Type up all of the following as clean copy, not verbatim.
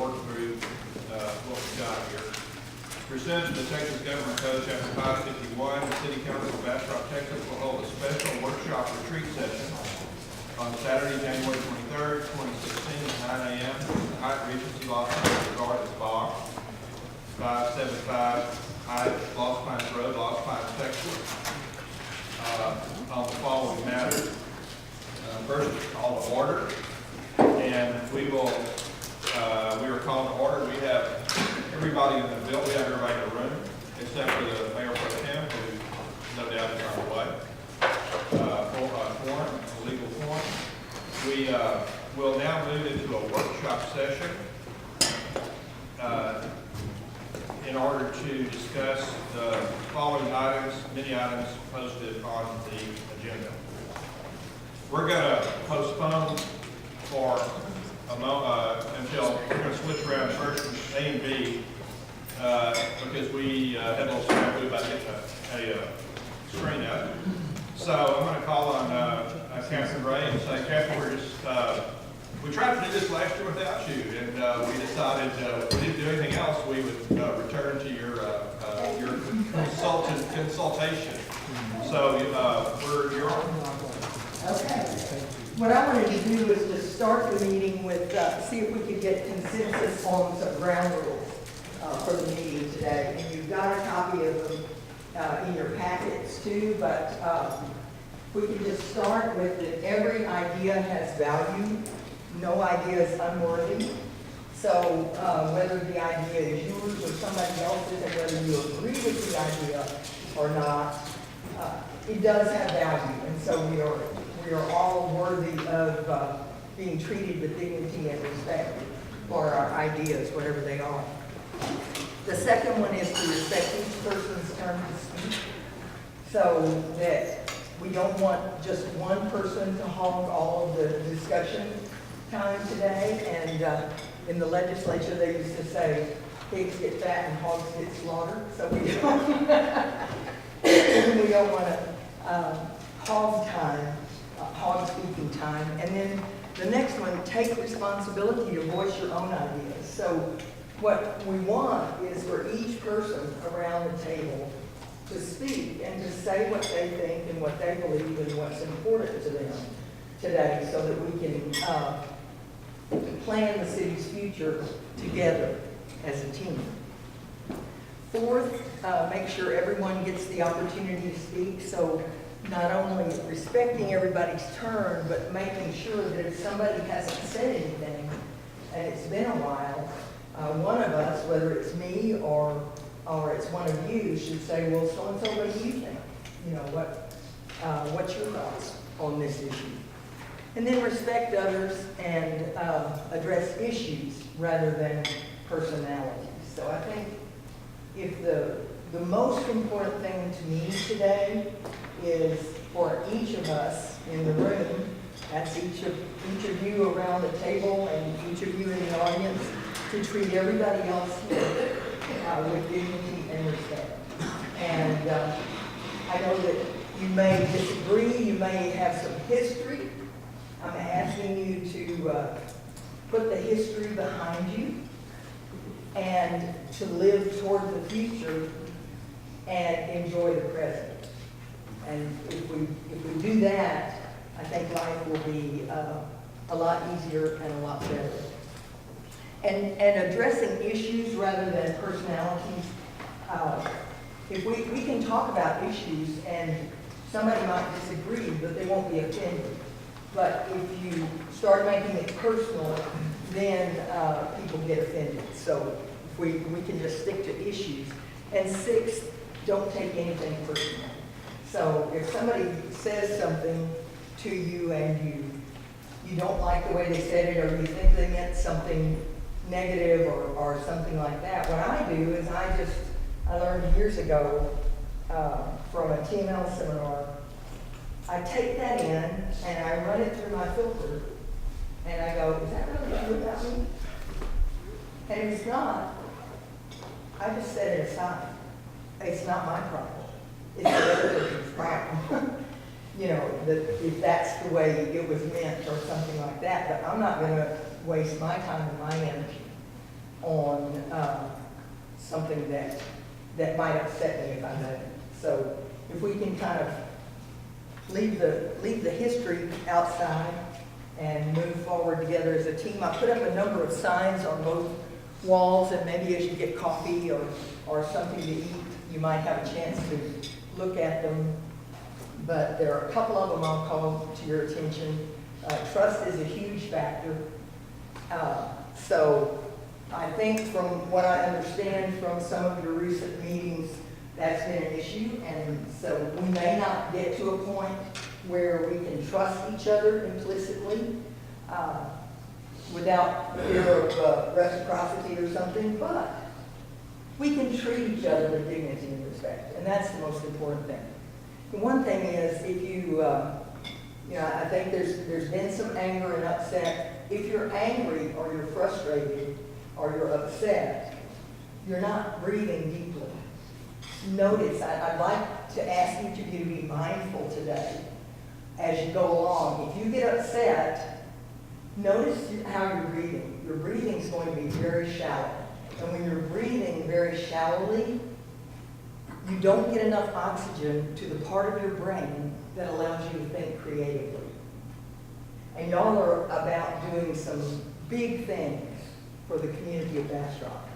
work through what we've got here. Pursuant to the Texas Government Code, Chapter 551, the City Council of Bastrop, Texas will hold a special workshop retreat session on Saturday, January 23rd, 2016 at 9 a.m. in the Hyatt Regency Los Pines Resort at Spa, 575 Los Pines Road, Los Pines, Texas. On the following matters. First, call to order, and we were called to order. We have everybody in the building, we have everybody in the room, except for the Mayor Pro Tem, who no doubt is on the way. Forum, a legal forum. We will now move into a workshop session in order to discuss the following items, many items posted on the agenda. We're going to postpone for a moment until we're going to switch around first A and B because we had a little snafu about getting a screen up. So I'm going to call on Catherine Ray and say, Catherine, we tried to do this last year without you, and we decided if we didn't do anything else, we would return to your consultation. So you're on. Okay. What I wanted to do is to start the meeting with, see if we could get consensus on some ground rules for the meeting today. And you've got a copy of them in your packets too, but we can just start with that every idea has value. No idea is unworthy. So whether the idea is yours or somebody else's, and whether you agree with the idea or not, it does have value. And so we are all worthy of being treated with dignity and respect for our ideas, whatever they are. The second one is to respect each person's turn to speak, so that we don't want just one person to hog all of the discussion time today. And in the legislature, they used to say, pigs get fat and hogs get slaughtered. So we don't want to hog speaking time. And then the next one, take responsibility to voice your own ideas. So what we want is for each person around the table to speak and to say what they think and what they believe and what's important to them today, so that we can plan the city's future together as a team. Fourth, make sure everyone gets the opportunity to speak. So not only respecting everybody's turn, but making sure that if somebody hasn't said anything and it's been a while, one of us, whether it's me or it's one of you, should say, well, so-and-so, what do you think? You know, what's your thoughts on this issue? And then respect others and address issues rather than personalities. So I think if the most important thing to me today is for each of us in the room, that's each of you around the table and each of you in the audience, to treat everybody else here with dignity and respect. And I know that you may disagree, you may have some history. I'm asking you to put the history behind you and to live toward the future and enjoy the present. And if we do that, I think life will be a lot easier and a lot better. And addressing issues rather than personalities. If we can talk about issues and somebody might disagree, but they won't be offended. But if you start making it personal, then people get offended. So if we can just stick to issues. And sixth, don't take anything personal. So if somebody says something to you and you don't like the way they said it, or you think they meant something negative or something like that, what I do is I learned years ago from a TML seminar, I take that in and I run it through my filter and I go, is that really true about me? And if it's not, I just set it aside. It's not my problem. It's the other person's problem. You know, if that's the way it was meant or something like that, but I'm not going to waste my time and my energy something that might upset me if I know. So if we can kind of leave the history outside and move forward together as a team. I put up a number of signs on both walls, and maybe as you get coffee or something to eat, you might have a chance to look at them. But there are a couple of them I'll call to your attention. Trust is a huge factor. So I think from what I understand from some of your recent meetings, that's been an issue. And so we may not get to a point where we can trust each other implicitly without fear of reciprocity or something, but we can treat each other with dignity and respect, and that's the most important thing. The one thing is, if I think there's been some anger and upset. If you're angry or you're frustrated or you're upset, you're not breathing deeply. Notice, I'd like to ask each of you to be mindful today as you go along. If you get upset, notice how you're breathing. Your breathing is going to be very shallow. And when you're breathing very shallowly, you don't get enough oxygen to the part of your brain that allows you to think creatively. And y'all are about doing some big things for the community of Bastrop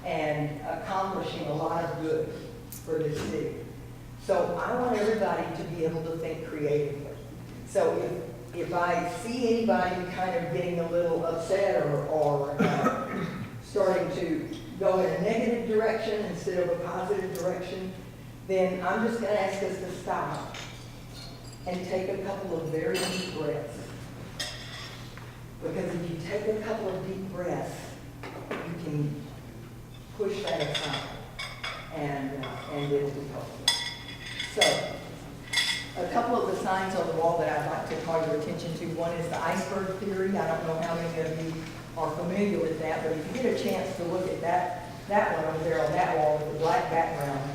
and accomplishing a lot of good for this city. So I want everybody to be able to think creatively. So if I see anybody kind of getting a little upset or starting to go in a negative direction instead of a positive direction, then I'm just going to ask us to stop and take a couple of very deep breaths. Because if you take a couple of deep breaths, you can push that aside and it will be helpful. So, a couple of the signs on the wall that I'd like to call your attention to. One is the iceberg theory. I don't know how many of you are familiar with that, but if you get a chance to look at that one over there on that wall with the black background,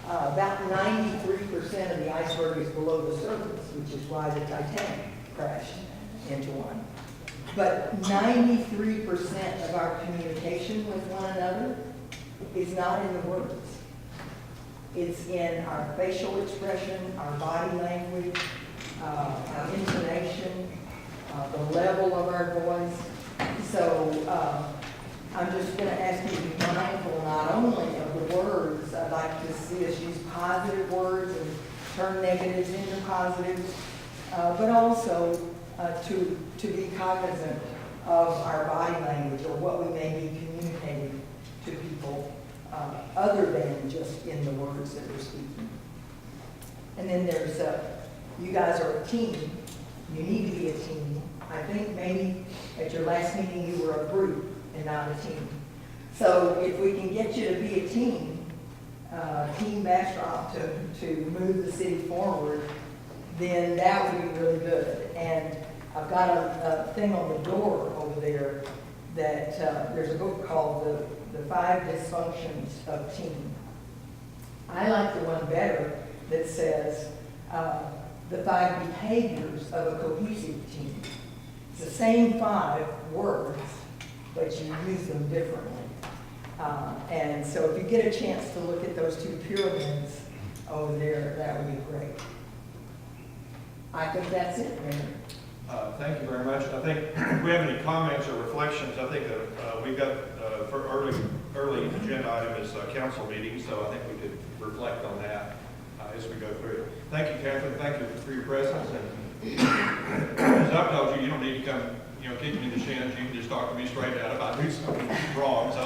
about 93% of the iceberg is below the surface, which is why the Titanic crashed into one. But 93% of our communication with one another is not in the words. It's in our facial expression, our body language, our intonation, the level of our voice. So I'm just going to ask you to be mindful not only of the words. I'd like to see us use positive words and turn negatives into positives, but also to be cognizant of our body language or what we may be communicating to people other than just in the words that we're speaking. And then there's, you guys are a team. You need to be a team. I think maybe at your last meeting you were a group and not a team. So if we can get you to be a team, Team Bastrop, to move the city forward, then that would be really good. And I've got a thing on the door over there that there's a book called The 5 Dysfunctions of Team. I like the one better that says the 5 behaviors of a cohesive team. It's the same 5 words, but you use them differently. And so if you get a chance to look at those 2 pyramids over there, that would be great. I think that's it, Mayor. Thank you very much. I think if we have any comments or reflections, I think we've got for early agenda item is council meeting, so I think we could reflect on that as we go through. Thank you, Catherine. Thank you for your presence. And as I've told you, you don't need to come, kick me in the shins. You can just talk to me straight out if I do something wrong. So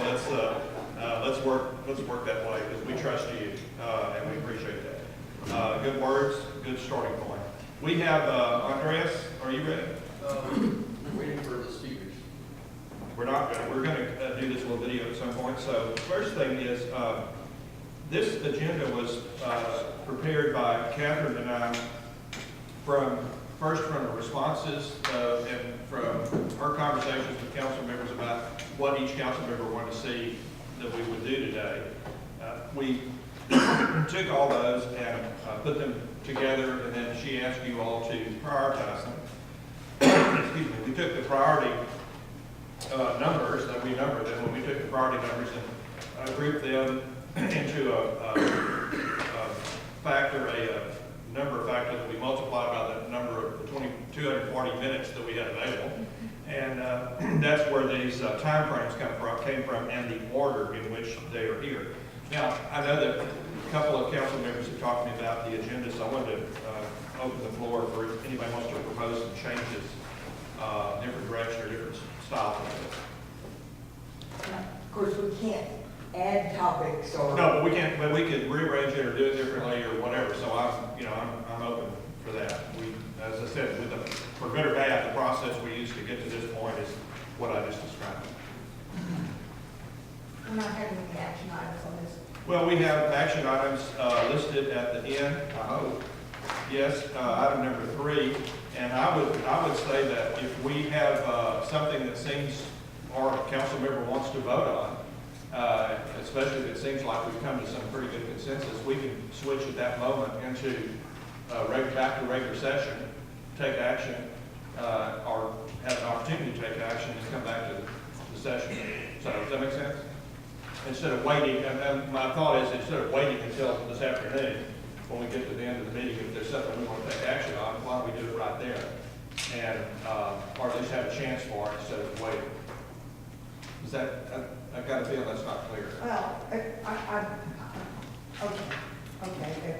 let's work that way because we trust you and we appreciate that. Good words, good starting point. We have Andreas. Are you ready? We're waiting for the speakers. We're not ready. We're going to do this little video at some point. So first thing is, this agenda was prepared by Catherine and I from the responses and from her conversations with council members about what each council member wanted to see that we would do today. We took all those and put them together, and then she asked you all to prioritize them. Excuse me. We took the priority numbers that we numbered them when we took the priority numbers, group them into a number factor that we multiply by the number of between 240 minutes that we had available. And that's where these timeframes came from and the order in which they are here. Now, I know that a couple of council members have talked to me about the agenda, so I wanted to open the floor for if anybody wants to propose some changes, different direction or different style. Of course, we can't add topics or. No, but we can't, but we could rearrange it or do it differently or whatever, so I'm open for that. We, as I said, for good or bad, the process we used to get to this point is what I just described. We're not having any action items on this. Well, we have action items listed at the end, I hope. Yes, item number 3, and I would say that if we have something that seems our council member wants to vote on, especially if it seems like we've come to some pretty good consensus, we can switch at that moment into back to regular session, take action, or have an opportunity to take action and come back to the session. So does that make sense? Instead of waiting, and my thought is instead of waiting until this afternoon, when we get to the end of the meeting, if there's something we want to take action on, why don't we do it right there? And, or at least have a chance for it instead of waiting. Is that, I got a feeling that's not clear. Well, okay,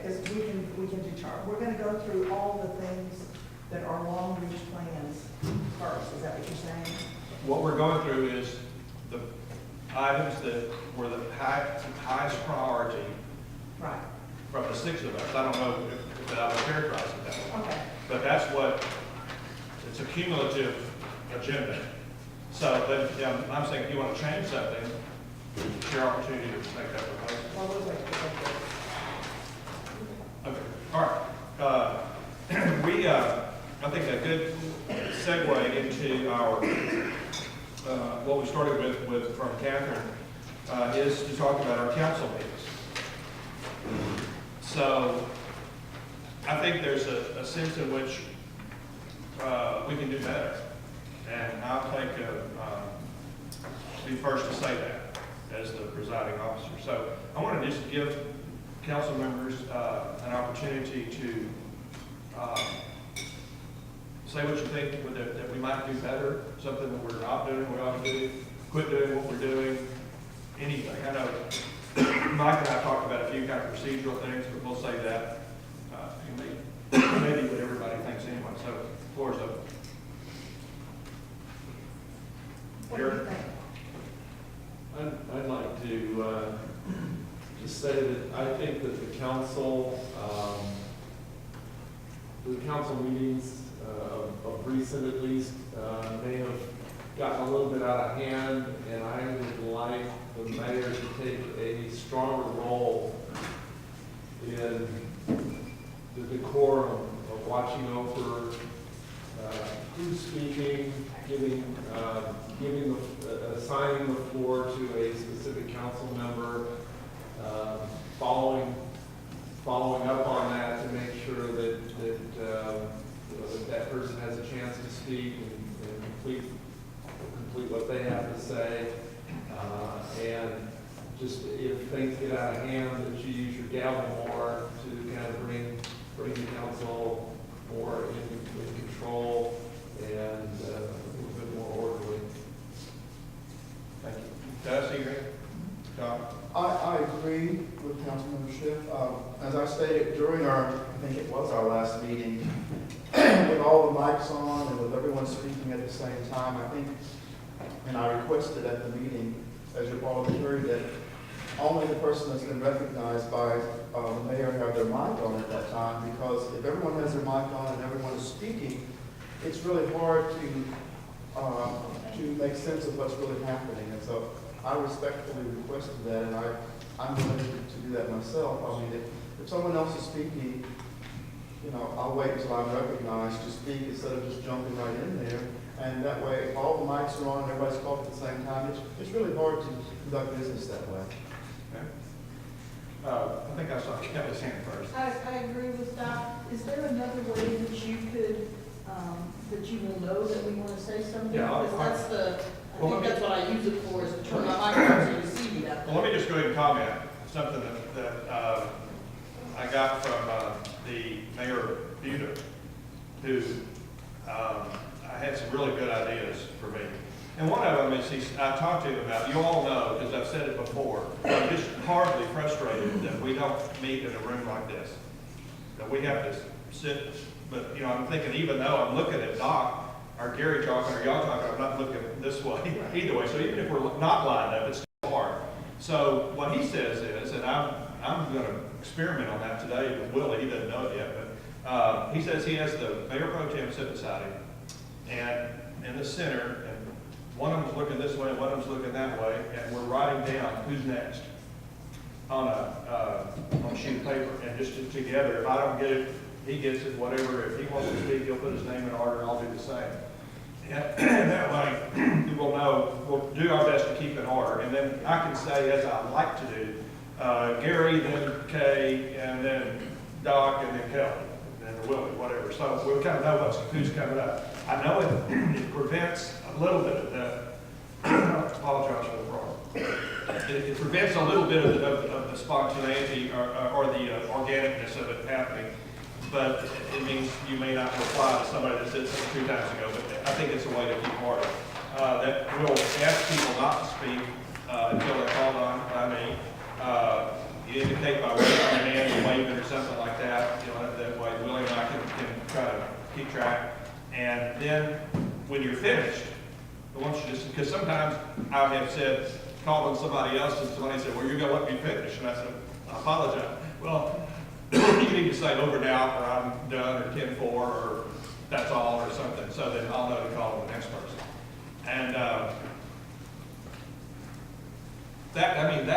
because we can determine, we're gonna go through all the things that are long-range plans first, is that what you're saying? What we're going through is the items that were the highest priority Right, from the 6 of us. I don't know if I would characterize it that way. okay. But that's what, it's a cumulative agenda. So, but I'm saying if you want to change something, it's your opportunity to make that proposal. Well, we'll wait. Okay, all right. I think a good segue into our, what we started with from Catherine, is to talk about our council meetings. So, I think there's a sense in which we can do better. And I'll be first to say that as the presiding officer. So I want to just give council members an opportunity to say what you think that we might do better, something that we're not doing, we ought to do, quit doing what we're doing, anything. I know Mike and I talked about a few kind of procedural things, but we'll say that maybe what everybody thinks anyway. So floor is open. What do you think? I'd like to just say that I think that the council meetings of recent at least may have gotten a little bit out of hand, and I would like the mayor to take a stronger role in the decorum of watching over who's speaking, assigning the floor to a specific council member, following up on that to make sure that that person has a chance to speak and complete what they have to say. And just if things get out of hand, that you use your gavel more to kind of bring the council more in control and a little bit more orderly. Thank you. Does he agree? Tom? I agree with Councilmember Schiff. As I stated during I think it was our last meeting, with all the mics on and with everyone speaking at the same time, I think, and I requested at the meeting, as your parliamentarian, that only the person that's been recognized by the mayor have their mic on at that time, because if everyone has their mic on and everyone is speaking, it's really hard to make sense of what's really happening. And so I respectfully requested that, and I'm willing to do that myself. I mean, if someone else is speaking, I'll wait until I'm recognized to speak instead of just jumping right in there. And that way, if all the mics are on, everybody's talking at the same time, it's really hard to conduct business that way. Okay. I think I saw Kelly's hand first. I agree with that. Is there another way that you could, that you will know that we want to say something? Yeah, Because that's I well, think that's what I use it for, is to turn my microphone so you see me that Well, let me just go ahead comment, something that I got from the mayor of Buda, who I had some really good ideas for me. And one of them is, I talked to him about, you all know, because I've said it before, I'm just horribly frustrated that we don't meet in a room like this. That we have to sit, but, you know, I'm thinking, even though I'm looking at Doc, or Gary talking, or y'all talking, I'm not looking this way, either way. So even if we're not lined up, it's still hard. So what he says is, and I'm going to experiment on that today with Willie, he doesn't know it yet, but he says he has the mayor pro tem sit beside him, and in the center, and one of them's looking this way, and one of them's looking that way, and we're writing down who's next on a sheet of paper, and just together. If I don't get it, he gets it. Whatever. If he wants to speak, he'll put his name in order. I'll do the same. And that way, we'll know. We'll do our best to keep in order, and then I can say, as I like to do, Gary, then Kay, and then Doc, and then Kelly, and then Willie, whatever. So we'll kind of know who's coming up. I know it prevents a little bit of that. I apologize for the problem. It prevents a little bit of the spontaneity or the organicness of it happening, but it means you may not reply to somebody that said something 2 times ago, but I think it's a way to keep order. That we'll ask people not to speak until they're called on by me. You indicate by raising your hand or waving or something like that, you know, that way Willie and I can try to keep track. And then when you're finished, I want you just, because sometimes I have said, called on somebody else, and somebody said, well, you're going to let me finish. And I said, I apologize. Well, you need to say over now, or I'm done, or 10-4, or that's all, or something, so that I'll know to call on the next person. And I think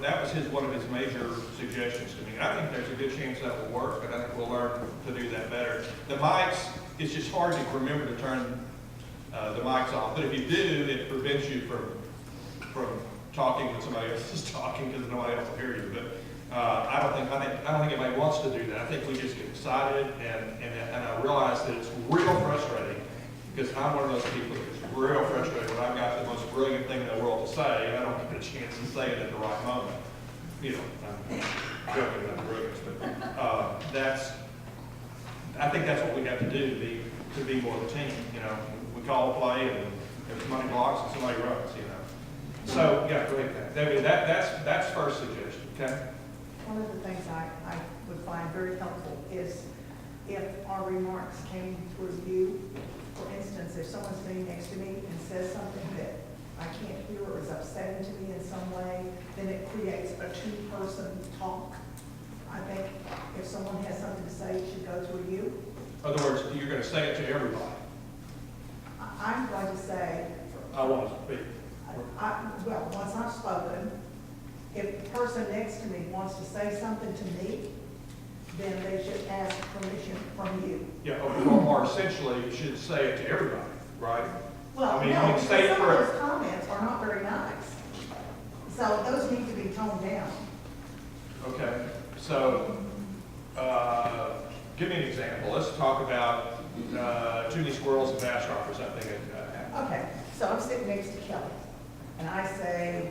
that was one of his major suggestions to me. And I think there's a good chance that will work, but I think we'll learn to do that better. The mics, it's just hard to remember to turn the mics off. But if you do, it prevents you from talking when somebody else is talking, because nobody else will hear you. But I don't think anybody wants to do that. I think we just get excited, and I realize that it's real frustrating, because I'm one of those people that gets real frustrated when I've got the most brilliant thing in the world to say, and I don't get a chance to say it at the right moment. You know, I'm joking about the brilliance, but I think that's what we have to do to be more of a team. You know, we call a play, and if somebody blocks, and somebody runs. You know, so yeah, great. That's first suggestion. Okay. One of the things I would find very helpful is if our remarks came through you. For instance, if someone's sitting next to me and says something that I can't hear or is upsetting to me in some way, then it creates a 2-person talk. I think if someone has something to say, it should go through you. In other words, you're going to say it to everybody. I'm going to say, I want to speak. well, once I've spoken, if the person next to me wants to say something to me, then they should ask permission from you. Yeah, or essentially, you should say it to everybody, right? Well, I mean, no, you can because say it some for of those comments are not very nice. So those need to be toned down. Okay, so give me an example. Let's talk about too many squirrels in Bastrop or something. Okay, so I'm sitting next to Kelly, and I say,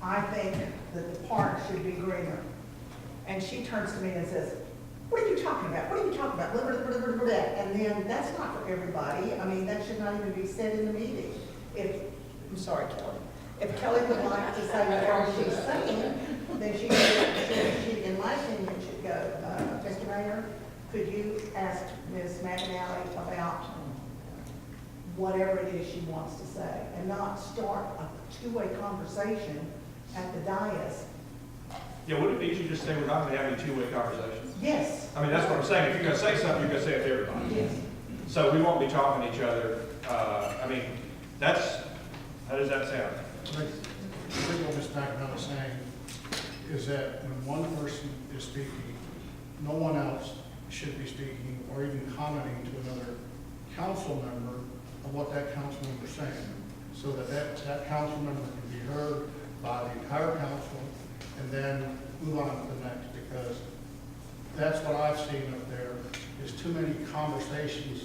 I think that the park should be greener. And she turns to me and says, what are you talking about? What are you talking about? Blah, blah, blah, blah, blah, blah. And then that's not for everybody. I mean, that should not even be said in the meeting. I'm sorry, Kelly. If Kelly would like to say whatever she's saying, then she, in my opinion, should go, Mr. Mayor, could you ask Ms. McNally about whatever it is she wants to say, and not start a 2-way conversation at the dais. Yeah, wouldn't it be easier to just say we're not going to have any 2-way conversations? Yes. I mean, that's what I'm saying. If you're going to say something, you're going to say it to everybody. Yes. So we won't be talking to each other. I mean, how does that sound? I think what Ms. McNally is saying is that when one person is speaking, no one else should be speaking or even commenting to another council member of what that council member is saying, so that that council member can be heard by the entire council and then move on to the next, because that's what I've seen up there is too many conversations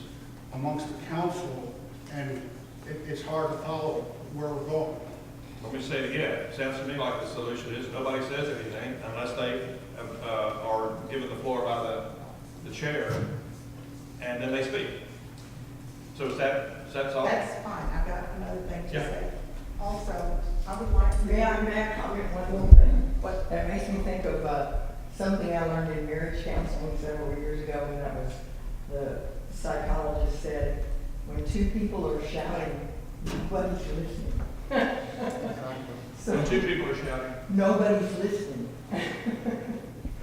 amongst the council, and it's hard to follow where we're going. Let me say it again. Sounds to me like the solution is nobody says anything unless they are given the floor by the chair, and then they speak. So that's all? That's fine, I got another thing to Yeah. say. Also, I would like to. May I comment one little thing? What, that makes me think of, something I learned in marriage counseling several years ago, and that was, the psychologist said, when two people are shouting, nobody's listening. So, When two people are shouting, nobody's listening.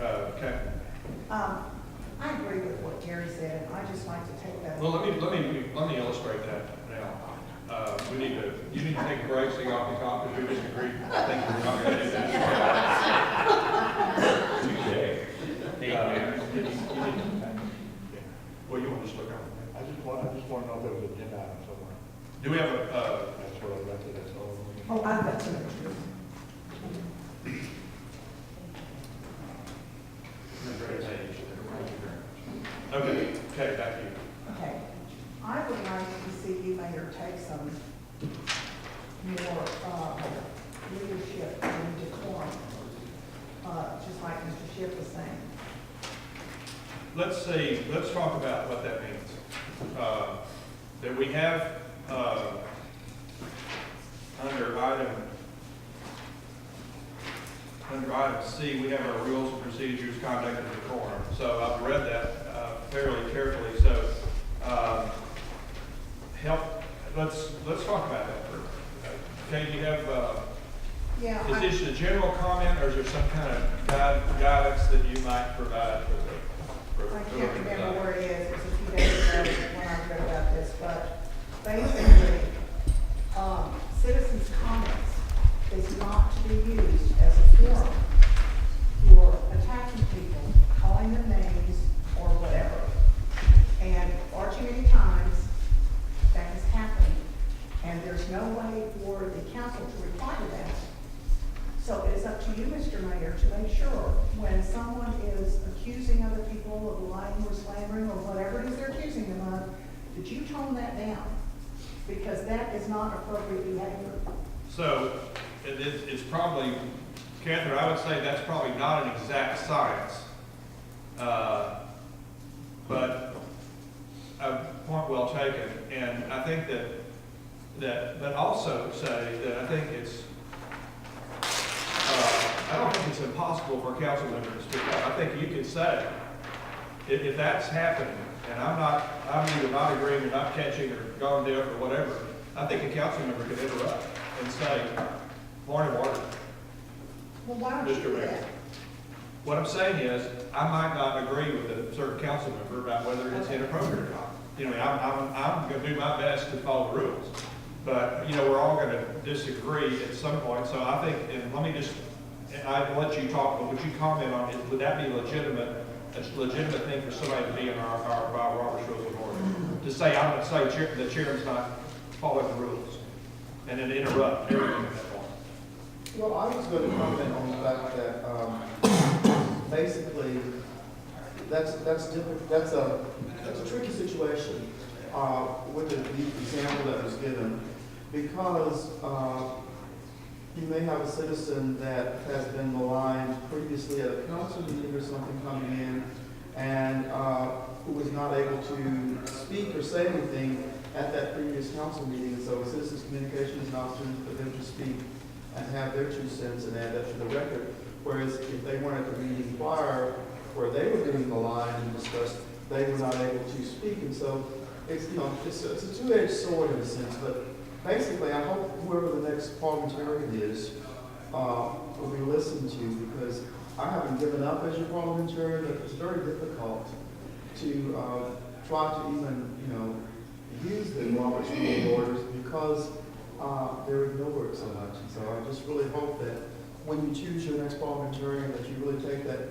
okay. I agree with what Gary said, and I just like to take that. Well, let me illustrate that now. You need to take a break, so you off the top, because we disagree. I think we're not going to do that. Well, you want to just look out. I just want to know if there was an agenda item somewhere. Do we have a, That's what I left it, that's all. Oh, I've got some extras. okay, back to you. Okay. I would like to see you, Mayor, take some more leadership and decorum, just like Mr. Schiff was saying. Let's talk about what that means. That we have, under item C, we have our rules and procedures, conduct and decorum. So I've read that fairly carefully. So let's talk about that first. Okay, do you have, Yeah. is this a general comment, or is there some kind of guidance that you might provide for I can't remember where it is, it was a few days ago when I read about this, but basically, citizens' comments is not to be used as a forum for attacking people, calling them names, or whatever. And far too many times, that is happening, and there's no way for the council to reply to that. So it is up to you, Mr. Mayor, to make sure when someone is accusing other people of lying or slandering or whatever it is they're accusing them of, that you tone that down, because that is not appropriate behavior. So it's probably, Catherine, I would say that's probably not an exact science. But a point well taken. And I think but also say that I think it's, I don't think it's impossible for a council member to speak up. I think you can say, if that's happening, and I'm either not agreeing or not catching or gone deaf or whatever, I think a council member could interrupt and say, point of order. Well, why don't you Mr. do Mayor. that? What I'm saying is, I might not agree with a certain council member about whether it's inappropriate or not. You know, I'm gonna do my best to follow the rules. But, you know, we're all gonna disagree at some point, so I think, and let me just, I'll let you talk, but would you comment on it? Would that be a legitimate thing for somebody to be in our Robert's Rules of Order? To say, I'm gonna say the chairman's not following the rules, and then interrupt everything at that point. Well, I was going to comment on the fact that, basically, that's different, that's a tricky situation, with the example that was given, because, you may have a citizen that has been maligned previously at a council meeting or something coming in, and, who was not able to speak or say anything at that previous council meeting. So a citizens' communication is an opportunity for them to speak and have their 2 cents and add that to the record. Whereas if they weren't at the meeting prior, where they were being maligned and discussed, they were not able to speak. And so it's, you know, it's a two-edged sword in a sense. But basically, I hope whoever the next parliamentarian is, will be listened to, because I haven't given up as your parliamentarian, but it's very difficult to try to even, you know, use the Robert's Rules of Orders, because they're ignored so much. And so I just really hope that when you choose your next parliamentarian, that you really take that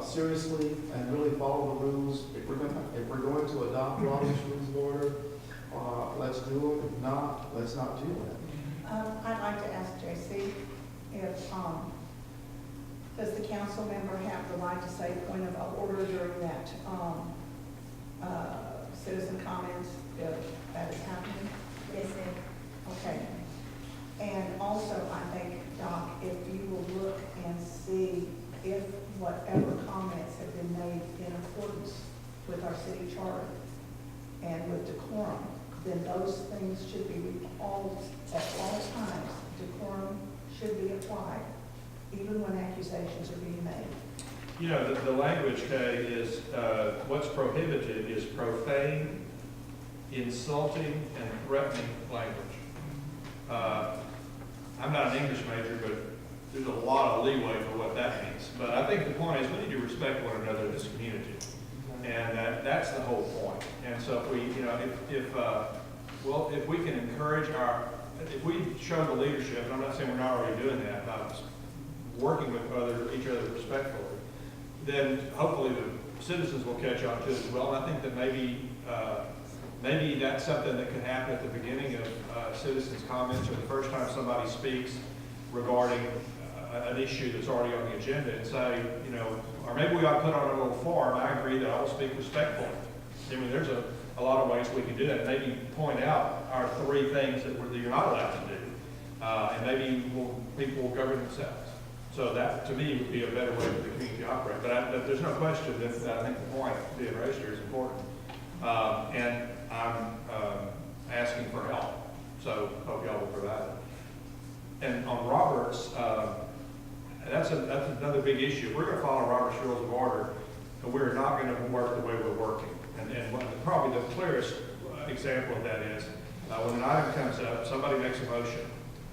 seriously and really follow the rules. If we're going to adopt Robert's Rules of Order, let's do it. If not, let's not do that. I'd like to ask JC if, does the council member have the right to say point of order during that, citizen comments, if that is happening? Yes, ma'am. Okay. And also, even when accusations are being made. You know, the language, Kay, is, what's prohibited is profane, insulting, and threatening language. I'm not an English major, but there's a lot of leeway for what that means. But I think the point is we need to respect one another in this community. And that's the whole point. And so if we, you know, if we can encourage if we show the leadership, and I'm not saying we're not already doing that, by working with each other respectfully, then hopefully the citizens will catch on to it as well. And I think that maybe that's something that could happen at the beginning of citizens' comments, or the first time somebody speaks regarding an issue that's already on the agenda, and say, you know, or maybe we ought to put on a little form, I agree that I will speak respectfully. I mean, there's a lot of ways we can do that. Maybe point out our 3 things that you're not allowed to do, and maybe people will govern themselves. So that, to me, would be a better way for the community to operate. But there's no question that I think the point being raised here is important. And I'm asking for help, so hope y'all will provide it. And on Roberts, that's another big issue. If we're going to follow Robert's Rules of Order, we're not going to work the way we're working. And probably the clearest example of that is when an item comes up, somebody makes a motion.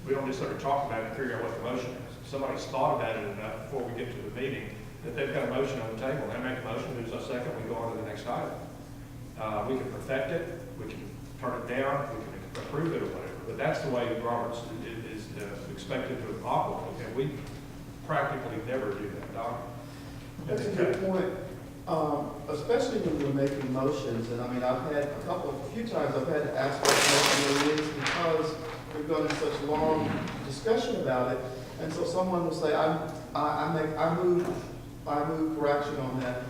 We don't just sort of talk about it and figure out what the motion is. Somebody's thought about it enough before we get to the meeting that they've got a motion on the table. They make a motion, there's a second, we go on to the next item. We can perfect it, we can turn it down, we can approve it or whatever. But that's the way Roberts is expected to operate. And we practically never do that, Doc. That's a good point, especially when we're making motions. And I mean, I've had a few times I've had to ask what the motion is because we've gone in such long discussion about it. And so someone will say, I move for action on that.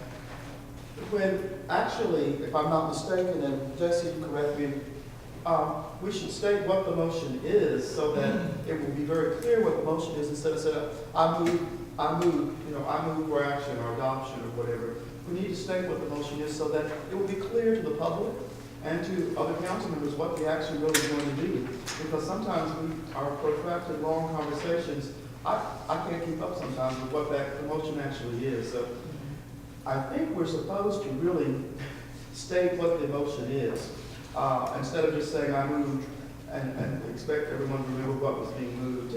When actually, if I'm not mistaken, and Jesse, you correct me, we should state what the motion is so that it will be very clear what the motion is instead of saying, I move for action or adoption or whatever. We need to state what the motion is so that it will be clear to the public and to other council members what the action really is going to be. Because sometimes our protracted long conversations, I can't keep up sometimes with what the motion actually is. So I think we're supposed to really state what the motion is, instead of just saying I moved and expect everyone to remember what was being moved.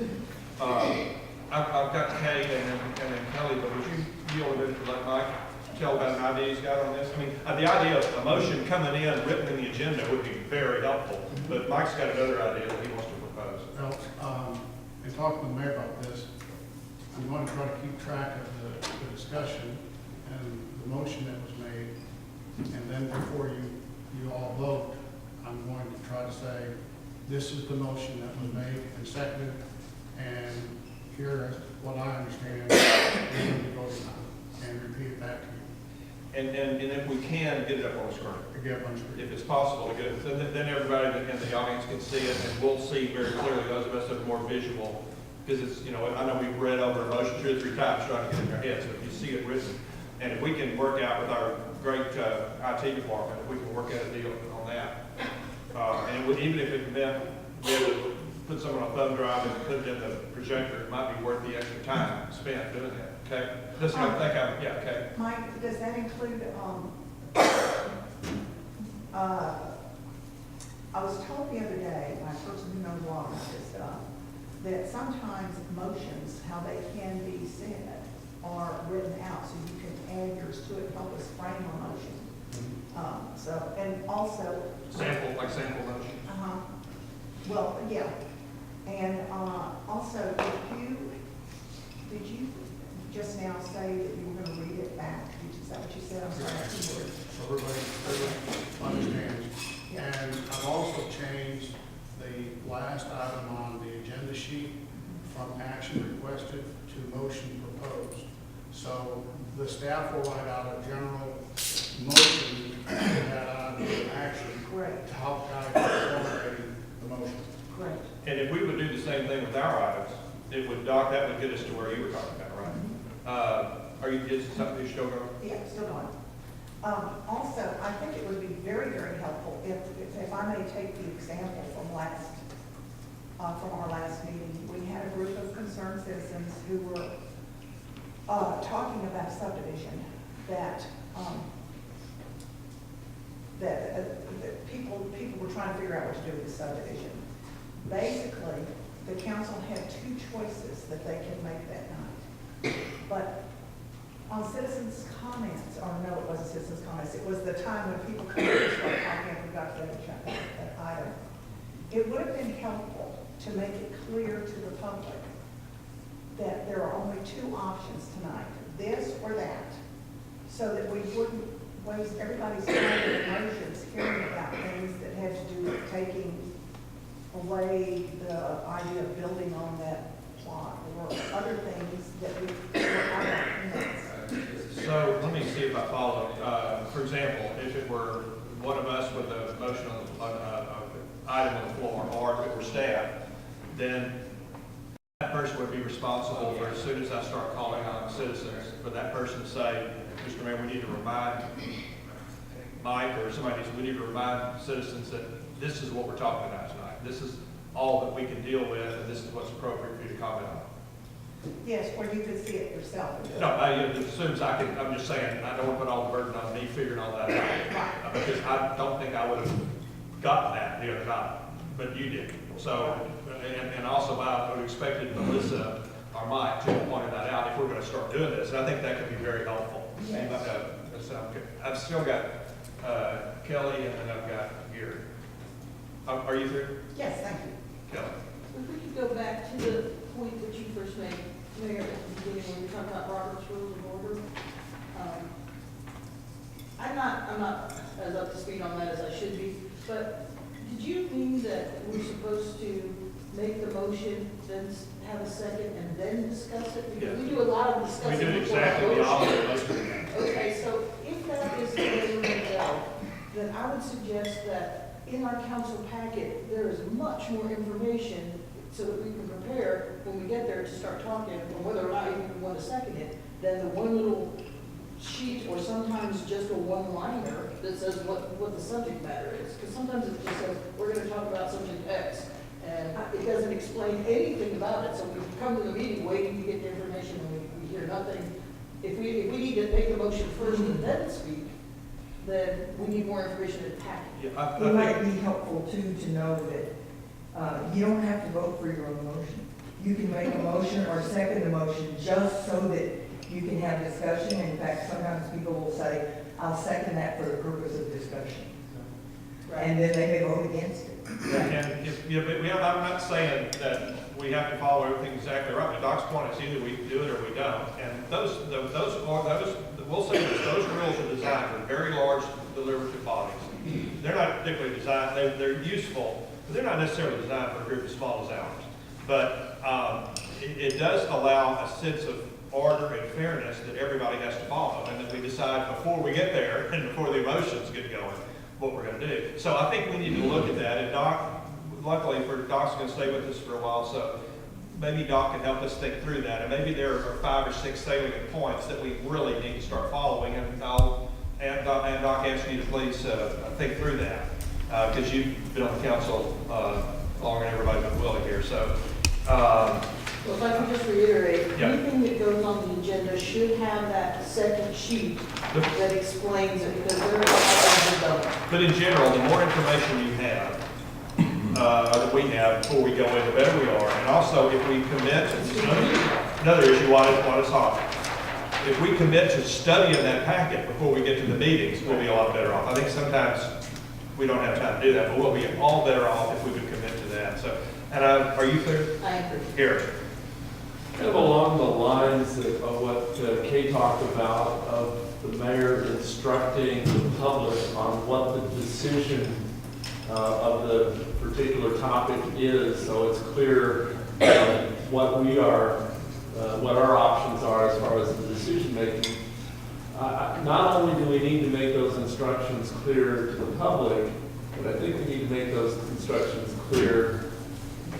I've got Kay and then Kelly, but would you yield a bit to let Mike tell about an idea he's got on this? I mean, the idea of a motion coming in, written in the agenda would be very helpful, but Mike's got another idea that he wants to propose. Well, in talking to the mayor about this, I'm going to try to keep track of the discussion and the motion that was made, and then before you all vote, I'm going to try to say, this is the motion that was made and seconded, and here is what I understand we're going to be voting on, and repeat it back to you. And if we can, get it up on the screen. Get up on the screen. If it's possible to get it, then everybody in the audience can see it, and we'll see very clearly, those of us that are more visual, because it's, you know, I know we've read over a motion 2 or 3 times trying to get it in our heads, so if you see it written, and if we can work out with our great IT department, if we can work out a deal on that, even if it meant we had to put someone on a thumb drive and put it in the projector, it might be worth the extra time spent doing that, okay? Doesn't yeah, okay. Mike, does that include, I was told the other day by a person who knows a lot about this stuff, that sometimes motions, how they can be said, are written out, so you can add yours to it, help us frame a motion. And also. Sample motion. Well, yeah. And also, did you just now say that you were going to read it back? Is that what you said? I'm sorry. Everybody understands. Yeah. And I've also changed the last item on the agenda sheet from action requested to motion proposed. So the staff will write out a general motion that on action Correct. to help guide formulating the motion. Correct. And if we would do the same thing with our items, it would, Doc, that would get us to where you were talking about, right? Is it something you're still going? Yeah, still going. Also, I think it would be very, very helpful if I may take the example from our last meeting. We had a group of concerted concerned citizens who were talking about subdivision that, that people were trying to figure out what to do with the subdivision. Basically, the council had two choices that they can make that night. But on citizens' comments, or no, it wasn't citizens' comments, it was the time when people come in and start talking and forgot to that item. It would have been helpful to make it clear to the public that there are only two options tonight, this or that, so that we wouldn't waste everybody's time and emotions hearing about things that had to do with taking away the idea of building on that plot, or other things that we were out of hands. So let me see if I follow. For example, if it were one of us with a motion on the item on the floor, or if it were staff, then that person would be responsible for, as soon as I start calling on citizens, for that person to say, Mr. Mayor, we need to remind Mike or somebody, we need to remind citizens that this is what we're talking about tonight. This is all that we can deal with, and this is what's appropriate for you to comment on. Yes, or you could see it yourself. No, as soon as I can, I'm just saying, I don't want to put all the burden on me figuring all that out. Because I don't think I would have gotten that the other night, but you did. So, and also I would have expected Melissa or Mike to have pointed that out if we're going to start doing this. And I think that could be very helpful. Yes. I've still got Kelly, and then I've got Gary. Are you through? Yes, thank you. Kelly? If we could go back to the point that you first made, Mayor, at the beginning, when you talked about Robert's Rules of Order. I'm not as up to speed on that as I should be, but did you mean that we're supposed to make the motion, then have a second, and then discuss it? Because we do a lot of We discussing. do before exactly our the motion. opposite. Okay, so if that is the way we're going to go, then I would suggest that in our council packet, there is much more information so that we can prepare when we get there to start talking, or whether or not you even want to second it, than the one little sheet, or sometimes just a one-liner that says what the subject matter is. Because sometimes it just says, we're going to talk about subject X, and it doesn't explain anything about it. So we come to the meeting waiting to get the information, and we hear nothing. If we need to make the motion first and then speak, then we need more information in the packet. Yeah, It might be helpful too to know that you don't have to vote for your own motion. You can make a motion or second the motion just so that you can have discussion. In fact, sometimes people will say, I'll second that for the purpose of discussion. And then they may vote against it. I'm not saying that we have to follow everything exactly right. But Doc's point is either we do it or we don't. And we'll say this, those rules are designed for very large deliberative bodies. They're not particularly designed, they're useful, but they're not necessarily designed for a group as small as ours. But it does allow a sense of order and fairness that everybody has to follow, and that we decide before we get there and before the emotions get going what we're going to do. So I think we need to look at that. And Doc, luckily Doc's going to stay with us for a while, so maybe Doc can help us think through that. And maybe there are 5 or 6 salient points that we really need to start following. And Doc, ask you to please think through that, because you've been on the council longer than everybody but Willie here. So. Well, if I can just reiterate, Yeah. anything that goes on the agenda should have that second sheet that explains it, because there are items that don't. But in general, the more information you have, that we have before we go in, the better we are. And also, if we commit, another issue, why it's hot. If we commit to studying that packet before we get to the meetings, we'll be a lot better off. I think sometimes we don't have time to do that, but we'll be all better off if we could commit to that. So, and are you clear? I agree. Here. Kind of along the lines of what Kay talked about, of the mayor instructing the public on what the decision of the particular topic is, so it's clear what we are, what our options are as far as the decision making. Not only do we need to make those instructions clear to the public, but I think we need to make those instructions clear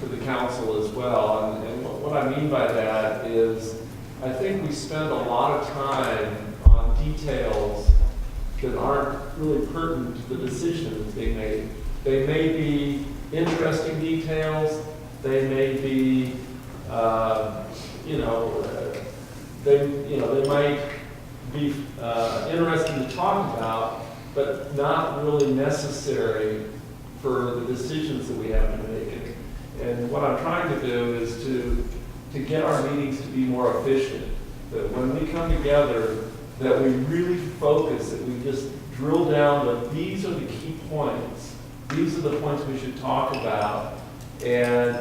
to the council as well. And what I mean by that is, I think we spend a lot of time on details that aren't really pertinent to the decision that's being made. They may be interesting details, they may be You know, they might be interesting to talk about, but not really necessary for the decisions that we have to make. And what I'm trying to do is to get our meetings to be more efficient. That when we come together, that we really focus, that we just drill down that these are the key points. These are the points we should talk about. And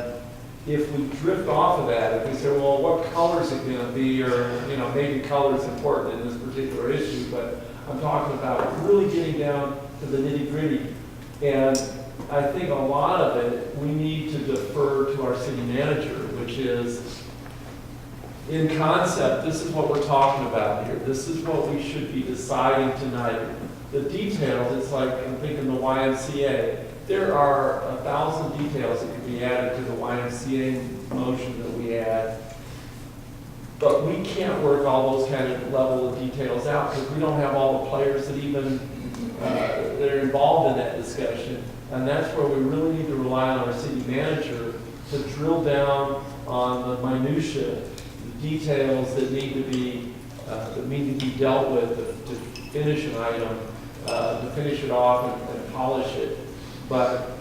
if we drift off of that, if we say, well, what color is it going to be? Or, you know, maybe color is important in this particular issue, but I'm talking about really getting down to the nitty gritty. And I think a lot of it, we need to defer to our city manager, which is, in concept, this is what we're talking about here. This is what we should be deciding tonight. The details, it's like, I'm thinking the YMCA. There are 1,000 details that could be added to the YMCA motion that we add. But we can't work all those kind of level of details out because we don't have all the players that even that are involved in that discussion. And that's where we really need to rely on our city manager to drill down on the minutia, the details that need to be dealt with to finish an item, to finish it off and polish it. But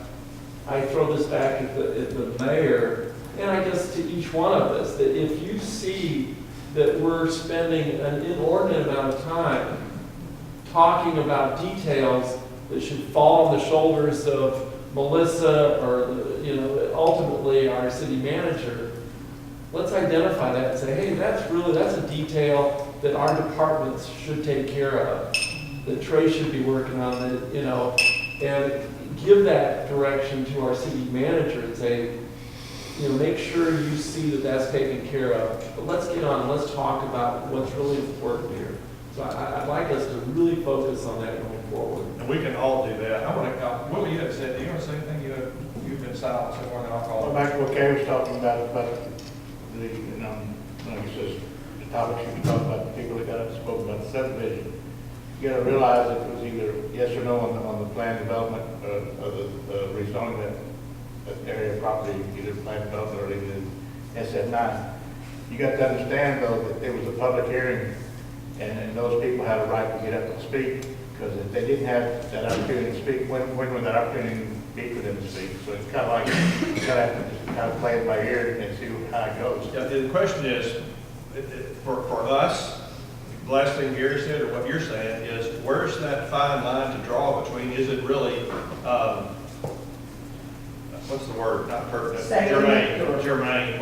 I throw this back at the mayor, and I guess to each one of us, that if you see that we're spending an inordinate amount of time talking about details that should fall on the shoulders of Melissa or, ultimately our city manager, let's identify that and say, hey, that's a detail that our departments should take care of, that Trey should be working on, and give that direction to our city manager and say, make sure you see that that's taken care of. But let's get on and let's talk about what's really important here. So I'd like us to really focus on that going forward. And we can all do that. I want to, Willie, you had said, do you want to say anything? You've been silent so long, and I'll call Well, it. back to what Kay was talking about the, like he says, the topics you can talk about, the people that got up and spoke about the subdivision. You gotta realize it was either yes or no on the plan development, of the rezoning that area of property, either plan development or even SF9. You got to understand though that it was a public hearing and those people had a right to get up and speak, because if they didn't have that opportunity to speak, when would that opportunity be for them to speak? So it's kind of like, you gotta have to just kind of play it by ear and see how it goes. Yeah, the question is, for us, the last thing Gary said, or what you're saying, is where's that fine line to draw between, is it really, what's the word, not pertinent, germane, germane's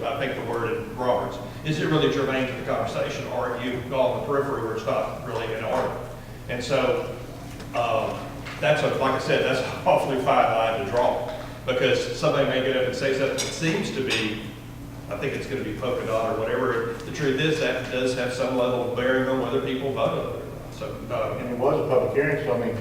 I think the word in Roberts. Is it really germane to the conversation, or are you go on the periphery where it's not really an argument? And so, like I said, that's an awfully fine line to draw, because somebody may get up and say something that seems to be, I think it's going to be polka dot or whatever. The truth is that does have some level of bearing on whether people vote on it or not. So, And it was a public hearing, so I mean,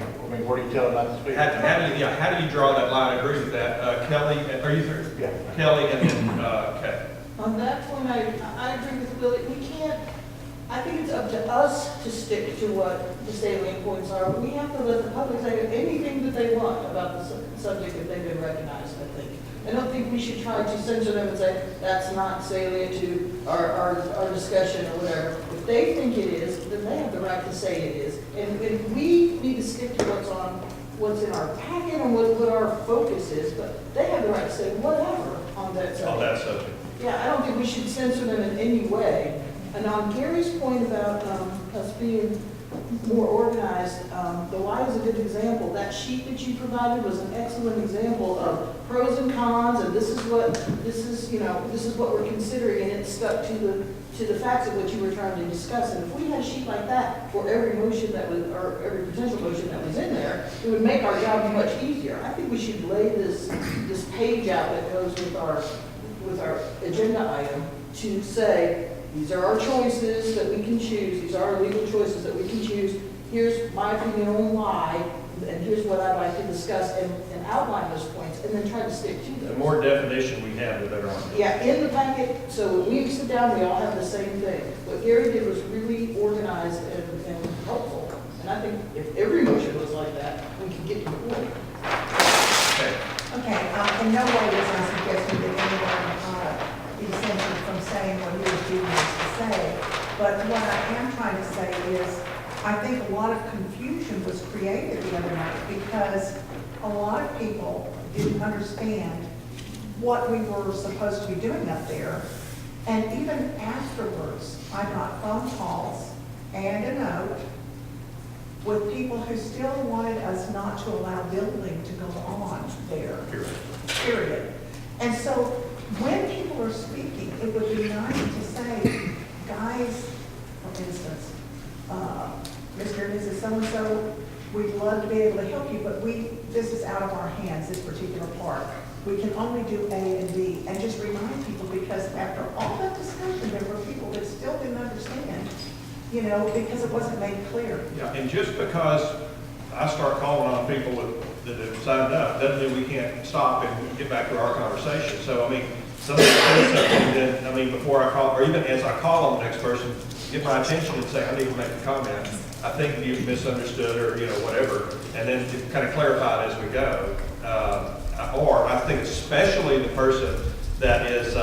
what do you tell them not to speak? how do you draw that line? I agree with that. Kelly, are you through? Yeah. Kelly and then Kay. On that point, I agree with Willie. I think it's up to us to stick to what the salient points are. We have to let the public say anything that they want about the subject if they've been recognized, I think. I don't think we should try to censor them and say, that's not salient to our discussion or whatever. If they think it is, then they have the right to say it is. And we need to stick to what's in our packet and what our focus is, but they have the right to say whatever on that subject. On that subject. Yeah, I don't think we should censor them in any way. And on Gary's point about us being more organized, the Y is a good example. That sheet that you provided was an excellent example of pros and cons, and this is what we're considering, and it stuck to the facts of what you were trying to discuss. And if we had a sheet like that for every motion that was, or every potential motion that was in there, it would make our job much easier. I think we should lay this page out that goes with our agenda item to say, these are our choices that we can choose. These are our legal choices that we can choose. Here's my opinion on why, and here's what I'd like to discuss, and outline those points, and then try to stick to them. The more definition we have, the better. Yeah, in the packet, so when we sit down, we all have the same thing. What Gary did was really organized and helpful. And I think if every motion was like that, we could get to the point. Okay. Okay, in no way was I suggesting that anyone But what I am trying to say is, I think a lot of confusion was created the other night because a lot of people didn't understand what we were supposed to be doing up there. And even afterwards, I got phone calls and a note with people who still wanted us not to allow building to go on there. Period. And so when people are speaking, it would be nice to say, guys, for instance, Mr. and Mrs. So-and-so, we'd love to be able to help you, but this is out of our hands, this particular part. We can only do A and B, and just remind people, because after all that discussion, there were people that still didn't understand, you know, because it wasn't made clear. Yeah, and just because I start calling on people that have signed up, doesn't mean we can't stop and get back to our conversation. So, I mean, somebody says something, then, I mean, before I call, or even as I call on the next person, get my attention and say, I need to make a comment. I think you've misunderstood, or, you know, whatever, and then to kind of clarify it as we go. Or I think especially the person that is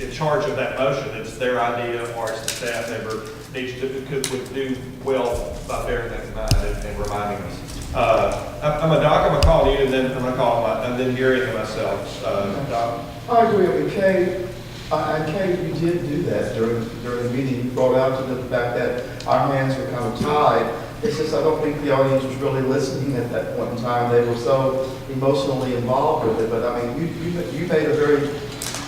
in charge of that motion, it's their idea, or it's the staff member, would do well by bearing that in mind and reminding us. I'm going to call you, and then I'm going to call and then Gary and myself. Doc. I agree with Kay. And Kay, you did do that during the meeting. You brought out to the fact that our hands were kind of tied. It's just I don't think the audience was really listening at that point in time. They were so emotionally involved with it. But I mean, you made a very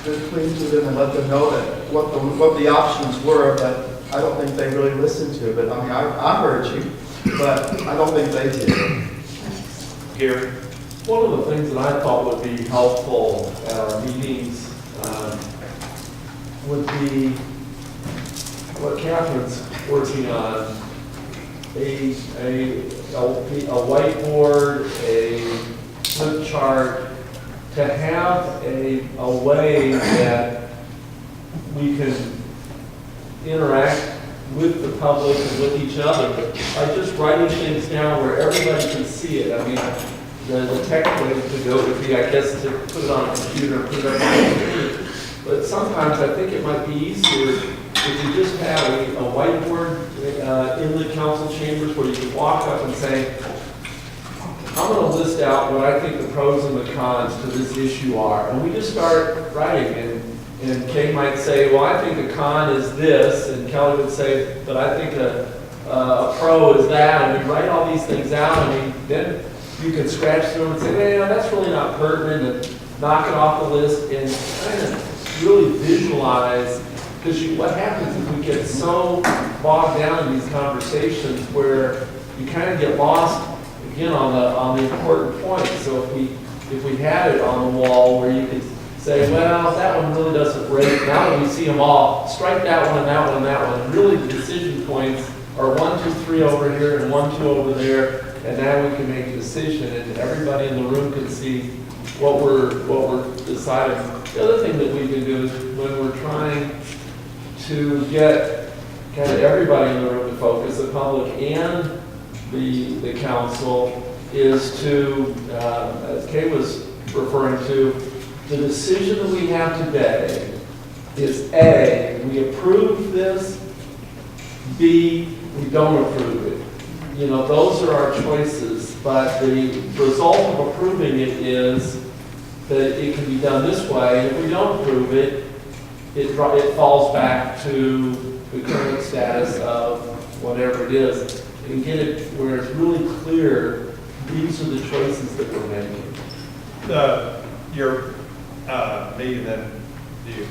good plea to them and let them know that what the options were. But I don't think they really listened to it. But I mean, I heard you, but I don't think they did. Gary? One of the things that I thought would be helpful at our meetings would be what Catherine's working on, a whiteboard, a flip chart, to have a way that we can interact with the public and with each other by just writing things down where everybody can see it. I mean, the tech way to go would be, I guess, to put it on a computer and put it up on the screen. But sometimes I think it might be easier if you just have a whiteboard in the council chambers where you can walk up and say, I'm going to list out what I think the pros and the cons to this issue are. And we just start writing. And Kay might say, well, I think the con is this. And Kelly would say, but I think a pro is that. And we write all these things out. And then you can scratch through them and say, well, that's really not pertinent. And knock it off the list and kind of really visualize, because what happens is we get so bogged down in these conversations where you kind of get lost again on the important points. So if we had it on the wall where you could say, well, that one really doesn't rate. Now that we see them all, strike that one and that one and that one. And really the decision points are 1, 2, 3 over here and 1, 2 over there. And now we can make a decision, and everybody in the room can see what we're deciding. The other thing that we can do is when we're trying to get kind of everybody in the room to focus, the public and the council, is to, as Kay was referring to, the decision that we have today is A, we approve this, B, we don't approve it. You know, those are our choices, but the result of approving it is that it can be done this way. And if we don't approve it, it falls back to the current status of whatever it is. And get it where it's really clear, these are the choices that we're making. Me and then you,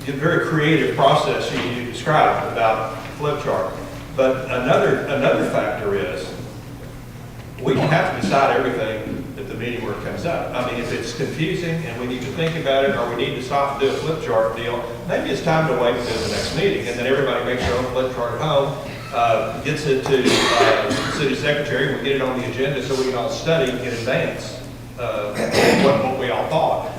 the very creative process you described about flip chart. But another factor is we don't have to decide everything at the meeting where it comes up. I mean, if it's confusing and we need to think about it, or we need to stop and do a flip chart deal, maybe it's time to wait until the next meeting, and then everybody makes their own flip chart at home, gets it to the city secretary, we get it on the agenda so we can all study in advance what we all thought,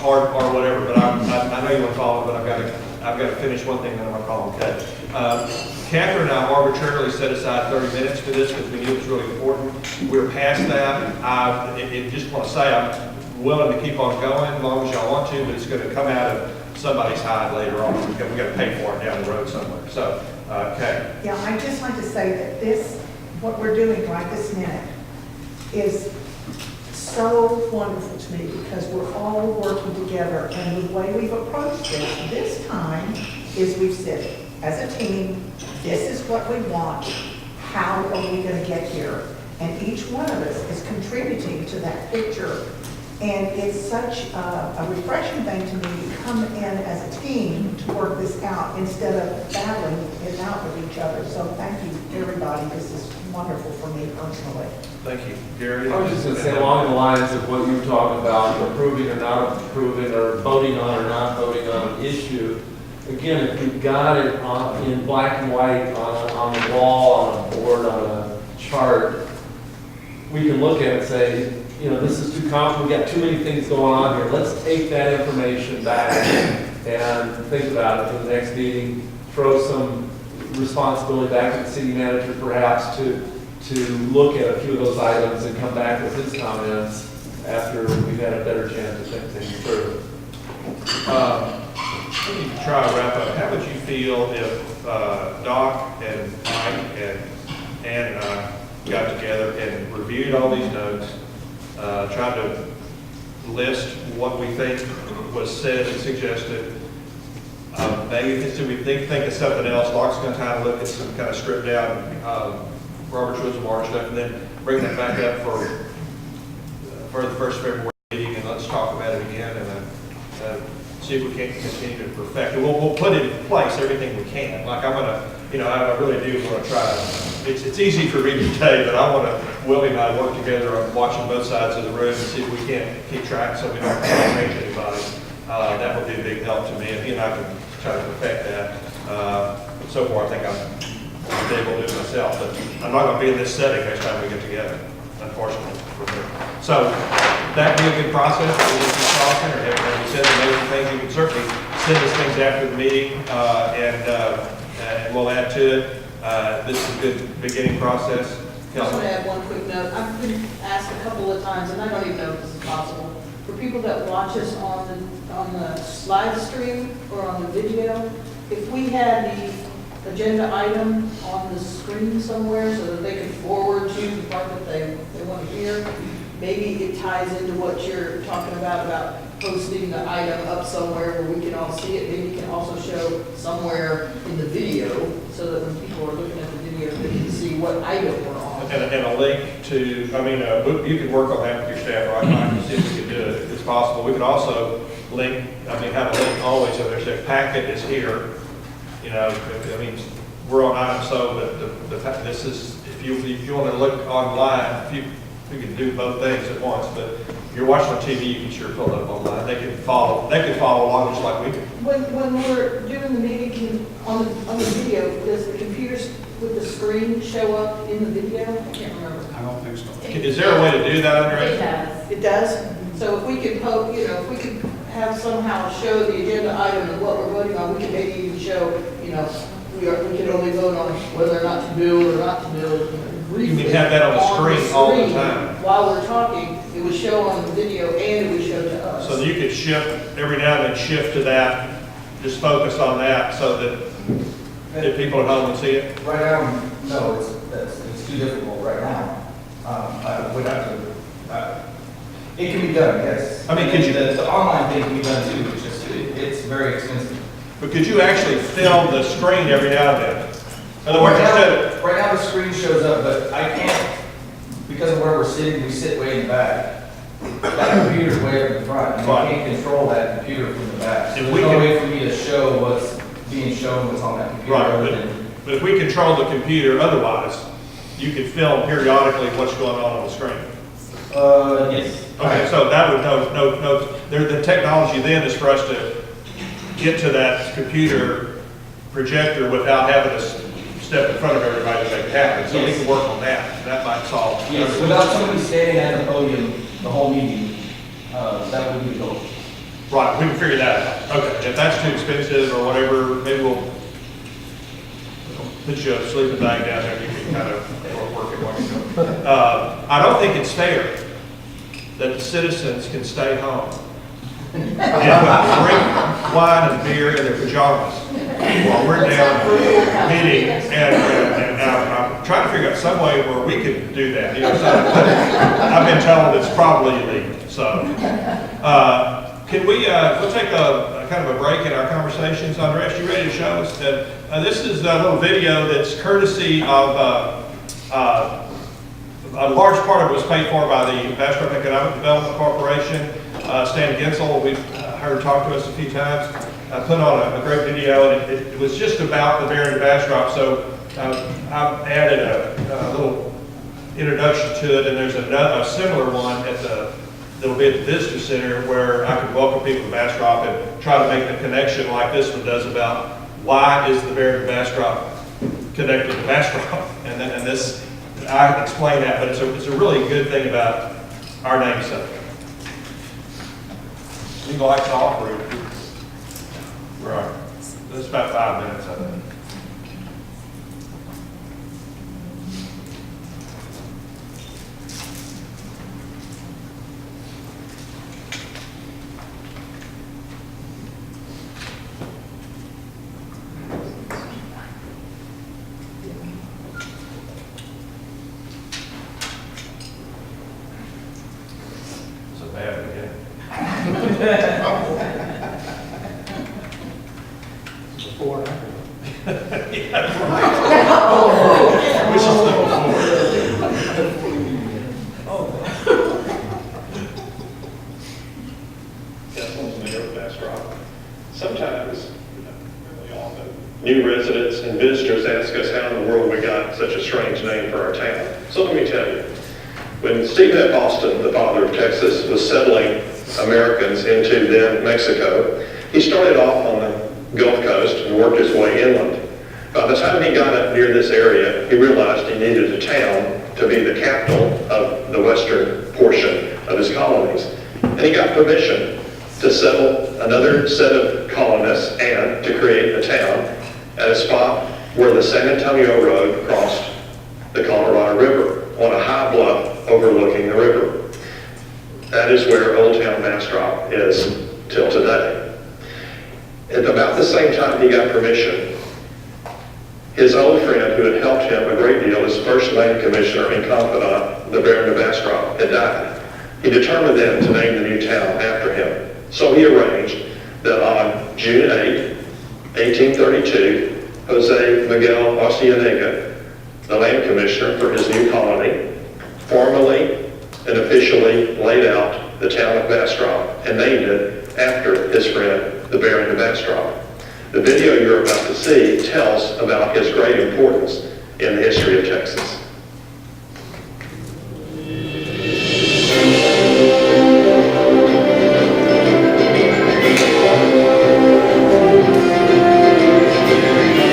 or whatever. But I know you want to follow, but I've got to finish one thing, then I'm going to call on Ted. Catherine and I arbitrarily set aside 30 minutes for this because we knew it was really important. We're past that. I just want to say I'm willing to keep on going as long as y'all want to, but it's gonna come out of somebody's hide later on. We gotta pay for it down the road somewhere. So, okay. Yeah, I'd just like to say that this, what we're doing right this minute is so wonderful to me because we're all working together. And the way we've approached this time is we've said, as a team, this is what we want. How are we going to get here? And each one of us is contributing to that picture. And it's such a refreshing thing to me to come in as a team to work this out instead of battling it out with each other. So thank you, everybody. This is wonderful for me personally. Thank you. Gary? I was just going to say, along the lines of what you were talking about, approving or not approving, or voting on or not voting on an issue, again, if we've got it in black and white on the wall, on a board, on a chart, we can look at it and say, you know, this is too complicated, we've got too many things going on here. Let's take that information back and think about it for the next meeting, throw some responsibility back to the city manager perhaps to look at a few of those items and come back with his comments after we've had a better chance to think things through. We need to try to wrap up. How would you feel if Doc and Mike and Ann and I got together and reviewed all these notes, tried to list what we think was said and suggested, maybe if we think of something else, Doc's going to kind of look at some kind of stripped down Robert's Rules of Order stuff, and then bring that back up for the first February meeting, and let's talk about it again, and see if we can continue to perfect it. We'll put it in place, everything we can. Like I'm gonna, you know, I really do want to try. It's easy for me to tell you, but I want to, Willie and I work together on watching both sides of the room and see if we can't keep track so we don't change anybody. That would be a big help to me, and he and I can try to perfect that. So far, I think I'm able to do it myself, but I'm not going to be in this setting next time we get together, unfortunately. So that'd be a good process. We'll keep talking, or have you said amazing things. You can certainly send us things after the meeting, and we'll add to it. This is a good beginning process. I just want to add one quick note. I've been asked a couple of times, and I don't even know if this is possible, for people that watch us on the live stream or on the video, if we had the agenda item on the screen somewhere so that they can forward to the part that they want to hear, maybe it ties into what you're talking about posting the item up somewhere where we can all see it. Maybe you can also show somewhere in the video so that when people are looking at the video, they can see what item we're on. And a link to, I mean, you can work on that with your staff, right? I can see if we can do it if it's possible. We could also link, have a link always so there's a packet is here. You know, I mean, we're on item so, but this is, if you want to look online, you can do both things at once, but if you're watching on TV, you can sure pull it up online. They can follow along just like we can. When we're doing the meeting on the video, does the computers with the screen show up in the video? I can't remember. I don't think so. Is there a way to do that under It it? does. It does? So if we could if we could have somehow show the agenda item and what we're voting on, we could maybe even show, we can only vote on whether or not to build or not to build. You can have that on the screen all the time. While we're talking, it would show on the video and it would show to us. So you could shift, every now and then shift to that, just focus on that so that people at home would see it. Right now, no, it's too difficult right now. I would have to, it can be done, yes. I mean, could you- The online thing can be done too, it's just, it's very expensive. But could you actually film the screen every now and then? In other words, Right now, the screen shows up, but I can't, because of where we're sitting, we sit way in the back. That computer's way up in the front, and I can't control that computer from the back. So If there's we no can- way for me to show what's being shown, what's on that computer. Right, other than- but if we control the computer otherwise, you could film periodically what's going on the screen. Yes. Okay, so that would the technology then is for us to get to that computer projector without having to step in front of everybody to make it happen. So we Yes. can work on that, and that might solve. Yes, without somebody standing at the podium the whole meeting, that would be the goal. Right, we can figure that out. Okay, if that's too expensive or whatever, maybe we'll put you a sleeping bag down there and you can kind of work it while you're doing it. I don't think it's fair that the citizens can stay home and drink wine and beer in their pajamas while we're down meeting, and I'm trying to figure out some way where we could do that, you know, so I've been told it's probably illegal, so. Can we, we'll take a kind of a break in our conversations. Andres, you ready to show us that, this is a little video that's courtesy of, a large part of it was paid for by the Bastrop Economic Development Corporation. Stan Gensel, we've heard talk to us a few times, put on a great video, and it was just about the Baron of Bastrop. So I've added a little introduction to it, and there's a similar one that'll be at the Visitor Center where I could welcome people to Bastrop and try to make the connection like this one does about why is the Baron of Bastrop connected to Bastrop, and this. I explain that, but it's a really good thing about our namesake. You can go lights off, or we're on. It's about 5 minutes, I think. Before and after. Which is the before. Councilman's Mayor of Bastrop. Sometimes, really often, new residents and visitors ask us how in the world we got such a strange name for our town. So let me tell you. When Stephen F. Austin, the father of Texas, was settling Americans into then Mexico, he started off on the Gulf Coast and worked his way inland. By the time he got up near this area, he realized he needed a town to be the capital of the western portion of his colonies. And he got permission to settle another set of colonists and to create a town at a spot where the San Antonio Road crossed the Colorado River on a high bluff overlooking the river. That is where Old Town Bastrop is till today. At about the same time he got permission, his old friend who had helped him a great deal, his first land commissioner and confidant, the Baron of Bastrop, had died. He determined then to name the new town after him. So he arranged that on June 8, 1832, Jose Miguel Arcienega, the land commissioner for his new colony, formally and officially laid out the town of Bastrop and named it after his friend, the Baron of Bastrop. The video you're about to see tells about his great importance in the history of Texas.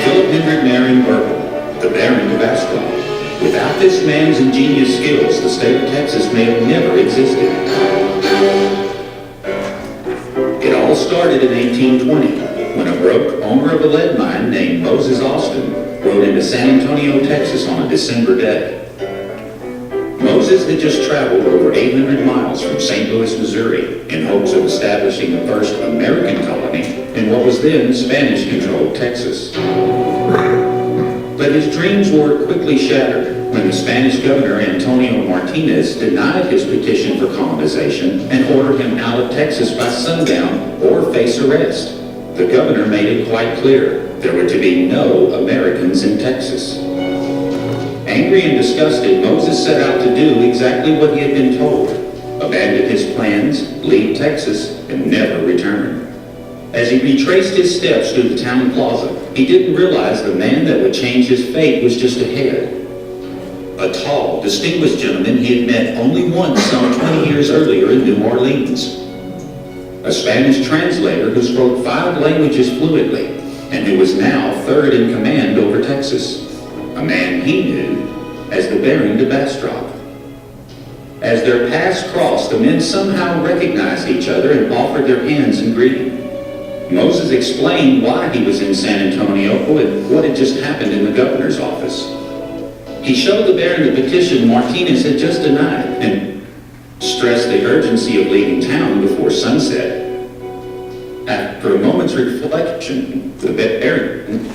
Philip Hendrick Marion Burkle, the Baron of Bastrop. Without this man's ingenious skills, the state of Texas may have never existed. It all started in 1820, when a broke owner of a lead mine named Moses Austin rode into San Antonio, Texas on a December day. Moses had just traveled over 800 miles from St. Louis, Missouri, in hopes of establishing the first American colony in what was then Spanish-controlled Texas. But his dreams were quickly shattered when the Spanish governor Antonio Martinez denied his petition for colonization and ordered him out of Texas by sundown or face arrest. The governor made it quite clear there were to be no Americans in Texas. Angry and disgusted, Moses set out to do exactly what he had been told: abandon his plans, leave Texas, and never return. As he retraced his steps through the town plaza, he didn't realize the man that would change his fate was just ahead. A tall, distinguished gentleman he had met only once some 20 years earlier in New Orleans. A Spanish translator who spoke 5 languages fluently and who was now third in command over Texas. A man he knew as the Baron de Bastrop. As their paths crossed, the men somehow recognized each other and offered their hands in greeting. Moses explained why he was in San Antonio and what had just happened in the governor's office. He showed the Baron the petition Martinez had just denied, and stressed the urgency of leaving town before sunset. After a moment's reflection, the baron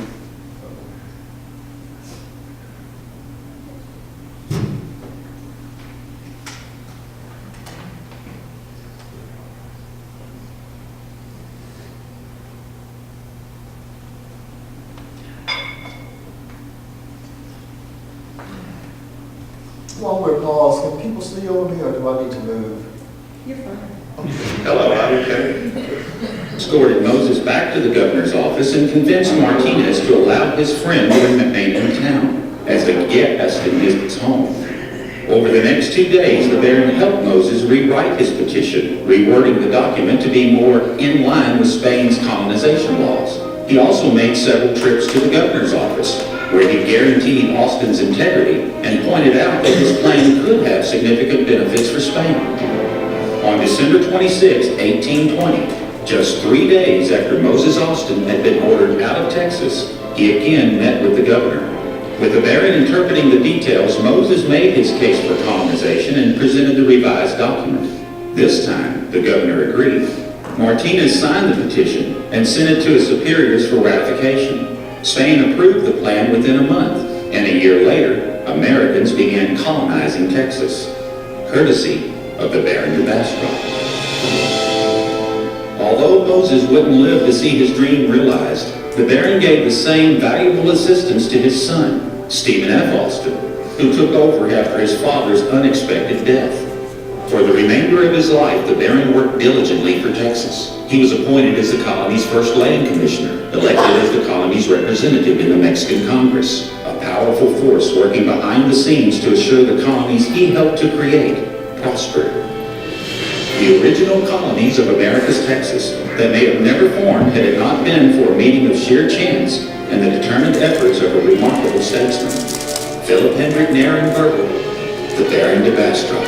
While we're paused, can people see over me or do I need to move? You're fine. Hello, I'm okay. escorted Moses back to the governor's office and convinced Martinez to allow his friend to remain in town as a guest in his home. Over the next 2 days, the baron helped Moses rewrite his petition, rewording the document to be more in line with Spain's colonization laws. He also made several trips to the governor's office, where he guaranteed Austin's integrity and pointed out that his plan could have significant benefits for Spain. On December 26, 1820, just 3 days after Moses Austin had been ordered out of Texas, he again met with the governor. With the baron interpreting the details, Moses made his case for colonization and presented the revised document. This time, the governor agreed. Martinez signed the petition and sent it to his superiors for ratification. Spain approved the plan within a month, and a year later, Americans began colonizing Texas, courtesy of the Baron de Bastrop. Although Moses wouldn't live to see his dream realized, the Baron gave the same valuable assistance to his son, Stephen F. Austin, who took over after his father's unexpected death. For the remainder of his life, the Baron worked diligently for Texas. He was appointed as the colony's first land commissioner, elected as the colony's representative in the Mexican Congress, a powerful force working behind the scenes to assure the colonies he helped to create prospered. The original colonies of America's Texas that may have never formed had it not been for a meeting of sheer chance and the determined efforts of a remarkable statesman, Philip Hendrick Nairn Burger, the Baron de Bastrop.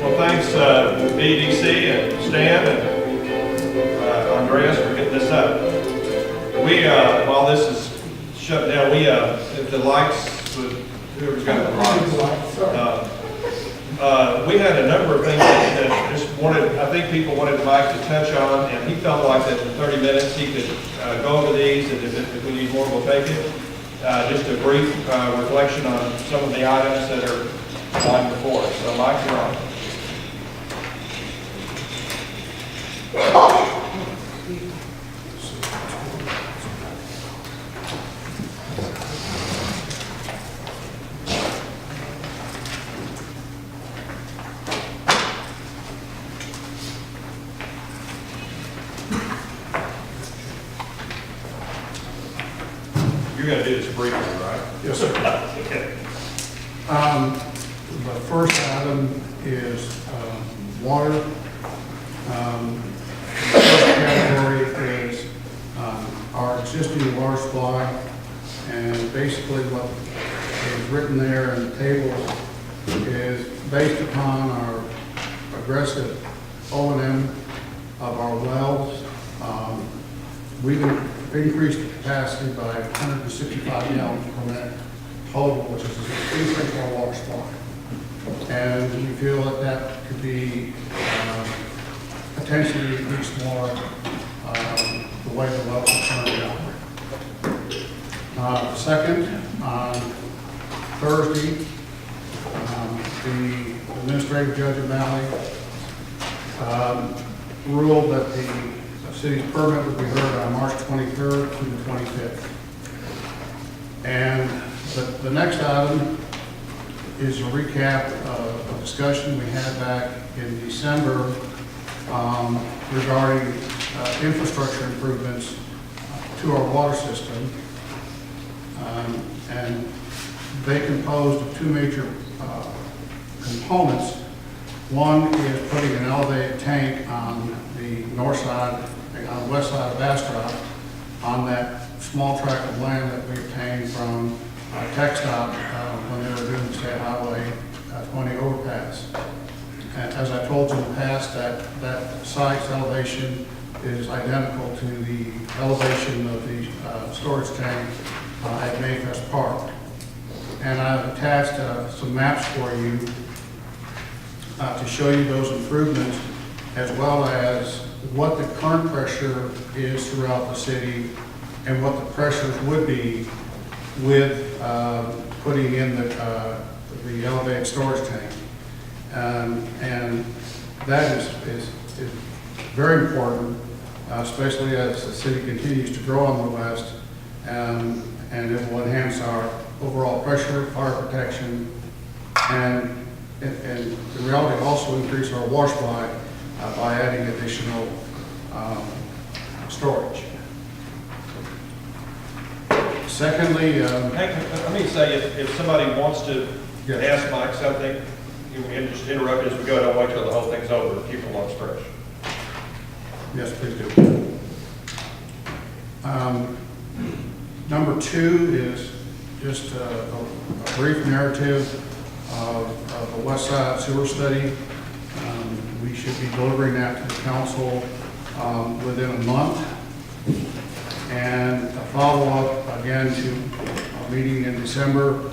Well, thanks, BDC and Stan and Andreas for getting this up. While this is shut down, the lights, whoever's got the lights. We had a number of things that just I think people wanted Mike to touch on, and he felt like that in 30 minutes he could go over these, and if we need more, we'll take it. Just a brief reflection on some of the items that are on before us. So Mike, you're on. You're going to do this briefly, right? Yes, sir. Okay. The first item is water. The first category is our existing water supply, and basically what is written there in the tables is based upon our aggressive O&M of our wells. We've increased the capacity by 165 gallons per minute total, which is an increase in our water supply. And we feel that that could be potentially increased more the way the wells are currently operate. Second, on Thursday, the administrative judge of Malley ruled that the city's permit would be heard on March 23rd to the 25th. And the next item is a recap of a discussion we had back in December regarding infrastructure improvements to our water system. And they composed of two major components. One is putting an elevated tank on the north side, on the west side of Bastrop, on that small tract of land that we obtained from TxDOT when they were doing the State Highway 20 overpass. And as I told you in the past, that site's elevation is identical to the elevation of the storage tank at Mayfest Park. And I've attached some maps for you to show you those improvements, as well as what the current pressure is throughout the city and what the pressures would be with putting in the elevated storage tank. And that is very important, especially as the city continues to grow on the west, and it will enhance our overall pressure, fire protection, and in reality also increase our water supply by adding additional storage. Secondly, Let me say, if somebody wants to Yes. ask Mike something, you can just interrupt as we go, don't wait till the whole thing's over, keep it on fresh. yes, please do. Number two is just a brief narrative of the West Side Sewer Study. We should be delivering that to the council within a month. And a follow-up again to a meeting in December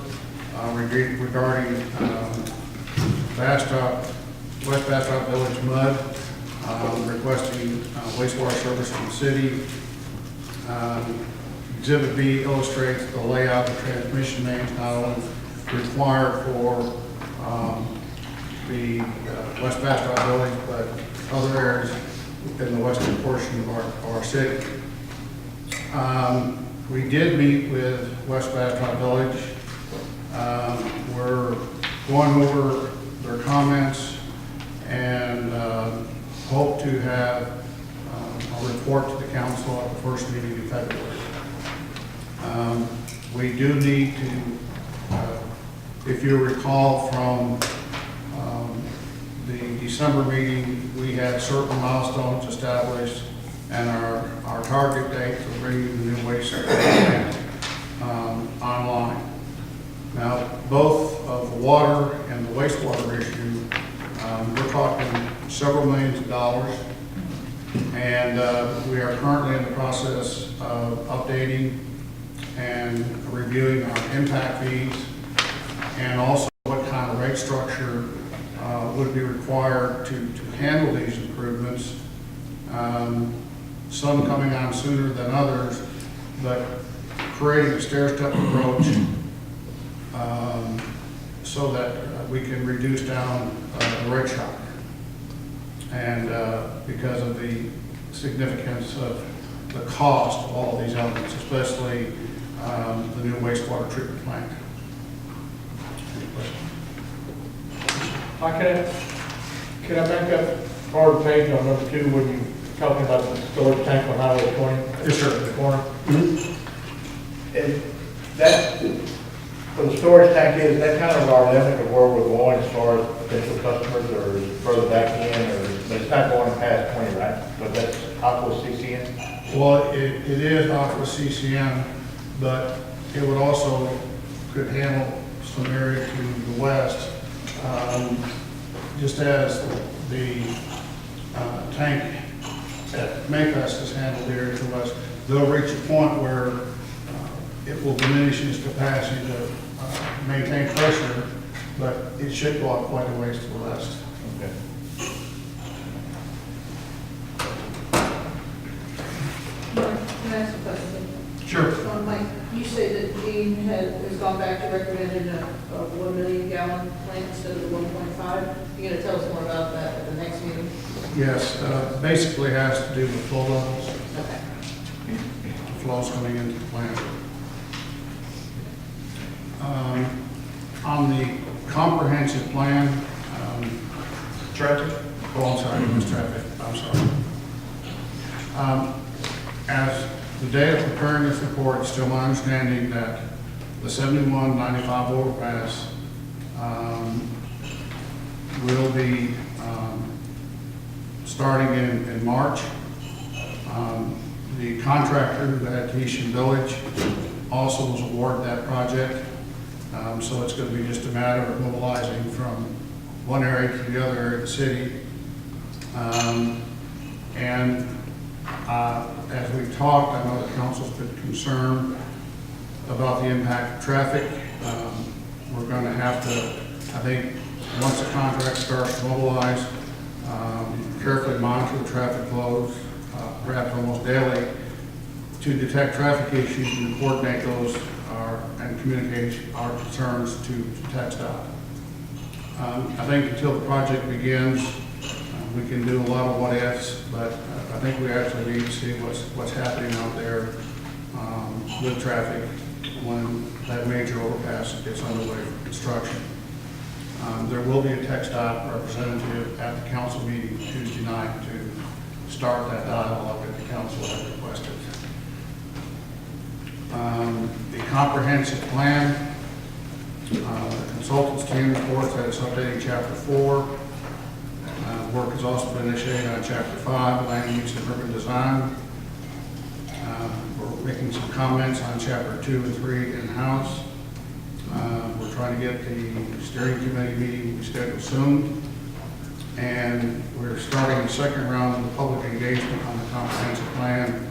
regarding Bastrop, West Bastrop Village mud, requesting wastewater service from the city. Exhibit B illustrates the layout of transmission mains, not only required for the West Bastrop Village, but other areas within the western portion of our city. We did meet with West Bastrop Village. We're going over their comments and hope to have a report to the council at the first meeting in February. We do need to, if you recall from the December meeting, we had certain milestones established and our target date for bringing the new waste plant online. Now, both of the water and the wastewater issue, we're talking several millions of dollars. And we are currently in the process of updating and reviewing our impact fees and also what kind of rate structure would be required to handle these improvements. Some coming on sooner than others, but creating a stair-step approach so that we can reduce down the rate shock. And because of the significance of the cost of all of these elements, especially the new wastewater treatment plant. Can I back up part of the page on number 2 when you're talking about the storage tank on Highway 20? Yes, sir. In the corner? And that, for the storage tank is that kind of our limit of where we're going as far as potential customers, or is it further back in, or, but it's not going past 20, right? But that's Aqua CCN? Well, it is off with CCM, but it would also could handle some area to the west. Just as the tank at Mayfest is handled here to the west, they'll reach a point where it will diminish its capacity to maintain pressure, but it should go up quite a ways to the west. Okay. Can I ask a question? Sure. Mike, you say that Dean has gone back to recommending a 1 million gallon plant instead of the 1.5. You gonna tell us more about that at the next meeting? Yes, basically has to do with flow levels, Okay. flows coming into the plant. On the comprehensive plan, Traffic? oh, I'm sorry, Ms. Traffic, I'm sorry. As the day of preparing this report, it's still my understanding that the 7195 overpass will be starting in March. The contractor at Tahitian Village also was awarded that project. So it's going to be just a matter of mobilizing from one area to the other area of the city. As we've talked, I know the council's been concerned about the impact of traffic. We're going to have to, I think, once the contract starts to mobilize, carefully monitor the traffic flows, perhaps almost daily, to detect traffic issues and coordinate those and communicate our concerns to TxDOT. I think until the project begins, we can do a lot of what ifs, but I think we actually need to see what's happening out there with traffic when that major overpass gets underway for construction. There will be a TxDOT representative at the council meeting Tuesday night to start that dialogue that the council had requested. The comprehensive plan, the consultants team reports that it's updating chapter 4. Work has also been initiated on chapter 5, land use and urban design. We're making some comments on chapter 2 and 3 in-house. We're trying to get the steering committee meeting scheduled soon. And we're starting the second round of the public engagement on the comprehensive plan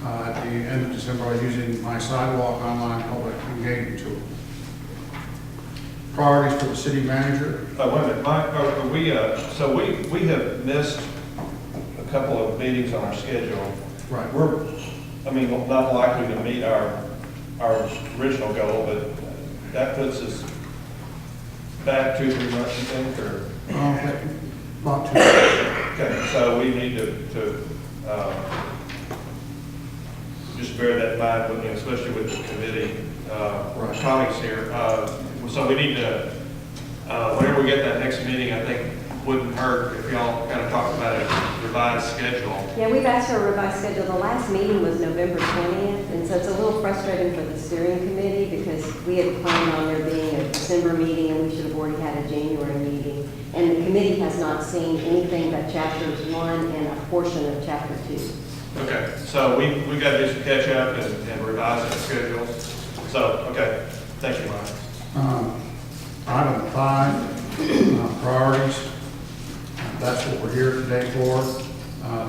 at the end of December using my Sidewalk online public engagement tool. Priorities for the city manager. Wait a minute, Mike, are we, so we have missed a couple of meetings on our schedule. Right. We're, I mean, not likely to meet our original goal, but that puts us back 2 or 3 months, you think, or? About 2. Okay, so we need to just bear that in mind, with, especially with the committee colleagues here. So we need to, whenever we get that next meeting, I think wouldn't hurt if y'all kind of talk about a revised schedule. Yeah, we've asked for a revised schedule. The last meeting was November 20th, and so it's a little frustrating for the steering committee because we had planned on there being a December meeting and we should have already had a January meeting. And the committee has not seen anything but chapters 1 and a portion of chapter 2. Okay, so we got to do some catch up and revise the schedule. So, okay, thank you, Mike. Item 5, priorities. That's what we're here today for.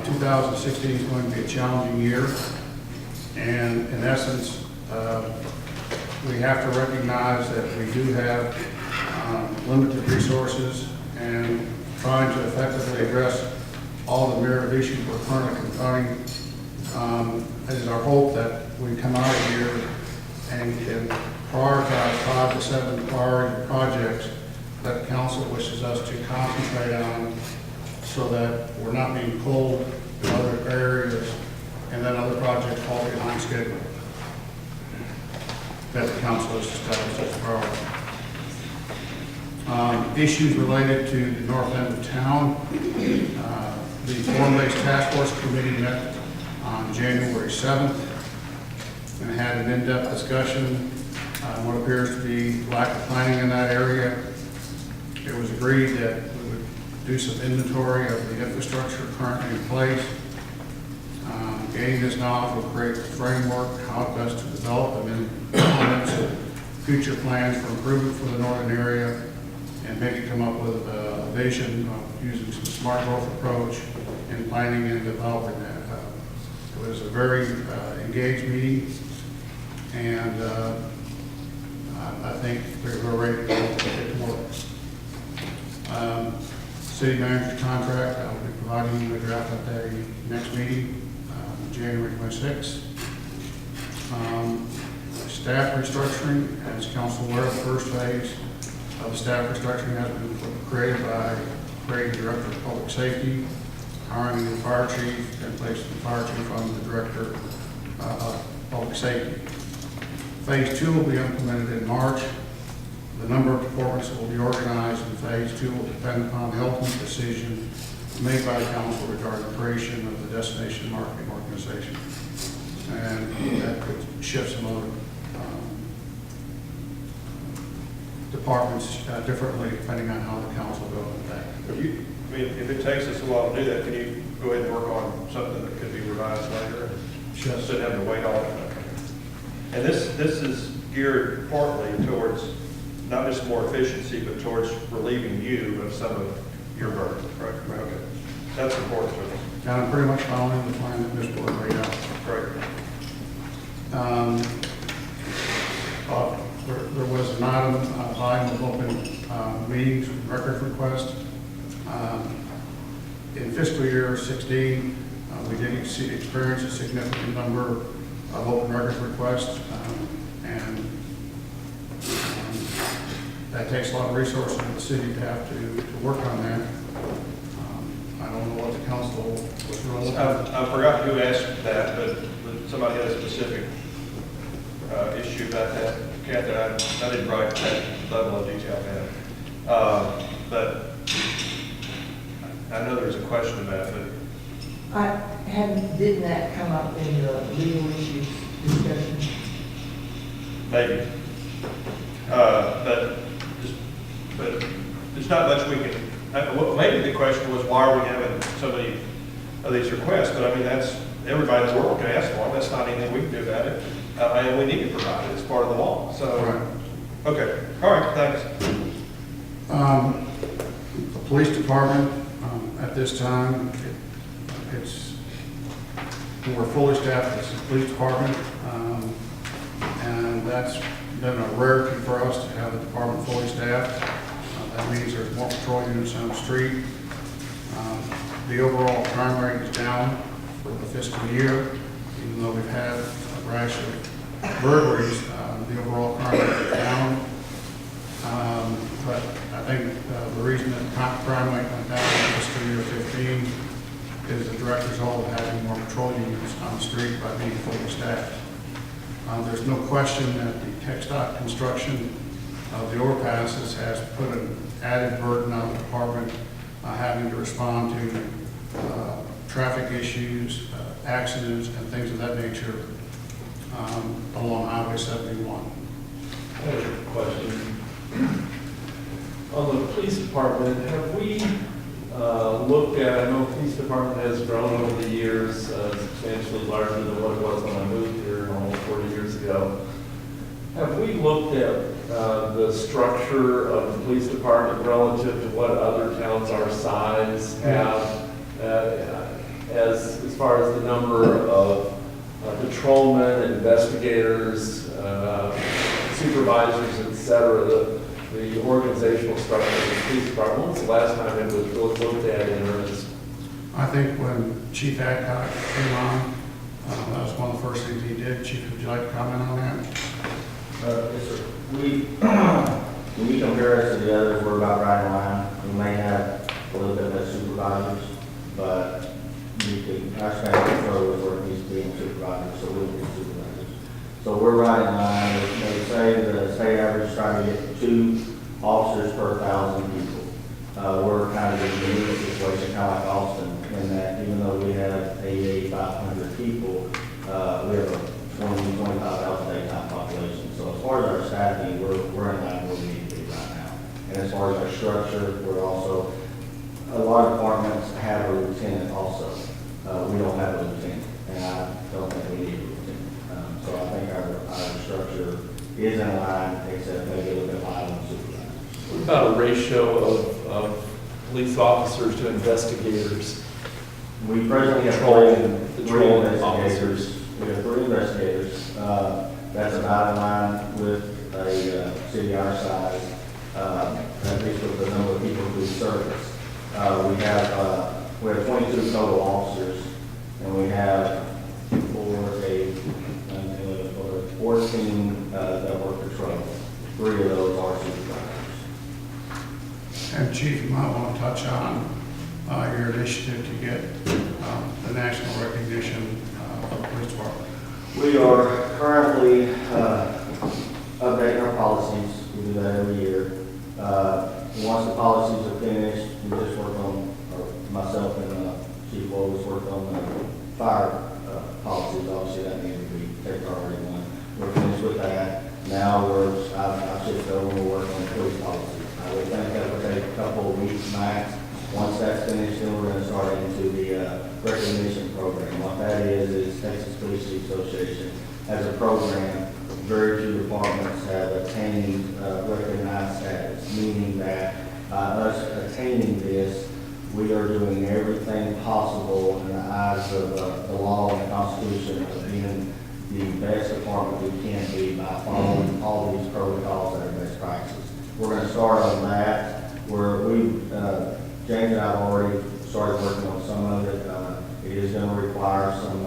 2016 is going to be a challenging year. And in essence, we have to recognize that we do have limited resources and trying to effectively address all the myriad of issues we're currently confronting. It is our hope that we come out of here and can prioritize 5 to 7 priority projects that the council wishes us to concentrate on so that we're not being pulled in other areas and then other projects fall behind schedule that the council has established as a priority. Issues related to the north end of town. The Form-Based Task Force Committee met on January 7th and had an in-depth discussion on what appears to be lack of planning in that area. It was agreed that we would do some inventory of the infrastructure currently in place. Gaining this knowledge will create a framework how best to develop and implement future plans for improvement for the northern area and maybe come up with a vision of using some smart growth approach in planning and developing that. It was a very engaged meeting, and I think we're ready to get to work. City manager's contract, I will be providing you a draft at the next meeting, January 26th. Staff restructuring, as council aware, the first phase of the staff restructuring has been created by creating director of public safety, hiring a new fire chief, and placing the fire chief on the director of public safety. Phase 2 will be implemented in March. The number of departments that will be organized in phase 2 will depend upon the ultimate decision made by the council regarding the creation of the destination marketing organization. And that could shift some other departments differently depending on how the council goes with that. I mean, if it takes us a while to do that, can you go ahead and work on something that could be revised later? Sure. Instead of having to wait on it. And this is geared partly towards not just more efficiency, but towards relieving you of some of your burden, correct? Okay. That's important to us. And I'm pretty much following the plan that this board laid out. Great. There was an item, volume of open meetings, record request. In fiscal year 16, we did experience a significant number of open record requests, and that takes a lot of resources in the city to have to work on that. I don't know what the council was really. I forgot who asked that, but somebody had a specific issue about that. Catherine, I didn't write that level of detail down. But I know there's a question about it, Didn't that come up in the legal issues discussion? maybe. But there's not much we can, well, maybe the question was, why are we having so many of these requests? But I mean, that's, everybody in the world can ask for them. That's not anything we can do about it. And we need to provide it. It's part of the law. So, Right. Okay. All right. Thanks. The police department, at this time, we're fully staffed as a police department, and that's been a rarity for us to have the department fully staffed. That means there's more patrol units on the street. The overall crime rate is down for the fiscal year, even though we've had a rash of burglaries. The overall crime rate is down. But I think the reason that crime rate went down in fiscal year 15 is the direct result of having more patrol units on the street by being fully staffed. There's no question that the tech stock construction of the overpasses has put an added burden on the department, having to respond to traffic issues, accidents, and things of that nature along Highway 71. I have a question. On the police department, have we looked at, I know the police department has grown over the years, substantially larger than what it was when I moved here almost 40 years ago. Have we looked at the structure of the police department relative to what other towns our size have, as far as the number of patrolmen, investigators, supervisors, et cetera, the organizational structure of the police department? When was the last time it was really looked at in earnest? I think when Chief Adcock came on, that was one of the first things he did. Chief, would you like to comment on that? Yes, sir. When you compare us to the others, we're about right in line. We may have a little bit less supervisors, but our span of control is where it needs to be in supervisors, so we'll get supervisors. So we're right in line. They say the state average is trying to get 2 officers per 1,000 people. We're kind of in a unique situation, kind of like Austin, in that even though we have 8,500 people, we have a 25,000 daytime population. So as far as our staffing, we're in line where we need to be right now. And as far as our structure, we're also, a lot of departments have a lieutenant also. We don't have a lieutenant, and I don't think we need a lieutenant. So I think our structure is in line, except maybe a little bit higher than supervisors. What about a ratio of police officers to investigators? We presently have three investigators. We have 3 investigators. That's about in line with a city our size, at least with the number of people who service. We have 22 total officers, and we have 14 that work patrol. 3 of those are supervisors. And Chief, you might want to touch on your initiative to get the national recognition of the police department. We are currently updating our policies. We do that every year. Once the policies are finished, we just work on, or myself and Chief Willis worked on the fire policies. Obviously, that needs to be take priority 1. We're finished with that. Now I've shifted over and we're working on the police policies. I would think that would take a couple of weeks max. Once that's finished, then we're going to start into the recognition program. What that is Texas Police Association has a program. Very few departments have attained recognized status, meaning that us attaining this, we are doing everything possible in the eyes of the law and the Constitution of being the best department we can be by following all these protocols that are best practices. We're gonna start on that, where James and I have already started working on some of it. It is gonna require some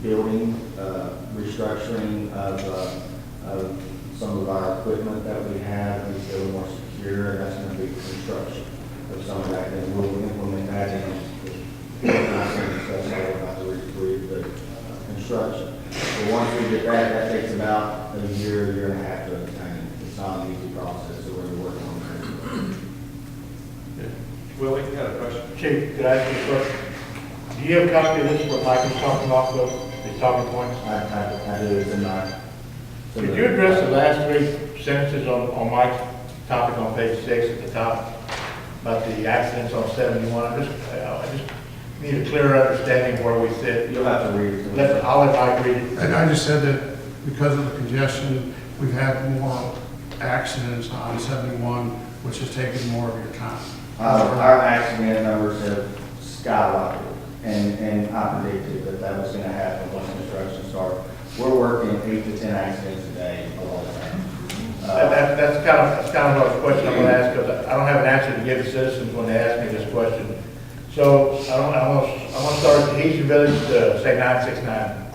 building, restructuring of some of our equipment that we have, and it's a little more secure, and that's gonna be construction of some of that, and we'll implement that in. About the construction. But once we get that, that takes about a year and a half to obtain. It's not an easy process, so we're working on that. Willie, you had a question? Chief, could I ask you a question? Do you have a copy of this, what Mike was talking about, these talking points? I do, it's in my. Could you address the last three sentences on Mike's topic on page 6 at the top about the accidents on 71? I just need a clearer understanding where we sit. You'll have to read it. I'll let Mike read it. And I just said that because of the congestion, we've had more accidents on 71, which has taken more of your time. Our accident numbers have skyrocketed, and I predicted that was gonna happen once construction started. We're working 8 to 10 accidents a day all the time. That's kind of a question I'm going to ask, because I don't have an answer to give the citizens when they ask me this question. So I'm going to start at the Haitian Village to say 969.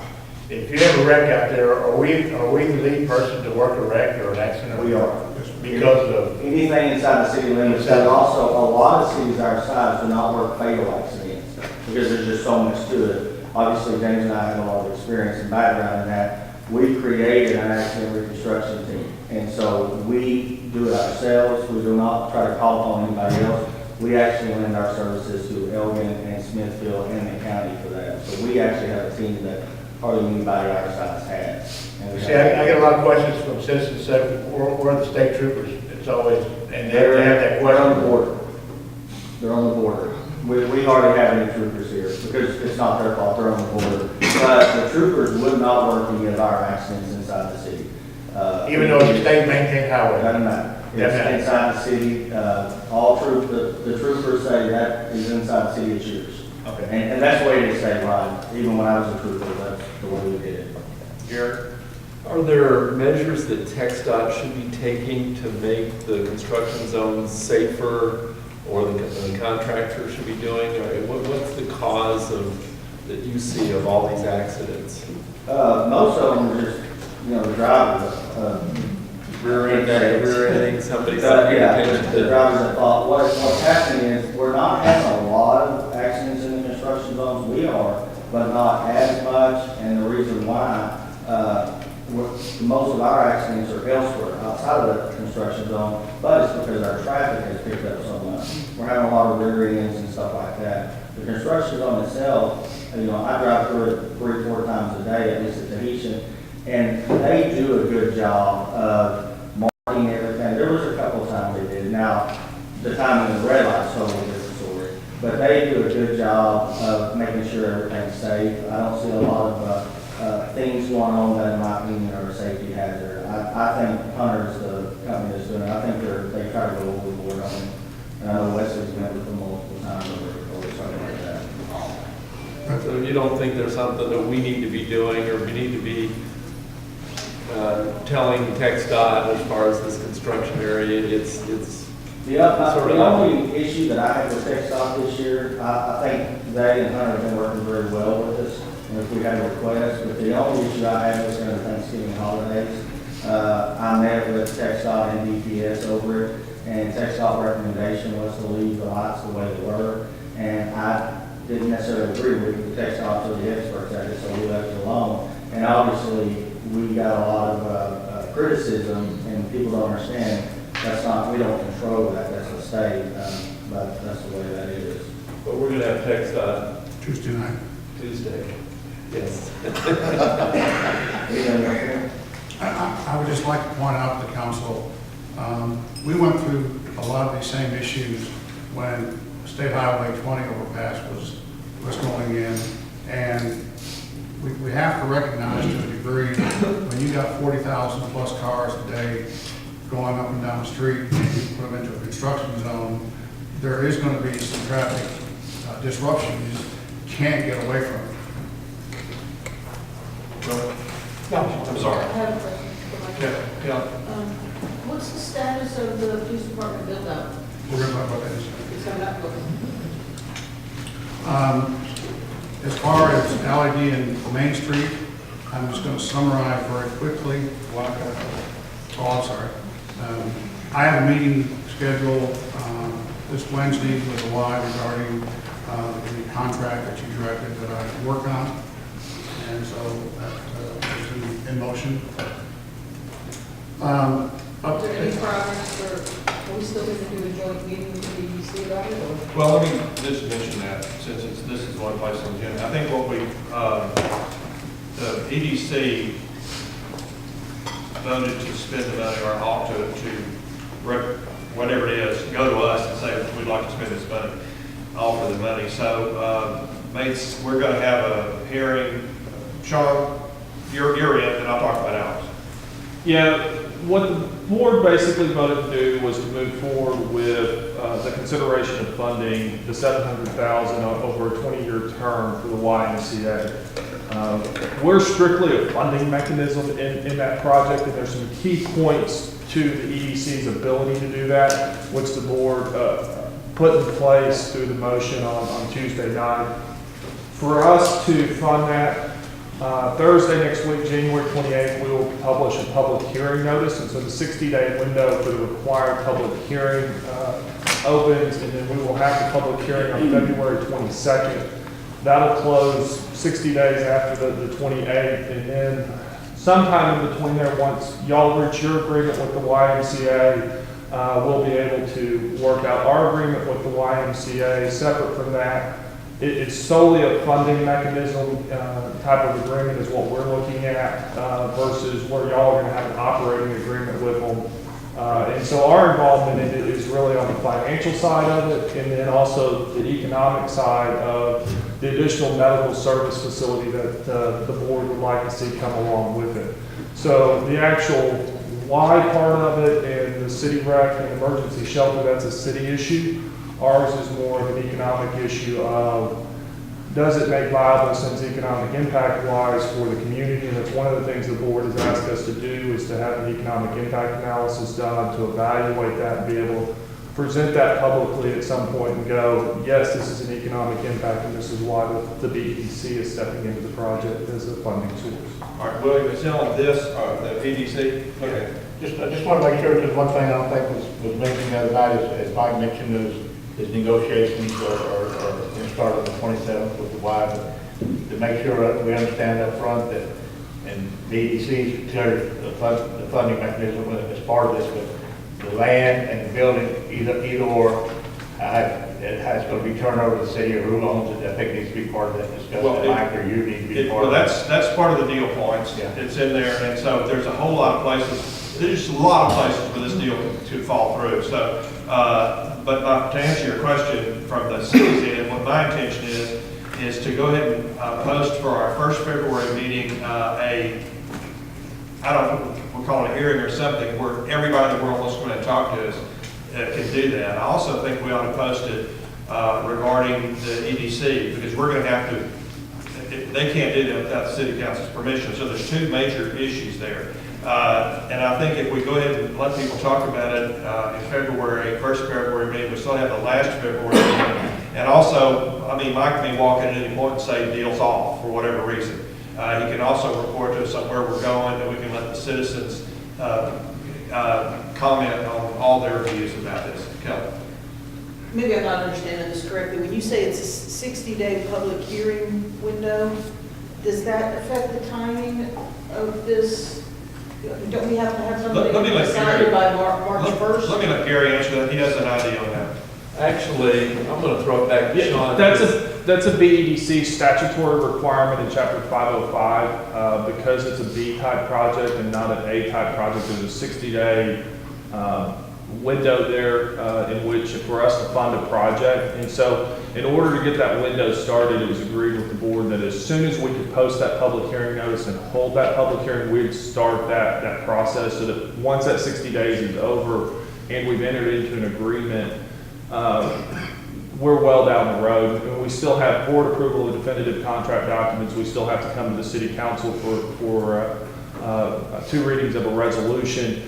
If you have a wreck out there, are we the lead person to work a wreck or an accident? We are. Because of anything inside the city limits, but also a lot of cities our size do not work fatal accidents because there's just so much to it. Obviously, James and I have a lot of experience and background in that. We created an accident reconstruction team, and so we do it ourselves. We do not try to call upon anybody else. We actually lend our services to Elgin and Smithfield and the county for that. So we actually have a team that hardly anybody our size has. And see, I get a lot of questions from citizens saying, where are the state troopers? It's always, and they have that question. They're on the border. They're on the border. We hardly have any troopers here because it's not their fault. They're on the border. But the troopers would not work any of our accidents inside the city. Even though it's a state-maintained highway? Doesn't matter. It's inside the city. All the troopers say that is inside the city, it's yours. Okay. And that's the way it is statewide. Even when I was a trooper, that's the way we did it. Garrett? Are there measures that TxDOT should be taking to make the construction zones safer, or the contractor should be doing? Or what's the cause that you see of all these accidents? Most of them are just, the drivers. Rear-ending, somebody's not paying attention the to. drivers at fault. What's happening is we're not having a lot of accidents in the construction zones. We are, but not as much. And the reason why, most of our accidents are elsewhere outside of the construction zone, but it's because our traffic has picked up so much. We're having a lot of rear ends and stuff like that. The construction zone itself, I drive through it 3-4 times a day, at least at Tahitian, and they do a good job of marking everything. There was a couple of times they did. Now, the time in the red light's totally different story, but they do a good job of making sure everything's safe. I don't see a lot of things going on that, in my opinion, are a safety hazard. I think Hunter's the company that's doing it. I think they try to go overboard on it. And I know Wesley's met with them multiple times or something like that. So you don't think there's something that we need to be doing, or we need to be telling TxDOT as far as this construction area? It's the only issue that I have with TxDOT this year, I think they and Hunter have been working very well with us, and if we had a request, but the only issue I have was during the Thanksgiving holidays. I met with TxDOT and DPS over it, and TxDOT recommendation was to leave the lights the way they were, and I didn't necessarily agree with the TxDOT or the experts at it, so we left it alone. And obviously, we got a lot of criticism, and people don't understand. We don't control that. That's the state, but that's the way that it is. But we're going to have TxDOT Tuesday night. Tuesday. Yes. I would just like to point out to the council, we went through a lot of these same issues when State Highway 20 overpass was going in, and we have to recognize to a degree when you got 40,000 plus cars a day going up and down the street, and you put them into a construction zone, there is going to be some traffic disruption. You just can't get away from it. I'm sorry. I have a question. Yeah. What's the status of the police department build out? We're gonna talk about that in a second. It's coming up, As far as LED and Main Street, I'm just gonna summarize very quickly. Oh, I'm sorry. I have a meeting scheduled, this Wednesday with the Y regarding, the contract that you directed that I work on. And so that, is in motion. Is there any progress, or are we still going to do a joint meeting with the EDC about it, or? Well, let me just mention that, since this is one place on the agenda. I think what the EDC voted to spend the money, or ought to whatever it is, go to us and say, we'd like to spend this money, offer the money. So, we're gonna have a hearing. Sean, you're in, and I'll talk about ours. Yeah, what the board basically voted to do was to move forward with the consideration of funding the $700,000 over a 20-year term for the YMCA. We're strictly a funding mechanism in that project, and there's some key points to the EDC's ability to do that, which the board put in place through the motion on Tuesday night. For us to fund that, Thursday next week, January 28th, we will publish a public hearing notice, and so the 60-day window for the required public hearing opens, and then we will have the public hearing on February 22nd. That'll close 60 days after the 28th, and then sometime in between there, once y'all reach your agreement with the YMCA, we'll be able to work out our agreement with the YMCA. Separate from that, it's solely a funding mechanism type of agreement is what we're looking at versus where y'all are going to have an operating agreement with them. And so our involvement in it is really on the financial side of it, and then also the economic side of the additional medical service facility that the board would like to see come along with it. So the actual why part of it and the city rec and emergency shelter, that's a city issue. Ours is more of an economic issue of, does it make viable sense economic impact wise for the community? And that's one of the things the board has asked us to do, is to have an economic impact analysis done to evaluate that and be able to present that publicly at some point and go, yes, this is an economic impact, and this is why the BEDC is stepping into the project as a funding source. All right, William, is it on this, the EDC? Okay. I just want to make sure, because one thing I don't think was mentioned the other night, as Mike mentioned, is negotiations are going to start on the 27th with the Y, but to make sure that we understand up front that, and the EDC is considered the funding mechanism as part of this, but the land and the building, either or, it has going to be turned over to the city, or who owns it. I think needs to be part of that discussion. Well, Mike, or you need to be part of that. That's part of the deal points. Yeah. It's in there, and so there's a whole lot of places. There's a lot of places for this deal to fall through. So, but to answer your question from the city's end, what my intention is to go ahead and post for our first February meeting we'll call it a hearing or something, where everybody in the world wants to come in and talk to us can do that. I also think we ought to post it regarding the EDC, because we're going to have to, they can't do that without the city council's permission. So there's two major issues there. And I think if we go ahead and let people talk about it in February, first February meeting, we still have the last February meeting. And also, I mean, Mike may walk in at any point and say deal's off for whatever reason. He can also report to us on where we're going, and we can let the citizens comment on all their views about this. Kelly? Maybe I'm not understanding this correctly. When you say it's a 60-day public hearing window, does that affect the timing of this? Don't we have to have something Let me let decided Gary- by March 1st? Let me let Gary answer that. He has an idea on that. Actually, I'm going to throw it back to Sean. That's a BEDC statutory requirement in Chapter 505. Because it's a B-type project and not an A-type project, there's a 60-day window there in which for us to fund a project. And so in order to get that window started, it was agreed with the board that as soon as we could post that public hearing notice and hold that public hearing, we'd start that process, so that once that 60 days is over and we've entered into an agreement, we're well down the road. And we still have board approval of definitive contract documents. We still have to come to the city council for 2 readings of a resolution.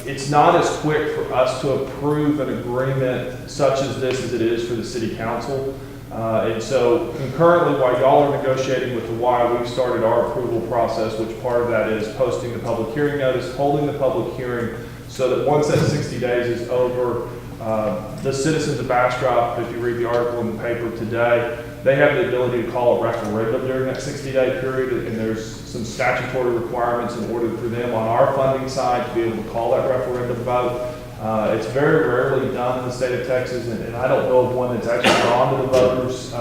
It's not as quick for us to approve an agreement such as this as it is for the city council. And so concurrently, while y'all are negotiating with the Y, we've started our approval process, which part of that is posting the public hearing notice, holding the public hearing, so that once that 60 days is over, the citizens of Bastrop, if you read the article in the paper today, they have the ability to call a referendum during that 60-day period, and there's some statutory requirements in order for them on our funding side to be able to call that referendum vote. It's very rarely done in the state of Texas, and I don't know of one that's actually gone to the voters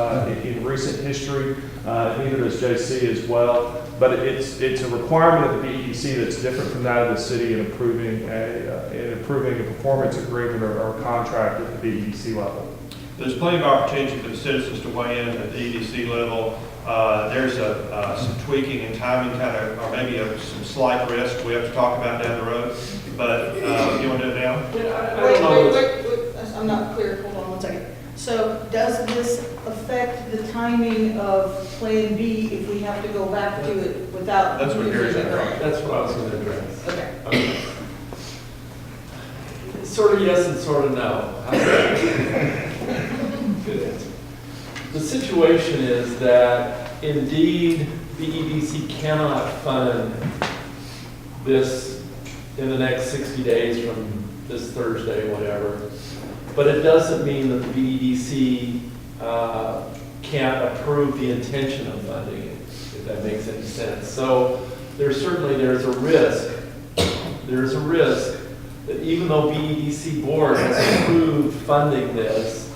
in recent history, neither does JC as well. But it's a requirement of the BEDC that's different from that of the city in approving a performance agreement or contract at the BEDC level. There's plenty of opportunity for the citizens to weigh in at the EDC level. There's some tweaking and timing or maybe some slight risk we have to talk about down the road. But you want to do it now? Wait, I'm not clear, hold on one second. So does this affect the timing of Plan B if we have to go back to it without? That's what Gary's saying, right? That's what I was going to address. Okay. Sort of yes and sort of no. Good answer. The situation is that indeed the EDC cannot fund this in the next 60 days from this Thursday, whatever. But it doesn't mean that the BEDC can't approve the intention of funding it, if that makes any sense. So there's a risk. There's a risk that even though BEDC board has approved funding this,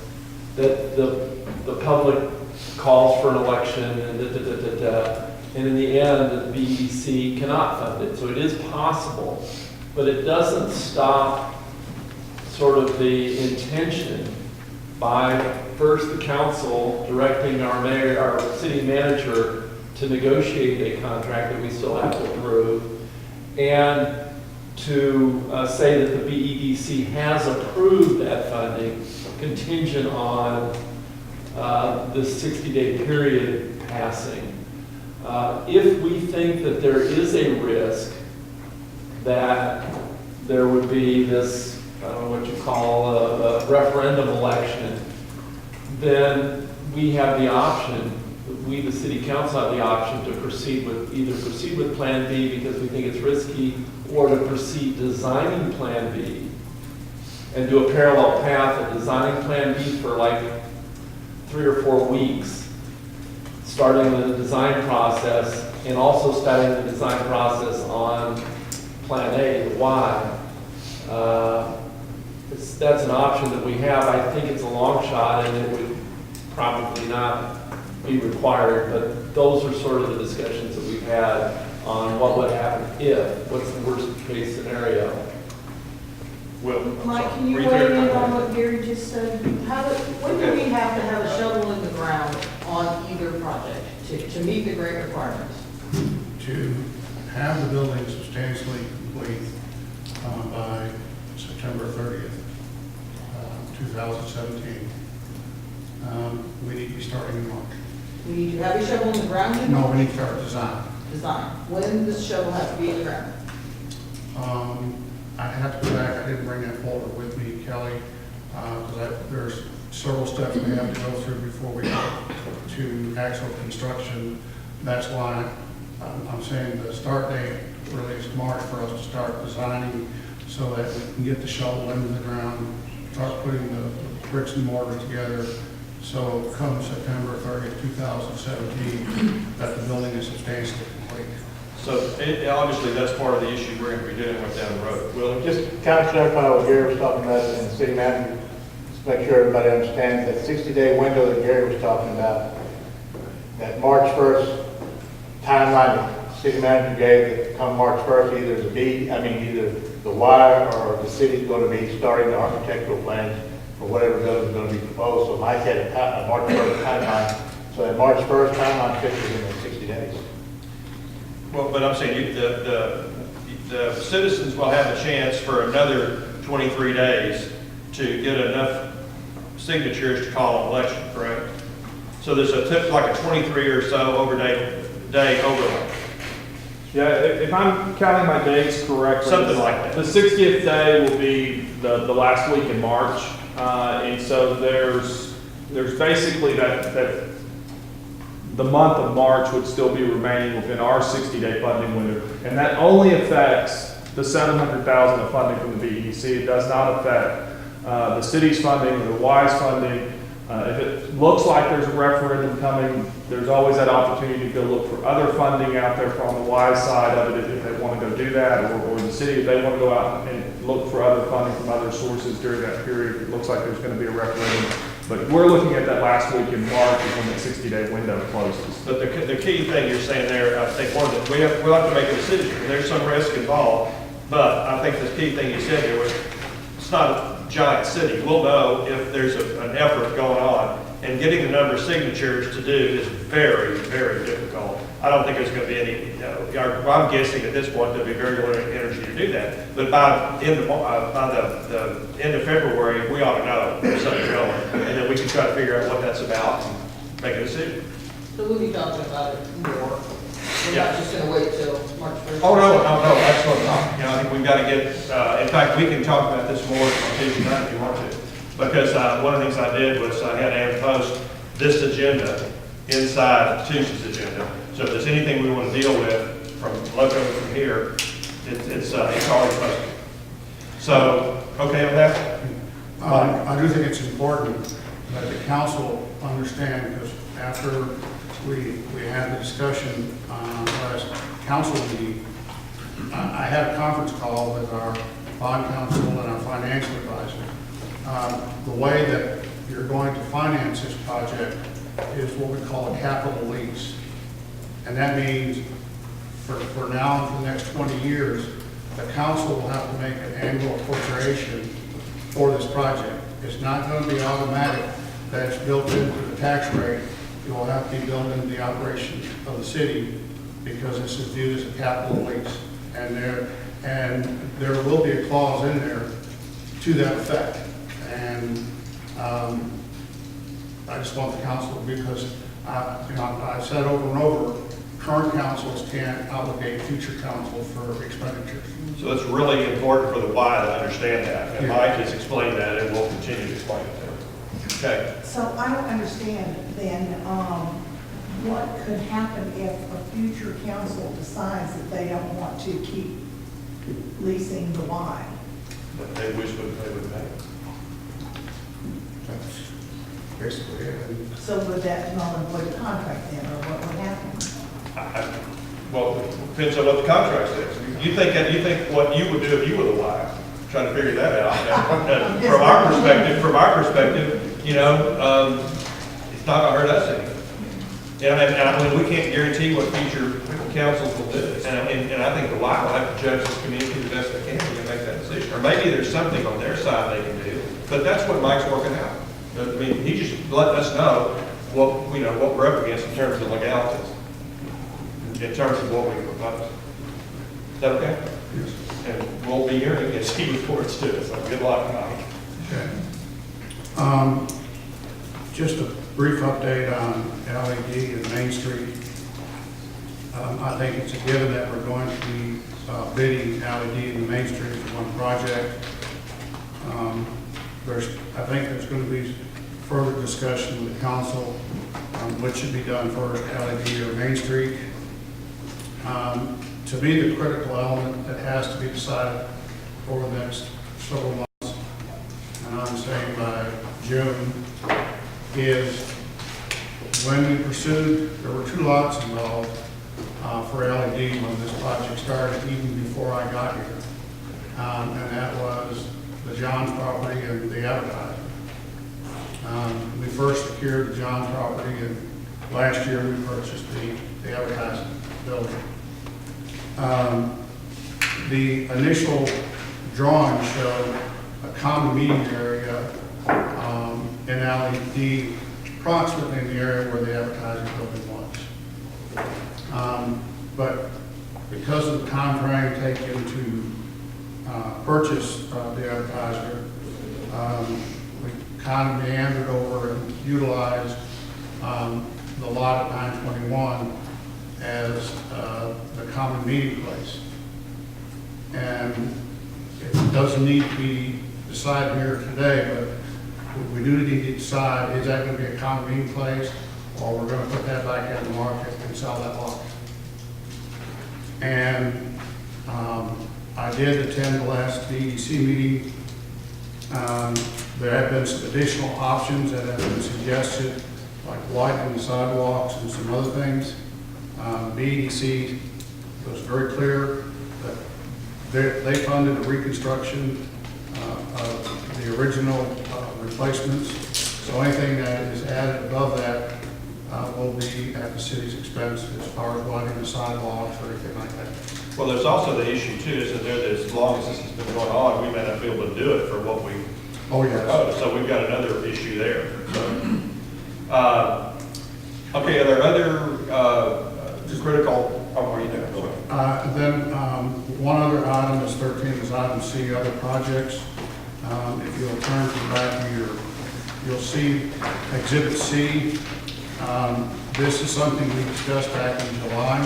that the public calls for an election and in the end, the BEDC cannot fund it. So it is possible, but it doesn't stop sort of the intention by first the council directing our mayor, our city manager to negotiate a contract that we still have to approve, and to say that the BEDC has approved that funding contingent on this 60-day period passing. If we think that there is a risk that there would be this, I don't know what you call a referendum election, then we have the option, we the city council have the option to either proceed with Plan B because we think it's risky, or to proceed designing Plan B and do a parallel path of designing Plan B for like 3 or 4 weeks, starting the design process and also starting the design process on Plan A, the Y. That's an option that we have. I think it's a long shot and it would probably not be required, but those are sort of the discussions that we've had on what would happen what's the worst case scenario. Well, Mike, can you weigh in on what Gary just said? When do we have to have a shovel in the ground on either project to meet the grant requirements? To have the building substantially complete by September 30th, 2017. We need to be starting in March. We need to have a shovel in the ground? No, we need to start design. Design. When does the shovel have to be in the ground? I have to go back, I didn't bring that folder with me, Kelly, because there's several steps we have to go through before we get to actual construction. That's why I'm saying the start date really is March for us to start designing so that we can get the shovel into the ground, start putting the bricks and mortar together. So come September 30th, 2017, that the building is substantially complete. So obviously that's part of the issue we're going to be dealing with down the road. Well, just kind of clarify what Gary was talking about and the city manager, just make sure everybody understands that 60-day window that Gary was talking about, that March 1st timeline the city manager gave, that come March 1st, either the Y or the city's going to be starting the architectural plans for whatever building is going to be proposed. So Mike had a March 1st timeline. So that March 1st timeline fits within the 60 days. Well, but I'm saying the citizens will have a chance for another 23 days to get enough signatures to call an election, correct? So there's like a 23 or so day overlap. Yeah, if I'm counting my dates correctly. Something like that. The 60th day will be the last week in March. And so there's basically that the month of March would still be remaining within our 60-day funding window. And that only affects the $700,000 of funding from the BEDC. It does not affect the city's funding or the WISE funding. If it looks like there's a referendum coming, there's always that opportunity to go look for other funding out there from the WISE side of it if they want to go do that, or the city, if they want to go out and look for other funding from other sources during that period. It looks like there's going to be a referendum. But we're looking at that last week in March is when the 60-day window closes. But the key thing you're saying there, I think we'll have to make a decision. There's some risk involved, but I think the key thing you said there was, it's not a giant city. We'll know if there's an effort going on, and getting the number of signatures to do is very, very difficult. I don't think there's going to be any, I'm guessing at this point there'll be very little energy to do that. But by the end of February, we ought to know if something's going, and then we can try to figure out what that's about and make a decision. So we'll be talking about it more. We're Yeah. not just gonna wait till March 1st. Oh, no, that's what I'm talking. I think we've got to get, in fact, we can talk about this more on Tuesday night if you want to. Because one of the things I did was I had Ann post this agenda inside Tuesday's agenda. So if there's anything we want to deal with from here, it's already posted. So, okay on that? I do think it's important that the council understand, because after we had the discussion last council meeting, I had a conference call with our bond counsel and our financial advisor. The way that you're going to finance this project is what we call a capital lease. And that means for now and for the next 20 years, the council will have to make an annual appropriation for this project. It's not going to be automatic that it's built into the tax rate. It will have to be built into the operation of the city because this is viewed as a capital lease. And there will be a clause in there to that effect. And I just want the council, because I've said over and over, current councils can't obligate future council for expenditures. So it's really important for the why to understand that. And Mike has explained that, and we'll continue to explain it there. Okay. So I don't understand then, what could happen if a future council decides that they don't want to keep leasing the Y? But they wish they would pay. That's basically it. So would that null and void the contract then, or what would happen? Well, it depends on what the contract says. You think what you would do if you were the wife, trying to figure that out. And from our perspective, it's not going to hurt us any. And we can't guarantee what future councils will do. And I think the wife will have to judge this community the best they can to make that decision. Or maybe there's something on their side they can do. But that's what Mike's working out. I mean, he just letting us know what we're up against in terms of legalities, in terms of what we propose. Is that okay? Yes. And we'll be hearing as he reports to us. So good luck, Mike. Okay. Just a brief update on LED and Main Street. I think it's a given that we're going to be bidding LED in the Main Street for one project. I think there's going to be further discussion with the council on what should be done first, LED or Main Street. To me, the critical element that has to be decided over the next several months, and I'm saying by June, is when we pursued, there were 2 lots involved for LED when this project started, even before I got here. And that was the Johns property and the advertising. We first secured the Johns property, and last year we purchased the advertising building. The initial drawing showed a common meeting area in LED, approximately in the area where the advertising building was. But because of the time frame taken to purchase the advertiser, kind of meandered over and utilized the lot at 921 as the common meeting place. And it doesn't need to be decided here today, but we do need to decide, is that going to be a common meeting place, or we're going to put that back in the market and sell that lot? And I did attend the last DEC meeting. There have been some additional options that have been suggested, like widening the sidewalks and some other things. DEC was very clear that they funded a reconstruction of the original replacements. So anything that is added above that will be at the city's expense as far as widening the sidewalks or anything like that. Well, there's also the issue too, isn't there, that as long as this has been going on, we may not be able to do it for what we proposed. So we've got another issue there. So, okay, are there other critical, what are you doing? Then one other item is 13 is item C, other projects. If you'll turn to the back of you'll see Exhibit C. This is something we discussed back in July.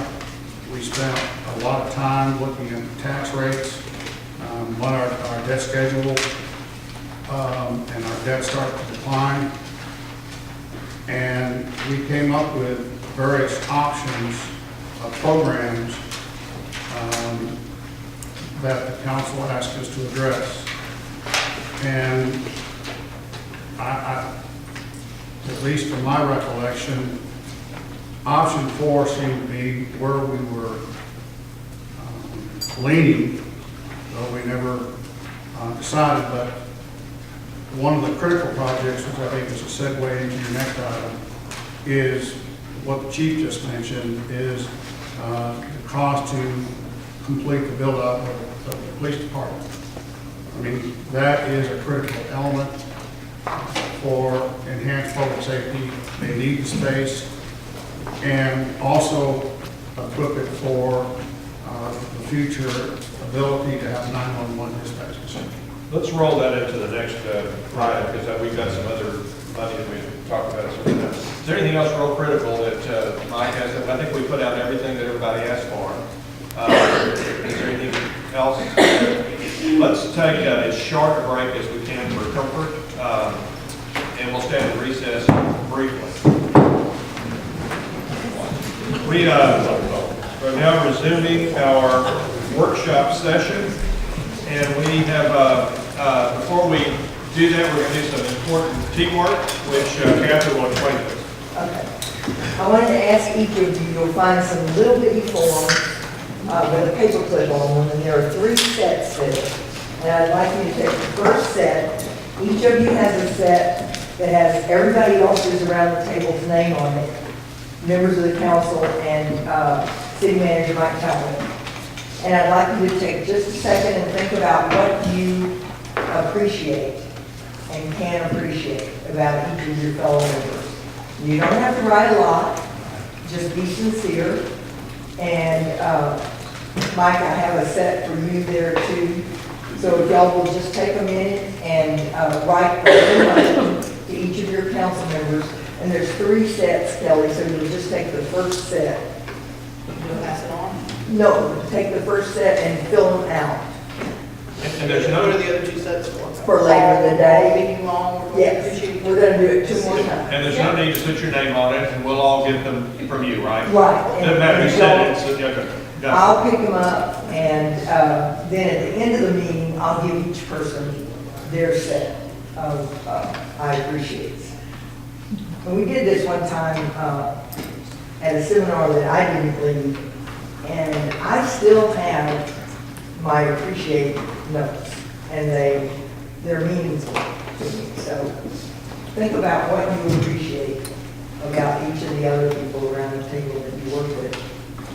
We spent a lot of time looking at tax rates, what our debt schedule, and our debt started to decline. And we came up with various options of programs that the council asked us to address. And at least from my recollection, option 4 seemed to be where we were leaning, though we never decided. But one of the critical projects, which I think is a segue into your next item, is what the chief just mentioned, is the cost to complete the build-out of the police department. I mean, that is a critical element for enhanced public safety. They need the space, and also equip it for the future ability to have 911 dispatches. Let's roll that into the next item, because we've got some other money that we talked about. Is there anything else real critical that Mike has? I think we put out everything that everybody asked for. Is there anything else? Let's take as short a break as we can for comfort, and we'll stand in recess briefly. We are now resuming our workshop session, and we have, before we do that, we're going to do some important teamwork, which Catherine will explain to us. Okay. I wanted to ask each of you, you'll find some little bitty forms with a paper clip on them, and there are 3 sets there. And I'd like you to take the first set. Each of you has a set that has everybody else's around the table's name on it, members of the council and city manager Mike Talbot. And I'd like you to take just a second and think about what you appreciate and can appreciate about each of your fellow members. You don't have to write a lot, just be sincere. And Mike, I have a set for you there too. So if y'all will just take a minute and write to each of your council members. And there's 3 sets, Kelly, so you'll just take the first set. You'll pass it on? No, take the first set and fill them out. And there's no What are the other 2 sets for? For later in the day. Meeting long? Yes, we're gonna do it 2 more times. And there's no need to put your name on it, and we'll all get them from you, right? Right. Doesn't matter who said it, so, okay. Got it. I'll pick them up, and then at the end of the meeting, I'll give each person their set of I appreciate. And we did this one time at a seminar that I didn't lead, and I still have my appreciate notes, and they're meaningful to me. So think about what you appreciate about each of the other people around the table that you work with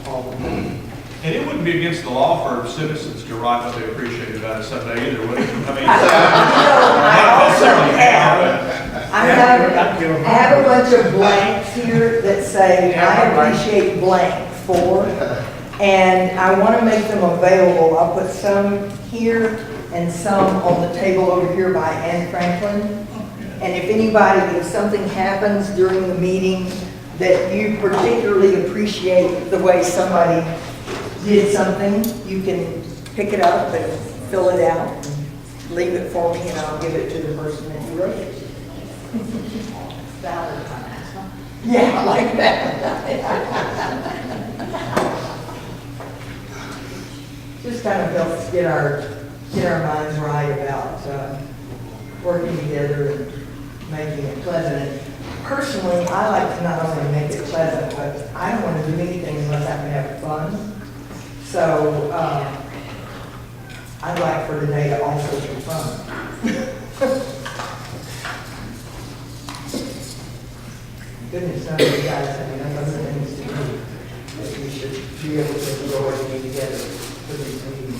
all the time. And it wouldn't be against the law for citizens to write what they appreciate about it someday either, would it? I mean, I also have a bunch of blanks here that say, I appreciate blank for, and I want to make them available. I'll put some here and some on the table over here by Anne Franklin. And if anybody, if something happens during the meeting that you particularly appreciate the way somebody did something, you can pick it up and fill it out, leave it for me, and I'll give it to the person that you wrote it. Valentine's, huh? Yeah, I like that. Just kind of helps get our minds right about working together and making it pleasant. And personally, I like to not only make it pleasant, but I don't want to do anything unless I can have fun. So I'd like for today to also be fun. Goodness knows you guys have enough other things to do, that we should be able to enjoy being together for these meetings.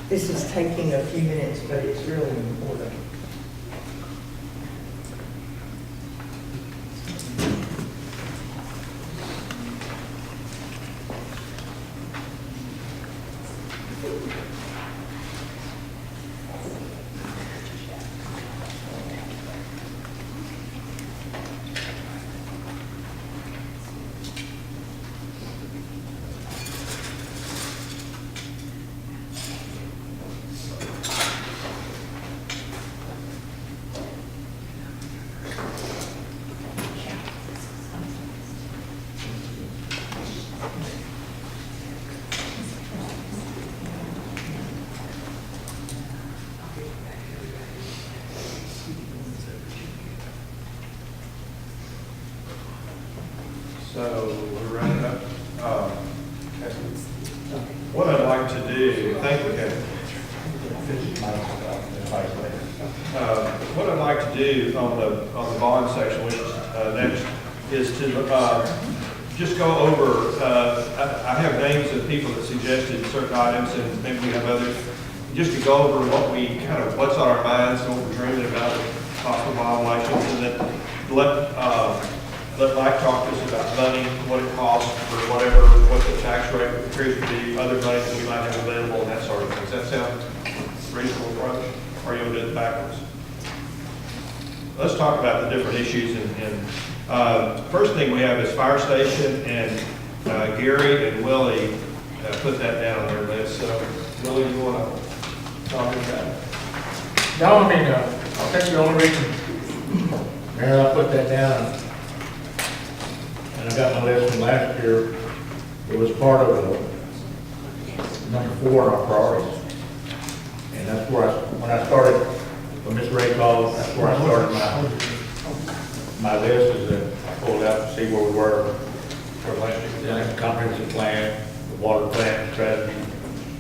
This is taking a few minutes, but it's really important. So we're running up. What I'd like to do, thank you, Kevin. What I'd like to do on the bond section, which is next, is to just go over, I have names of people that suggested certain items, and maybe we have others, just to go over what's on our minds, what we're dreaming about, possible violations, and then let Mike talk to us about money, what it costs for whatever, what the tax rate appears to be, other money that we might have available, and that sort of thing. Does that sound reasonable approach? Or are you going to do it backwards? Let's talk about the different issues. First thing we have is fire station, and Gary and Willie put that down on their list. So, Willie, you want to talk about it? No, I mean, I think the only reason, Mayor, I put that down, and and I got my list from last year, it was part of number 4 in our priorities. And that's where when I started, when Ms. Ray called, that's where I started my list, is that I pulled out to see where we were for last year, the comprehensive plan, the water plant strategy,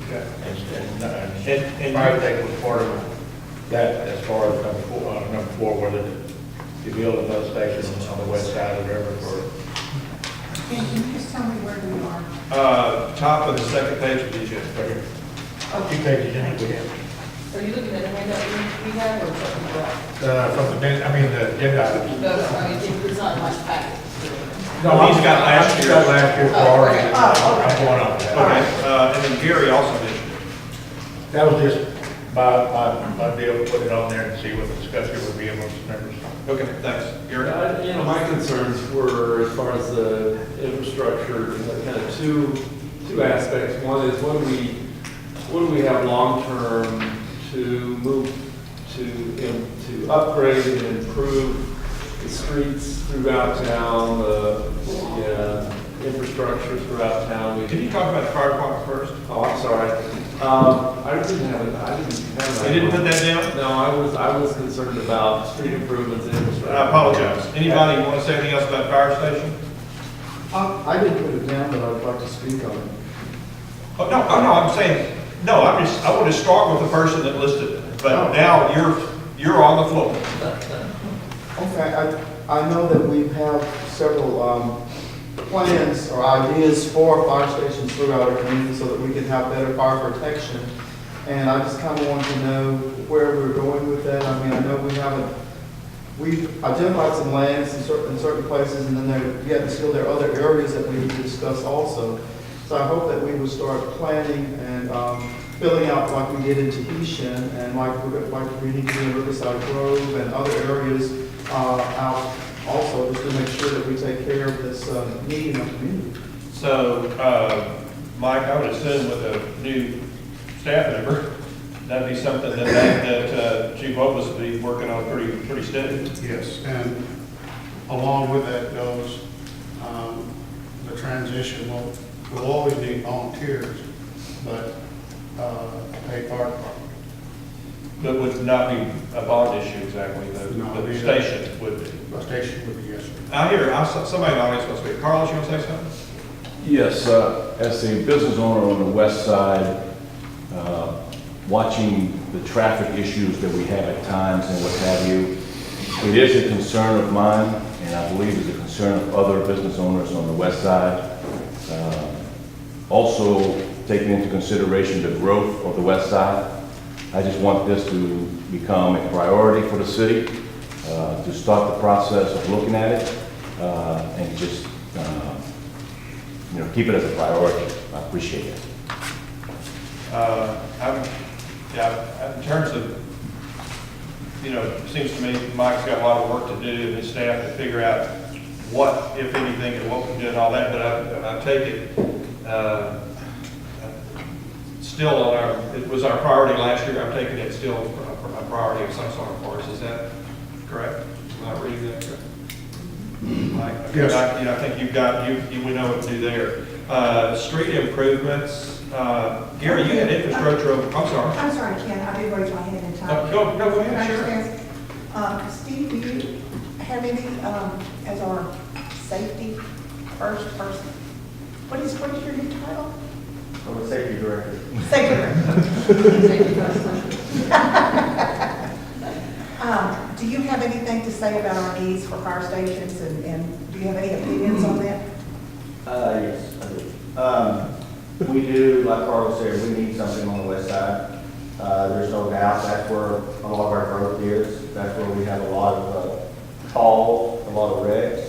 and fire station was part of that as far as number four, whether to build another station on the west side of the river for. Can you just tell me where we are? Top of the second page of the agenda. Right here. 2 pages in it, we have. Are you looking at the handout we have or something else? From the, the agenda items. No, I mean, it's not in my packet. No, He's got last year's. got last year's priority. okay. Oh, okay. I'm going on with that. Okay, and then Gary also mentioned it. That was just my deal, put it on there and see what the discussion would be amongst the members. Okay, thanks. Gary? You know, my concerns were, as far as the infrastructure, kind of two aspects. One is, what do we have long-term to move to upgrade and improve the streets throughout town, the infrastructure throughout town. Can you talk about the fire department first? Oh, I'm sorry. I didn't have it. You didn't put that down? No, I was concerned about street improvements and infrastructure. I apologize. Anybody want to say anything else about the fire station? I didn't put it down, but I'd like to speak on it. Oh, no, I'm saying, no, I want to start with the person that listed it, but now you're on the floor. Okay, I know that we have several plans or ideas for fire stations throughout our community so that we can have better fire protection. And I just kind of want to know where we're going with that. I mean, I know we've identified some lands in certain places, and then yet still there are other areas that we need to discuss also. So I hope that we will start planning and filling out like we did in Tahitian, and like we need to do in Riverside Grove and other areas out also, just to make sure that we take care of this need in our community. So, Mike, I would assume with a new staff member, that'd be something that Chief Opus would be working on pretty steady. Yes, and along with that goes the transition. We'll always need volunteers, but a fire department. But would not be a bond issue exactly, No, the station would be. A station would be, yes, sir. I hear, somebody in the audience wants to speak. Carlos, you want to say something? Yes, as a business owner on the west side, watching the traffic issues that we have at times and what have you, it is a concern of mine, and I believe it's a concern of other business owners on the west side. Also, taking into consideration the growth of the west side, I just want this to become a priority for the city, to start the process of looking at it, and just keep it as a priority. I appreciate it. In terms of, it seems to me Mike's got a lot of work to do and his staff to figure out what, if anything, and what we can do and all that, but I take it, still on it was our priority last year. I'm taking it still a priority of some sort for us. Is that correct? Am I reading that correct? Mike? Yes. I think you've got, we know what to do there. Street improvements, Gary, you had infrastructure over, I'm sorry. I'm sorry, Ken, I did raise my hand in time. Go ahead, Can I sure. just ask, Steve, do you have any, as our safety first person? What is your new title? I'm a safety director. Safety director. Do you have anything to say about our needs for fire stations, and do you have any opinions on that? Yes, I do. We do, like Carlos said, we need something on the west side. There's no doubt that's where a lot of our growth is. That's where we have a lot of calls, a lot of wrecks.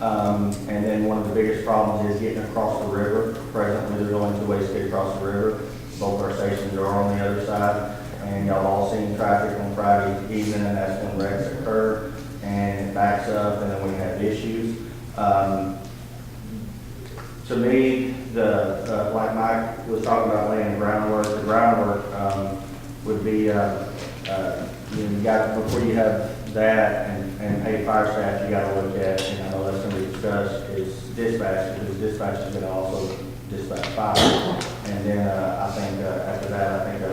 And then one of the biggest problems is getting across the river. Presently, there's only 2 ways to get across the river. Both our stations are on the other side. And y'all all seen traffic on Friday evening, and that's when wrecks occur. And it backs up, and then we have issues. To me, like Mike was talking about laying the groundwork would be, you got, before you have that and pay fire staff, you gotta look at, and I know that's gonna be discussed, is dispatch, because dispatch is gonna also dispatch fire. And then, I think, after that, I think a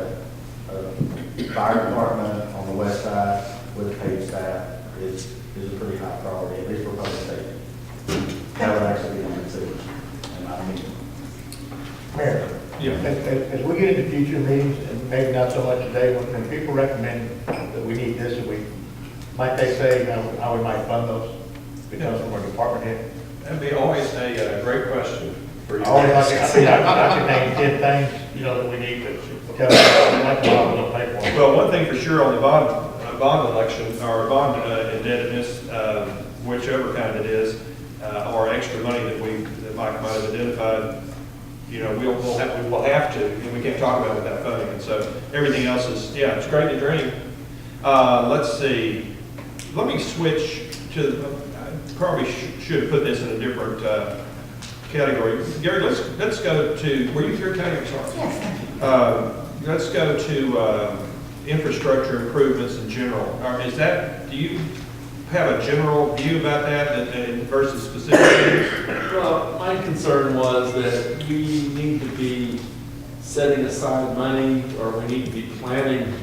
fire department on the west side with a paid staff is a pretty high priority, at least for public safety. That would actually be number two, in my opinion. Mayor, Yeah. as we get into future meetings, and maybe not so much today, when people recommend that we need this, and might they say how we might fund those? Because from our department head. That'd be always a great question for you. I always like, I can name 10 things, you know, that we need to tell us, like, what we'll pay for. Well, one thing for sure on the bond election, or bond indebtedness, whichever kind it is, or extra money that Mike might have identified, you know, we will have to, and we can't talk about it without funding. And so everything else is, yeah, it's great to dream. Let's see. Let me switch to, I probably should have put this in a different category. Gary, let's go to, were you through, Tony? I'm sorry. Yes, thank you. Let's go to infrastructure improvements in general. Is that, do you have a general view about that versus specific things? Well, my concern was that we need to be setting aside money, or we need to be planning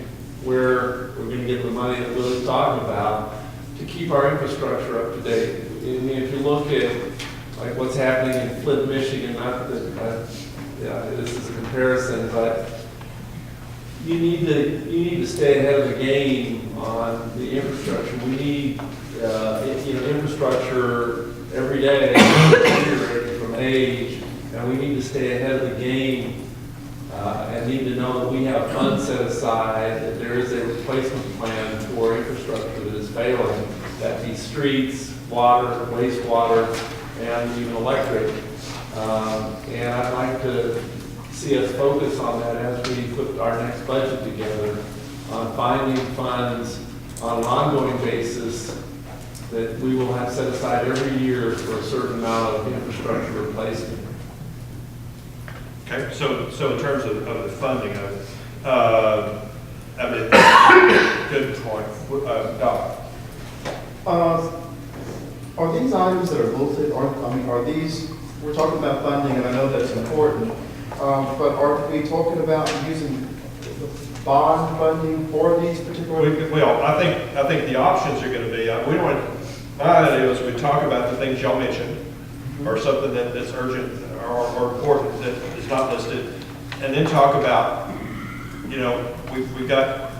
where we're going to get the money that Willie's talking about to keep our infrastructure up to date. I mean, if you look at like what's happening in Flint, Michigan, not that, yeah, this is a comparison, but you need to stay ahead of the game on the infrastructure. We need infrastructure every day from age, and we need to stay ahead of the game and need to know that we have funds set aside, that there is a replacement plan for infrastructure that is failing, that be streets, water, wastewater, and even electric. And I'd like to see us focus on that as we put our next budget together, on finding funds on an ongoing basis that we will have set aside every year for a certain amount of infrastructure replacement. Okay, so in terms of the funding of it, I mean, good point. Doc? Are these items that are bulleted, are these, we're talking about funding, and I know that's important, but are we talking about using bond funding for these particular? Well, I think the options are going to be, we don't, my idea is we talk about the things y'all mentioned, or something that's urgent or important that is not listed, and then talk about, you know, we've got,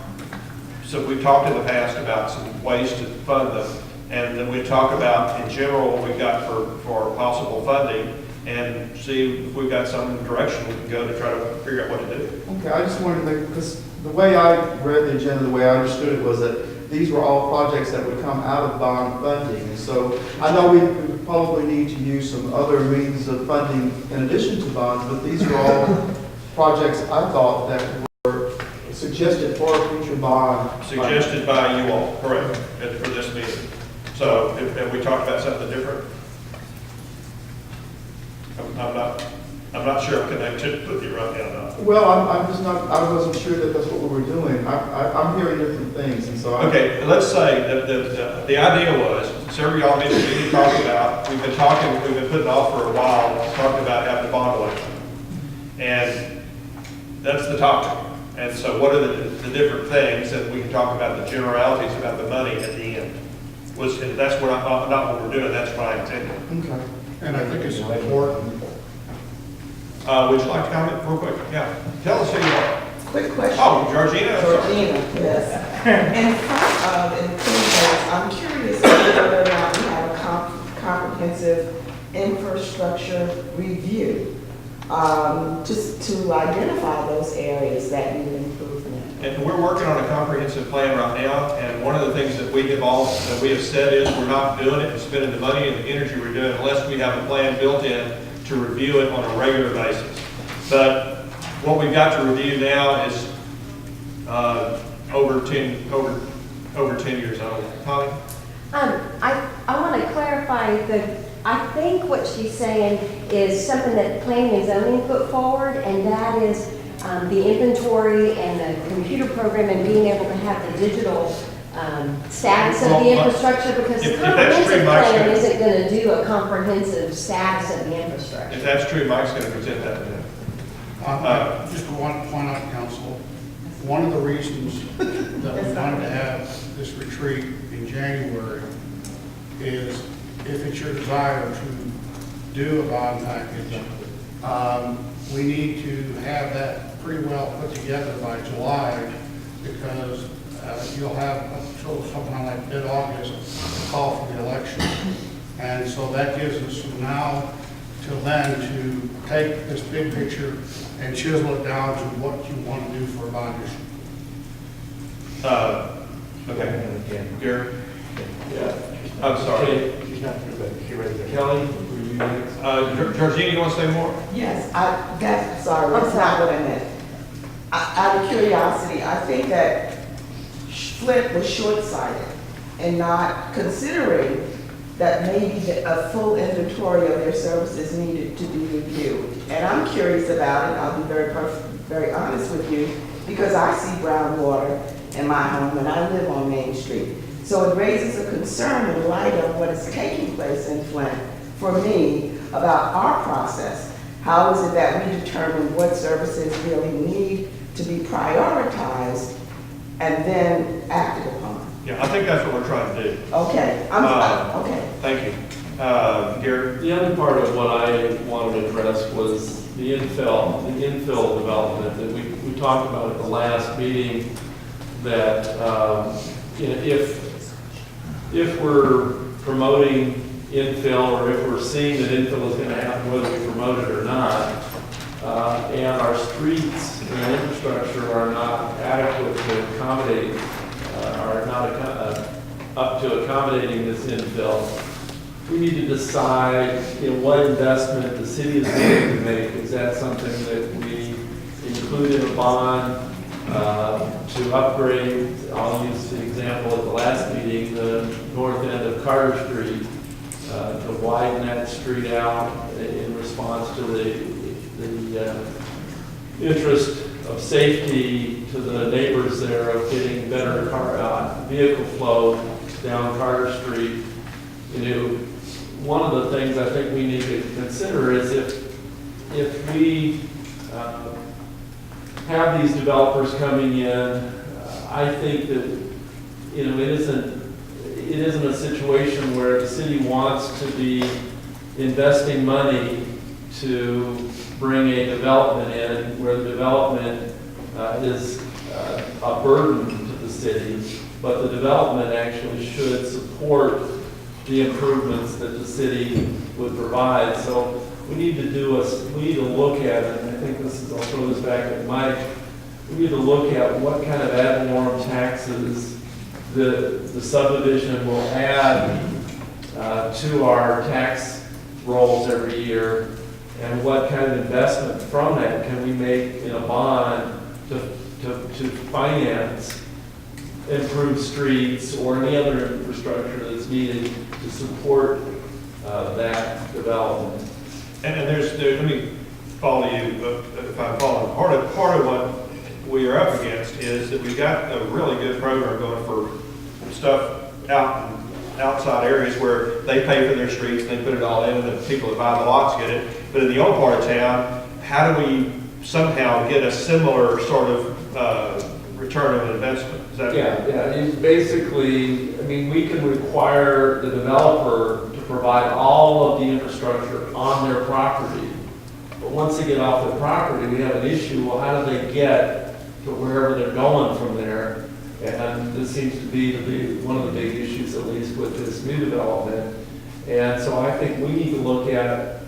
so we've talked in the past about some ways to fund them, and then we talk about in general what we've got for possible funding, and see if we've got some direction we can go to try to figure out what to do. Okay, I just wanted to make, because the way I read the agenda, the way I understood it was that these were all projects that would come out of bond funding. And so I know we would probably need to use some other means of funding in addition to bonds, but these were all projects I thought that were suggested for a future bond. Suggested by you all, correct, for this meeting. So if we talked about something different, I'm not sure I'm connected with you right now. Well, I'm just not, I wasn't sure that that's what we were doing. I'm hearing different things, and so. Okay, let's say that the idea was, several y'all mentioned, we didn't talk about, we've been putting off for a while, talking about having a bond election. And that's the topic. And so what are the different things that we can talk about, the generalities about the money at the end? And that's what not what we're doing, that's what I intended. Okay. And I think it's important. Would you like to comment real quick? Yeah. Tell us who you are. Quick question. Oh, Georgina. Georgina, yes. In front of, in the I'm curious whether or not we have a comprehensive infrastructure review, just to identify those areas that need improvement. And we're working on a comprehensive plan right now, and one of the things that we have said is we're not doing it and spending the money and the energy we're doing unless we have a plan built in to review it on a regular basis. But what we've got to review now is over 10 years old. Holly? I want to clarify that I think what she's saying is something that planning and zoning put forward, and that is the inventory and the computer program and being able to have the digital status of the infrastructure, because the if that's true, comprehensive Mike's plan gonna- isn't gonna do a comprehensive status of the infrastructure. If that's true, Mike's gonna present that to him. Just one point out, council, one of the reasons that we wanted to have this retreat in January is if it's your desire to do a bond package, we need to have that pretty well put together by July, because you'll have up till something like mid-August to call for the election. And so that gives us from now till then to take this big picture and chisel it down to what you want to do for a bond issue. Okay. Gary? Yeah. I'm sorry. She's not through, but she raised her hand. Kelly, were you next? Georgina, you want to say more? Yes, sorry, that's not what I meant. Out of curiosity, I think that Flint was short-sighted in not considering that maybe a full inventory of their services needed to be reviewed. And I'm curious about it, I'll be very honest with you, because I see brown water in my home and I live on Main Street. So it raises a concern in light of what is taking place in Flint for me about our process. How is it that we determine what services really need to be prioritized and then acted upon? Yeah, I think that's what we're trying to do. Okay, okay. Thank you. Gary? The other part of what I wanted to address was the infill development that we talked about at the last meeting, that you know, if we're promoting infill, or if we're seeing that infill is going to happen whether we promote it or not, and our streets and infrastructure are not adequate to accommodate, are not up to accommodating this infill, we need to decide, you know, what investment the city is willing to make. Is that something that we include in a bond to upgrade? I'll use the example at the last meeting, the north end of Carter Street, to widen that street out in response to the interest of safety to the neighbors there, of getting better vehicle flow down Carter Street. You know, one of the things I think we need to consider is if we have these developers coming in, I think that, you know, it isn't a situation where the city wants to be investing money to bring a development in where the development is a burden to the city, but the development actually should support the improvements that the city would provide. So we need to look at it, and I think I'll throw this back at Mike. We need to look at what kind of ad valorem taxes the subdivision will add to our tax rolls every year, and what kind of investment from that can we make in a bond to finance improved streets or any other infrastructure that's needed to support that development. And let me follow you, if I'm following. Part of what we are up against is that we've got a really good program going for stuff outside areas where they pay for their streets, they put it all in, and the people that buy the lots get it. But in the old part of town, how do we somehow get a similar sort of return of investment? Is that Yeah. It's basically, I mean, we can require the developer to provide all of the infrastructure on their property. But once they get off their property, we have an issue. Well, how do they get to wherever they're going from there? And this seems to be one of the big issues, at least with this new development. And so I think we need to look at,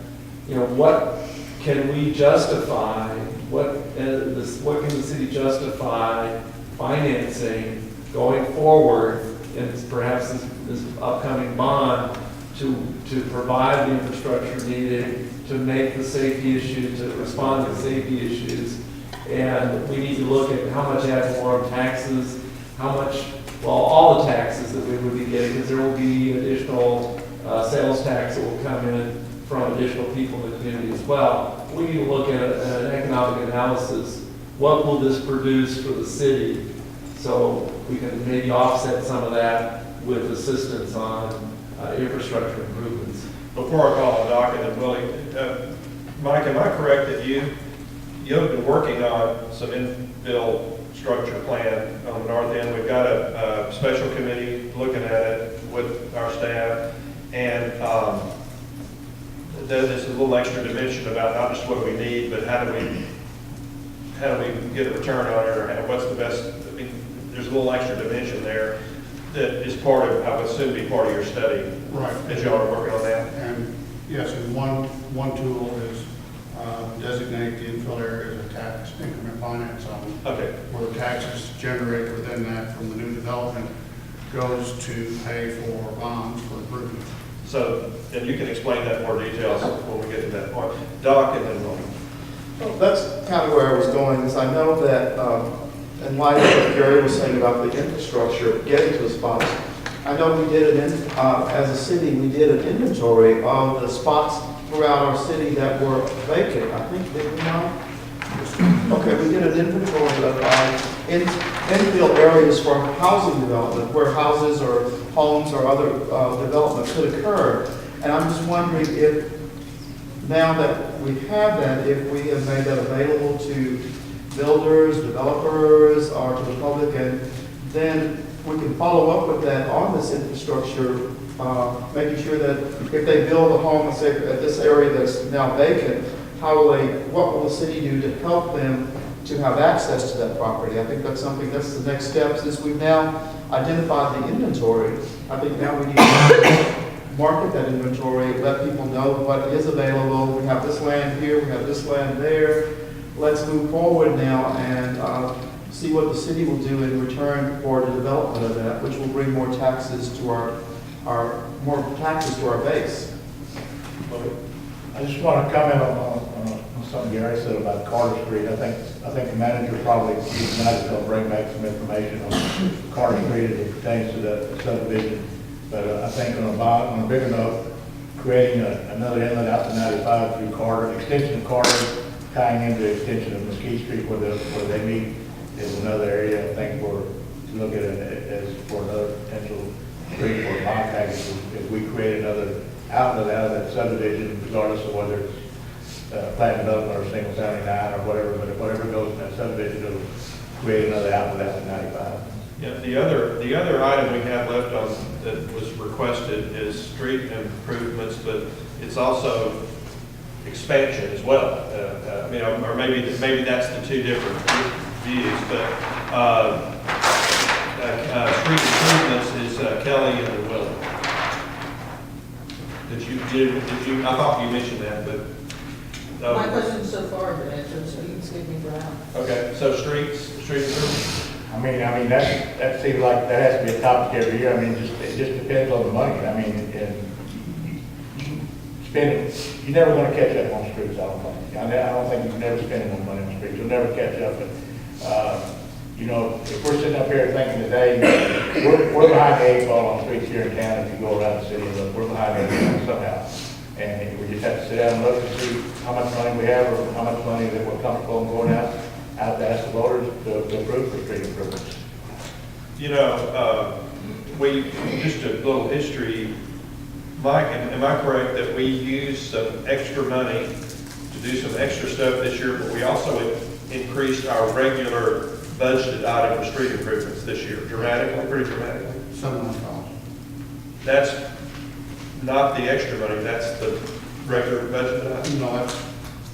you know, what can we justify? What can the city justify financing going forward, and perhaps this upcoming bond to provide the infrastructure needed to make the safety issue, to respond to safety issues. And we need to look at how much ad valorem taxes, all the taxes that we would be getting, because there will be additional sales tax that will come in from additional people in the community as well. We need to look at an economic analysis. What will this produce for the city, So we can maybe offset some of that with assistance on infrastructure improvements. Before I call on Doc and then Willie, Mike, am I correct that you've been working on some infill structure plan on the north end? We've got a special committee looking at it with our staff, and there's a little extra dimension about not just what we need, but how do we get a return on it, or what's the best. I mean, there's a little extra dimension there that is part of, I would assume, be part of your study. Right. As y'all are working on that. And yes, and one tool is designate the infill area as a tax increment finance zone. Okay. Where the taxes generated within that from the new development goes to pay for bonds for improvement. So, and you can explain that in more details when we get to that point. Doc, and then Willie. Well, that's kind of where I was going, is I know that in light of what Gary was saying about the infrastructure, getting to the spots, I know we did as a city, we did an inventory of the spots throughout our city that were vacant. I think, did we not? Okay, we did an inventory of infill areas for housing development, where houses or homes or other development could occur. And I'm just wondering if, now that we have that, if we have made that available to builders, developers, or to the public, and then we can follow up with that on this infrastructure, making sure that if they build a home, let's say at this area that's now vacant, what will the city do to help them to have access to that property? I think that's the next step. Since we've now identified the inventory, I think now we need to market that inventory, let people know what is available. We have this land here, we have this land there. Let's move forward now and see what the city will do in return for the development of that, which will bring more taxes to our base. I just want to comment on something Gary said about Carter Street. I think the manager probably, tonight is going to bring back some information on Carter Street as it pertains to the subdivision. But I think on a bigger note, creating another inlet out to 95 through Carter, extension of Carter, tying into the extension of Mesquite Street where they meet is another area. I think we're looking at it as for another potential street for bond package. If we create another outlet out of that subdivision, regardless of whether it's planned development or single 79 or whatever, but if whatever goes in that subdivision, it'll create another outlet out to 95. Yeah, the other item we have left on that was requested is street improvements, but it's also expansion as well. I mean, or maybe that's the two different views, but street improvements is Kelly and then Willie. Did you? I thought you mentioned that, but. My questions so far have been answered, so you can skip me for now. Okay, so street improvements. I mean, that seems like that has to be a topic every year. I mean, it just depends on the money. I mean, you're never going to catch up on streets, I don't think. I don't think you can never spend enough money on streets. You'll never catch up. But, you know, if we're sitting up here thinking today, we're behind the eight ball on streets here in town. If you go around the city, look, we're behind the eight ball somehow. And we just have to sit down and look and see how much money we have or how much money that we're comfortable in going out to ask the voters to approve for street improvements. You know, just a little history. Mike, am I correct that we used some extra money to do some extra stuff this year, but we also increased our regular budgeted item for street improvements this year dramatically, pretty dramatically? $700. That's not the extra money, that's the regular budgeted item? No,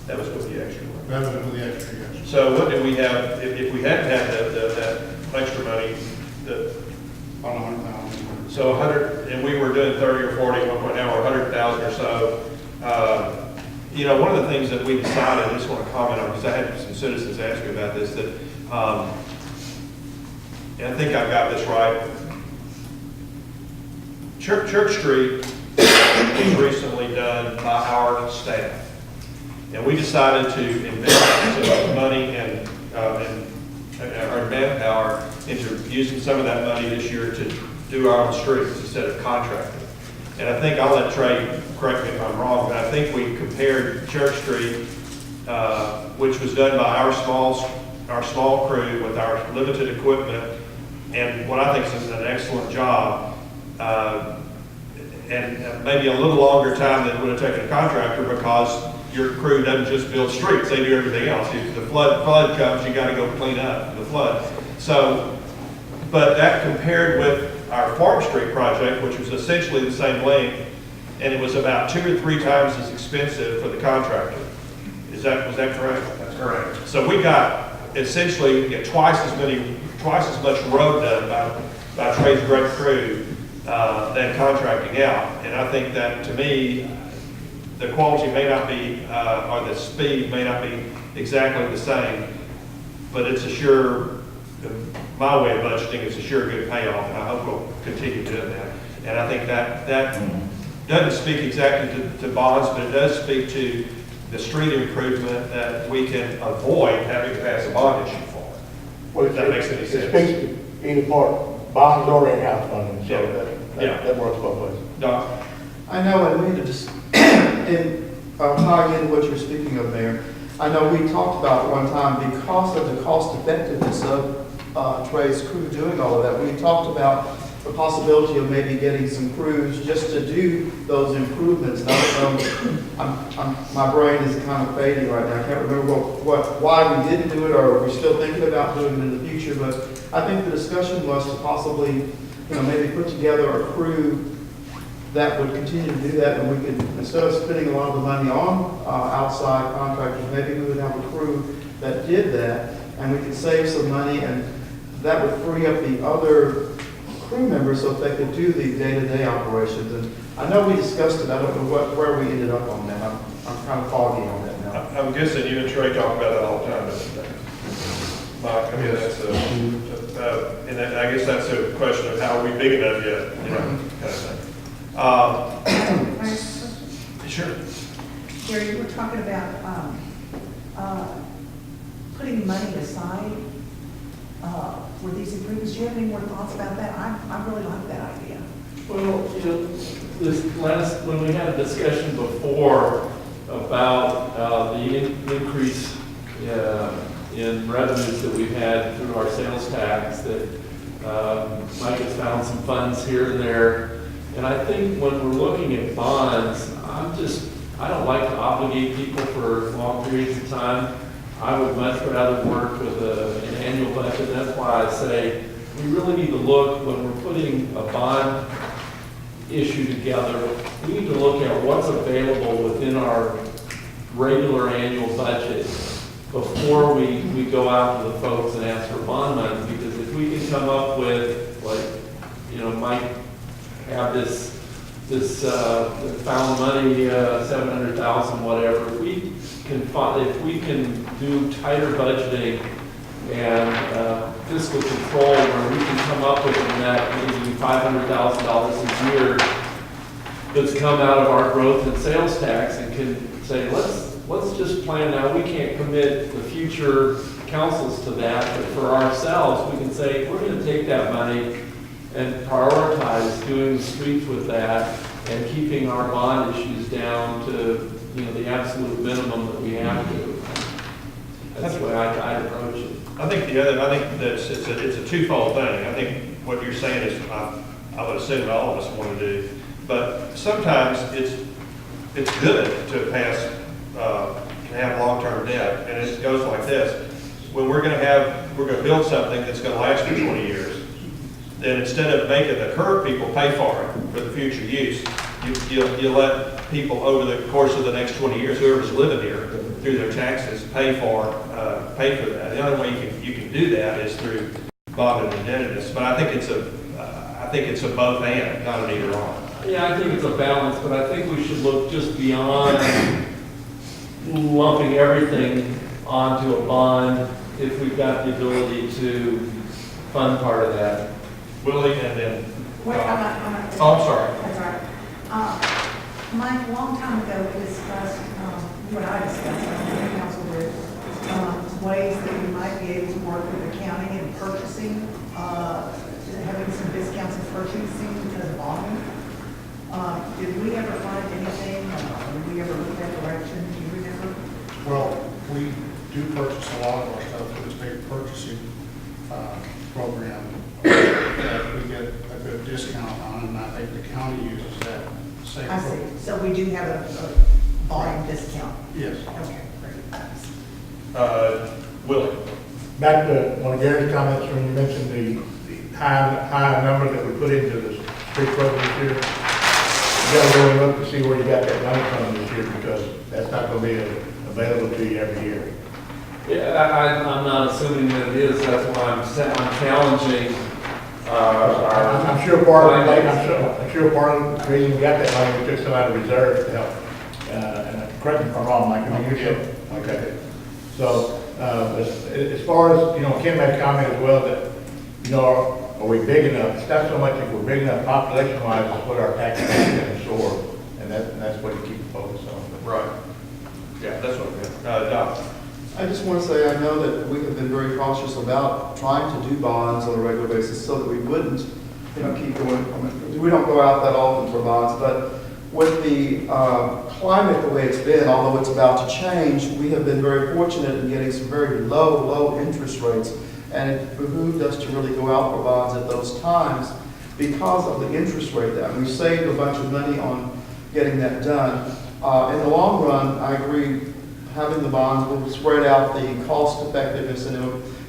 that was with the extra money. That was with the extra, yes. So what do we have, if we hadn't had that extra money, On 100,000. so 100, and we were doing 30 or 40 at one point, now we're 100,000 or so. You know, one of the things that we decided, I just want to comment on, because I had some citizens ask me about this, that, and I think I've got this right. Church Street was recently done by our staff. And we decided to invest some money and our manpower into using some of that money this year to do our own streets instead of contracting. And I think, I'll let Trey correct me if I'm wrong, but I think we compared Church Street, which was done by our small crew with our limited equipment, and what I think is an excellent job, and maybe a little longer time than it would have taken a contractor, because your crew doesn't just build streets, they do everything else. If the flood comes, you gotta go clean up the flood. So, but that compared with our Farm Street project, which was essentially the same length, and it was about 2 or 3 times as expensive for the contractor. Was that correct? That's correct. So we got essentially twice as much road done by Trey's great crew than contracting out. And I think that, to me, the quality may not be, or the speed may not be exactly the same, but it's a sure, my way of budgeting is a sure good payoff, and I hope we'll continue doing that. And I think that doesn't speak exactly to bonds, but it does speak to the street improvement that we can avoid having to pass a bond issue for. Well, If that makes any sense. It speaks to either part, bonds or in-house funding, so Yeah. that works both ways. Doc? I know, and we need to just, and tying into what you're speaking of, Mayor, I know we talked about one time, because of the cost effectiveness of Trey's crew doing all of that, we talked about the possibility of maybe getting some crews just to do those improvements. And I don't know, my brain is kind of fading right now. I can't remember why we didn't do it, or we're still thinking about doing it in the future. But I think the discussion was to possibly, maybe put together a crew that would continue to do that, and we could, instead of spending a lot of the money on outside contractors, maybe we would have a crew that did that, and we could save some money, and that would free up the other crew members so that they could do the day-to-day operations. And I know we discussed it, I don't know where we ended up on that. I'm kind of foggy on that now. I'm guessing you and Trey talk about that all the time, don't you? Mike, I mean, that's and I guess that's a question of how are we big enough yet, kind of thing. Sure. Gary, you were talking about putting money aside for these improvements. Do you have any more thoughts about that? I really like that idea. Well, when we had a discussion before about the increase in revenues that we've had through our sales tax, that Mike has found some funds here and there. And I think when we're looking at bonds, I don't like to obligate people for long periods of time. I would much rather work with an annual budget. That's why I say we really need to look, when we're putting a bond issue together, we need to look at what's available within our regular annual budget before we go out to the folks and ask for bond money. Because if we can come up with, Mike have this found money, 700,000, whatever, if we can do tighter budgeting and fiscal control, where we can come up with a net maybe $500,000 a year that's come out of our growth in sales tax, and can say, let's just plan now. We can't commit the future councils to that, but for ourselves, we can say, we're going to take that money and prioritize doing the streets with that and keeping our bond issues down to the absolute minimum that we have to. That's the way I'd approach it. I think that it's a twofold thing. I think what you're saying is, I would assume all of us want to do, but sometimes it's good to have long-term debt, and it goes like this. When we're going to build something that's going to last for 20 years, then instead of making the current people pay for it for the future use, you let people over the course of the next 20 years, whoever's living here, through their taxes, pay for that. The only way you can do that is through bond and indebtedness. But I think it's a both and, not an either or. Yeah, I think it's a balance, but I think we should look just beyond lumping everything onto a bond if we've got the ability to fund part of that. Willie, and then. Wait, I'm sorry. That's all right. Mike, a long time ago, we discussed, what I discussed, the council did, ways that we might be able to work with accounting and purchasing, having some discounts in purchasing because of volume. Did we ever find anything? Did we ever look that direction? Do you remember? Well, we do purchase a lot of our stuff through the state purchasing program. and I think the county uses that same. I see. So we do have a volume discount. Yes. Okay, great. Willie? Back to one of Gary's comments when you mentioned the high number that we put into the street program this year. You gotta go and look to see where you got that money from this year, because that's not gonna be available to you every year. Yeah, I'm not assuming that it is, that's why I'm challenging, our. I'm sure part of, I'm sure part of the reason we got that money, we took some out of reserve to help. And correct me if I'm wrong, Mike, I mean, you did. Okay. So, as far as, you know, Ken made a comment as well that, you know, are we big enough? It's not so much if we're big enough population-wise, it's what our tax base can absorb, and that's what you keep the focus on. Right. Yeah, that's what I meant. Doc? I just want to say, I know that we have been very cautious about trying to do bonds on a regular basis so that we wouldn't, you know, keep going. I mean, we don't go out that often for bonds, but with the climate the way it's been, although it's about to change, we have been very fortunate in getting some very low interest rates. And it behooved us to really go out for bonds at those times because of the interest rate that we saved a bunch of money on getting that done. In the long run, I agree, having the bonds will spread out the cost effectiveness, and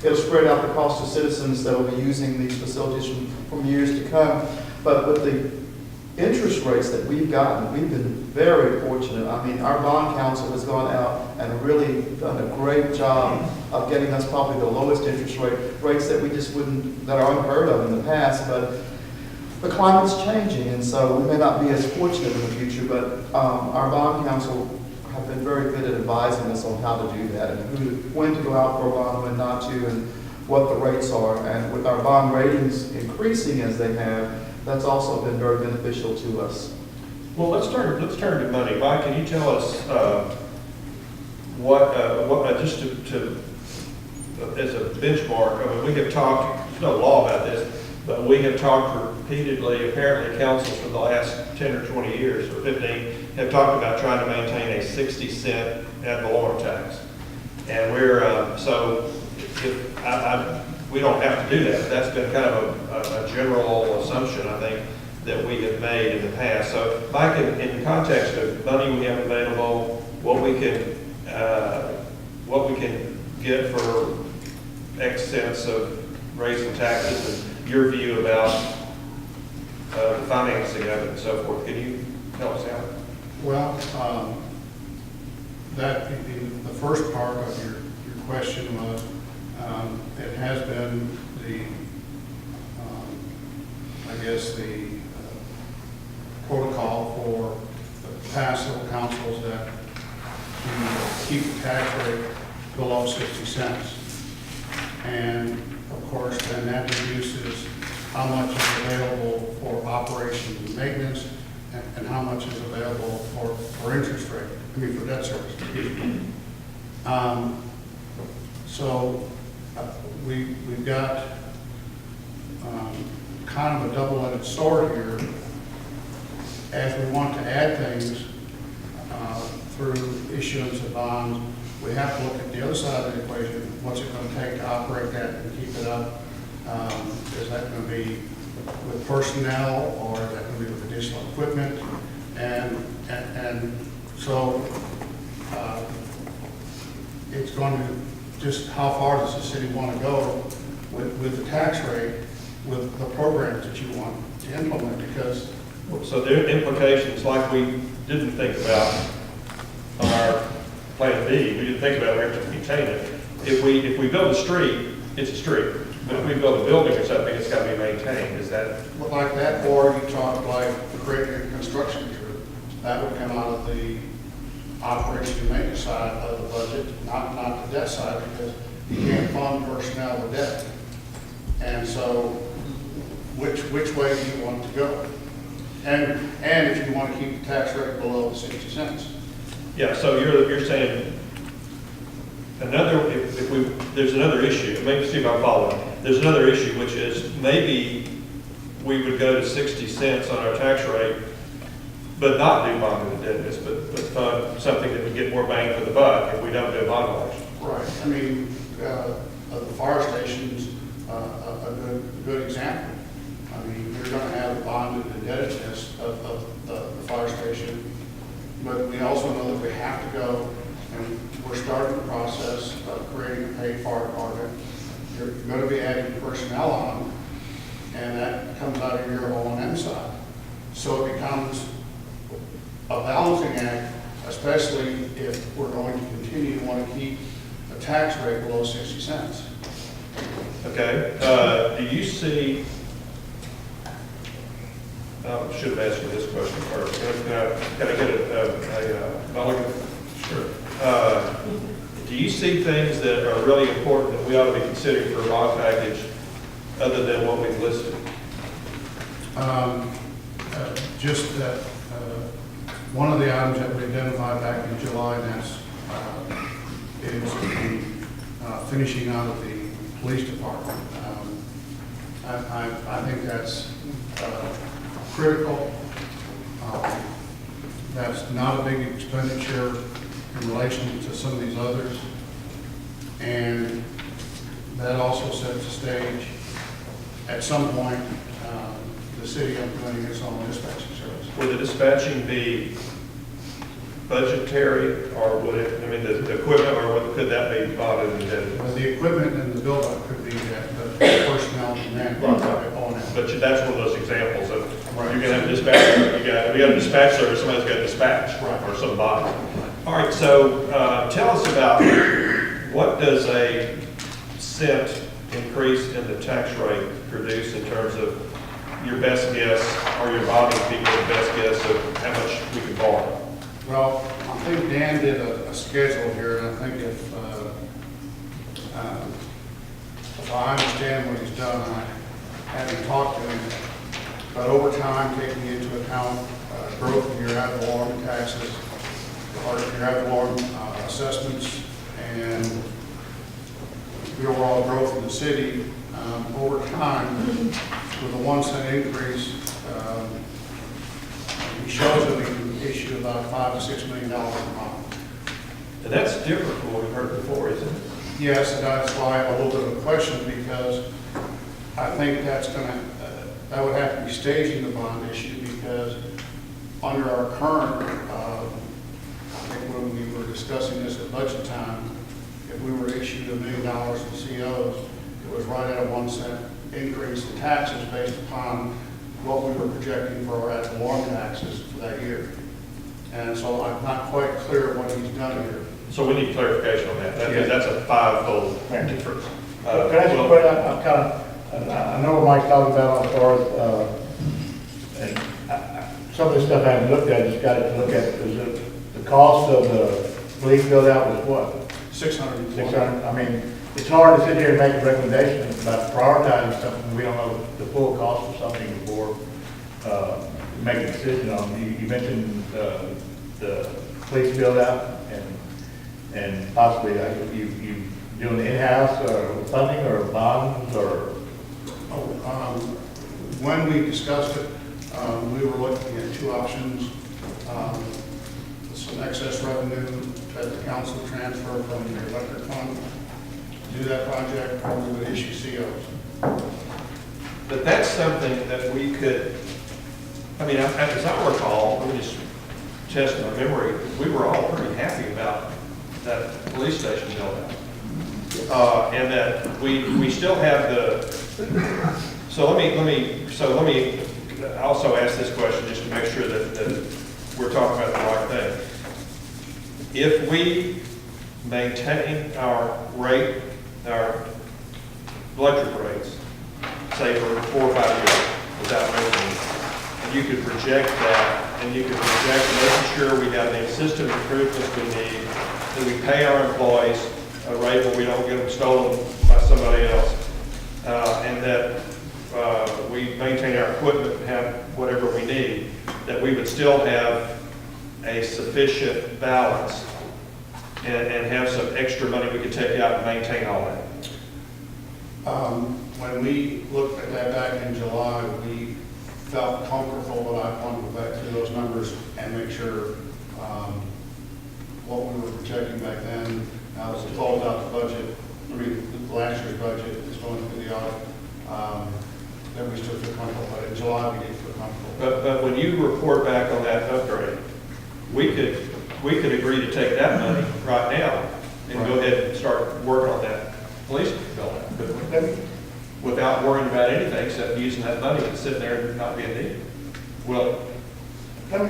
it'll spread out the cost to citizens that will be using these facilities from years to come. But with the interest rates that we've gotten, we've been very fortunate. I mean, our bond counsel has gone out and really done a great job of getting us probably the lowest interest rates that we just wouldn't, that are unheard of in the past. But the climate's changing, and so we may not be as fortunate in the future, but our bond counsel have been very good at advising us on how to do that and when to go out for a bond, when not to, and what the rates are. And with our bond ratings increasing as they have, that's also been very beneficial to us. Well, let's turn to money. Mike, can you tell us what just to as a benchmark? I mean, we have talked. There's no law about this, but we have talked repeatedly. Apparently, councils for the last 10 or 20 years or 15 have talked about trying to maintain a 60-cent ad valorem tax, and we're so if we don't have to do that. That's been kind of a general assumption, I think, that we have made in the past. So, Mike, in the context of money we have available, what we can get for X cents of raising taxes, and your view about the financing of it and so forth, can you help us out? Well, the first part of your question was, it has been I guess the protocol for the past several councils that to keep the tax rate below 60 cents. And of course, then that reduces how much is available for operations and maintenance and how much is available for interest rate, for debt service. So we've got kind of a double-edged sword here. As we want to add things through issuance of bonds, we have to look at the other side of the equation. What's it going to take to operate that and keep it up? Is that going to be with personnel, or is that going to be with additional equipment? And so it's going to just how far does the city want to go with the tax rate, with the programs that you want to implement, because. So there are implications like we didn't think about on our plan B. We didn't think about where to maintain it. If we build a street, it's a street. But if we build a building or something, it's got to be maintained. Is that? Like that, or you talk like creating a construction crew. That would come out of the operation and maintenance side of the budget, not the debt side, because you can't fund personnel with debt. And so, which way do you want to go? And if you want to keep the tax rate below the 60 cents. Yeah. So you're saying there's another issue. Maybe see if I'm following. There's another issue, which is maybe we would go to 60 cents on our tax rate, but not do bond indebtedness, but fund something that would get more bang for the buck if we don't do bond election. Right. I mean, the fire station's a good example. I mean, you're going to have bonded conversation, but we also know that we have to go, and we're starting the process of creating a paid fire department. You're going to be adding personnel on, and that comes out of your O&M side. So it becomes a balancing act, especially if we're going to continue to want to keep a tax rate below 60 cents. Okay, do you see, should have asked you this question first. Can I get a mulligan? Sure. Do you see things that are really important that we ought to be considering for a bond package other than what we've listed? Just that one of the items that we identified back in July, and that's is the finishing out of the police department. I think that's critical. That's not a big expenditure in relation to some of these others. And that also sets the stage. At some point, the city implementing its own dispatching service. Would the dispatching be budgetary, or would it, I mean, the equipment, or what, could that be bonded and then? Well, the equipment and the build-up could be that, the personnel and manpower on it. But that's one of those examples of, you're gonna have a dispatcher, we got a dispatch service, somebody's got a dispatch, or somebody. All right, so, tell us about, what does a cent increase in the tax rate produce in terms of your best guess, or your bonding people's best guess of how much we can borrow? Well, I think Dan did a schedule here, and I think if I understand what he's done, I haven't talked to him, but over time, taking into account growth in your ad valorem taxes, or your ad valorem assessments, and the overall growth in the city, over time, with a 1 cent increase, he shows that we can issue about $5 to $6 million a month. And that's different from what we've heard before, isn't it? Yes, and that's why I have a little bit of a question, because I think that's gonna, that would have to be staging the bond issue, because under our current, I think when we were discussing this at budget time, if we were issued $1 million in COs, it was right at a 1 cent increase in taxes based upon what we were projecting for our ad valorem taxes for that year. And so I'm not quite clear what he's done here. So we need clarification on that, because that's a five-fold difference. Can I just put I know what Mike's talking about as far as, and some of this stuff I haven't looked at, just got to look at, is the cost of the police build out was what? 600. 600, I mean, it's hard to sit here and make a recommendation about prioritizing something, we don't know the full cost of something before make a decision on. You mentioned the police build out and possibly you doing the in-house or funding or bonds or? When we discussed it, we were looking at two options. Some excess revenue that the council transfer from the electric fund to do that project, or we would issue COs. But that's something that we could, I mean, as I recall, let me just test my memory, we were all pretty happy about that police station build-out. And that we still have the, so let me also ask this question just to make sure that we're talking about the right thing. If we maintain our rate, our electric rates, say for 4 or 5 years without raising it, and you could project that, and you could project making sure we have the system improvements we need, that we pay our employees a rate where we don't get them stolen by somebody else, and that we maintain our equipment and have whatever we need, that we would still have a sufficient balance and have some extra money we could take out and maintain all that. When we looked at that back in July, we felt comfortable that I wanted to go back through those numbers and make sure what we were projecting back then. Now, as to close out the budget, last year's budget is going through the audit, then we still feel comfortable. But in July, we did feel comfortable. But when you report back on that upgrade, we could agree to take that money right now and go ahead and start working on that police building, couldn't we? Without worrying about anything except using that money that's sitting there and not being needed. Well, I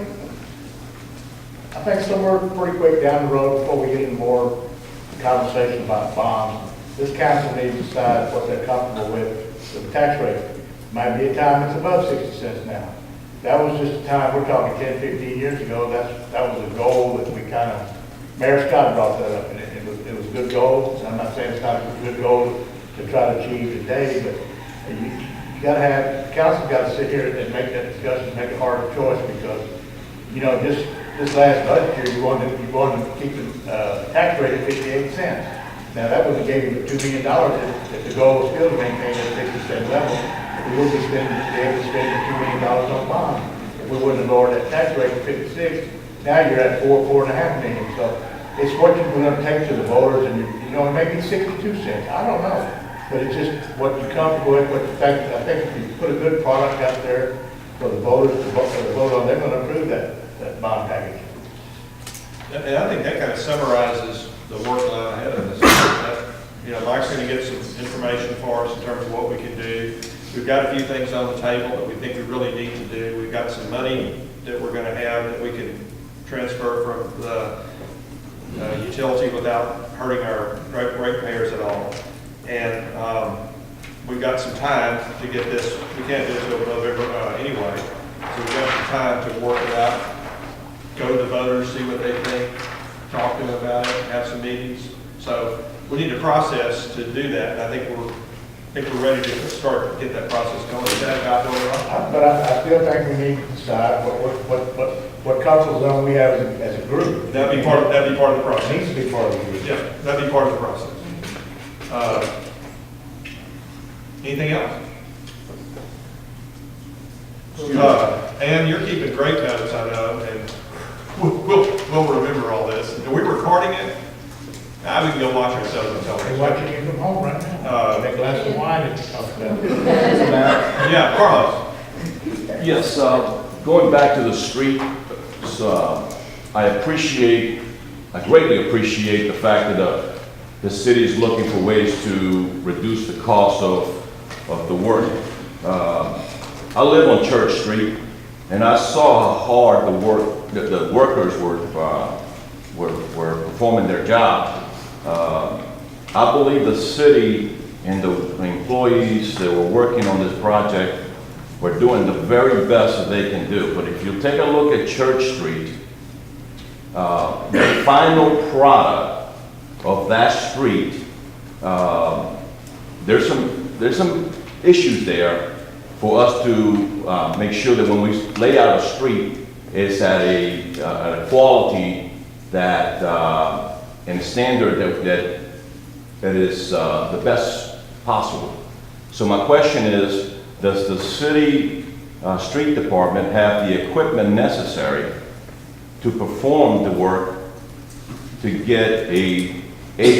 think somewhere pretty quick down the road, before we get into more conversation about bonds, this council needs to decide what they're comfortable with the tax rate. Might be a time it's above 60 cents now. That was just a time, we're talking 10, 15 years ago, that was a goal that we kind of, Mayor Scott brought that up, and it was a good goal. I'm not saying it's not a good goal to try to achieve today, but you gotta have, the council's gotta sit here and make that discussion, make a hard choice, because, you know, this last budget year, you wanted to keep the tax rate at 58 cents. Now, that would have gave you $2 million if the goal was still to maintain at 50 cent level. We would be able to spend $2 million on bonds if we wouldn't have lowered that tax rate to 56. Now you're at $4.5 million. So it's what you're going to take to the voters, and you know, maybe 62 cents. I don't know, but it's just what you're comfortable with. What you think. I think if you put a good product out there for the voters to vote on, they're going to approve that bond package. and I think that kind of summarizes the workload ahead of us. You know, Mike's going to get some information for us in terms of what we can do. We've got a few things on the table that we think we really need to do. We've got some money that we're going to have that we can transfer from the utility without hurting our ratepayers at all. And we've got some time to get this. We can't do it until November anyway. So we've got some time to work it out, go to the voters, see what they think, talk to them about it, have some meetings. So we need a process to do that. And I think we're ready to start to get that process going. Is that about where we're at? But I still think we need to decide what comfort zone we have as a group. That'd be part of the process. It needs to be part of the group. Yeah, that'd be part of the process. Anything else? And you're keeping great notes, I know, and we'll remember all this. Are we recording it? We can go watch ourselves on television. We're watching it from home right now. Make a glass of wine and talk about it. Yeah, Carlos. Yes, going back to the street, I greatly appreciate the fact that the city is looking for ways to reduce the cost of the work. I live on Church Street, and I saw how hard the workers were performing their job. I believe the city and the employees that were working on this project were doing the very best that they can do. But if you take a look at Church Street, the final product of that street, there's some issues there for us to make sure that when we lay out a street, it's at a quality that and a standard that is the best possible. So my question is, does the city street department have the equipment necessary to perform the work to get a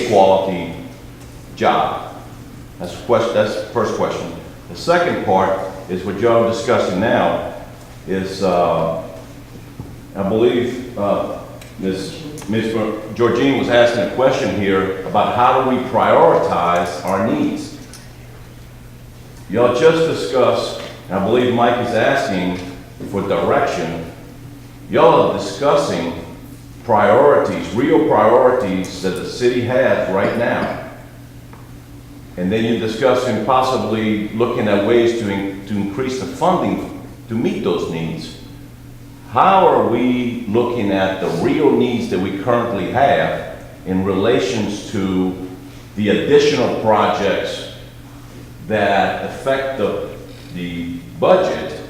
quality job? That's the first question. The second part is what y'all are discussing now is, I believe Ms. Georgine was asking a question here about how do we prioritize our needs. Y'all just discussed, and I believe Mike is asking for direction. Y'all are discussing priorities, real priorities that the city has right now. And then you're discussing possibly looking at ways to increase the funding to meet those needs. How are we looking at the real needs that we currently have in relations to the additional projects that affect the budget?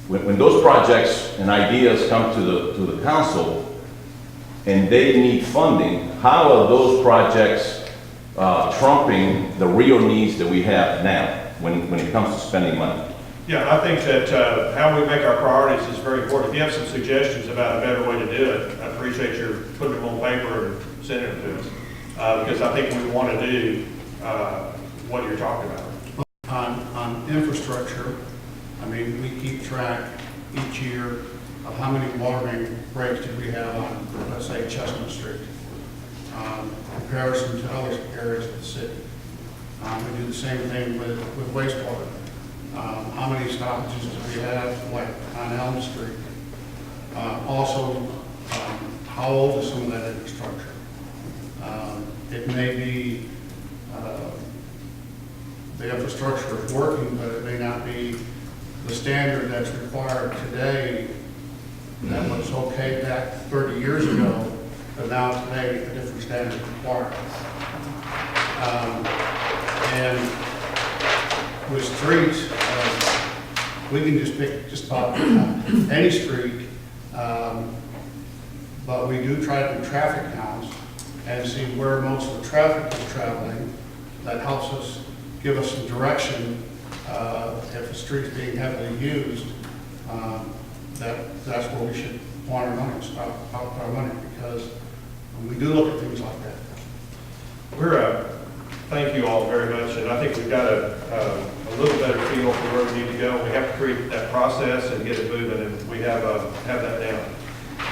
When those projects and ideas come to the council and they need funding, how are those projects trumping the real needs that we have now when it comes to spending money? Yeah, I think that how we make our priorities is very important. If you have some suggestions about a better way to do it, I appreciate your putting them on paper and sending them to us. Because I think we want to do what you're talking about. On infrastructure, I mean, we keep track each year of how many water main breaks did we have on, let's say, Chestnut Street. Comparison to other areas of the city. We do the same thing with wastewater. How many stoppages do we have, like on Elm Street? Also, how old is some of that infrastructure? It may be the infrastructure is working, but it may not be the standard that's required today that was okay back 30 years ago, but now today a different standard is required. And with streets, we can just pick just about any street, but we do try to do traffic counts and see where most of the traffic is traveling. That helps us, give us some direction if the street's being heavily used. That's where we should want our money, spend our money, because we do look at things like that. Thank you all very much, and I think we've got a little better feel for where we need to go. We have to create that process and get it moving, and we have that down.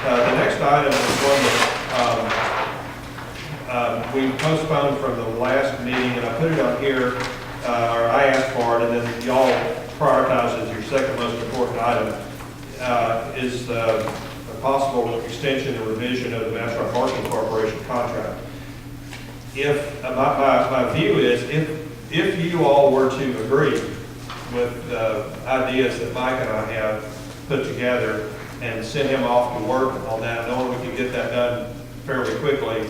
The next item is one that we postponed from the last meeting, and I put it on here, or I asked for it, and then y'all prioritized as your second most important item, is the possible extension and revision of the Bastrop Marketing Corporation contract. If my view is, if you all were to agree with the ideas that Mike and I have put together and send him off to work on that, knowing we could get that done fairly quickly,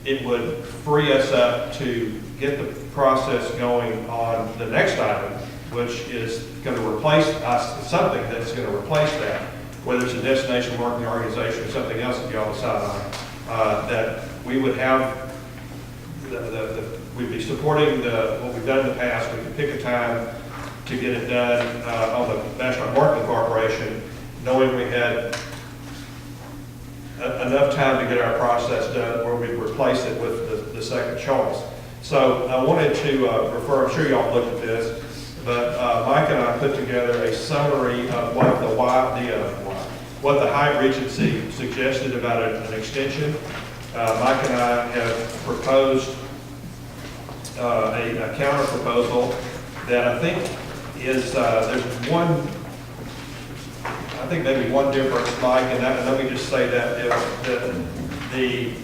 it would free us up to get the process going on the next item, which is going to replace us, something that's going to replace that, whether it's a destination marketing organization or something else that y'all decide on, that we would have we'd be supporting what we've done in the past. We could pick a time to get it done on the Bastrop Marketing Corporation, knowing we had enough time to get our process done where we'd replace it with the second choice. So I wanted to refer, I'm sure y'all looked at this, but Mike and I put together a summary of what the Hyatt Regency suggested about an extension. Mike and I have proposed a counter proposal that I think is, there's one, I think maybe one difference, Mike, and let me just say that the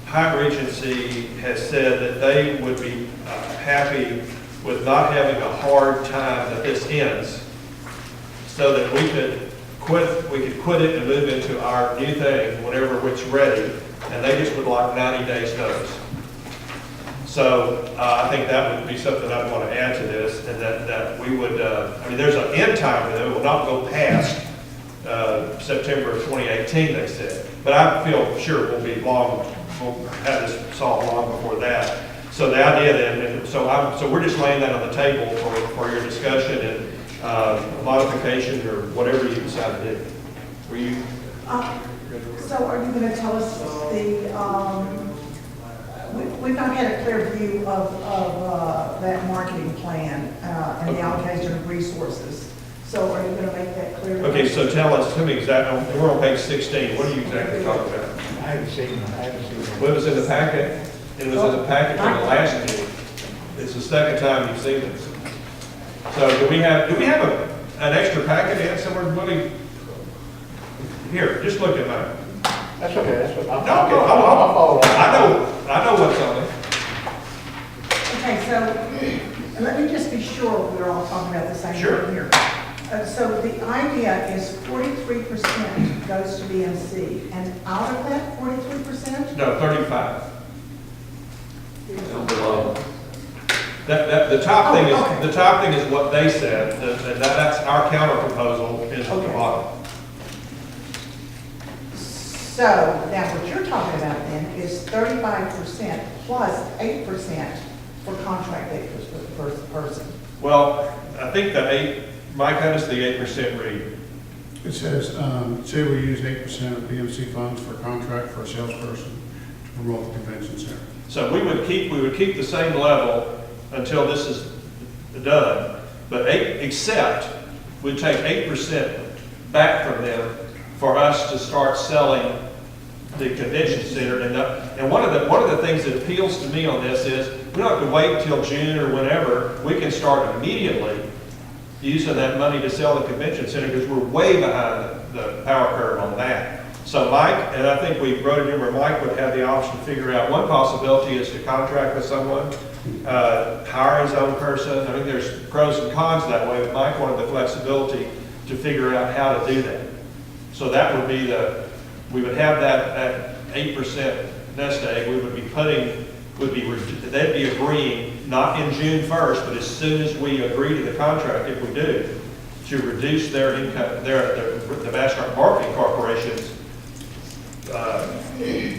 Hyatt Regency has said that they would be happy with not having a hard time that this ends, so that we could quit it and move into our new thing whenever it's ready, and they just would like 90 days notice. So I think that would be something I'd want to add to this, and that we would, I mean, there's an end time that it will not go past September of 2018, they said. But I feel sure we'll have this solved long before that. So the idea then, so we're just laying that on the table for your discussion and modification or whatever you decide to do. Were you? So are you going to tell us we've not had a clear view of that marketing plan and the allocation of resources. So are you going to make that clear? Okay, so tell me exactly, we're on page 16. What are you exactly talking about? I haven't seen it. What was in the packet? It was in the packet from the last meeting. It's the second time you've seen this. So do we have an extra packet in somewhere? Let me, here, just look at mine. That's okay, that's what I'm. I'll follow. I know what's on it. Okay, so let me just be sure we're all talking about the same thing here. So the idea is 43% goes to BMC, and out of that 43%? No, 35. The top thing is the top thing is what they said. That's our counter proposal is at the bottom. So now what you're talking about then is 35% plus 8% for contract acres for the first person. Well, I think Mike, how does the 8% read? It says, say we use 8% of BMC funds for a contract for a salesperson to promote the convention center. So we would keep the same level until this is done, but except we'd take 8% back from them for us to start selling the convention center. And one of the things that appeals to me on this is we don't have to wait until June or whenever. We can start immediately using that money to sell the convention center because we're way behind the power curve on that. So Mike, and I think we wrote it in where Mike would have the option to figure out, one possibility is to contract with someone, hire his own person. I mean, there's pros and cons that way, but Mike wanted the flexibility to figure out how to do that. So that would be we would have that 8% nest egg, we would be they'd be agreeing, not in June 1st, but as soon as we agree to the contract, if we do, to reduce their income, the Bastrop Marketing Corporation's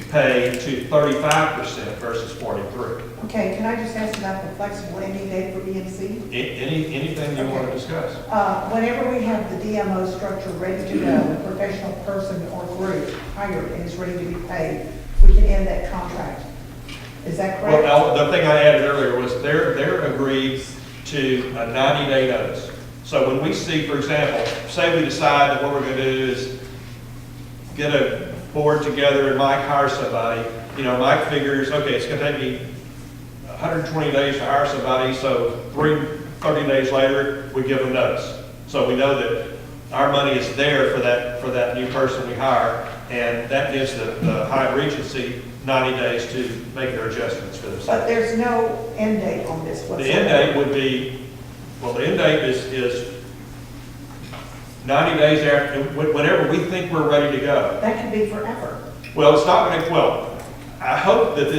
pay to 35% versus 43%. Okay, can I just ask about the flexible ending date for BMC? Anything you want to discuss? Whenever we have the DMO structure ready to go, a professional person or group hired and is ready to be paid, we can end that contract. Is that correct? Well, the thing I added earlier was they're agreed to a 90-day notice. So when we see, for example, say we decide that what we're going to do is get a board together and Mike hires somebody, Mike figures, okay, it's going to take me 120 days to hire somebody, so 30 days later, we give them notice. So we know that our money is there for that new person we hire, and that gives the Hyatt Regency 90 days to make their adjustments for themselves. But there's no end date on this whatsoever. The end date would be, the end date is 90 days after, whenever we think we're ready to go. That could be forever. Well, it's not going to, I hope that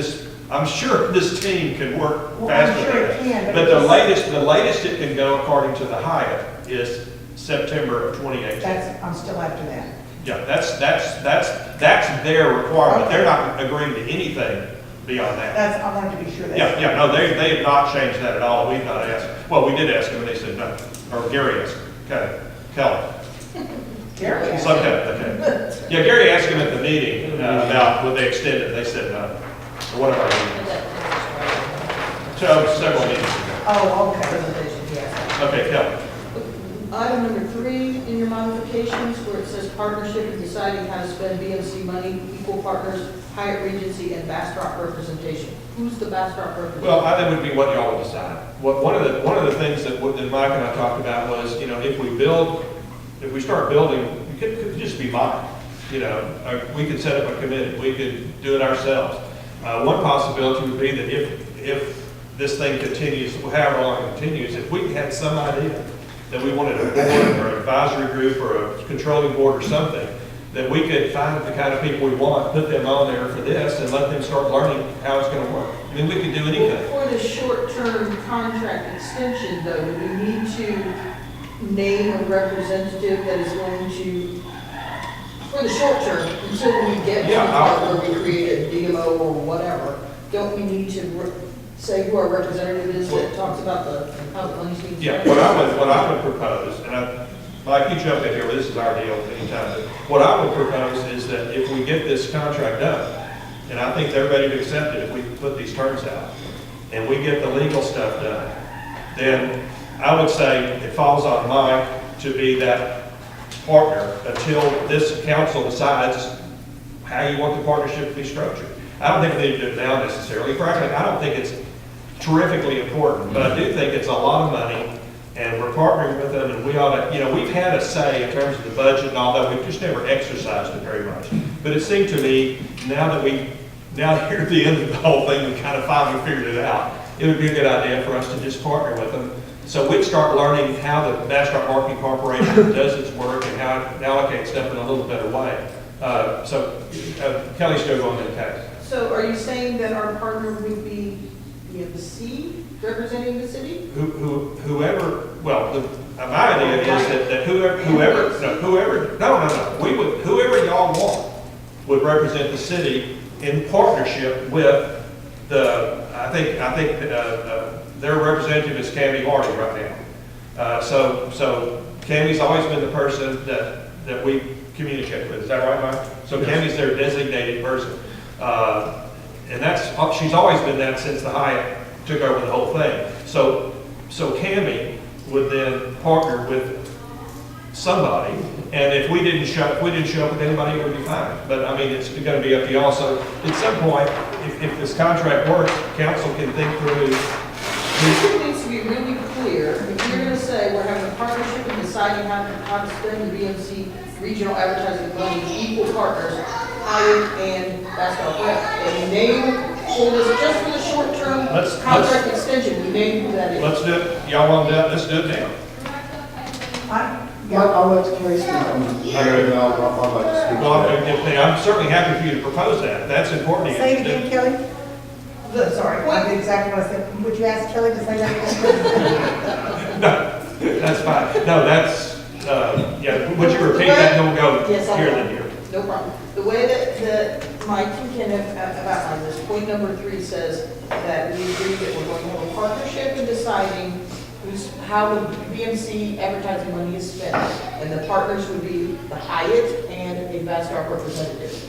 I'm sure this team can work faster I'm sure than it can, that. but But the latest it can go, according to the Hyatt, is September of 2018. I'm still after that. Yeah, that's their requirement. They're not agreeing to anything beyond that. I wanted to be sure that. Yeah, no, they have not changed that at all. We've not asked. Well, we did ask them and they said no. Or Gary asked. Okay, Kelly. Gary asked. Okay. Yeah, Gary asked him at the meeting about would they extend it. They said no. Or one of our meetings. So several meetings ago. Oh, okay. Okay, Kelly. Item number 3 in your modifications, where it says partnership in deciding how to spend BMC money, equal partners, Hyatt Regency, and Bastrop representation. Who's the Bastrop representation? Well, that would be what y'all would decide. One of the things that Mike and I talked about was, if we start building, it could just be Mike. We could set up a committee. We could do it ourselves. One possibility would be that if this thing continues, however long it continues, if we had some idea that we wanted a board or an advisory group or a controlling board or something, that we could find the kind of people we want, put them on there for this, and let them start learning how it's going to work. I mean, we could do anything. For the short-term contract extension, though, do we need to name a representative that is going to, for the short term, until we get to the part where we create a DMO or whatever, don't we need to say who our representative is that talks about how the money's being spent? Yeah, what I would propose, and Mike, you jump in here, this is our deal anytime, but what I would propose is that if we get this contract done, and I think they're ready to accept it if we put these terms out, and we get the legal stuff done, then I would say it falls on Mike to be that partner until this council decides how you want the partnership to be structured. I don't think we need to do it now necessarily. Frankly, I don't think it's terrifically important, but I do think it's a lot of money, and we're partnering with them, and we ought to, we've had a say in terms of the budget and all that. We've just never exercised it very much. But it seemed to me, now that we're at the end of the whole thing, we kind of finally figured it out, it would be a good idea for us to just partner with them. So we'd start learning how the Bastrop Marketing Corporation does its work and how it allocates stuff in a little better way. Kelly's still going to the tax. So are you saying that our partner would be BMC representing the city? Whoever, my idea is that whoever y'all want would represent the city in partnership with I think their representative is Cammy Hardy right now. So Cammy's always been the person that we communicate with. Is that right, Mike? So Cammy's their designated person. And she's always been that since the Hyatt took over the whole thing. So Cammy would then partner with somebody, and if we didn't show up with anybody, it would be fine. But I mean, it's gonna be up to y'all, so at some point, if this contract works, council can think through. It needs to be really clear, if you're gonna say we're having a partnership and deciding how to spend the BMC regional advertising money, equal partners, Hyatt and Bastrop Rec, and name, for this, just for the short-term contract extension, we name who that is. Let's do it, y'all want to do it, let's do it now. I'll let Kerry speak on it. I'll let you speak. Well, I'm certainly happy for you to propose that, that's important to you. Say it again, Kelly. Sorry, I did exactly what I said. Would you ask Kelly to say that again? No, that's fine. No, that's, yeah, would you repeat that, and then we'll go Yes, I here will. then here. No problem. The way that Mike and Ken have outlined this, point number 3 says that we agree that we're going to have a partnership in deciding how the BMC advertising money is spent. And the partners would be the Hyatt and a Bastrop representative.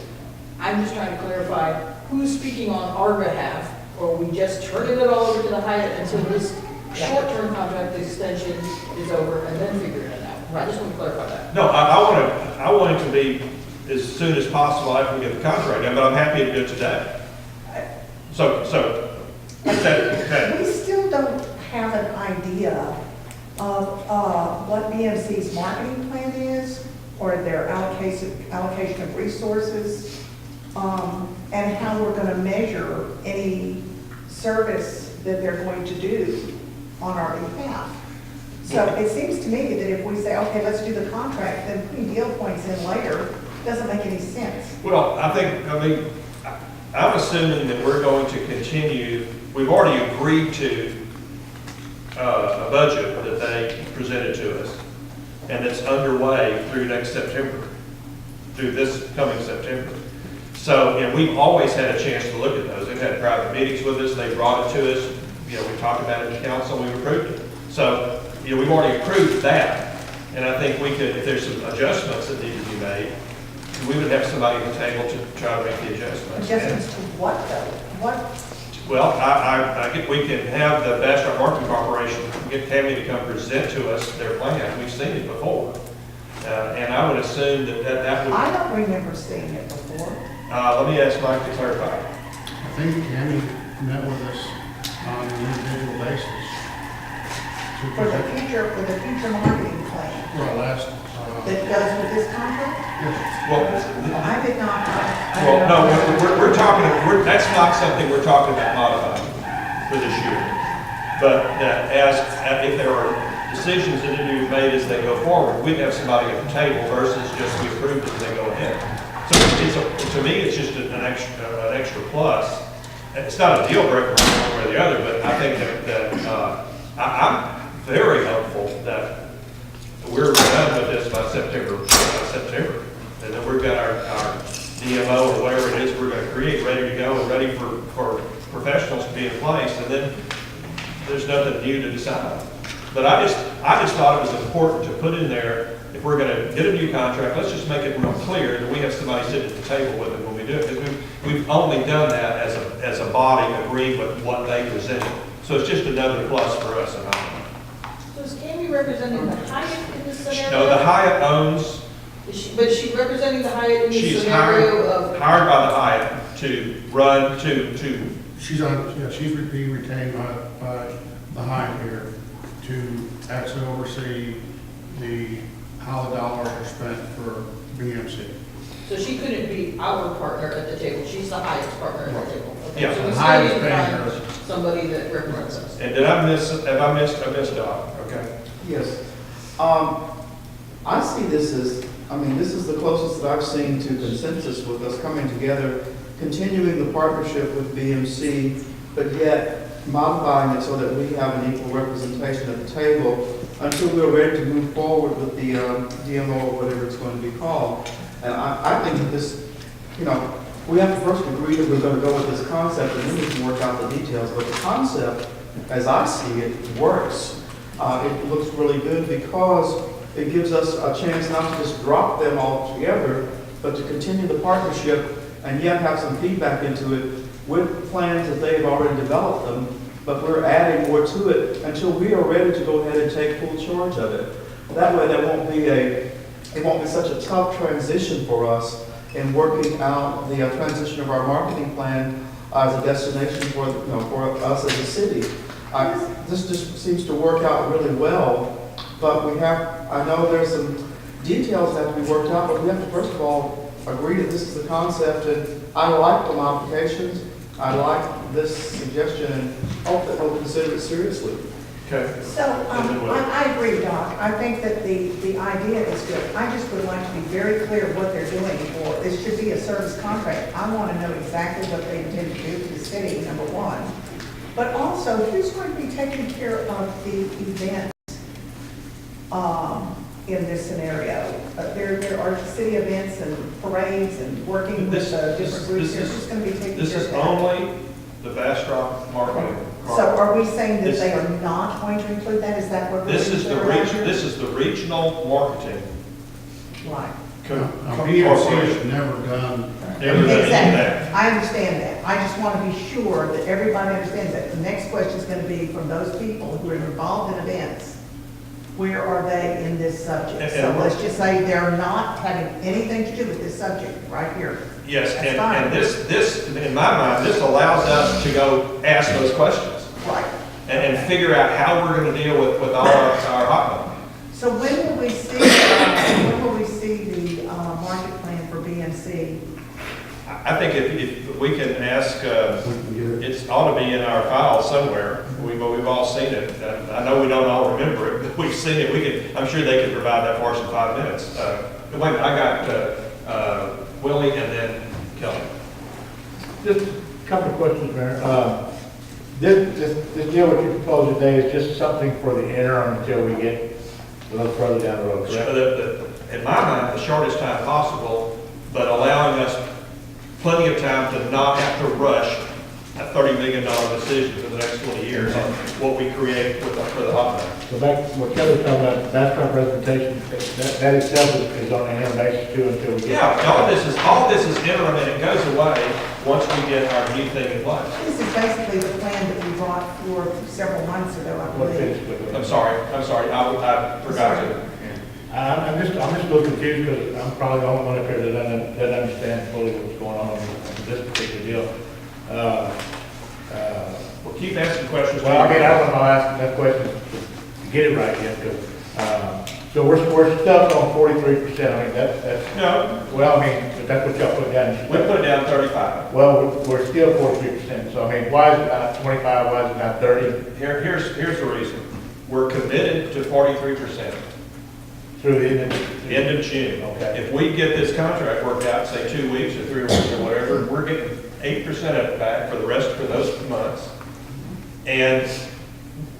I'm just trying to clarify who's speaking on our behalf, or we just turning it all over to the Hyatt until this short-term contract extension is over and then figuring it out. I just want to clarify that. No, I want it to be as soon as possible after we get the contract done, but I'm happy to do it today. So, okay. We still don't have an idea of what BMC's marketing plan is, or their allocation of resources, and how we're going to measure any service that they're going to do on our behalf. So it seems to me that if we say, okay, let's do the contract, then putting deal points in later doesn't make any sense. Well, I'm assuming that we're going to continue, we've already agreed to a budget that they presented to us, and it's underway through next September, through this coming September. So, we've always had a chance to look at those. They've had private meetings with us, they brought it to us, we talked about it in council, we've approved it. So, we've already approved that, and I think we could, if there's some adjustments that need to be made, we would have somebody at the table to try to make the adjustments. Adjustments to what though? What? Well, I think we can have the Bastrop Marketing Corporation get Tammy to come present to us their plan. We've seen it before. And I would assume that would. I don't remember seeing it before. Let me ask Mike to clarify. I think Tammy met with us on an individual basis. For the future marketing plan For our last, that goes with this contract? Well, I did not. well, no, we're talking, that's not something we're talking about modifying for this year. But if there are decisions that need to be made as they go forward, we'd have somebody at the table versus just we approved it and they go ahead. So to me, it's just an extra plus. It's not a deal breaker one way or the other, but I think that I'm very hopeful that we're done with this by September. And then we've got our DMO or whatever it is we're going to create ready to go and ready for professionals to be in place. And then there's nothing new to decide. But I just thought it was important to put in there, if we're going to get a new contract, let's just make it real clear that we have somebody sitting at the table with it when we do it. Because we've only done that as a body agreeing with what they presented. So it's just another plus for us. So is Tammy representing the Hyatt in this scenario? No, the Hyatt owns. But is she representing the Hyatt in this She's scenario of? hired by the Hyatt to run, to. she's being retained by the Hyatt here to actually oversee how the dollars are spent for BMC. So she couldn't be our partner at the table, she's the Hyatt's partner at the table. Okay, Yeah. so we The still Hyatt's need to paying find her. somebody that represents us. And did I missed Doc, okay? Yes. I see this as, this is the closest that I've seen to consensus with us coming together, continuing the partnership with BMC, but yet modifying it so that we have an equal representation at the table until we're ready to move forward with the DMO or whatever it's going to be called. And I think that this, we have to first agree that we're going to go with this concept and then we can work out the details. But the concept, as I see it, works. It looks really good because it gives us a chance not to just drop them all together, but to continue the partnership and yet have some feedback into it with plans that they've already developed them, but we're adding more to it until we are ready to go ahead and take full charge of it. That way it won't be such a tough transition for us in working out the transition of our marketing plan as a destination for, for us as a city. This just seems to work out really well, but I know there's some details that have to be worked out, but we have to first of all agree that this is the concept, and I like the modifications, I like this suggestion, and hope that we'll consider it seriously. Okay. So, I agree, Doc. I think that the idea is good. I just would like to be very clear what they're doing for. This should be a service contract. I want to know exactly what they intend to do for the city, number one. But also, who's going to be taking care of the events in this scenario? There are city events and parades and working with different groups. Who's going to be taking care of that? This is only the Bastrop marketing. So are we saying that they are not going to include that? Is that what we're This is the regional marketing. Right. BMC has never done. Exactly. I understand that. I just want to be sure that everybody understands that. The next question is going to be from those people who are involved in events. Where are they in this subject? So let's just say they're not having anything to do with this subject right here. Yes, and this, in my mind, this allows us to go ask those questions. Right. And figure out how we're going to deal with all our hot money. So when will we see the market plan for BNC? I think if we can ask, it ought to be in our file somewhere. We've all seen it. I know we don't all remember it, but we've seen it. I'm sure they could provide that for us in 5 minutes. Wait a minute, I got Willie and then Kelly. Just a couple of questions, Mayor. This deal what you proposed today is just something for the interim until we get a little further down the road, correct? In my mind, the shortest time possible, but allowing us plenty of time to not have to rush a $30 million decision for the next 20 years on what we create for the hot money. So back to what Kelly was talking about, Bastrop presentation, that itself is on an interim basis too until we get. Yeah, all this is interim, and it goes away once we get our new thing in place. This is basically the plan that we brought forth several months ago, I believe. I'm sorry, I forgot to. I'm just a little confused because I'm probably the only one up here that doesn't understand fully what's going on this particular deal. Well, keep asking questions. Well, I mean, I don't know how to ask that question to get it right yet, because, so we're stuck on 43%. I mean, that's. No. Well, I mean, but that's what y'all put down. We put down 35. Well, we're still 43%. So, I mean, why is it not 25? Why is it not 30? Here's the reason. We're committed to 43%. Through the end of June. Okay. If we get this contract worked out, say 2 weeks or 3 weeks or whatever, we're getting 8% of it back for those months. And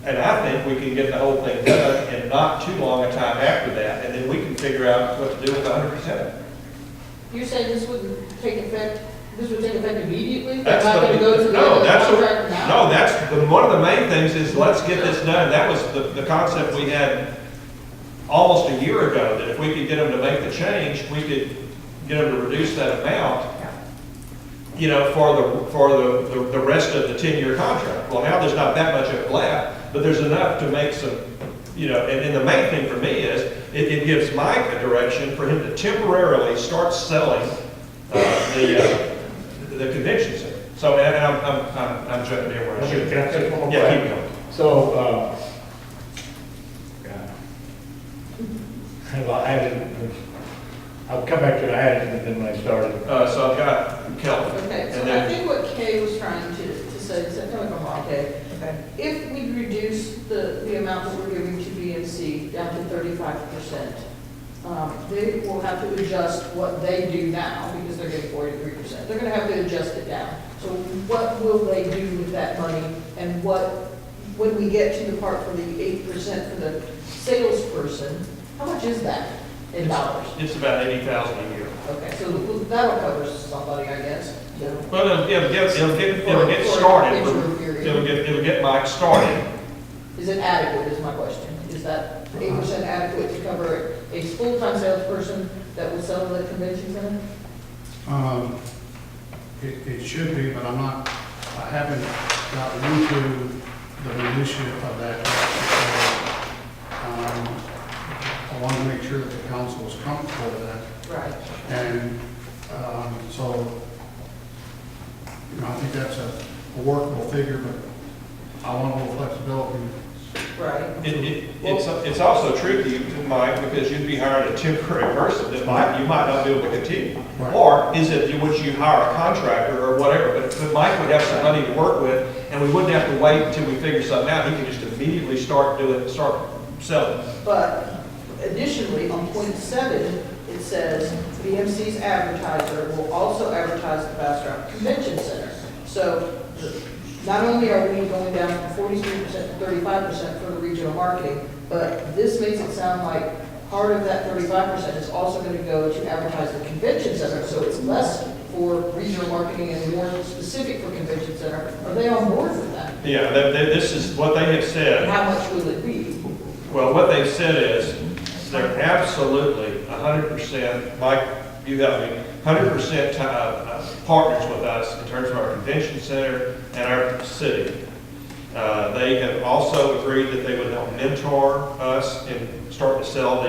I think we can get the whole thing done in not too long a time after that, and then we can figure out what to do with 100% of it. You're saying this would take effect immediately? That's They're not going to go to the contract now? No, that's one of the main things is let's get this done. That was the concept we had almost a year ago, that if we could get them to make the change, we could get them to reduce that amount, for the rest of the 10-year contract. Well, now there's not that much of it left, but there's enough to make some, and the main thing for me is it gives Mike a direction for him to temporarily start selling the convention center. So, and I'm jumping in where I should. Can I say one more? Yeah, keep going. So, I'll come back to it. I had it then when I started. So I've got Kelly. Okay, so I think what Kay was trying to say, tell me if I'm wrong, Kay. Okay. If we reduce the amount that we're giving to BNC down to 35%, they will have to adjust what they do now, because they're getting 43%. They're gonna have to adjust it down. So what will they do with that money, and when we get to the part for the 8% for the salesperson, how much is that in dollars? It's about $80,000 a year. Okay, so that'll cover somebody, I guess. Well, it'll get started. It'll get Mike started. Is it adequate, is my question. Is that 8% adequate to cover a full-time salesperson that will sell at the convention center? It should be, but I haven't gotten into the minutia of that. wanted to make sure that the council was comfortable with that. Right. And so, I think that's a workable figure, but I want a little flexibility. Right. It's also tricky, Mike, because you'd be hiring a temporary person that you might not be able to continue. Right. Or is it, would you hire a contractor or whatever, but Mike would have some money to work with, and we wouldn't have to wait until we figure something out. He could just immediately start selling. But additionally, on point 7, it says, BMC's advertiser will also advertise the Bastrop Convention Center. So not only are we going down from 43% to 35% for the regional marketing, but this makes it sound like part of that 35% is also going to go to advertise the convention center. So it's less for regional marketing and more specific for convention center. Are they on board with that? Yeah, this is what they have said. And how much will it be? Well, what they've said is they're absolutely 100%, Mike, you help me, 100% partners with us in terms of our convention center and our city. They have also agreed that they would help mentor us in starting to sell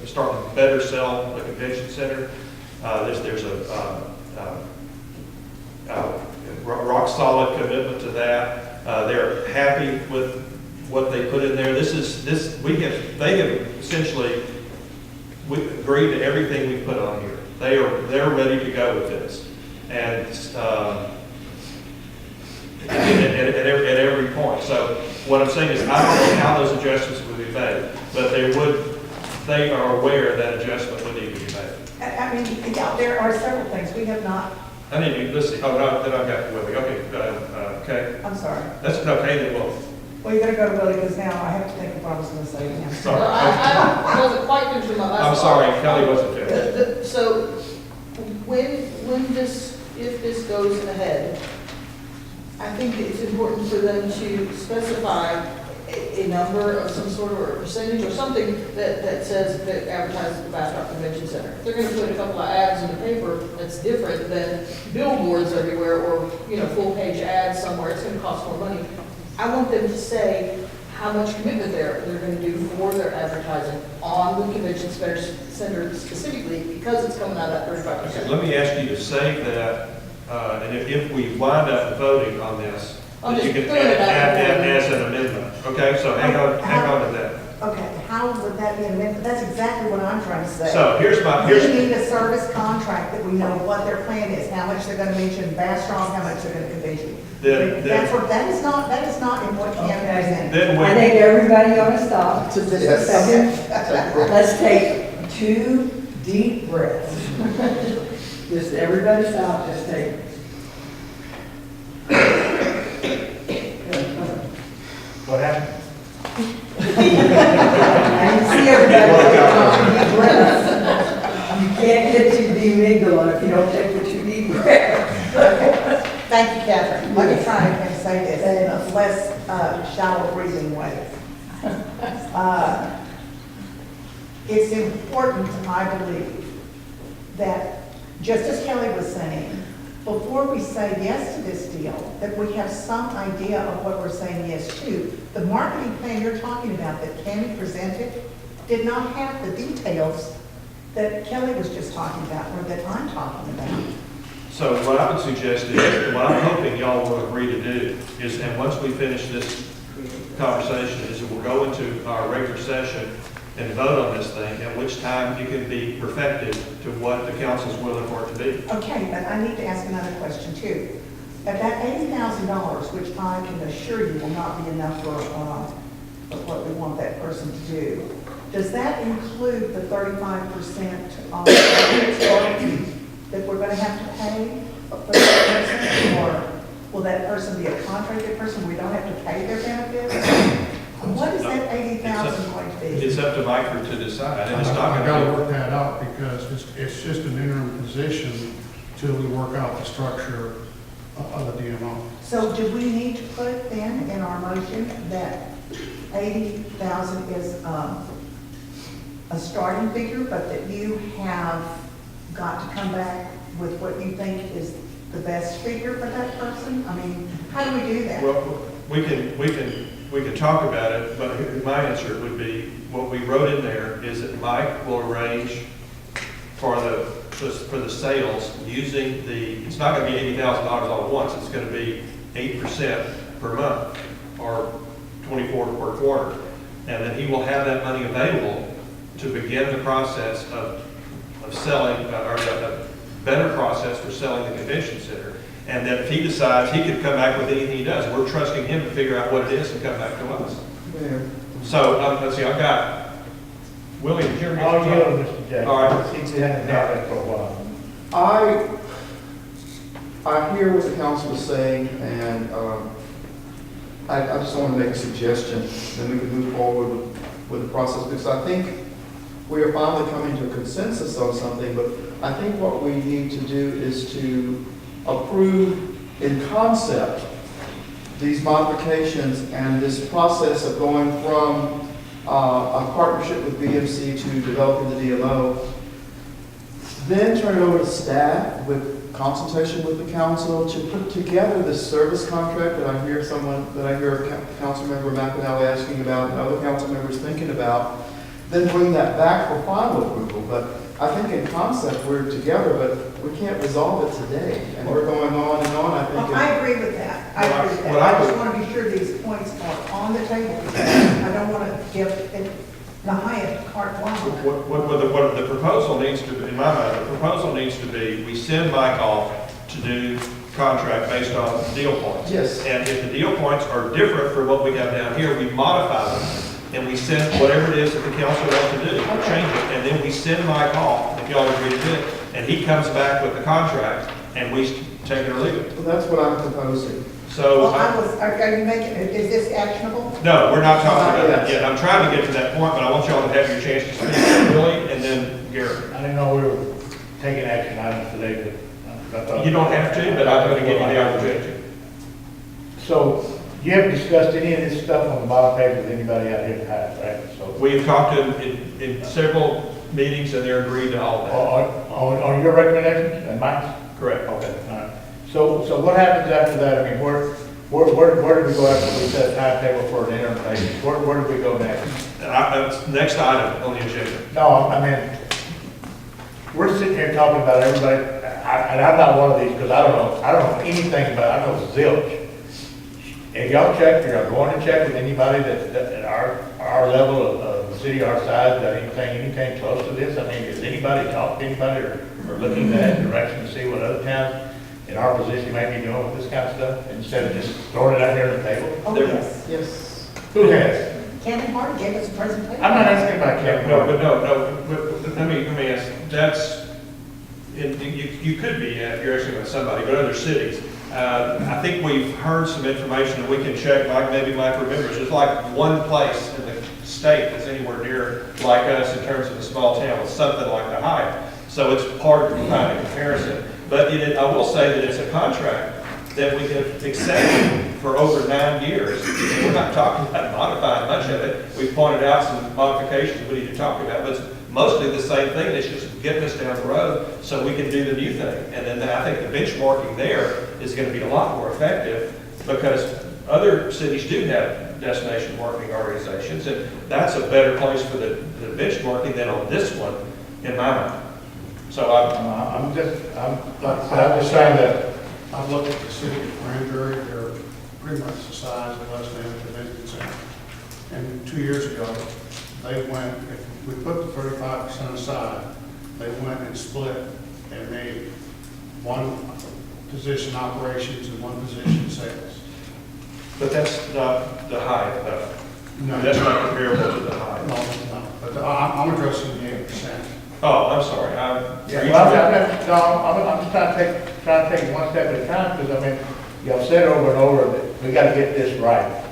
starting to better sell the convention center. There's a rock solid commitment to that. They're happy with what they put in there. They have essentially agreed to everything we put on here. They're ready to go with this, and at every point. So what I'm saying is, I don't know how those adjustments would be made, but they are aware that adjustment would need to be made. I mean, yeah, there are several things we have not. I need to, let's see, oh, no, then I've got it with me. Okay, okay. I'm sorry. That's okay, then Well, you gotta go to Willie, because now I have to think of what I was gonna say again. Sorry. Well, I wasn't quite finished with my last I'm thought. sorry, Kelly wasn't finished. So if this goes ahead, I think it's important for them to specify a number of some sort of, or a percentage or something that says that advertises the Bastrop Convention Center. If they're gonna put a couple of ads in the paper, that's different than billboards everywhere or, full page ads somewhere, it's gonna cost more money. I want them to say how much commitment they're gonna do for their advertising on the convention center specifically, because it's coming out of that 35%. Let me ask you to save that, and if we wind up voting on this, I'm you just can throwing it out add there. as an amendment. Okay, so hang on to that. Okay, how would that be amended? That's exactly what I'm trying to say. So here's We need a service contract that we know what their plan is, how much they're gonna mention Bastrop, how much they're gonna convention. That is not in what Cam presented. I think everybody ought to stop to just a second. Let's take 2 deep breaths. Just everybody stop, just take. What happened? I can see everybody taking deep breaths. You can't get to the amygdala if you don't take the 2 deep breaths. Thank you, Catherine. Let me try and say this in a less shallow breathing way. It's important, I believe, that, just as Kelly was saying, before we say yes to this deal, that we have some idea of what we're saying yes to. The marketing plan you're talking about that Kenny presented did not have the details that Kelly was just talking about, or that I'm talking about. So what I would suggest is, what I'm hoping y'all will agree to do is, and once we finish this conversation, is that we'll go into our regular session and vote on this thing, at which time it can be perfected to what the council's willing for it to be. Okay, but I need to ask another question too. At that $80,000, which I can assure you will not be enough for what we want that person to do, does that include the 35% that we're going to have to pay for that person? Or will that person be a contracted person? We don't have to pay their benefits? What is that 80,000 going to be? It's up to Mike to decide, and it's not I going gotta to work that out, because it's just an interim position till we work out the structure of the DMO. So do we need to put then in our motion that 80,000 is a starting figure, but that you have got to come back with what you think is the best figure for that person? I mean, how do we do that? Well, we can we could talk about it, but my answer would be, what we wrote in there is that Mike will arrange for the sales using it's not gonna be $80,000 all at once, it's gonna be 8% per month, or 24 per quarter. And then he will have that money available to begin the process of selling, or a better process for selling the convention center. And then if he decides he could come back with anything he does, we're trusting him to figure out what it is and come back to us. Mayor. So, let's see, I've got William, Jeremy. Oh, yeah, Mr. Jackson. All right. He's had that for a while. I hear what the council is saying, and I just want to make a suggestion, then we can move forward with the process, because I think we are finally coming to a consensus on something, but I think what we need to do is to approve in concept these modifications and this process of going from a partnership with BMC to developing the DMO, then turn it over to staff with consultation with the council to put together this service contract that I hear Councilmember McAnally asking about and other council members thinking about, then bring that back for final approval. But I think in concept we're together, but we can't resolve it today. And we're going on and on, I think. Well, I agree with that. I agree with that. I just want to be sure these points are on the table. I don't want to give the highest carte blanche. What the proposal needs to be, in my mind, the proposal needs to be, we send Mike off to do contract based on deal points. Yes. And if the deal points are different from what we have down here, we modify them, and we send whatever it is that the council wants to do, change it, and then we send Mike off, if y'all agree to do it, and he comes back with the contract, and we take it or leave it. Well, that's what I'm proposing. So. Well, are you making, is this actionable? No, we're not talking about that yet. I'm trying to get to that point, but I want y'all to have your chance to speak, Willie, and then Gary. I didn't know we were taking action items today, but I thought. You don't have to, but I'm going to give you the opportunity. So, you haven't discussed any of this stuff on the bottom page with anybody out here in the past, right? So, We've talked in several meetings, and they're agreed to all that. on your recommendations and mine? Correct. Okay, all right. So what happens after that? I mean, where do we go after we set a timetable for an interim basis? Where do we go next? Next item on the agenda. No, I mean, we're sitting here talking about everybody, and I'm not one of these because I don't know anything about it. I know zilch. If y'all check, you're going to check with anybody that at our level of the city our size, got anything close to this? I mean, has anybody talked to anybody or looking in that direction to see what other towns in our position may be doing with this kind of stuff instead of just throwing it out there on the table? Oh, yes. Yes. Who has? Kevin Hart gave us a presentation. I'm not asking about Kevin. But let me ask, you could be, if you're asking about somebody, but other cities. I think we've heard some information, and we can check, maybe Mike remembers, there's like one place in the state that's anywhere near like us in terms of a small town with something like the Hyatt. So it's hard to find a comparison. But I will say that it's a contract that we have accepted for over 9 years. And we're not talking about modifying much of it. We've pointed out some modifications we need to talk about, but it's mostly the same thing. It's just getting us down the road so we can do the new thing. And then I think the benchmarking there is going to be a lot more effective because other cities do have destination marketing organizations, and that's a better place for the benchmarking than on this one, in my mind. So I'm just trying to. I've looked at the city of Granbury, they're pretty much the size of us, they have a convention center. And 2 years ago, they went, if we put the 35% aside, they went and split and made one position operations and one position sales. But that's not the Hyatt, though. No. That's not comparable to the Hyatt. No, but I'm addressing the 8%. Oh, I'm sorry. I'm just trying to take it one step at a time, because I mean, y'all said over and over that we gotta get this right.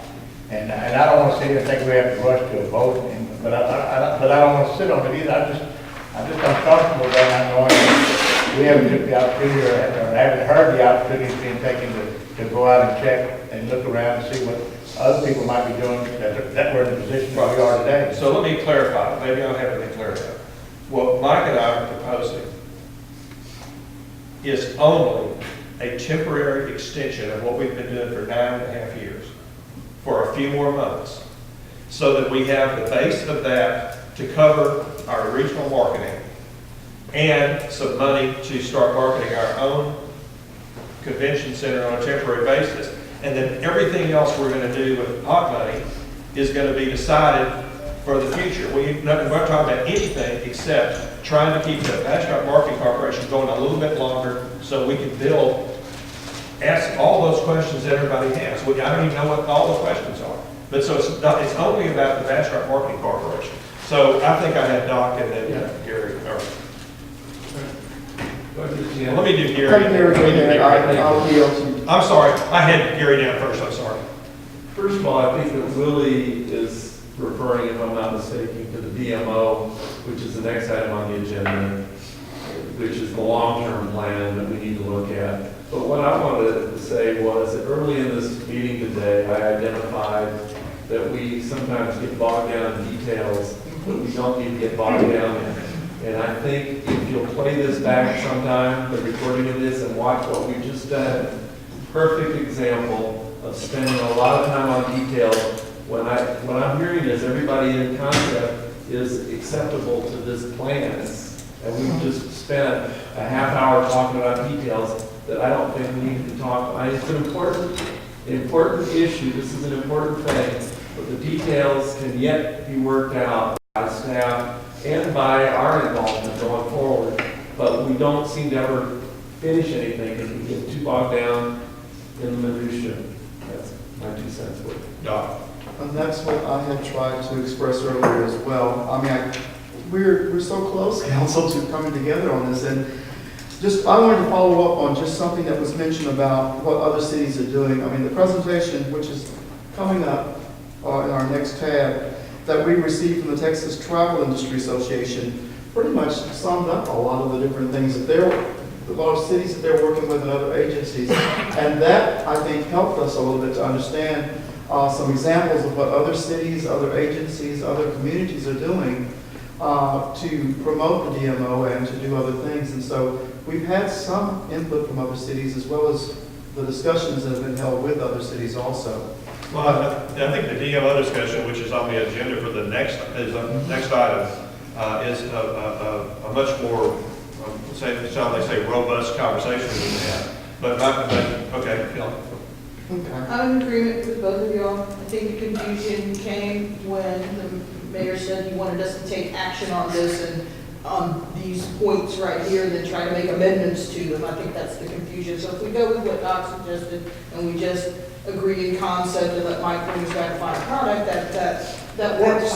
And I don't wanna sit here and think we have to rush to a vote, but I don't wanna sit on it either. I'm just uncomfortable with that, not knowing that we haven't took the opportunity or haven't heard the opportunity being taken to go out and check and look around and see what other people might be doing that we're in the position where we are today. So let me clarify. Maybe I don't have anything clarified. What Mike and I are proposing is only a temporary extension of what we've been doing for 9.5 years for a few more months so that we have the base of that to cover our regional marketing and some money to start marketing our own convention center on a temporary basis. And then everything else we're going to do with hot money is going to be decided for the future. We're not talking about anything except trying to keep the Bastrop Marketing Corporation going a little bit longer so we can ask all those questions that everybody has. I don't even know what all the questions are. But so it's only about the Bastrop Marketing Corporation. So I think I had Doc and then Gary. Let me do Gary. I'll yield to you. I'm sorry, I had Gary down first, I'm sorry. First of all, I think that Willie is referring, if I'm not mistaken, to the DMO, which is the next item on the agenda, which is the long-term plan that we need to look at. But what I wanted to say was that early in this meeting today, I identified that we sometimes get bogged down in details that we don't need to get bogged down in. And I think if you'll play this back sometime, the recording of this, and watch what we've just done, perfect example of spending a lot of time on details. What I'm hearing is everybody in concept is acceptable to this plan. And we've just spent a half hour talking about details that I don't think we need to talk about. It's an important issue. This is an important thing. But the details can yet be worked out by staff and by our involvement going forward. But we don't seem to ever finish anything because we get too bogged down in the minutia. That's my 2 cents worth. Doc. And that's what I had tried to express earlier as well. I mean, we're so close, council, to coming together on this. And I wanted to follow up on just something that was mentioned about what other cities are doing. I mean, the presentation, which is coming up in our next tab, that we received from the Texas Travel Industry Association, pretty much summed up a lot of the different things that a lot of cities that they're working with and other agencies. And that, I think, helped us a little bit to understand some examples of what other cities, other agencies, other communities are doing to promote the DMO and to do other things. And so we've had some input from other cities as well as the discussions that have been held with other cities also. Well, I think the DMO discussion, which is on the agenda for the next item, is a much more, shall they say, robust conversation than we had. But okay, Phil. Okay. I'm in agreement with both of y'all. I think the confusion came when the mayor said he wanted us to take action on this and on these points right here, and then try to make amendments to them. I think that's the confusion. So if we go with what Doc suggested, and we just agree in concept and let Mike bring us back a final product, that works.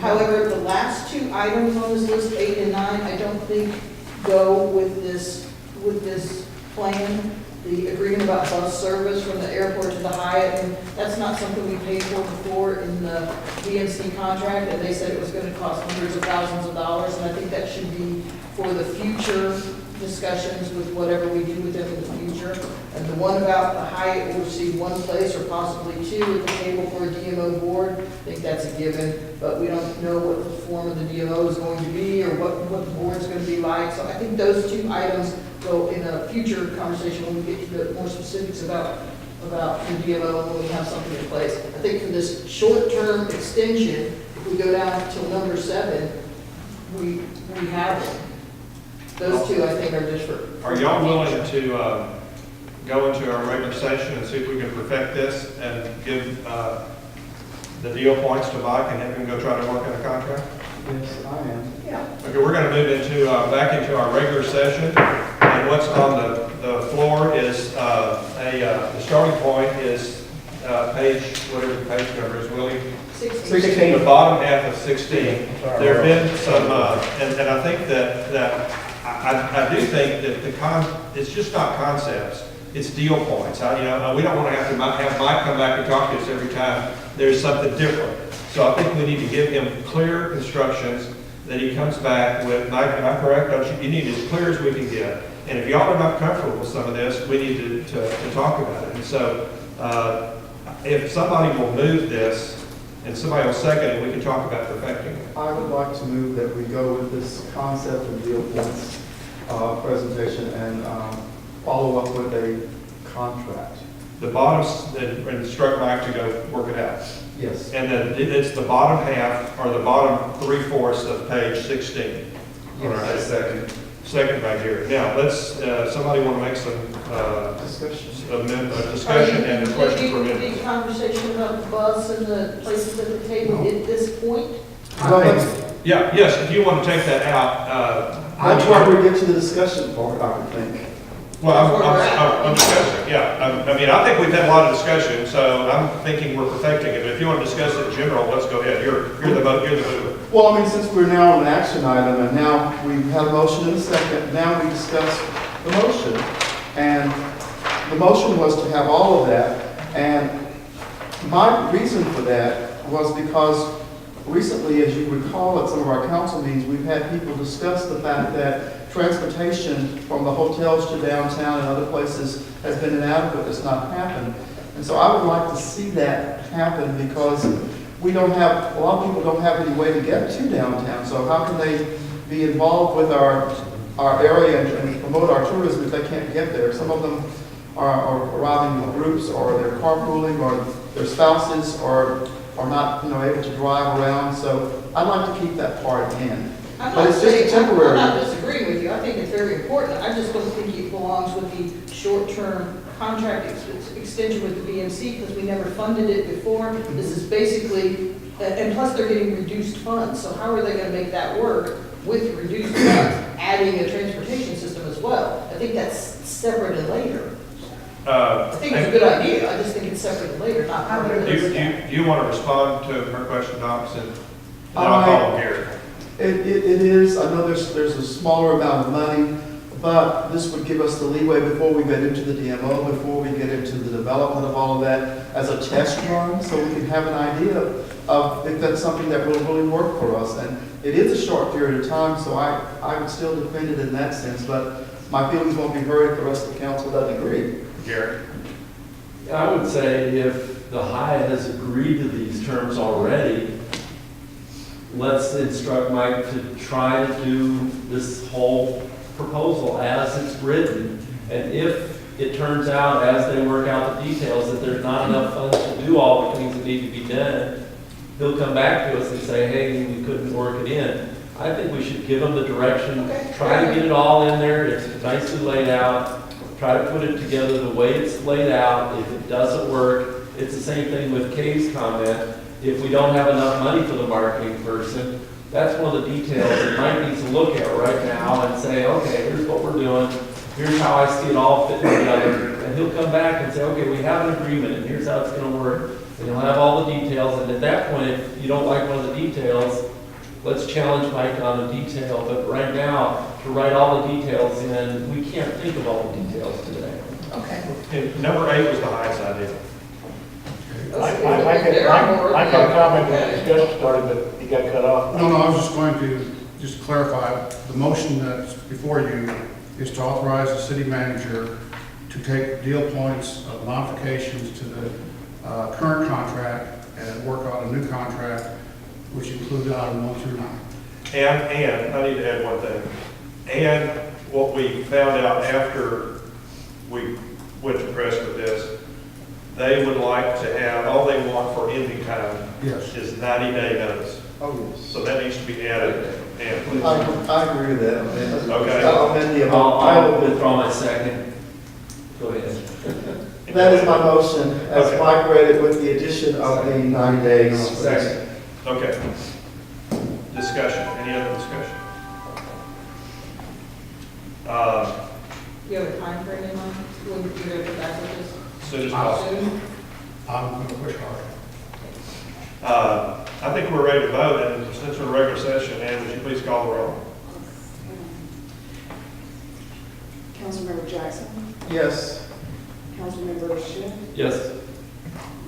However, the last 2 items on this list, 8 and 9, I don't think go with this plan. The agreement about bus service from the airport to the Hyatt, and that's not something we paid for before in the DNC contract, and they said it was going to cost hundreds of thousands of dollars, and I think that should be for the future discussions with whatever we do with them in the future. And the one about the Hyatt will receive 1 place or possibly 2 at the table for a DMO board, I think that's a given, but we don't know what the form of the DMO is going to be or what the board's going to be like. So I think those 2 items go in a future conversation when we get to the more specifics about the DMO and when we have something in place. I think for this short-term extension, if we go down till number 7, we have it. Those 2, I think, are just for. Are y'all willing to go into our regular session and see if we can perfect this and give the deal points to Mike and have him go try to work on a contract? Yes, I am. Yeah. Okay, we're going to move into back into our regular session, and what's on the floor is the starting point is page, whatever the page number is, Willie? 16. The bottom half of 16. There have been some, and I think that I do think that it's just not concepts, it's deal points. We don't want to have Mike come back and talk to us every time there's something different. So I think we need to give him clear instructions that he comes back with. Mike, am I correct? Don't you? You need as clear as we can get. And if y'all are not comfortable with some of this, we need to talk about it. And so if somebody will move this and somebody will second it, we can talk about perfecting it. I would like to move that we go with this concept and deal points presentation and follow up with a contract. the bottom, and instruct Mike to go work it out. Yes. And then it's the bottom half, or the bottom 3/4 of page 16. All right. Second by Gary. Now, let's, somebody want to make some, discussion and a question for The minutes. conversation about the bus and the places at the table at this point? Yeah, yes, if you want to take that out, That's where we get to the discussion part, I would think. well, I'm discussing, yeah. I mean, I think we've had a lot of discussion, so I'm thinking we're perfecting it. But if you want to discuss it in general, let's go ahead. You're the mover. Well, I mean, since we're now on an action item, and now we have a motion and a second, now we discuss the motion. And the motion was to have all of that, and my reason for that was because recently, as you recall at some of our council meetings, we've had people discuss the fact that transportation from the hotels to downtown and other places has been inadequate, it's not happened. And so I would like to see that happen because we don't have, a lot of people don't have any way to get to downtown. So how can they be involved with our area and promote our tourism if they can't get there? Some of them are arriving in groups, or they're carpooling, or their spouses are not, able to drive around. So I'd like to keep that part in. But it's just temporary. I'm not disagreeing with you. I think it's very important. I just don't think it belongs with the short-term contract extension with the BMC because we never funded it before. This is basically, and plus they're getting reduced funds. So how are they going to make that work with reduced funds, adding a transportation system as well? I think that's separate and later. I think it's a good idea. I just think it's separate and later, not part of this. Do you want to respond to her question, Doc? And then I'll call him Gary. It is, I know there's a smaller amount of money, but this would give us the leeway before we get into the DMO, before we get into the development of all of that as a test run, so we can have an idea of if that's something that will really work for us. And it is a short period of time, so I would still defend it in that sense, but my feelings won't be hurt if the rest of the council doesn't agree. Gary? I would say if the Hyatt has agreed to these terms already, let's instruct Mike to try to do this whole proposal as it's written. And if it turns out, as they work out the details, that there's not enough funds to do all the things that need to be done, he'll come back to us and say, hey, we couldn't work it in. I think we should give them the direction, try to get it all in there. It's nicely laid out. Try to put it together the way it's laid out. If it doesn't work, it's the same thing with Kay's comment. If we don't have enough money for the marketing person, that's one of the details that Mike needs to look at right now and say, okay, here's what we're doing. Here's how I see it all fitting together. And he'll come back and say, okay, we have an agreement and here's how it's going to work. And he'll have all the details. And at that point, if you don't like one of the details, let's challenge Mike on a detail. But right now, to write all the details in, we can't think of all the details today. Okay. And number 8 was the highest idea. I had a comment when the discussion started, but he got cut off. No, I was just going to just clarify, the motion that's before you is to authorize the city manager to take deal points of modifications to the current contract and work on a new contract, which includes item 1 through 9. And I need to add one thing. And what we found out after we went to press with this, they would like to have, all they want for ending time is 90-day notice. Oh, yes. So that needs to be added. And I agree with that. Okay. I'll amend the I'll withdraw my second. Go ahead. That is my motion, as Mike read it, with the addition of the 90 days. Second. Okay. Discussion. Any other discussion? You have a time frame in mind? When you're going to put back with this? As soon as possible. Soon? I'm going to push hard. I think we're ready to vote, and since we're in regular session, Ann, would you please call the roll? Councilmember Jackson, Yes. Councilmember Schiff, Yes.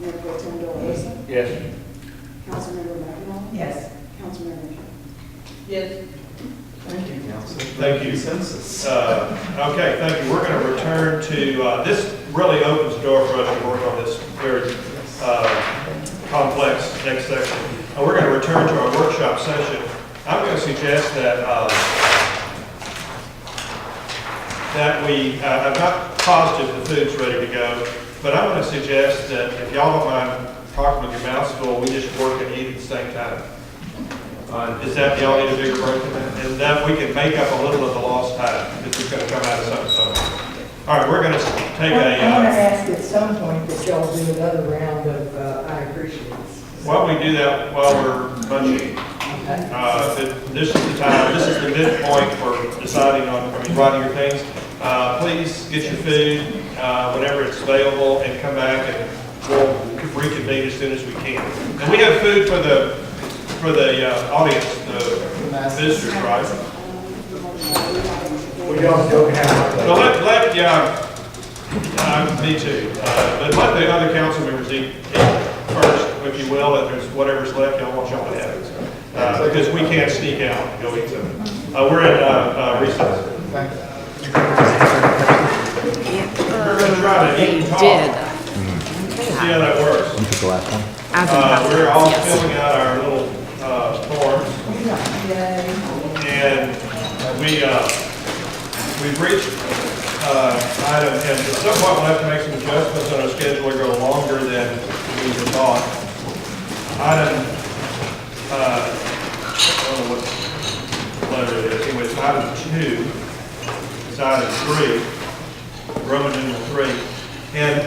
Mayor Pro Tem Wilson, Yes. Councilmember McEnroe, Yes. Councilmember Kim. Yes. Thank you, Council. Thank you. Consensus. Okay, thank you. We're going to return to, this really opens the door for us to work on this very complex next section. We're going to return to our workshop session. I'm going to suggest that that we, I've got positive the food's ready to go. But I'm gonna suggest that if y'all don't mind talking with your mouths full, we just work and eat at the same time. Is that, y'all need a bigger break than that? And that we can make up a little of the lost time, if it's gonna come out of something somewhere. All right, we're gonna take I want to a, ask at some point that y'all do another round of, I appreciate it. why don't we do that while we're munching? This is the time, this is the midpoint for deciding on, writing your things. Please get your food, whenever it's available, and come back and we'll reconvene as soon as we can. And we have food for the audience, the visitors, right? We don't joke around. Well, me too. But let the other council members eat first, if you will, if there's whatever's left, y'all want y'all to have it. Because we can't sneak out and go eat some. We're in recess. We're gonna try to eat and talk. See how that works. You took the last one? We're all filling out our little forms. And we've reached item, and at some point we'll have to make some adjustments on our schedule or go longer than we had thought. Item, I don't know what letter it is. Anyway, it's item 2. It's item 3, Roman numeral 3. And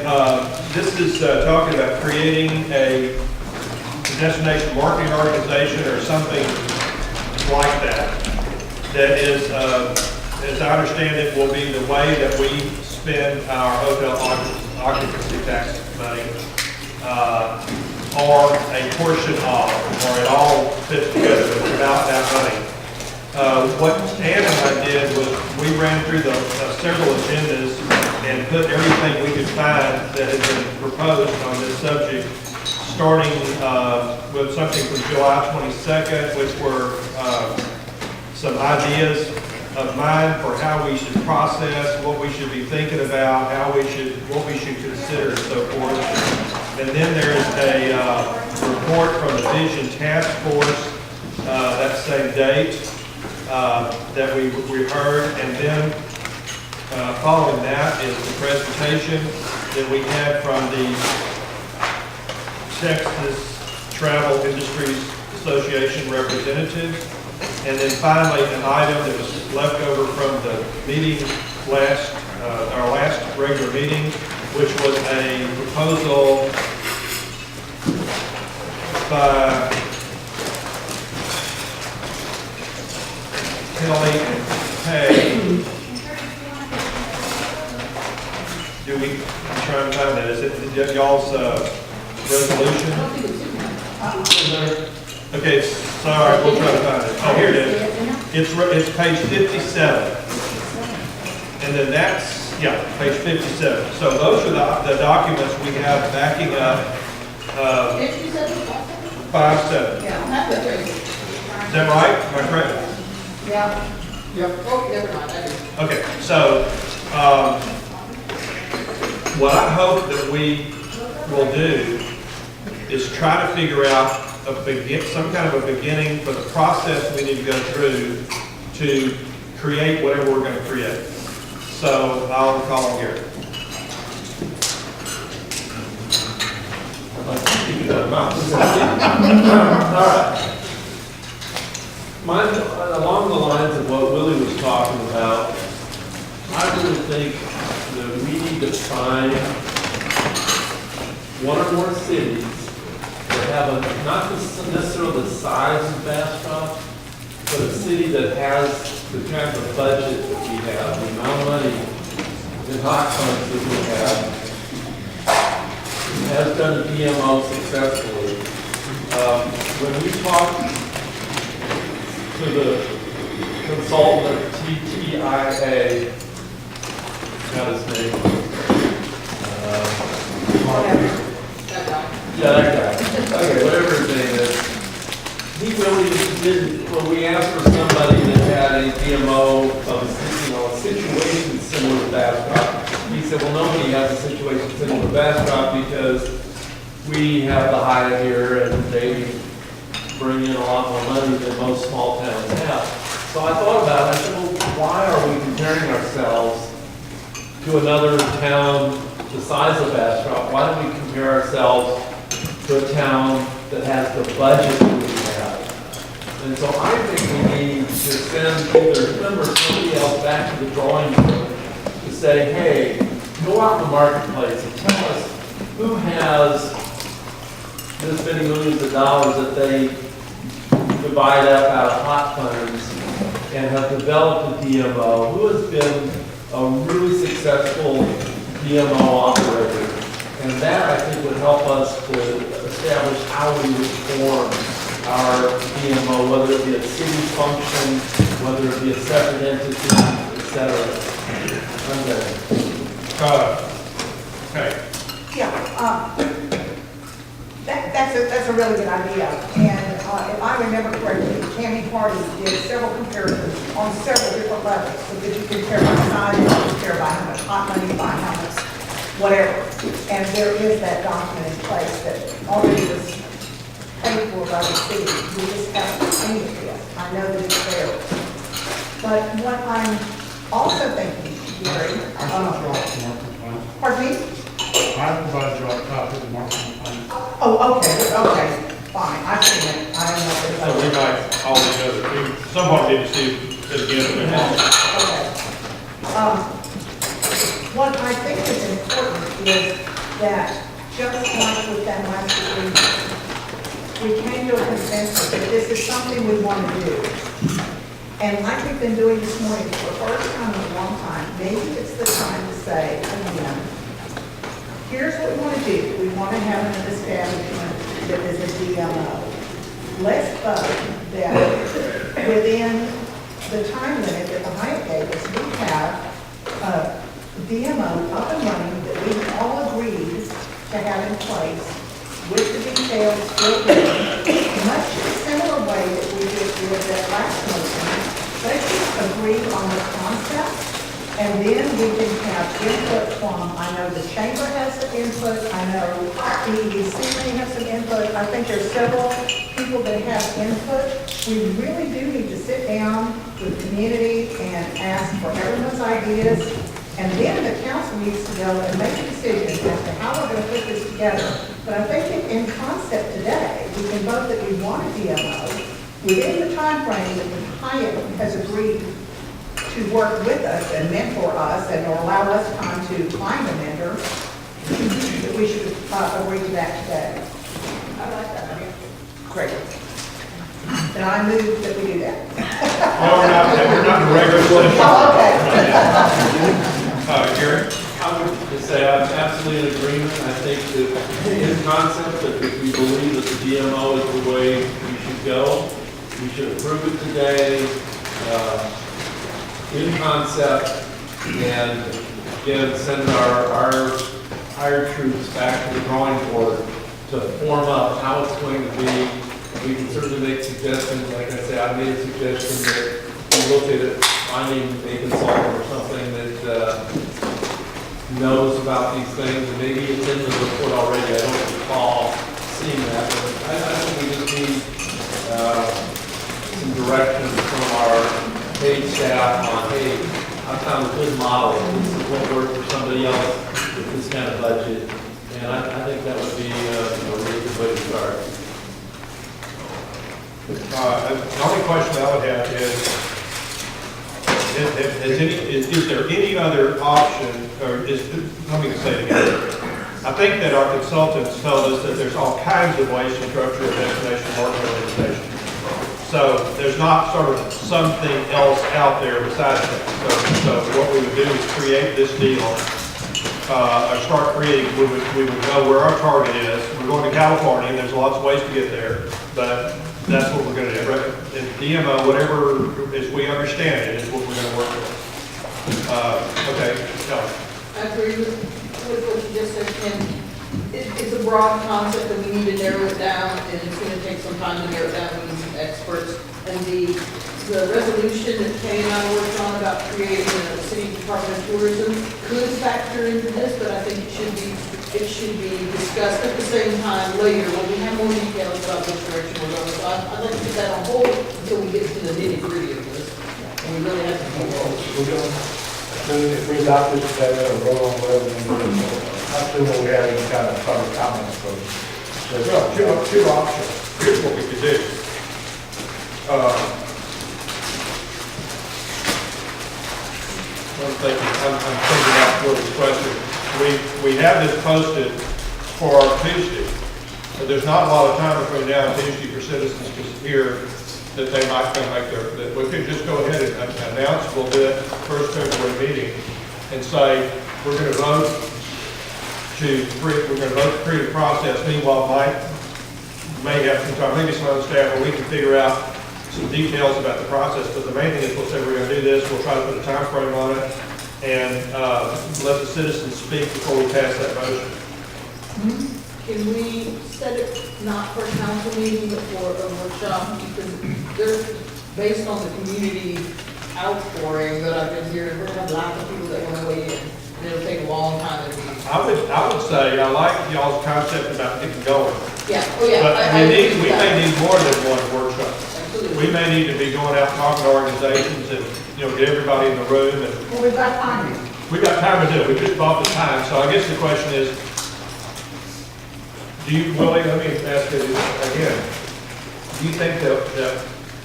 this is talking about creating a destination marketing organization or something like that. That is, as I understand it, will be the way that we spend our hotel occupancy tax money, or a portion of, or it all fits together, but it's about that money. What Ann and I did was we ran through the several agendas and put everything we could find that had been proposed on this subject, starting with something from July 22nd, which were some ideas of mine for how we should process, what we should be thinking about, what we should consider, and so forth. And then there's a report from the Vision Task Force that same date that we heard, and then following that is the presentation that we had from the Texas Travel Industries Association representatives. And then finally, an item that was left over from the meeting our last regular meeting, which was a proposal by Kelly and Pay. I'm trying to find that. Is it y'all's resolution? Okay, sorry, we'll try to find it. Oh, here it is. It's page 57. And then that's, page 57. So those are the documents we have backing up 5-7. Is that right? Am I correct? Yeah. Yep. Oh, never mind, I do. Okay, so what I hope that we will do is try to figure out some kind of a beginning for the process we need to go through to create whatever we're going to create. So I'll call on Gary. All right. Along the lines of what Willie was talking about, I really think that we need to find one or more cities that have not necessarily the size of Bastrop, but a city that has the kind of budget that we have, the amount of money in hot funds that we have, has done the DMO successfully. When we talk to the consultant at TTIA, got his name. Yeah, that guy. Okay, whatever his name is. He really didn't, when we asked for somebody that had a DMO of a situation similar to Bastrop, he said, well, nobody has a situation similar to Bastrop because we have the Hyatt here and they bring in a lot more money than most small towns have. So I thought about it, I said, well, why are we comparing ourselves to another town the size of Bastrop, why don't we compare ourselves to a town that has the budget that we have? And so I think we need to send either him or somebody else back to the drawing board to say, hey, go out in the marketplace and tell us who has this many millions of dollars that they divide up out of hot funds and have developed a DMO, who has been a really successful DMO operator. And that, I think, would help us to establish how we would form our DMO, whether it be a city function, whether it be a separate entity, et cetera. I'm done. Okay. Yeah, that's a really good idea. And if I remember correctly, Tammy Party did several comparisons on several different levels, so that you compare by size, you compare by how much hot money, by how much whatever. And there is that document in place that already was paid for by the city. We just have to change it. I know that it's there. But what I'm also thinking, Gary, pardon me? I provided you a copy of the marketing plan. Oh, okay, fine, I've seen it, I don't know. So we might all together, somebody need to see it again. Okay. What I think is important is that, just like with that last agreement, we came to a consensus that this is something we want to do. And like we've been doing this morning for the first time in a long time, maybe it's the time to say, again, here's what we want to do. We want to have an establishment that is a DMO. Let's vote that within the time limit that the Hyatt gave us, we have a DMO up and running that we all agreed to have in place with the details filled in, much similar way that we did with that last motion. Let's just agree on the concept. And then we can have input from, I know the chamber has some input, I know EDC may have some input. I think there's several people that have input. We really do need to sit down with the community and ask for everyone's ideas. And then the council needs to go and make a decision as to how we're going to put this together. But I think in concept today, we can vote that we want a DMO within the time frame that the Hyatt has agreed to work with us and mentor us and or allow us time to find a mentor, that we should agree to that today. I like that idea. Great. And I move that we do that. Well, we're not in regular session. Oh, okay. Gary? I would just say I'm absolutely in agreement. I think that in concept, that if we believe that the DMO is the way we should go, we should approve it today. In concept, and again, send our hired troops back to the drawing board to form up how it's going to be. We can certainly make suggestions. Like I say, I made a suggestion that we look at it, finding a consultant or something that knows about these things, and maybe it's in the report already. I don't recall seeing that, but I think we just need some direction from our paid staff on, hey, I found a good model. This is what worked for somebody else with this kind of budget. And I think that would be a really good way to start. The only question I would have is there any other option, or let me say it again. I think that our consultants told us that there's all kinds of ways to structure a destination marketing organization. So there's not sort of something else out there besides that. So what we would do is create this deal, or start creating, we would know where our target is. We're going to California, and there's lots of ways to get there, but that's what we're going to do. And DMO, whatever, as we understand it, is what we're going to work with. Okay, Kelly. I agree with what you just said, and it's a broad concept that we need to narrow it down, and it's going to take some time to narrow it down. We need some experts. And the resolution that Kay and I worked on about creating a city department of tourism could factor into this, but I think it should be discussed at the same time later when we have more details about which direction we're going. So I'd like to put that on hold until we get to the nitty gritty of this. And we really have to move on. soon, if we adopt this today, or vote on whatever we do, how soon will we have any kind of public comments from? Well, two options. Here's what we could do. I'm thinking out for this question. We have this posted for Tuesday, but there's not a lot of time between now and Tuesday for citizens to hear that they might come make that we could just go ahead and announce, we'll do it first February meeting and say, we're going to vote to create a process. Meanwhile, Mike may have some time, maybe some other staff, where we can figure out some details about the process, but the main thing is we'll say we're going to do this, we'll try to put a time frame on it, and let the citizens speak before we pass that motion. Can we set it not for a council meeting, but for a workshop? Because they're, based on the community outpouring that I've been hearing, we're gonna have lots of people that want to weigh in. And it'll take a long time to be. I would say, I like y'all's concept about getting going. Yeah, oh yeah. But we may need more than one workshop. Absolutely. We may need to be going out talking to organizations and, get everybody in the room. And Well, we've got time. we've got time to do it. We just bought the time. So I guess the question is, Willie, let me ask you again. Do you think that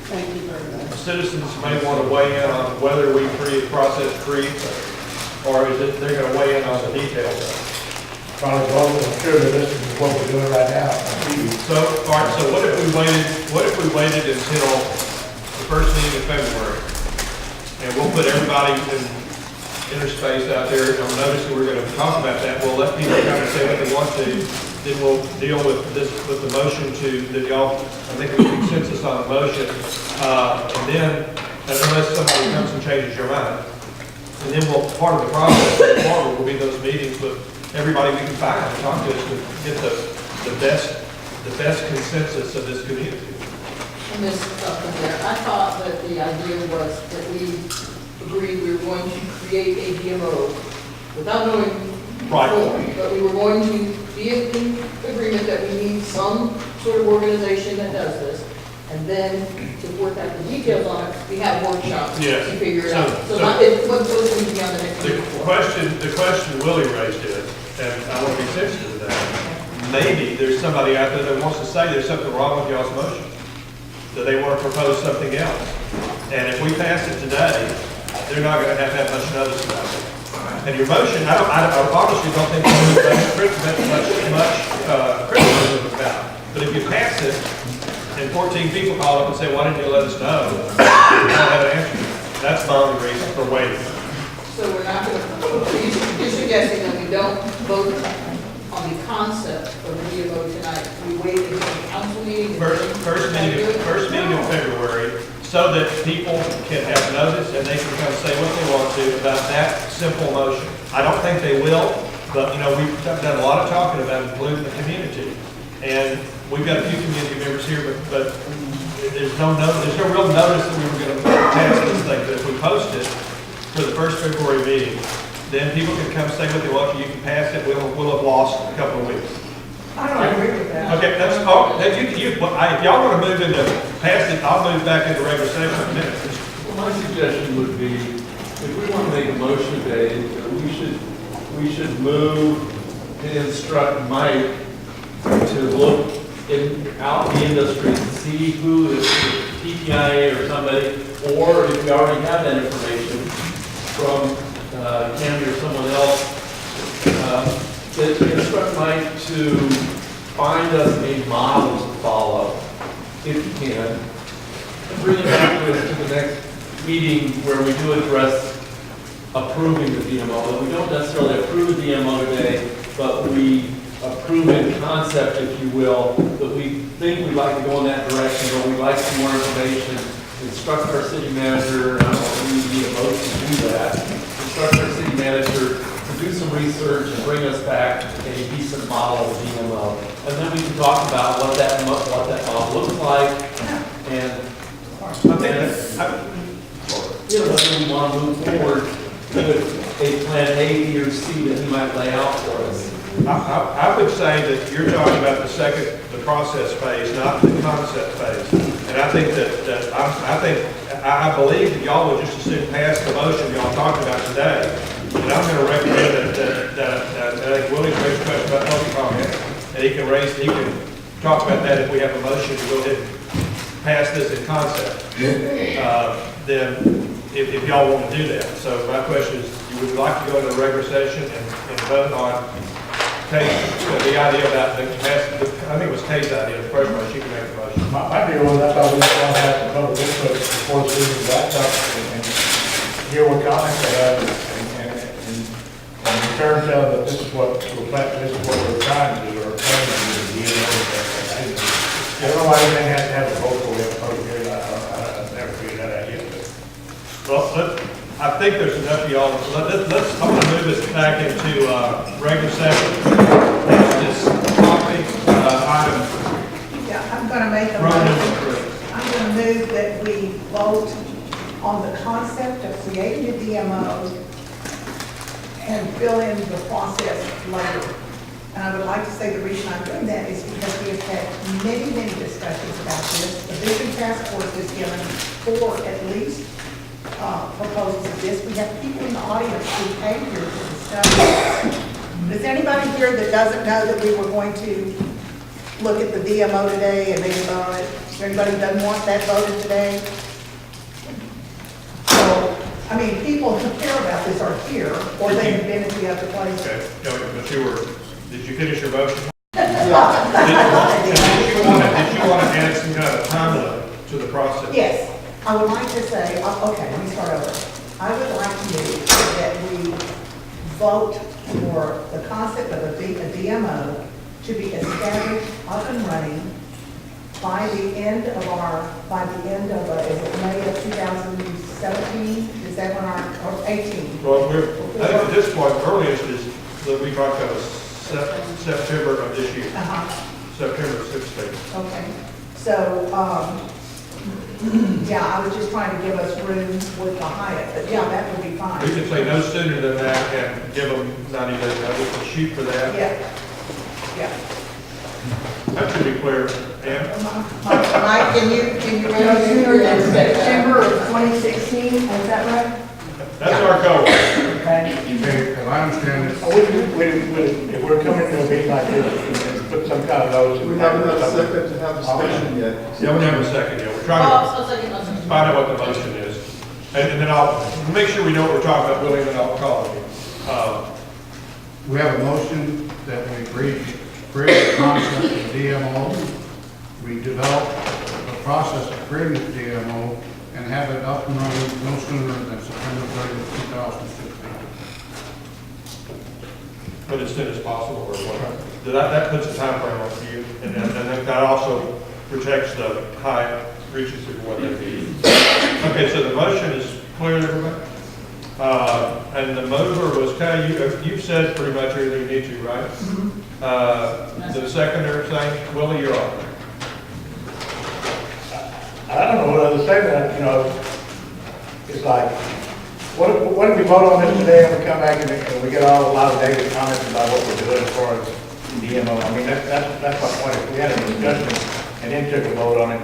Thank you very much. citizens may want to weigh in on whether we create process creep, or is it they're going to weigh in on the details? Probably both, I'm sure that this is what we're doing right now on TV. So, all right, so what if we waited until the first meeting in February? And we'll put everybody in interspace out there, and notice that we're going to talk about that. We'll let people kind of say what they want to. Then we'll deal with this, with the motion that y'all, I think we can consensus on the motion. And then, unless somebody comes and changes your mind, and then part of the process going forward will be those meetings with everybody we can find and talk to us to get the best consensus of this community. I missed something there. I thought that the idea was that we agreed we were going to create a DMO without knowing Right. more, but we were going to be in agreement that we need some sort of organization that does this. And then to work out the details on it, we have workshops Yes. to figure it So- out. So not, what's going to be on the next meeting? The question Willie raised is, and I want to be sensitive to that, maybe there's somebody out there that wants to say there's something wrong with y'all's motion, that they want to propose something else. And if we pass it today, they're not going to have much notice about it. And your motion, I honestly don't think there's much criticism about it. But if you pass it, and 14 people call up and say, why didn't you let us know? You don't have an answer. That's my only reason for waiting. So we're not going to, you're suggesting that we don't vote on the concept of the DMO tonight. We wait until the council meeting? First meeting in February, so that people can have notice and they can come say what they want to about that simple motion. I don't think they will, but we've done a lot of talking about including the community. And we've got a few community members here, but there's no real notice that we were going to pass this thing. But if we post it for the first February meeting, then people can come say what they want, you can pass it, we'll have lost a couple of weeks. I don't agree with that. Okay, that's all. If y'all want to move into past it, I'll move back into regular session in a minute. Well, my suggestion would be, if we want to make a motion today, we should move to instruct Mike to look out in the industry and see who is TPIA or somebody, or if we already have that information from Cammy or someone else, to instruct Mike to find us a model to follow, if you can, and bring it back to the next meeting where we do address approving the DMO. But we don't necessarily approve the DMO today, but we approve in concept, if you will, that we think we'd like to go in that direction, or we'd like some more information, instruct our city manager, and I don't know if we need a motion to do that, instruct our city manager to do some research and bring us back a decent model of DMO. And then we can talk about what that model looks like, and whether we want to move forward with a plan A, B, or C that he might lay out for us. I would say that you're talking about the process phase, not the concept phase. And I think I believe that y'all would just as soon pass the motion y'all talked about today. And I'm gonna recommend that Willie's raised a question about public comment, and he can talk about that if we have a motion to go ahead and pass this in concept. Then, if y'all want to do that. So my question is, you would like to go into a regular session and vote on the idea about the, I think it was Kay's idea, the first one, she can make the motion. My deal was, I thought we were going to have some public input before the meeting wrapped up and hear what comments they have and in terms of that this is what we're planning, this is what we're trying to do or planning to do. I don't know why everything has to have a vote for we have a public hearing. I've never figured that out yet. Well, I think there's enough of y'all. I'm going to move this back into regular session. This topic, item. Yeah, I'm gonna make a motion. I'm gonna move that we vote on the concept of creating a DMO and fill in the process later. And I would like to say the reason I'm doing that is because we have had many, many discussions about this. The Vision Task Force has given 4 at least proposals of this. We have people in the audience who came here to discuss. Is anybody here that doesn't know that we were going to look at the DMO today and maybe vote on it? Is there anybody who doesn't want that voted today? So, I mean, people who care about this are here, or they have been at the other place. Okay, but did you finish your motion? Yeah. Did you want to add some kind of time limit to the process? Yes, I would like to say, okay, let me start over. I would like to move that we vote for the concept of a DMO to be established, up and running by the end of is it May of 2017? Is that when or 18? Well, I think at this point, earliest is that we talked about September of this year. September 16th. Okay, so, yeah, I was just trying to give us room with the Hyatt, but yeah, that would be fine. We can say no sooner than that and give them 90 days notice and shoot for that. Yeah, yeah. That should be clear. Ann? Mike, can you? No sooner than September of 2016, is that right? That's our goal. Okay. Okay, if I understand it, If we're coming to a meeting like this and put some kind of notice. We haven't had a second to have discussion yet. Yeah, we have a second yet. We're trying to find out what the motion is. And then I'll make sure we know what we're talking about, Willie, and then I'll call you. we have a motion that we agree to create the concept of DMO. We develop the process of creating the DMO and have it up and running no sooner than September 30th, 2016. But as soon as possible, or what? That puts a time frame on you, and then that also protects the high reaches of what they need. Okay, so the motion is clear, everybody? And the mover was Kay, you've said pretty much everything you need to, right? The seconder saying, Willie, you're on. I don't know what other to say that, it's like, what if we vote on this today and we come back and we get a lot of data comments about what we're doing as far as DMO? I mean, that's my point. If we had a discussion and then took a vote on it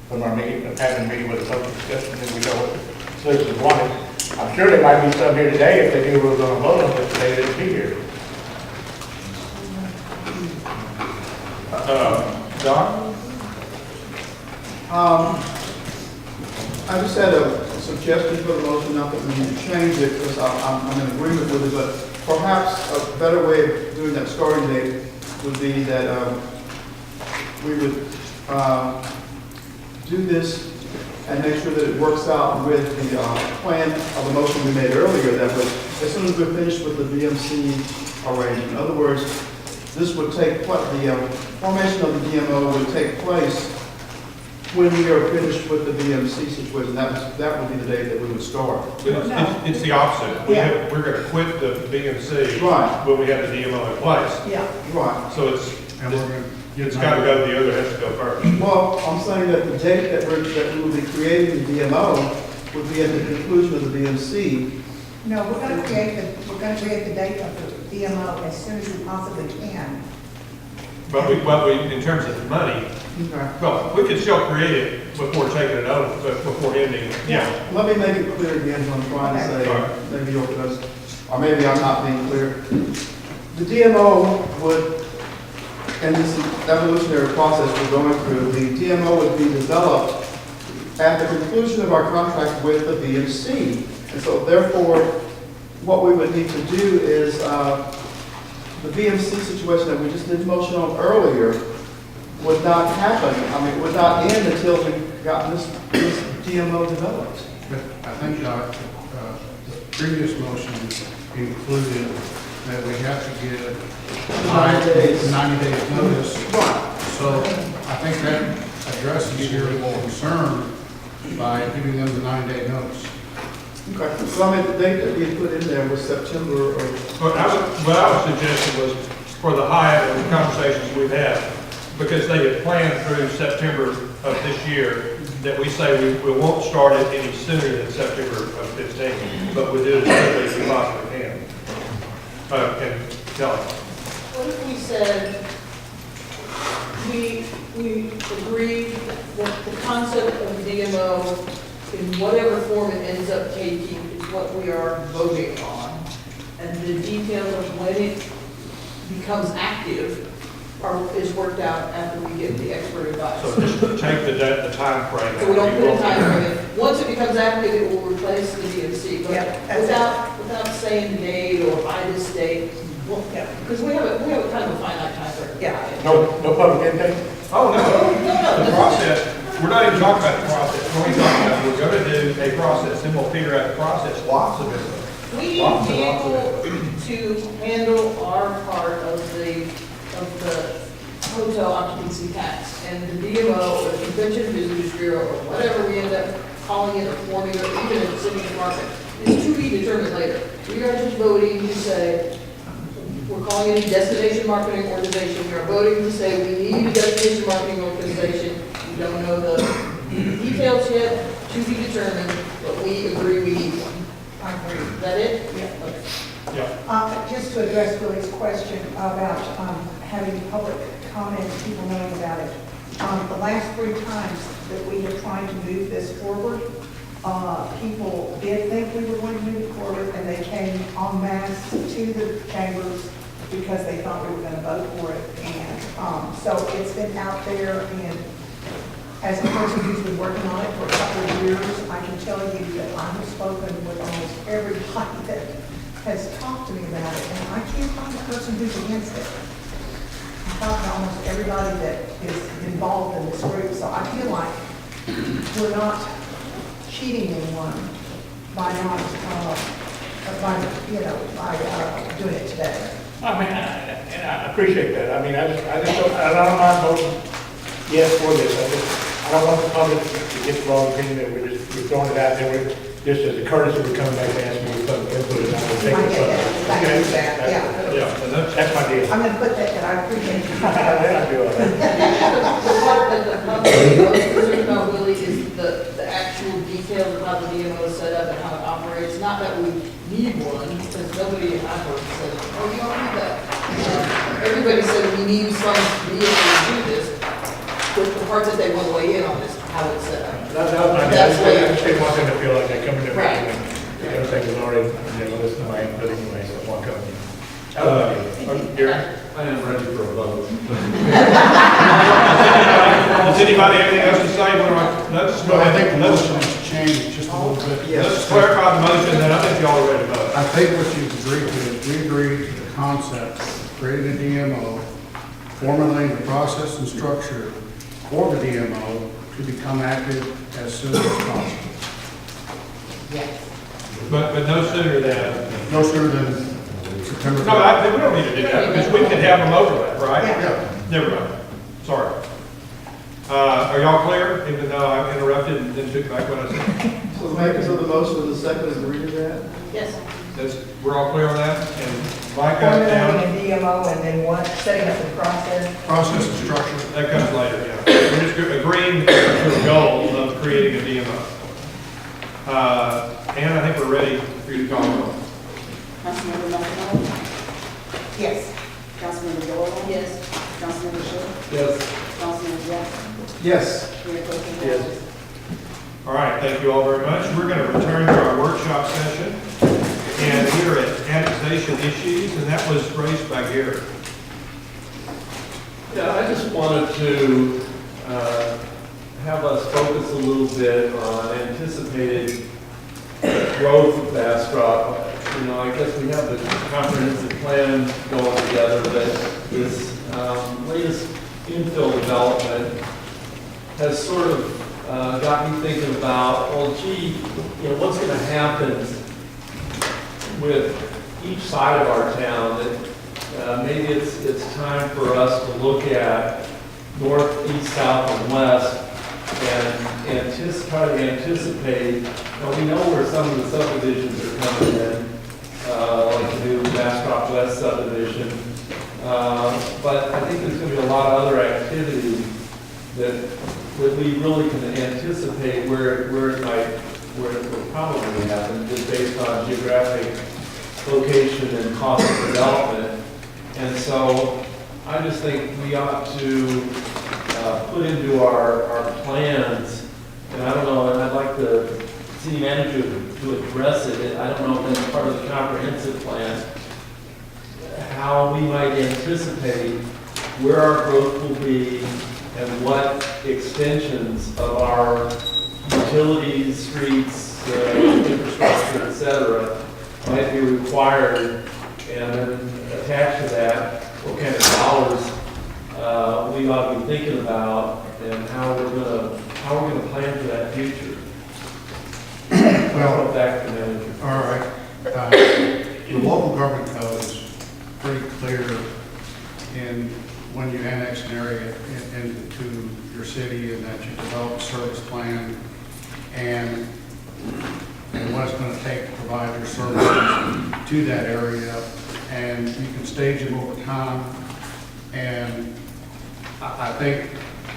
from our meeting, having a meeting with the public discussion, then we know what the citizens wanted. I'm sure there might be some here today, if they knew we were going to vote on this today, they'd be here. Don? I just had a suggestion for the motion, not that we need to change it, because I'm in agreement with it, but perhaps a better way of doing that starting date would be that we would do this and make sure that it works out with the plan of the motion we made earlier, that was, as soon as we're finished with the VMC arrangement. In other words, this would take, the formation of the DMO would take place when we are finished with the VMC situation. That would be the date that we would start. It's the opposite. We're going to quit the VMC when we have the DMO in place. Yeah. Right. So it's got to go, the other has to go first. Well, I'm saying that the date that we will be creating the DMO would be at the conclusion of the VMC. No, we're going to create the date of the DMO as soon as we possibly can. But we, in terms of the money, well, we could still create it before taking it over, before ending, yeah. Let me make it clear again what I'm trying to say. Maybe you'll, or maybe I'm not being clear. The DMO would, in this evolutionary process we're going through, the DMO would be developed at the conclusion of our contract with the VMC. And so therefore, what we would need to do is, the VMC situation that we just did motion on earlier would not happen. I mean, would not end until we got this DMO developed. But I think, the previous motion included that we have to give 90 days notice. So I think that addresses your concern by giving them the 9-day notice. Okay. So I mean, the date that we had put in there was September or... What I was suggesting was for the Hyatt and the conversations we've had, because they had planned through September of this year, that we say we won't start it any sooner than September of 15, but we'll do it as quickly as we possibly can. And Kelly. What if we said, we agreed that the concept of DMO, in whatever form it ends up taking, is what we are voting on, and the details of when it becomes active is worked out after we get the expert advice. So just take the time frame. So we don't put a time frame. Once it becomes active, it will replace the DMC, but without saying the date or by this date. Well, yeah, because we have a kind of a finite time frame. Yeah. No public intake? Oh, no. The process, we're not even talking about the process. We're only talking about, we're going to do a process, then we'll figure out the process. Lots of it. We need to be able to handle our part of the hotel occupancy tax, and the DMO or the Convention and Visitors Bureau or whatever we end up calling it or forming, or even a city department, is to be determined later. We are just voting to say, we're calling it a destination marketing organization. We are voting to say we need a destination marketing organization. We don't know the details yet, to be determined, but we agree we need one. I agree. Is that it? Yeah. Okay. Yeah. Just to address Billy's question about having public comment, people knowing about it. The last 3 times that we have tried to move this forward, people did think we were going to move it forward, and they came en masse to the chambers because they thought we were going to vote for it. And so it's been out there, and as a person who's been working on it for a couple of years, I can tell you that I have spoken with almost everybody that has talked to me about it, and I can't find a person who's against it. I talked to almost everybody that is involved in this group, so I feel like we're not cheating anyone by not, by doing it today. I mean, and I appreciate that. I mean, I just don't, I don't mind voting yes for this. I don't want the public to get the wrong opinion that we're throwing it out there. Just as a courtesy, we're coming back to ask me for some input, and I will take it. That's my deal. I'm going to put that, and I appreciate it. I do all right. The part that the public is concerned about, Willie, is the actual details of how the DMO is set up and how it operates. Not that we need one, because nobody I've heard says, oh, you don't need that. Everybody said we need some to be able to do this. The part that they want to weigh in on is how it's set up. That's my deal. I just didn't want them to feel like they're coming to me. Right. And everything was already, listen to my input anyway, so it won't come to me. Gary? I am ready for a vote. Does anybody have anything else to say? Let's go Well, I ahead. think the motion has changed just a little bit. Let's clarify the motion, then I think y'all are ready to vote. I think what you've agreed to is we agreed to the concept of creating a DMO, formulating the process and structure for the DMO to become active as soon as possible. Yes. But no sooner than. No sooner than September. No, we don't need to do that, because we can have them overlap, right? Yeah. Never mind. Sorry. Are y'all clear, even though I interrupted and then took back what I said? So the makers of the motion and the second agree to that? Yes. We're all clear on that? And Mike got it down? Formulating a DMO and then what, setting up the process? Process and structure. That comes later, yeah. We're just agreeing to the goal of creating a DMO. And I think we're ready for you to call them. Councilmember McDonald? Yes. Councilmember Doyle? Yes. Councilmember Schiff? Yes. Councilmember Jackson? Yes. Mayor Pro Tem Yes. Howard? All right, thank you all very much. We're going to return to our workshop session, and we're at annexation issues, and that was raised by Gary. Yeah, I just wanted to have us focus a little bit on anticipated growth of Bastrop. You know, I guess we have the comprehensive plan going together, but this latest infill development has sort of got me thinking about, well, gee, you know, what's going to happen with each side of our town? That maybe it's time for us to look at north, east, south, and west, and try to anticipate. Now, we know where some of the subdivisions are coming in, like the new Bastrop West subdivision, but I think there's going to be a lot of other activity that we really can anticipate where it will probably happen, just based on geographic location and cost of development. And so I just think we ought to put into our plans, and I don't know, and I'd like the city manager to address it. I don't know if that's part of the comprehensive plan, how we might anticipate where our growth will be and what extensions of our utilities, streets, infrastructure, et cetera, might be required, and then attached to that, what kind of dollars we ought to be thinking about, and how we're gonna plan for that future. Well, Back to the manager. all right. The local government code is pretty clear in when you annex an area into your city, and that you develop a service plan and what it's going to take to provide your services to that area, and you can stage them over time. And I think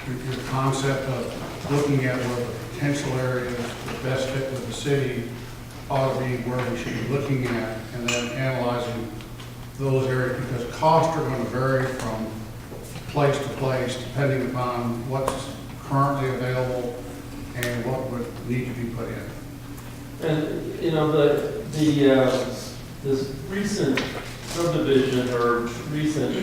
your concept of looking at where the potential areas that best fit with the city ought to be where we should be looking at, and then analyzing those areas, because costs are going to vary from place to place depending upon what's currently available and what would need to be put in. And, you know, this recent subdivision or recent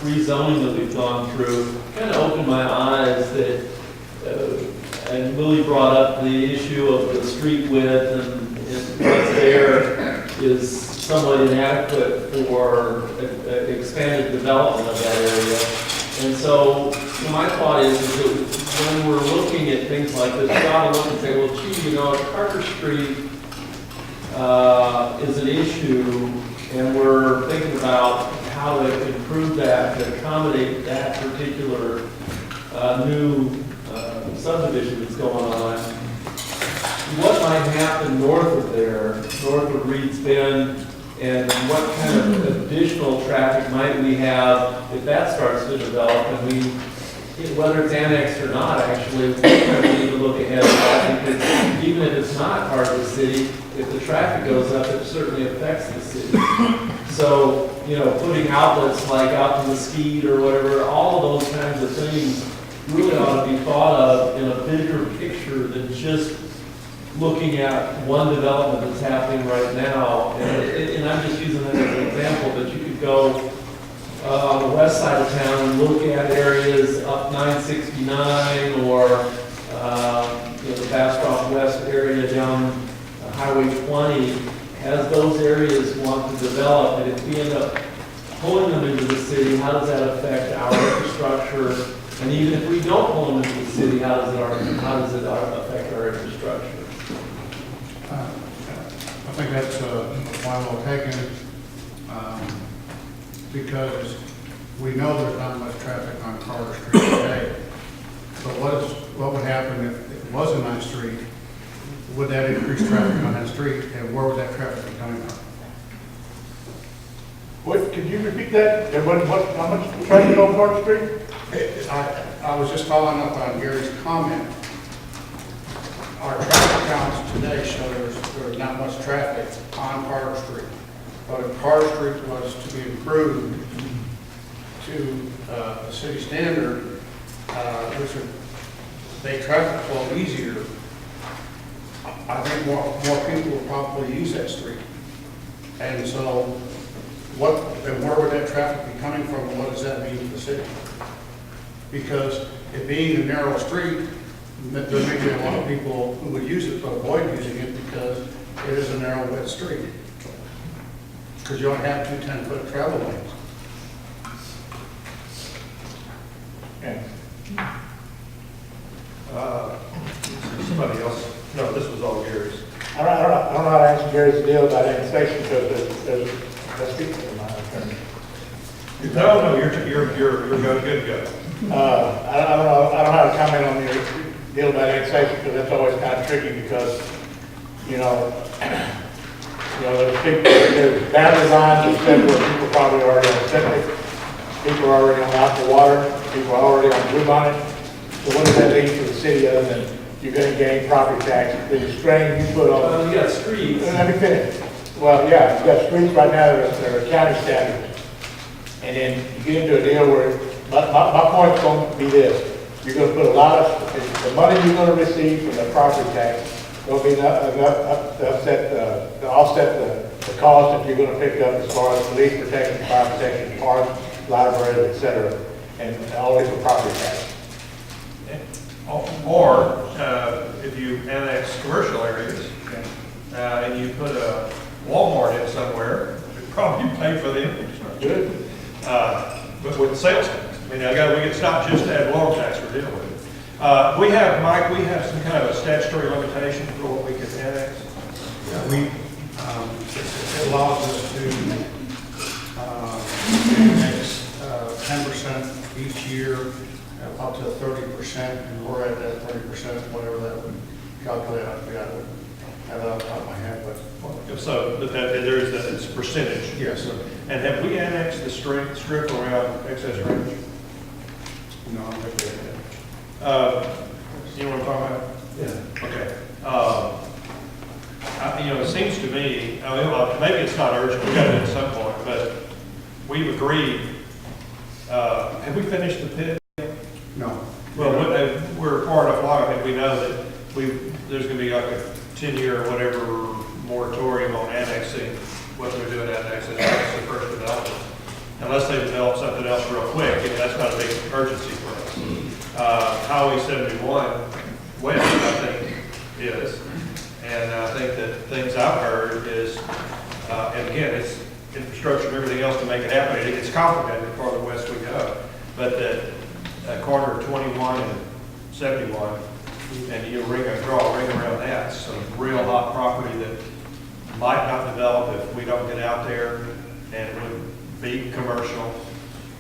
rezoning that we've gone through kind of opened my eyes that, and Willie brought up the issue of the street width, and what's there is somewhat inadequate for expanded development of that area. And so my thought is that when we're looking at things like this, we ought to look and say, well, gee, you know, Carter Street is an issue, and we're thinking about how to improve that, to accommodate that particular new subdivision that's going on. What might happen north of there, north of Reed's Bend, and what kind of additional traffic might we have if that starts to develop, and we, whether it's annexed or not, actually, we kind of need to look ahead of that, because even if it's not part of the city, if the traffic goes up, it certainly affects the city. So, you know, putting outlets like out to Mesquite or whatever, all of those kinds of things really ought to be thought of in a bigger picture than just looking at one development that's happening right now. And I'm just using that as an example, but you could go on the west side of town and look at areas up 969 or you know, the Bastrop West area down Highway 20. As those areas want to develop, and if we end up pulling them into the city, how does that affect our infrastructure? And even if we don't pull them into the city, how does it affect our infrastructure? I think that's well taken, because we know there's not much traffic on Carter Street today. But what would happen if it was a nice street? Would that increase traffic on that street, and where would that traffic be coming from? What, could you repeat that? And how much traffic on Park Street? I was just following up on Gary's comment. Our traffic counts today show there's not much traffic on Carter Street. But if Carter Street was to be improved to a city standard, they traffic flow easier. I think more people will probably use that street. And so where would that traffic be coming from, and what does that mean to the city? Because it being a narrow street, there may be a lot of people who would use it but avoid using it because it is a narrow, wet street. Because you only have 2 10-foot travel lanes. Somebody else, no, this was all Gary's. I don't know how to answer Gary's deal about annexation because that's speaking to my attorney. No, you're good to go. I don't know how to comment on your deal about annexation because that's always kind of tricky because, there's boundary lines that said where people probably already on septic, people are already on outdoor water, people are already on blue bonnet. So what does that mean for the city other than you're going to gain property tax? The strain you put on. Well, you got streets. Let me finish. Well, yeah, you got streets right now that are county standards. And then you get into a deal where, my point's going to be this. You're going to put a lot of, the money you're going to receive from the property tax will be enough to offset the cost that you're going to pick up as far as police protection, fire protection, parks, libraries, et cetera, and always for property tax. Or if you annex commercial areas and you put a Walmart in somewhere, you probably pay for the infrastructure. Good. But with sales tax, I mean, it's not just ad valorem tax we're dealing with. Mike, we have some kind of a statutory limitation for what we can annex. Yeah, it allows us to annex 10% each year, up to 30%, and we're at that 30%, whatever that would calculate. I forgot what, have that off the top of my head, but. So it's a percentage. Yes. And have we annexed the strip around excess range? No, I don't think they did. You know what I'm talking about? Yeah. Okay. It seems to me, maybe it's not urgent, we got to do it at some point, but we've agreed, have we finished the pit? No. Well, we're far enough along, I think we know that there's going to be like a 10-year or whatever moratorium on annexing what they're doing at Nexus, that's the first development. Unless they develop something else real quick, and that's not a big urgency for us. Highway 71 West, I think, is. And I think that things I've heard is, and again, it's infrastructure and everything else to make it happen. It's complicated the farther west we go. But that corner of 21 and 71, and you draw a ring around that, some real hot property that might not develop if we don't get out there, and it would be commercial,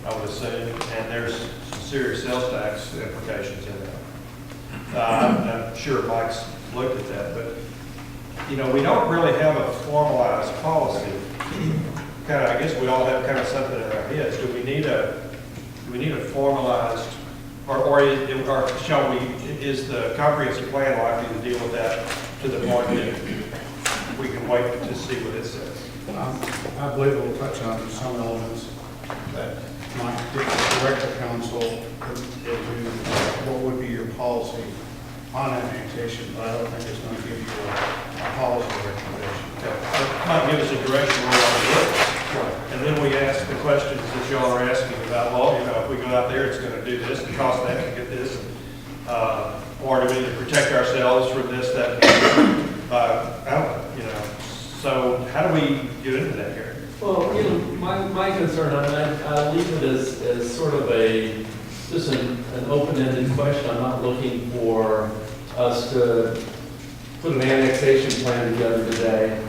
I would assume, and there's some serious sales tax implications in that. I'm sure Mike's looked at that, but we don't really have a formalized policy. I guess we all have kind of something in our heads. Do we need a formalized, or shall we? Is the comprehensive plan likely to deal with that to the point that we can wait to see what it says? I believe it will touch on some elements that might direct the council into what would be your policy on annexation, but I don't think it's going to give you a policy recommendation. Okay. It might give us a direction where we want to look. Right. And then we ask the questions that y'all are asking about, if we go out there, it's going to do this, and cost that, and get this. Or do we need to protect ourselves from this, that, I don't know. So how do we get into that here? Well, my concern, I leave it as sort of just an open-ended question. I'm not looking for us to put an annexation plan together today.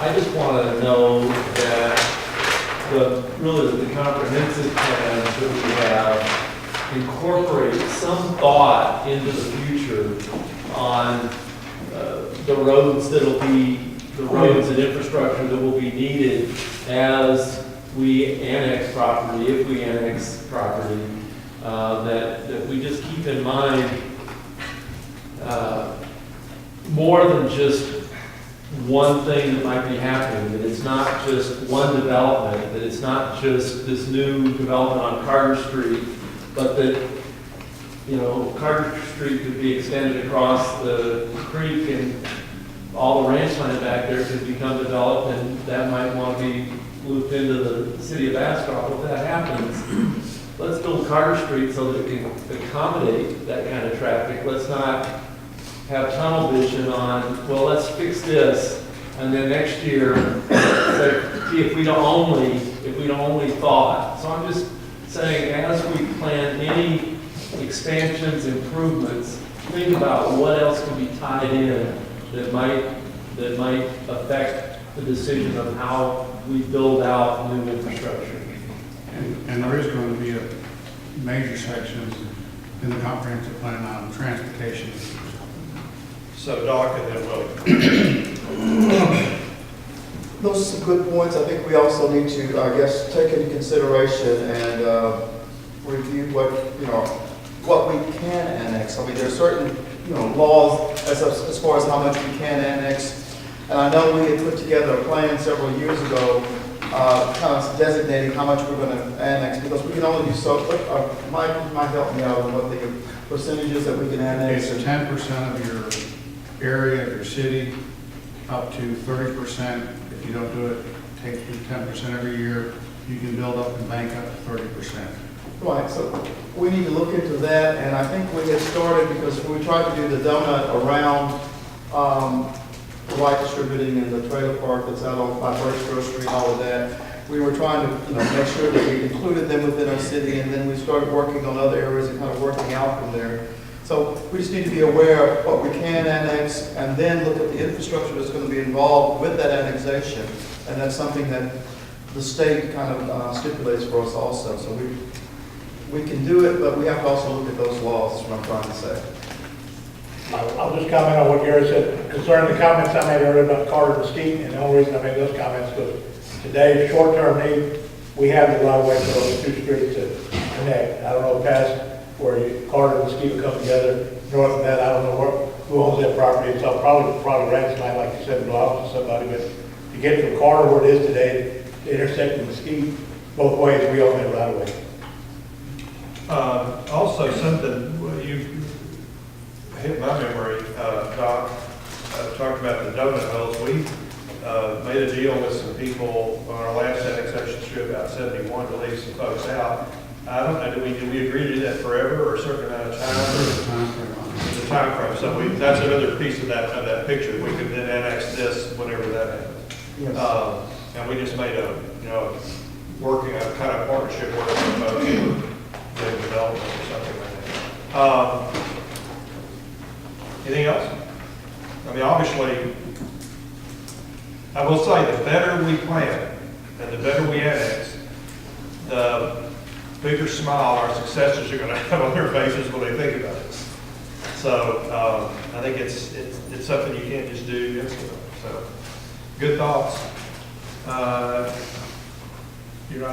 I just want to know that the comprehensive plan that we have incorporates some thought into the future on the roads and infrastructure that will be needed as we annex property, if we annex property, that we just keep in mind more than just one thing that might be happening, that it's not just one development, that it's not just this new development on Carter Street, but that, you know, Carter Street could be extended across the creek and all the ranch land back there could become developed, and that might want to be looped into the city of Bastrop. If that happens, let's build Carter Street so that it can accommodate that kind of traffic. Let's not have tunnel vision on, well, let's fix this, and then next year, say, gee, if we'd only thought. So I'm just saying, as we plan any expansions, improvements, think about what else can be tied in that might affect the decision of how we build out new infrastructure. And there is going to be a major sections in the comprehensive plan on transportation. So Doc and then Willie. Those are some good points. I think we also need to, I guess, take into consideration and review what we can annex. I mean, there are certain, laws as far as how much we can annex. And I know we had put together a plan several years ago, kind of designating how much we're going to annex, because we can only do so. Mike might help me out on what the percentages that we can annex. It's 10% of your area of your city, up to 30%. If you don't do it, take 10% every year. You can build up and bank up to 30%. Right, so we need to look into that, and I think we had started because we tried to do the donut around the light distributing and the trailer park that's out on by Bastrop Street, all of that. We were trying to make sure that we included them within our city, and then we started working on other areas and kind of working out from there. So we just need to be aware of what we can annex, and then look at the infrastructure that's going to be involved with that annexation, and that's something that the state kind of stipulates for us also. So we can do it, but we have to also look at those laws, is what I'm trying to say. I'll just comment on what Gary said concerning the comments I made earlier about Carter and Mesquite, and the only reason I made those comments was today's short-term need, we have the right of way for those two streets to connect. I don't know past where Carter and Mesquite will come together, north of that, I don't know who owns that property, so probably ranch land, like you said, belongs to somebody, but to get from Carter where it is today, to intersect with Mesquite, both ways, we own that right of way. Also, something you hit my memory, Doc, talked about the donut holes. We made a deal with some people on our last annexation strip about 71 to leave some folks out. I don't know, did we agree to do that forever or a certain amount of time? The time frame. So that's another piece of that picture. We could then annex this whenever that happens. Yes. And we just made a working a kind of partnership work with folks who were doing development or something like that. Anything else? I mean, obviously, I will say the better we plan and the better we annex, the bigger smile our successors are going to have on their faces when they think about this. So I think it's something you can't just do instantly. So good thoughts. You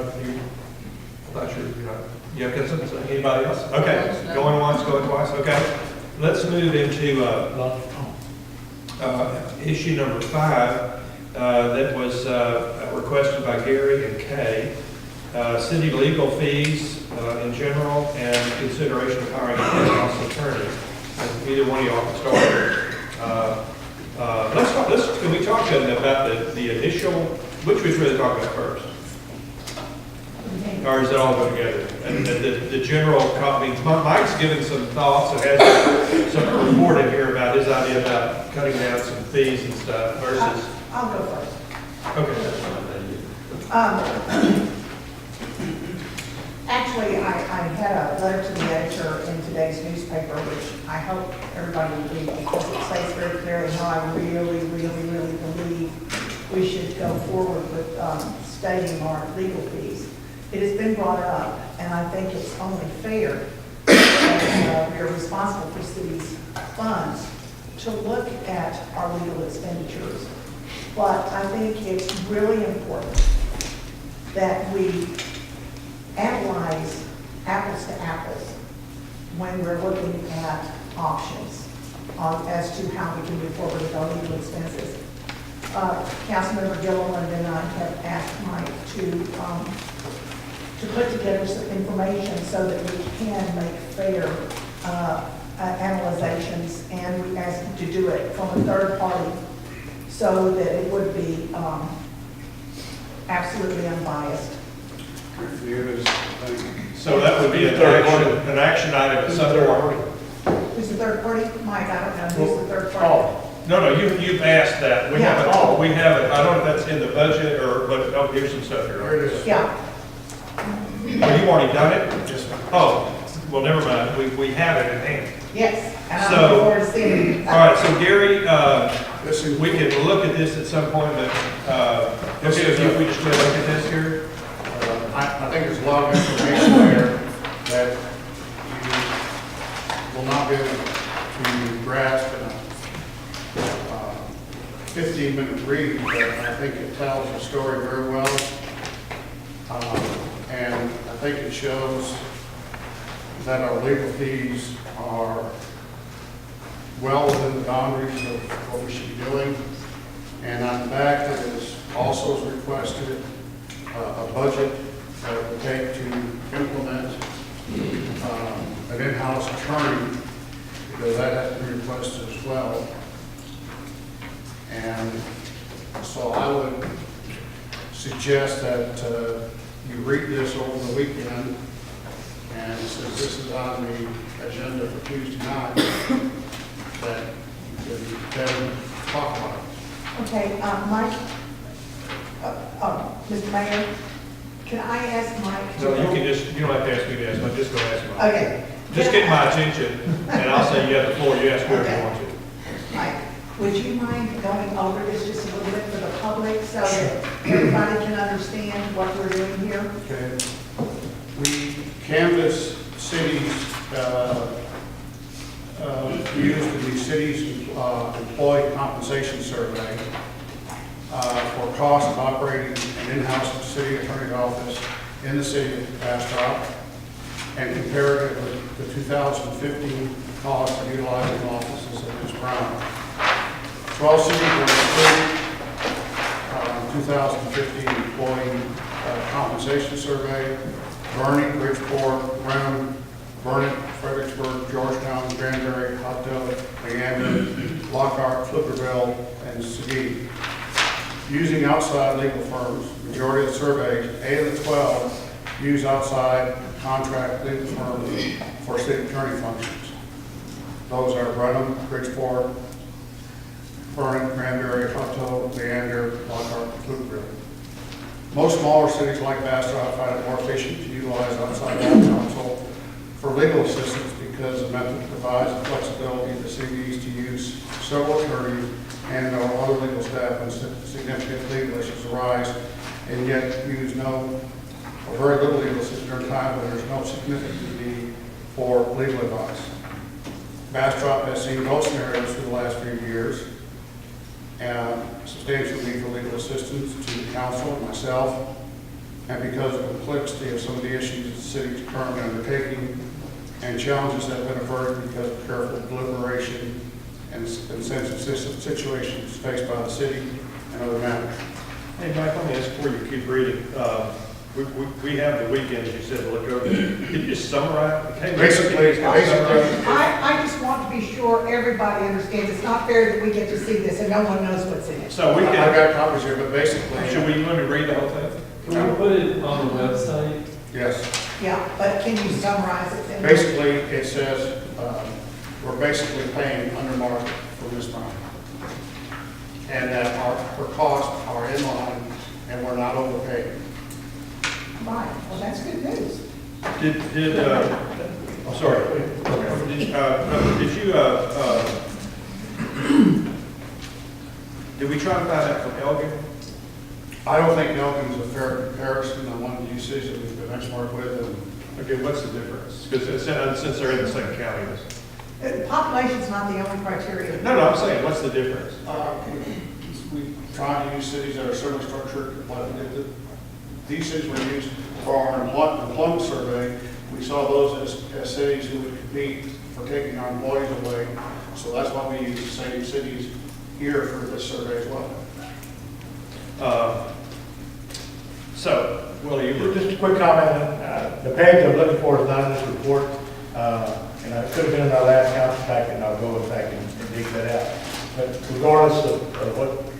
have consensus? Anybody else? Okay, going once, going twice. Okay, let's move into issue number 5. That was requested by Gary and Kay. City legal fees in general and consideration of hiring an in-house attorney. And either one of y'all can start. Can we talk to them about the initial, which we really talk about first? Or is it all go together? And the general, Mike's given some thoughts and has some report in here about his idea about cutting down some fees and stuff versus. I'll go first. Okay. Actually, I had a letter to the editor in today's newspaper, which I hope everybody will read, because it states very clearly how I really believe we should go forward with stating our legal fees. It has been brought up, and I think it's only fair that we are responsible for city's funds to look at our legal expenditures. But I think it's really important that we analyze apples to apples when we're looking at options as to how we can move forward with our legal expenses. Councilmember Gilliland and I have asked Mike to put together some information so that we can make fair analyzations, and we asked him to do it from a third party so that it would be absolutely unbiased. So that would be an action item at some point. Who's the third party? Mike, I don't know. Who's the third party? No, you've asked that. We Yeah. haven't, I don't know if that's in the budget or, but I'll give you some stuff here. Here it is. Yeah. Oh, you've already done it? Yes, ma'am. Oh, well, never mind. We have it in hand. Yes. And I'm So- looking forward to seeing it. All right, so Gary, This is, we can look at this at some point, but, okay, if we just look at this here. I think there's a lot of information there that you will not be able to grasp in a 15-minute read, but I think it tells the story very well. And I think it shows that our legal fees are well within the boundaries of what we should be doing. And on the back, it is also requested a budget that it would take to implement an in-house attorney, because that has been requested as well. And so I would suggest that you read this over the weekend, and since this is on the agenda for Tuesday night, that you can then talk about it. Okay, Mike, Mr. Mayor, can I ask Mike to? No, you don't have to ask me to ask, but just go ask me. Okay. Just get my attention, and I'll say you have the floor, you ask whoever you want to. Mike, would you mind going over this just a little bit for the public so that everybody can understand what we're doing here? Okay. We canvass cities, used in the city's employee compensation survey for cost of operating an in-house city attorney's office in the city of Bastrop, and compared it with the 2015 cost of utilizing offices of Ms. Brown. 12 cities were included 2015 employee compensation survey: Vernon, Bridgeport, Brenham, Vernon, Fredericksburg, Georgetown, Granbury, Hot Dove, Leander, Lockhart, Flipperville, and Seguin. Using outside legal firms, majority of the surveys, 8 of the 12 use outside contract legal firms for city attorney functions. Those are Brenham, Bridgeport, Vernon, Granbury, Hot Dove, Leander, Lockhart, and Flipperville. Most smaller cities like Bastrop find it more efficient to utilize outside law counsel for legal assistance because the method provides the flexibility the city needs to use several attorneys and or other legal staff when significant legal issues arise, and yet use no or very little legal assistance during time when there's no significant need for legal advice. Bastrop has seen both scenarios for the last few years. Substantial need for legal assistance to the council, myself, and because of the complexity of some of the issues the city is currently undertaking and challenges that have been averted because of careful deliberation and sensitive situations faced by the city and other matters. Hey, Mike, let me ask before you keep reading. We have the weekend, as you said, to look over. Can you just summarize? Basically, I just want to be sure everybody understands. It's not fair that we get to see this and no one knows what's in it. So we I've can, got copies here, but basically. let me read the whole thing? Can we put it on the website? Yes. Yeah, but can you summarize it then? Basically, it says, we're basically paying under market for this money. And that our costs are in line and we're not overpaying. Right, well, that's good news. I'm sorry. Did we try to find out from Elgin? I don't think Elgin's a fair comparison. I wanted to use cities that we've been benchmarked with. And Okay, what's the difference? Because since they're in the same county. Population's not the only criteria. No, I'm saying, what's the difference? we try to use cities that are similar structured. These cities were used for our employment survey. We saw those as cities who would compete for taking our employees away. So that's why we use the same cities here for this survey as well. So, Willie, you were Just a quick comment, the page I'm looking for is not in this report, and it could have been in our last council packet, and I'll go back and dig that out. But regardless of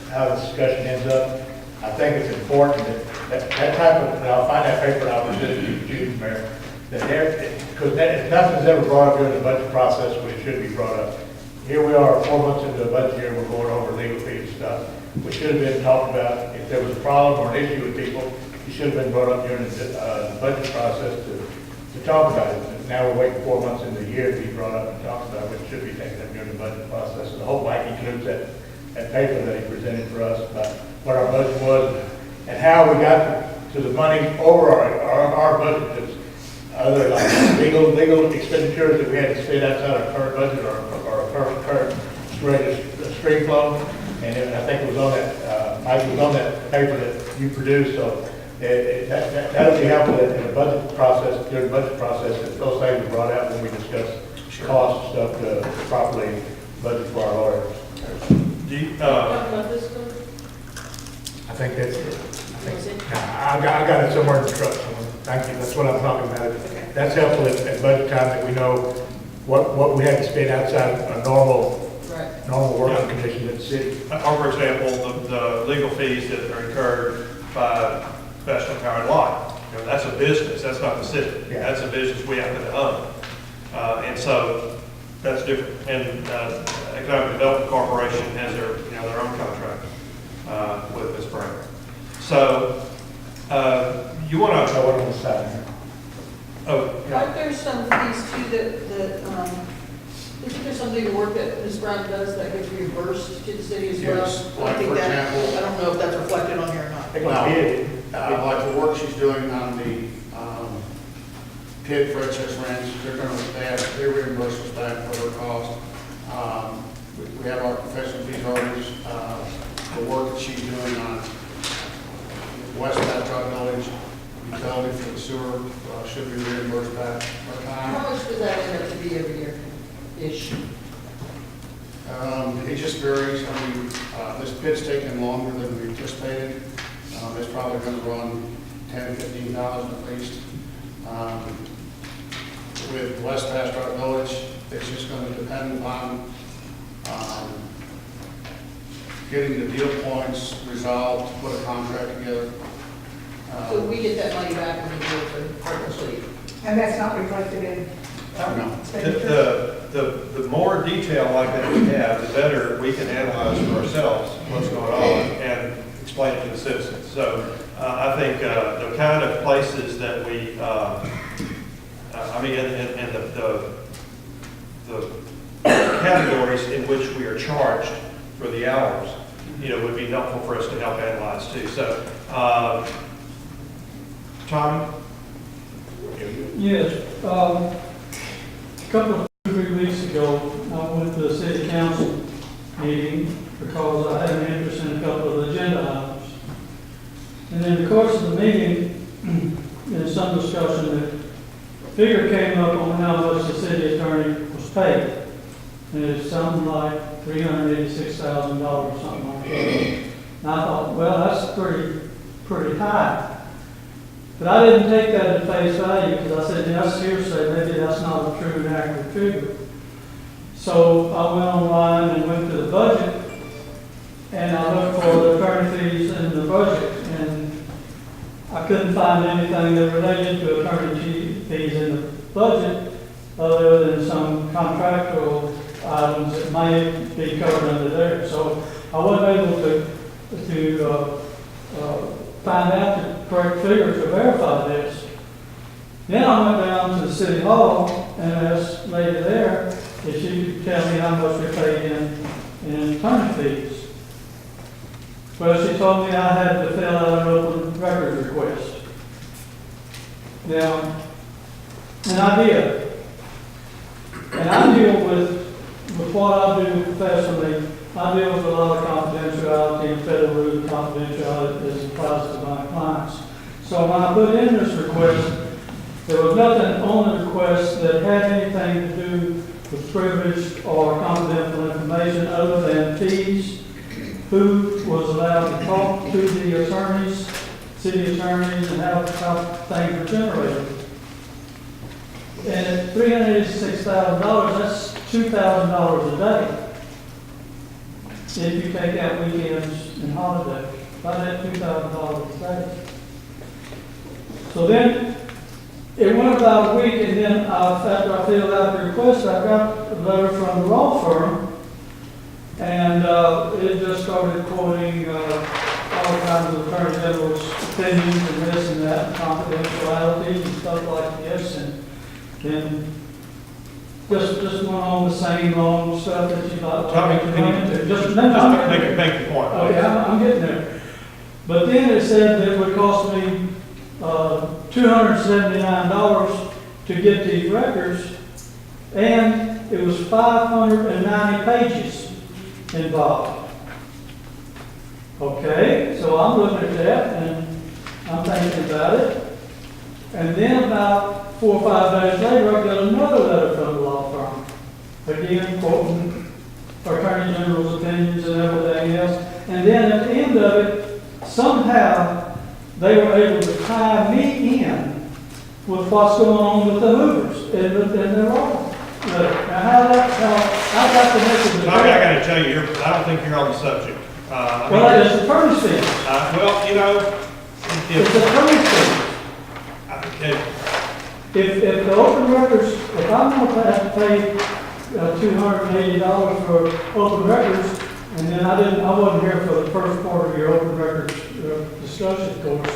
how the discussion ends up, I think it's important that type of, and I'll find that paper and I'll present it to you, Mayor, that because nothing's ever brought up during the budget process when it should be brought up. Here we are, 4 months into the budget year, we're going over legal fees and stuff. We should have been talked about, if there was a problem or an issue with people, it should have been brought up during the budget process to talk about it. Now we're waiting 4 months into the year to be brought up and talked about, which should be taken up during the budget process. And I hope Mike includes that paper that he presented for us about what our budget was and how we got to the money over our budget. That's other like legal expenditures that we had to spend outside our current budget or our current stream flow. And I think it was on that, Mike, was on that paper that you produced, so that'll be helpful in the budget process, during the budget process, that those things were brought out when we discussed costs and stuff to properly budget for our lawyers. do you, I think that's it. I got it somewhere in the truck. Thank you, that's what I'm talking about. That's helpful at budget time, that we know what we had to spend outside a normal working conditions in the city. or for example, the legal fees that are incurred by Bastrop Power and Light. You know, that's a business, that's not the city. Yeah. That's a business we happen to own. And so that's different. And Economic Development Corporation has their own contract with Ms. Brown. So you want to? I want to decide. Oh, Aren't there some fees too isn't there some legal work that Ms. Brown does that gets reimbursed to the city as well? Yes, like for example, I don't know if that's reflected on here or not. like the work she's doing on the pit for excess rents, they reimburse us back for their cost. We have our professional fees orders, the work that she's doing on West Bastrop Village, utility for the sewer, should be reimbursed back per time. How much does that end up to be every year-ish? It just varies. I mean, this pit's taking longer than we anticipated. It's probably going to run $10,000 to $15,000 at least. With West Bastrop Village, it's just going to depend upon getting the deal points resolved, to put a contract together. So we get that money back when we do it for partnership. And that's not reflected in, No. the more detail like that we have, the better we can analyze for ourselves what's going on and explain it to the citizens. So I think the kind of places that we, and the categories in which we are charged for the hours, would be helpful for us to help analyze too. So, Tommy? Yes, a couple of 3 weeks ago, I went to the city council meeting because I had an interest in a couple of agenda items. And in the course of the meeting, in some discussion, the figure came up on how much the city attorney was paid. And it's something like $386,000, something like that. And I thought, well, that's pretty high. But I didn't take that at face value because I said, that's hearsay, maybe that's not a true and accurate figure. So I went online and went to the budget, and I looked for the attorney fees in the budget, and I couldn't find anything that related to attorney fees in the budget other than some contractual items that may be covered under there. So I wasn't able to find out the correct figure to verify this. Then I went down to the city hall and asked the lady there if she could tell me how much we paid in attorney fees. Well, she told me I had to fill out an open records request. Now, and I did. And I deal with what I do professionally. I deal with a lot of confidentiality and federal rule of confidentiality as applies to my clients. So when I put in this request, there was nothing on the request that had anything to do with privileged or confidential information other than fees, who was allowed to talk talk to the attorneys, city attorneys, and how things are generated. And at $386,000, that's $2,000 a day. If you take out weekends and holidays, about that $2,000 a day. So then, it went about a week, and then after I filled out the request, I got a letter from the law firm, and it just started quoting all kinds of attorney general's opinions and this and that, and confidentiality and stuff like this, and then just went on the same long stuff that you like. Tommy, can you just make the point? Okay, I'm getting there. But then it said that it would cost me $279 to get these records, and it was 590 pages involved. Okay, so I'm looking at that and I'm thinking about it. And then about 4 or 5 days later, I got another letter from the law firm. Again, quoting Attorney General's opinions and everything else. And then at the end of it, somehow they were able to tie me in with what's going on with the Hoovers and their law. Now, how got to make a decision? Tommy, I got to tell you, I don't think you're on the subject. Well, it's attorney's fees. Well, you know, It's attorney's fees. If the open records, if I'm going to have to pay $280 for open records, and then I wasn't here for the first part of your open records discussion course,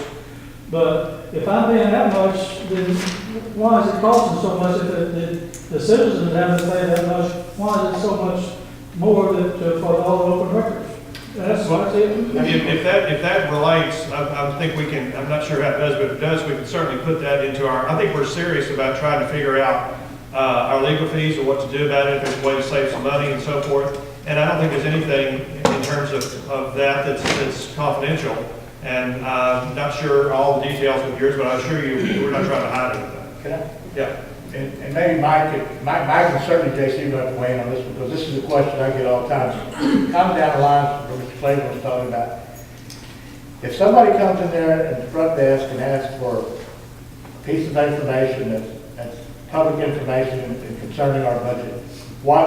but if I'm paying that much, then why is it costing so much? If the citizens have to pay that much, why is it so much more for all the open records? That's what I said. if that relates, I think we can, I'm not sure how it does, but if it does, we can certainly put that into I think we're serious about trying to figure out our legal fees or what to do about it, if there's a way to save some money and so forth. And I don't think there's anything in terms of that that's confidential. And I'm not sure all the details with yours, but I assure you, we're not trying to hide anything. Can I? Yeah. And maybe Mike and certainly JC will have to weigh in on this, because this is a question I get all the time. Comes down the line from Mr. Claiborne was talking about. If somebody comes in there at the front desk and asks for a piece of information that's public information and concerning our budget, why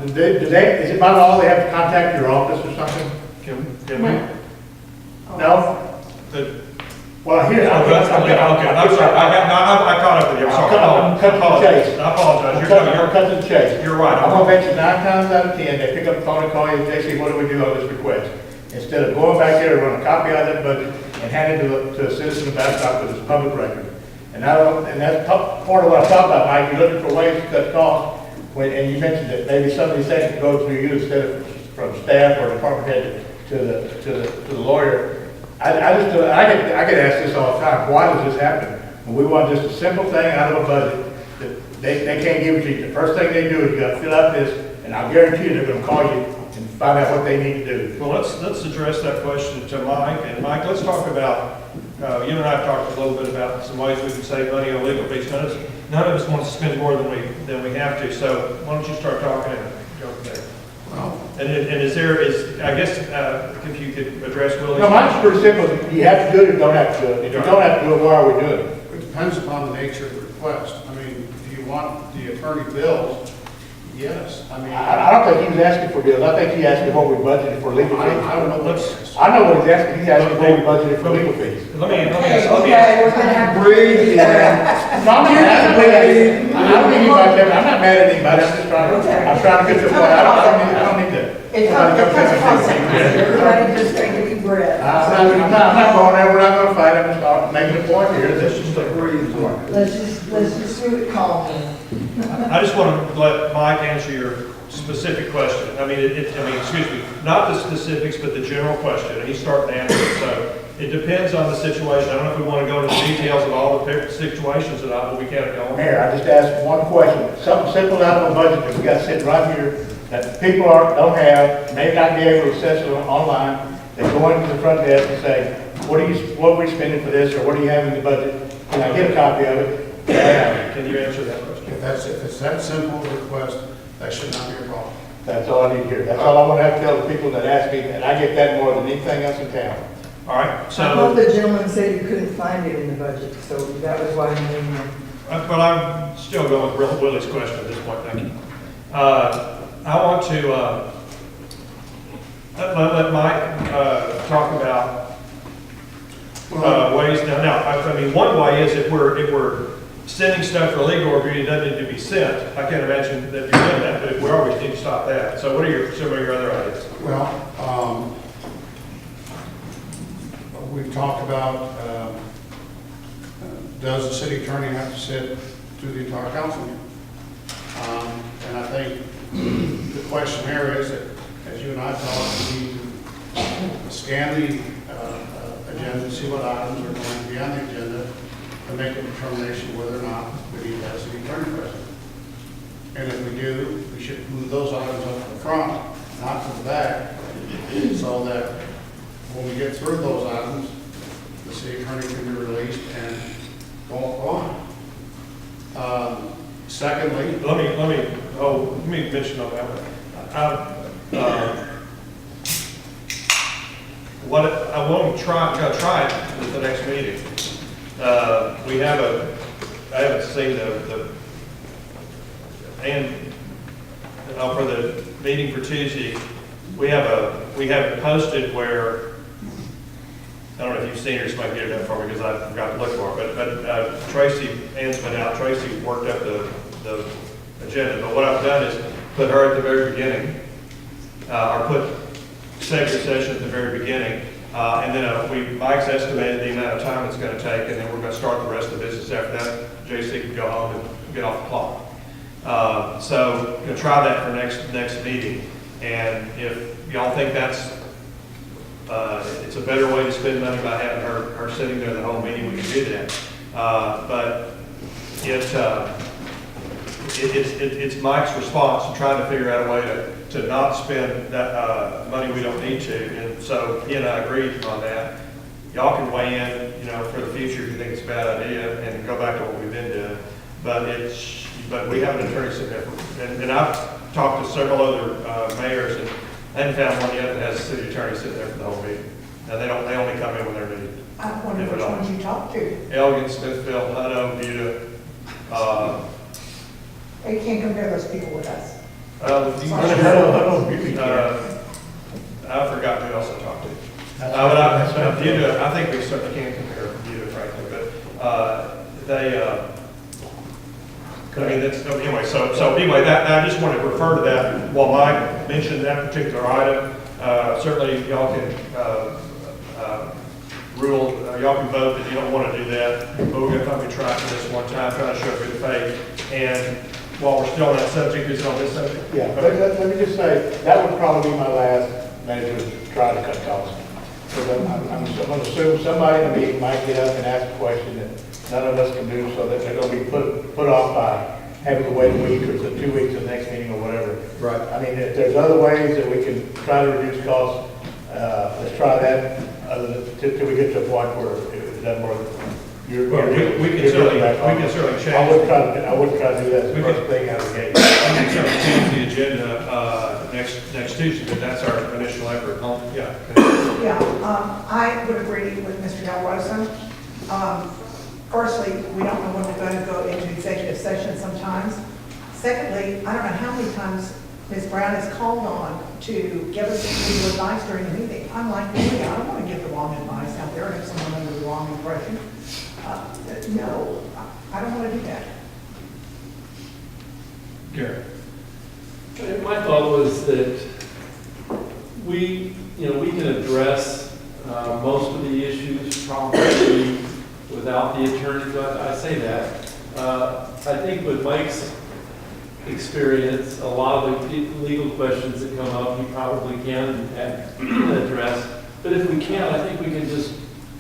is it by law they have to contact your office or something? Can we? No? Well, here, okay, I'm sorry. I caught up with you. I'm sorry. I'm cutting to the chase. I apologize. You're cutting to the chase. You're right. I'm gonna bet you 9 times out of 10, they pick up the phone and call you and say, what do we do on this request? Instead of going back there and run a copy out of that budget and hand it to a citizen of Bastrop with his public record. And that's part of what I'm talking about, Mike. You're looking for ways to cut costs. And you mentioned that maybe some of these things could go through you instead of from staff or department head to the lawyer. I get asked this all the time. Why does this happen? When we want just a simple thing out of a budget that they can't give it to you. The first thing they do is you got to fill out this, and I guarantee you they're going to call you and find out what they need to do. Well, let's address that question to Mike. And Mike, let's talk about. You and I have talked a little bit about some ways we can save money on legal fees. None of us want to spend more than we have to. So why don't you start talking and go from there? And I guess if you could address Willie's. No, mine's pretty simple. You have to do it or don't have to do it. If you don't have to do it, why are we doing it? It depends upon the nature of the request. I mean, if you want the attorney bills, yes. I mean, I don't think he was asking for bills. I think he asked what we budgeted for legal fees. I don't know what it is. I know what he's asking. He's asking what we budgeted for legal fees. Let me Okay, we're gonna have to Breathe. No, I'm not mad at anybody. I'm not mad at anybody. I'm trying to get to the point. I don't need to. Everybody just take a deep breath. I'm not going there. We're not going to fight. I'm just making a point here. Let's just breathe. Let's just do it calmly. I just want to let Mike answer your specific question. I mean, excuse me, not the specifics, but the general question, and he's starting to answer it. So it depends on the situation. I don't know if we want to go into the details of all the situations or not, but we can't go on. Mayor, I just asked one question. Something simple out of a budget that we got sitting right here that people don't have, may not be able to access it online. They go into the front desk and say, what are we spending for this, or what do you have in the budget? Can I get a copy of it? Can you answer that question? If it's that simple a request, that should not be a problem. That's all I need to hear. That's all I want to have to tell the people that ask me, and I get that more than anything else in town. All right, I so, thought the gentleman said he couldn't find it in the budget, so that was why he named it. but I'm still going with Willie's question at this point, thank you. I want to, let Mike, talk about, ways, now, I mean, one way is if we're sending stuff for legal review, it doesn't need to be sent. I can't imagine that you're doing that, but we always need to stop that. So what are some of your other ideas? Well, we've talked about, does the city attorney have to sit through the entire council meeting? And I think the question here is that, as you and I talked, we need to scan the agenda, see what items are going to be on the agenda, and make a determination whether or not we need to have a city attorney present. And if we do, we should move those items up to the front, not to the back, so that when we get through those items, the city attorney can be released and go on. Secondly, Let me mention on that one. What I want to try it at the next meeting. I haven't seen for the meeting for Tuesday, we have it posted where, I don't know if you've seen it or somebody get it up for me because I forgot to look for it, but Tracy, Ann's been out, Tracy worked up the agenda, but what I've done is put her at the very beginning, or put executive session at the very beginning, and then Mike's estimated the amount of time it's going to take, and then we're going to start the rest of the business after that. JC can go home and get off the clock. So we'll try that for next meeting, and if y'all think that's it's a better way to spend money by having her sitting there the whole meeting, we can do that. But it's Mike's response to trying to figure out a way to not spend that money we don't need to. And so he and I agreed on that. Y'all can weigh in, for the future if you think it's a bad idea and go back to what we've been doing. But we have an attorney sitting there, and I've talked to several other mayors, and I haven't found one yet that has a city attorney sitting there for the whole meeting. Now they only come in when they're needed. I wonder which ones you talked to. Elgin, Smithfield, Hutto, Buda. They can't compare those people with us. I forgot who else I talked to. Buda, I think we certainly can compare Buda, frankly, but anyway, that I just want to refer to that while Mike mentioned that particular item. Certainly, y'all can y'all can vote that you don't want to do that, but we're going to probably try for this one time, try to show good faith. And while we're still on that subject, is it on this subject? Yeah, but let me just say, that would probably be my last measure to try to cut costs. Because I'm going to assume somebody in the meeting might get up and ask a question that none of us can do, so that they're going to be put off by having to wait a week or 2 weeks to the next meeting or whatever. Right. I mean, if there's other ways that we can try to reduce costs, let's try that till we get to a point where it doesn't work. We can certainly change. I wouldn't try to do that the first thing out of the gate. We can certainly change the agenda next Tuesday, but that's our initial effort. Yeah. Yeah, I would agree with Mr. Del Rosa. Firstly, we don't know when we're going to go into executive session sometimes. Secondly, I don't know how many times Ms. Brown is called on to give us legal advice during the meeting. I'm like, really, I don't want to give the wrong advice out there and have someone under the wrong impression. No, I don't want to do that. Gary. My thought was that we can address most of the issues probably without the attorney, but I say that. I think with Mike's experience, a lot of the legal questions that come up, we probably can address. But if we can't, I think we can just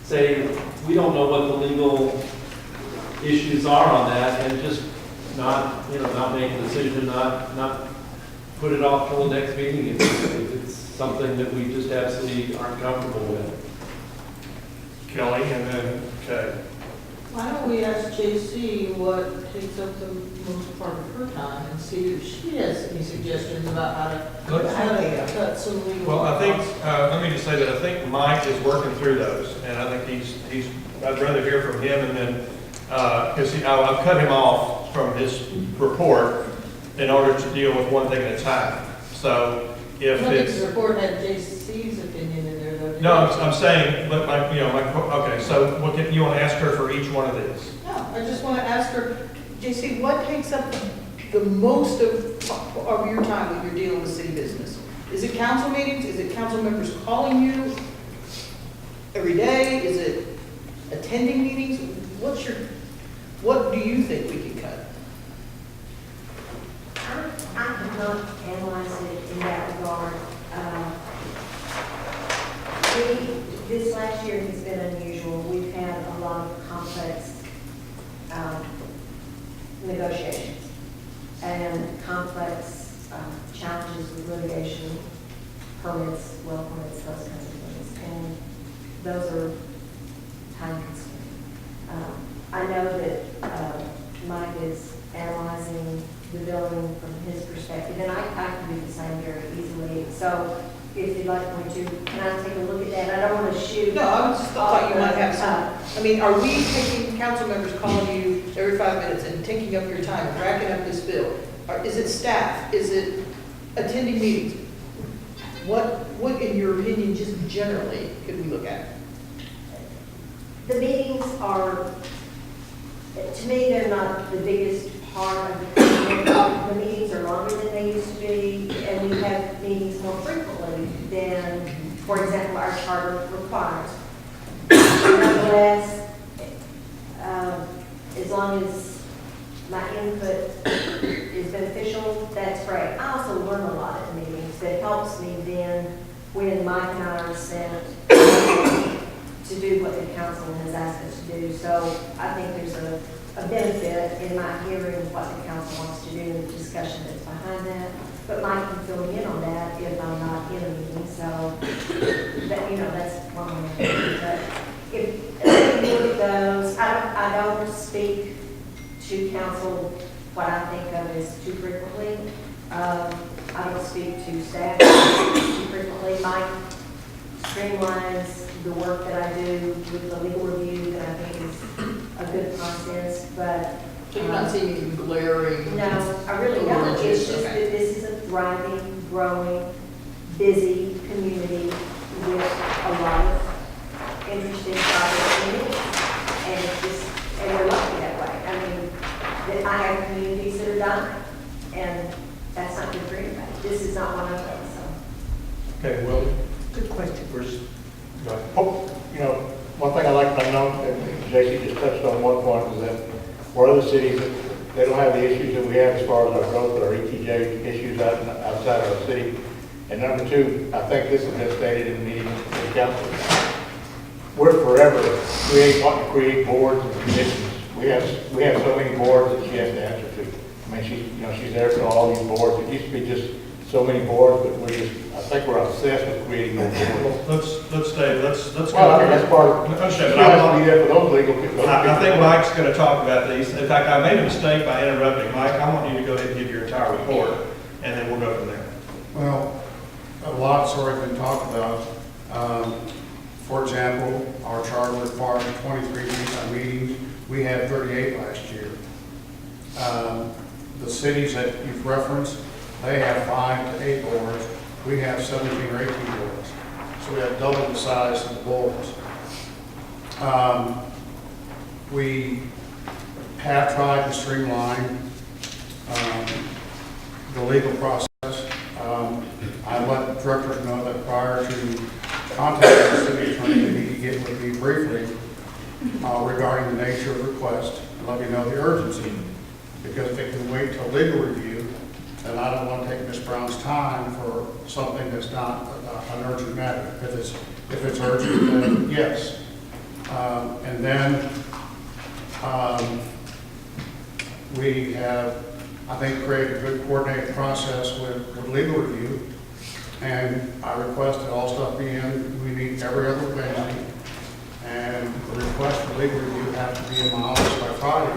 say, we don't know what the legal issues are on that, and just not make a decision, not put it off till the next meeting if it's something that we just absolutely aren't comfortable with. Kelly, and then Kay. Why don't we ask JC what takes up the most part of her time and see if she has any suggestions about how to cut some legal. Well, I think, costs. let me just say that I think Mike is working through those, and I think I'd rather hear from him and then, because I've cut him off from his report in order to deal with one thing at a time. So if I think it's. the report had JC's opinion in there, though. No, I'm saying, but okay, so you want to ask her for each one of these? No, I just want to ask her, JC, what takes up the most of your time when you're dealing with city business? Is it council meetings? Is it council members calling you every day? Is it attending meetings? What do you think we can cut? I cannot analyze it in that regard. This last year has been unusual. We've had a lot of complex negotiations and complex challenges with litigation, permits, well permits, those kinds of things. And those are time consuming. I know that Mike is analyzing the building from his perspective, and I can do the same very easily. So if you'd like me to, can I take a look at that? I don't want to shoot. No, I just thought you might have some. I mean, are we taking council members calling you every 5 minutes and taking up your time, racking up this bill? Or is it staff? Is it attending meetings? What, in your opinion, just generally, could we look at? The meetings are, to me, they're not the biggest part of the the meetings are longer than they used to be, and we have meetings more frequently than, for example, our charter requires. Nevertheless, as long as my input is beneficial, that's great. I also learn a lot at the meetings that helps me then when Mike and I are sent to do what the council has asked us to do. So I think there's a benefit in my hearing what the council wants to do and the discussion that's behind that. But Mike can fill me in on that if I'm not in a meeting. So that, that's one way. But if you look at those, I don't speak to council what I think of as too frequently. I don't speak to staff too frequently. Mike streamlines the work that I do with the legal review that I think is a good process, but. So you're not seeing any glaring? No, I really don't. It's just that this is a thriving, growing, busy community with a lot of interesting projects in it. And it's just, and we're lucky that way. I mean, I have communities that are dying, and that's not good for anybody. This is not one of them, so. Okay, well, Good question. One thing I like to know, and JC just touched on one point, is that for other cities, they don't have the issues that we have as far as our growth, our ETJ issues outside our city. And number two, I think this has been stated in the meeting in the council. We're forever wanting to create boards and commissions. We have so many boards that she has to answer to. I mean, she's there for all these boards. It used to be just so many boards, but I think we're obsessed with creating more boards. Let's go. Well, I think that's part of, Understand, she but has to be there for those legal people. I think Mike's going to talk about these. In fact, I made a mistake by interrupting. Mike, I want you to go ahead and give your entire report, and then we'll go from there. Well, a lot's already been talked about. For example, our charter requires 23 meetings. We had 38 last year. The cities that you've referenced, they have 5 to 8 boards. We have 17 or 18 boards. So we have double the size of the boards. We have tried to streamline the legal process. I let directors know that prior to contacting the city attorney, they need to get with me briefly regarding the nature of the request and let me know the urgency. Because if they can wait till legal review, then I don't want to take Ms. Brown's time for something that's not an urgent matter. If it's urgent, then yes. And then we have, I think, created a good coordinated process with legal review. And I request that all stuff be in. We meet every other Wednesday. and the request for legal review has to be in my office by Friday.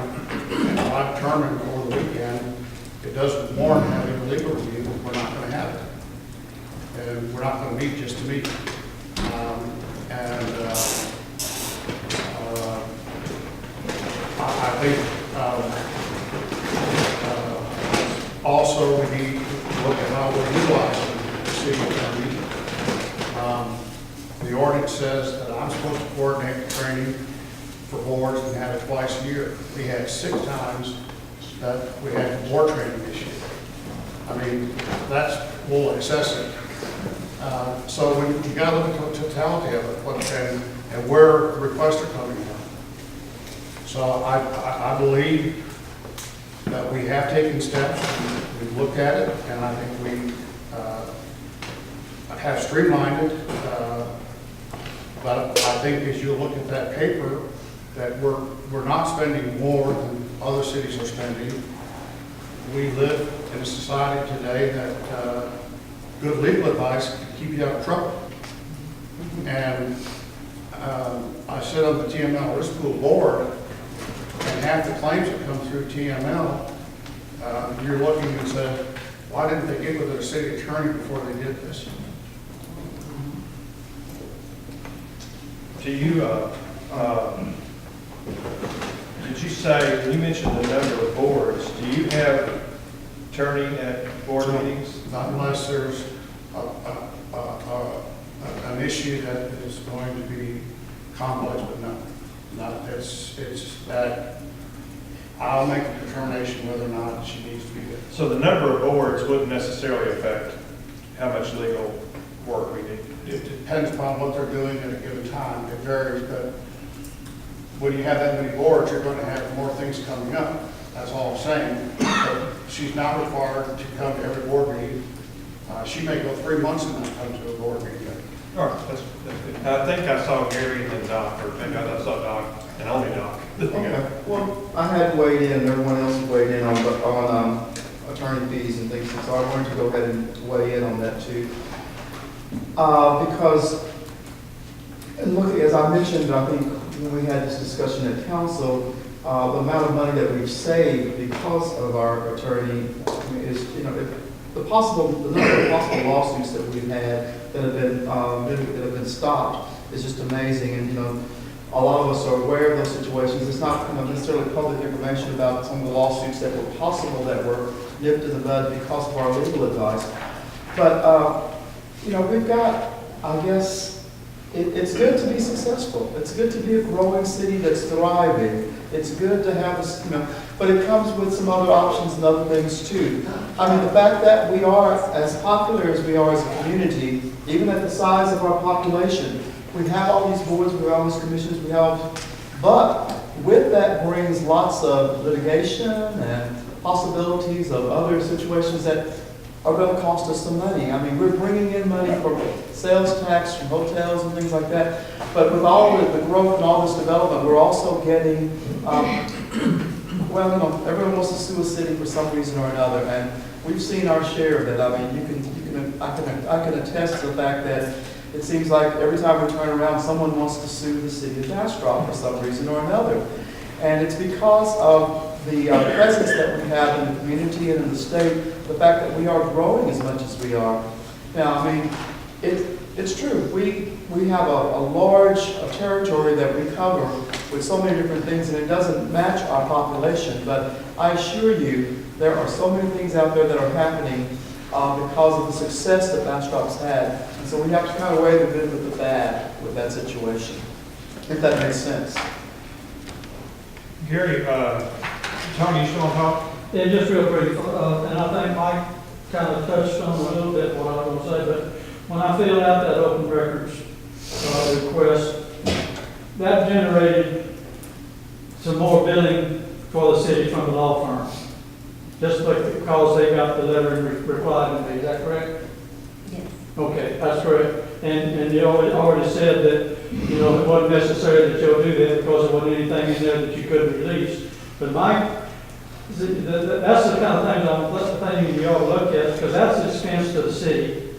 And if I determine over the weekend it doesn't warrant having a legal review, we're not going to have it. And we're not going to meet just to meet. I think also we need to look at how we're utilizing the city attorney. The ordinance says that I'm supposed to coordinate the training for boards and have it twice a year. We had 6 times that we had board training this year. I mean, that's a little excessive. So when you got to look at the totality of it and where the requests are coming from. So I believe that we have taken steps. We've looked at it, and I think we have streamlined it. But I think as you look at that paper, that we're not spending more than other cities are spending. We live in a society today that good legal advice can keep you out of trouble. And I sit on the TML risk pool board, and half the claims that come through TML, you're looking and say, why didn't they get with their city attorney before they did this? Do you, did you say, when you mentioned the number of boards, do you have attorney at board meetings? Not unless there's an issue that is going to be complex, but no. Not, it's that I'll make a determination whether or not she needs to be there. So the number of boards wouldn't necessarily affect how much legal work we need. It depends upon what they're doing at a given time. It varies, but when you have that many boards, you're going to have more things coming up. That's all I'm saying. But she's not required to come to every board meeting. She may go 3 months and not come to a board meeting. All right, that's good. I think I saw Gary and then Doc, or maybe I saw Doc and only Doc. Okay, well, I had weighed in, and everyone else had weighed in on attorney fees and things, so I wanted to go ahead and weigh in on that too. Because, and look, as I mentioned, I think when we had this discussion at council, the amount of money that we've saved because of our attorney is, the number of possible lawsuits that we've had that have been stopped is just amazing. And a lot of us are aware of those situations. It's not necessarily public information about some of the lawsuits that were possible that were nipped in the bud because of our legal advice. But we've got, I guess, it's good to be successful. It's good to be a growing city that's thriving. It's good to have, but it comes with some other options and other things too. I mean, the fact that we are as popular as we are as a community, even at the size of our population, we have all these boards, we have all these commissions, but with that brings lots of litigation and possibilities of other situations that are going to cost us some money. I mean, we're bringing in money from sales tax, from hotels and things like that. But with all the growth and all this development, we're also getting, everyone wants to sue a city for some reason or another, and we've seen our share of that. I mean, I can attest to the fact that it seems like every time we turn around, someone wants to sue the city of Bastrop for some reason or another. And it's because of the presence that we have in the community and in the state, the fact that we are growing as much as we are. Now, I mean, it's true. We have a large territory that we cover with so many different things, and it doesn't match our population. But I assure you, there are so many things out there that are happening because of the success that Bastrop's had. And so we have to kind of weigh the good with the bad with that situation, if that makes sense. Gary, Tony, you still want to talk? Yeah, just real brief, and I think Mike kind of touched on a little bit what I was going to say, but when I filled out that open records request, that generated some more billing for the city from the law firm, just because they got the letter and replied to me. Is that correct? Yes. Okay, that's correct. And you already said that, it wasn't necessary that you'll do that because there wasn't anything in there that you couldn't release. But Mike, that's the kind of thing you ought to look at, because that's expense to the city.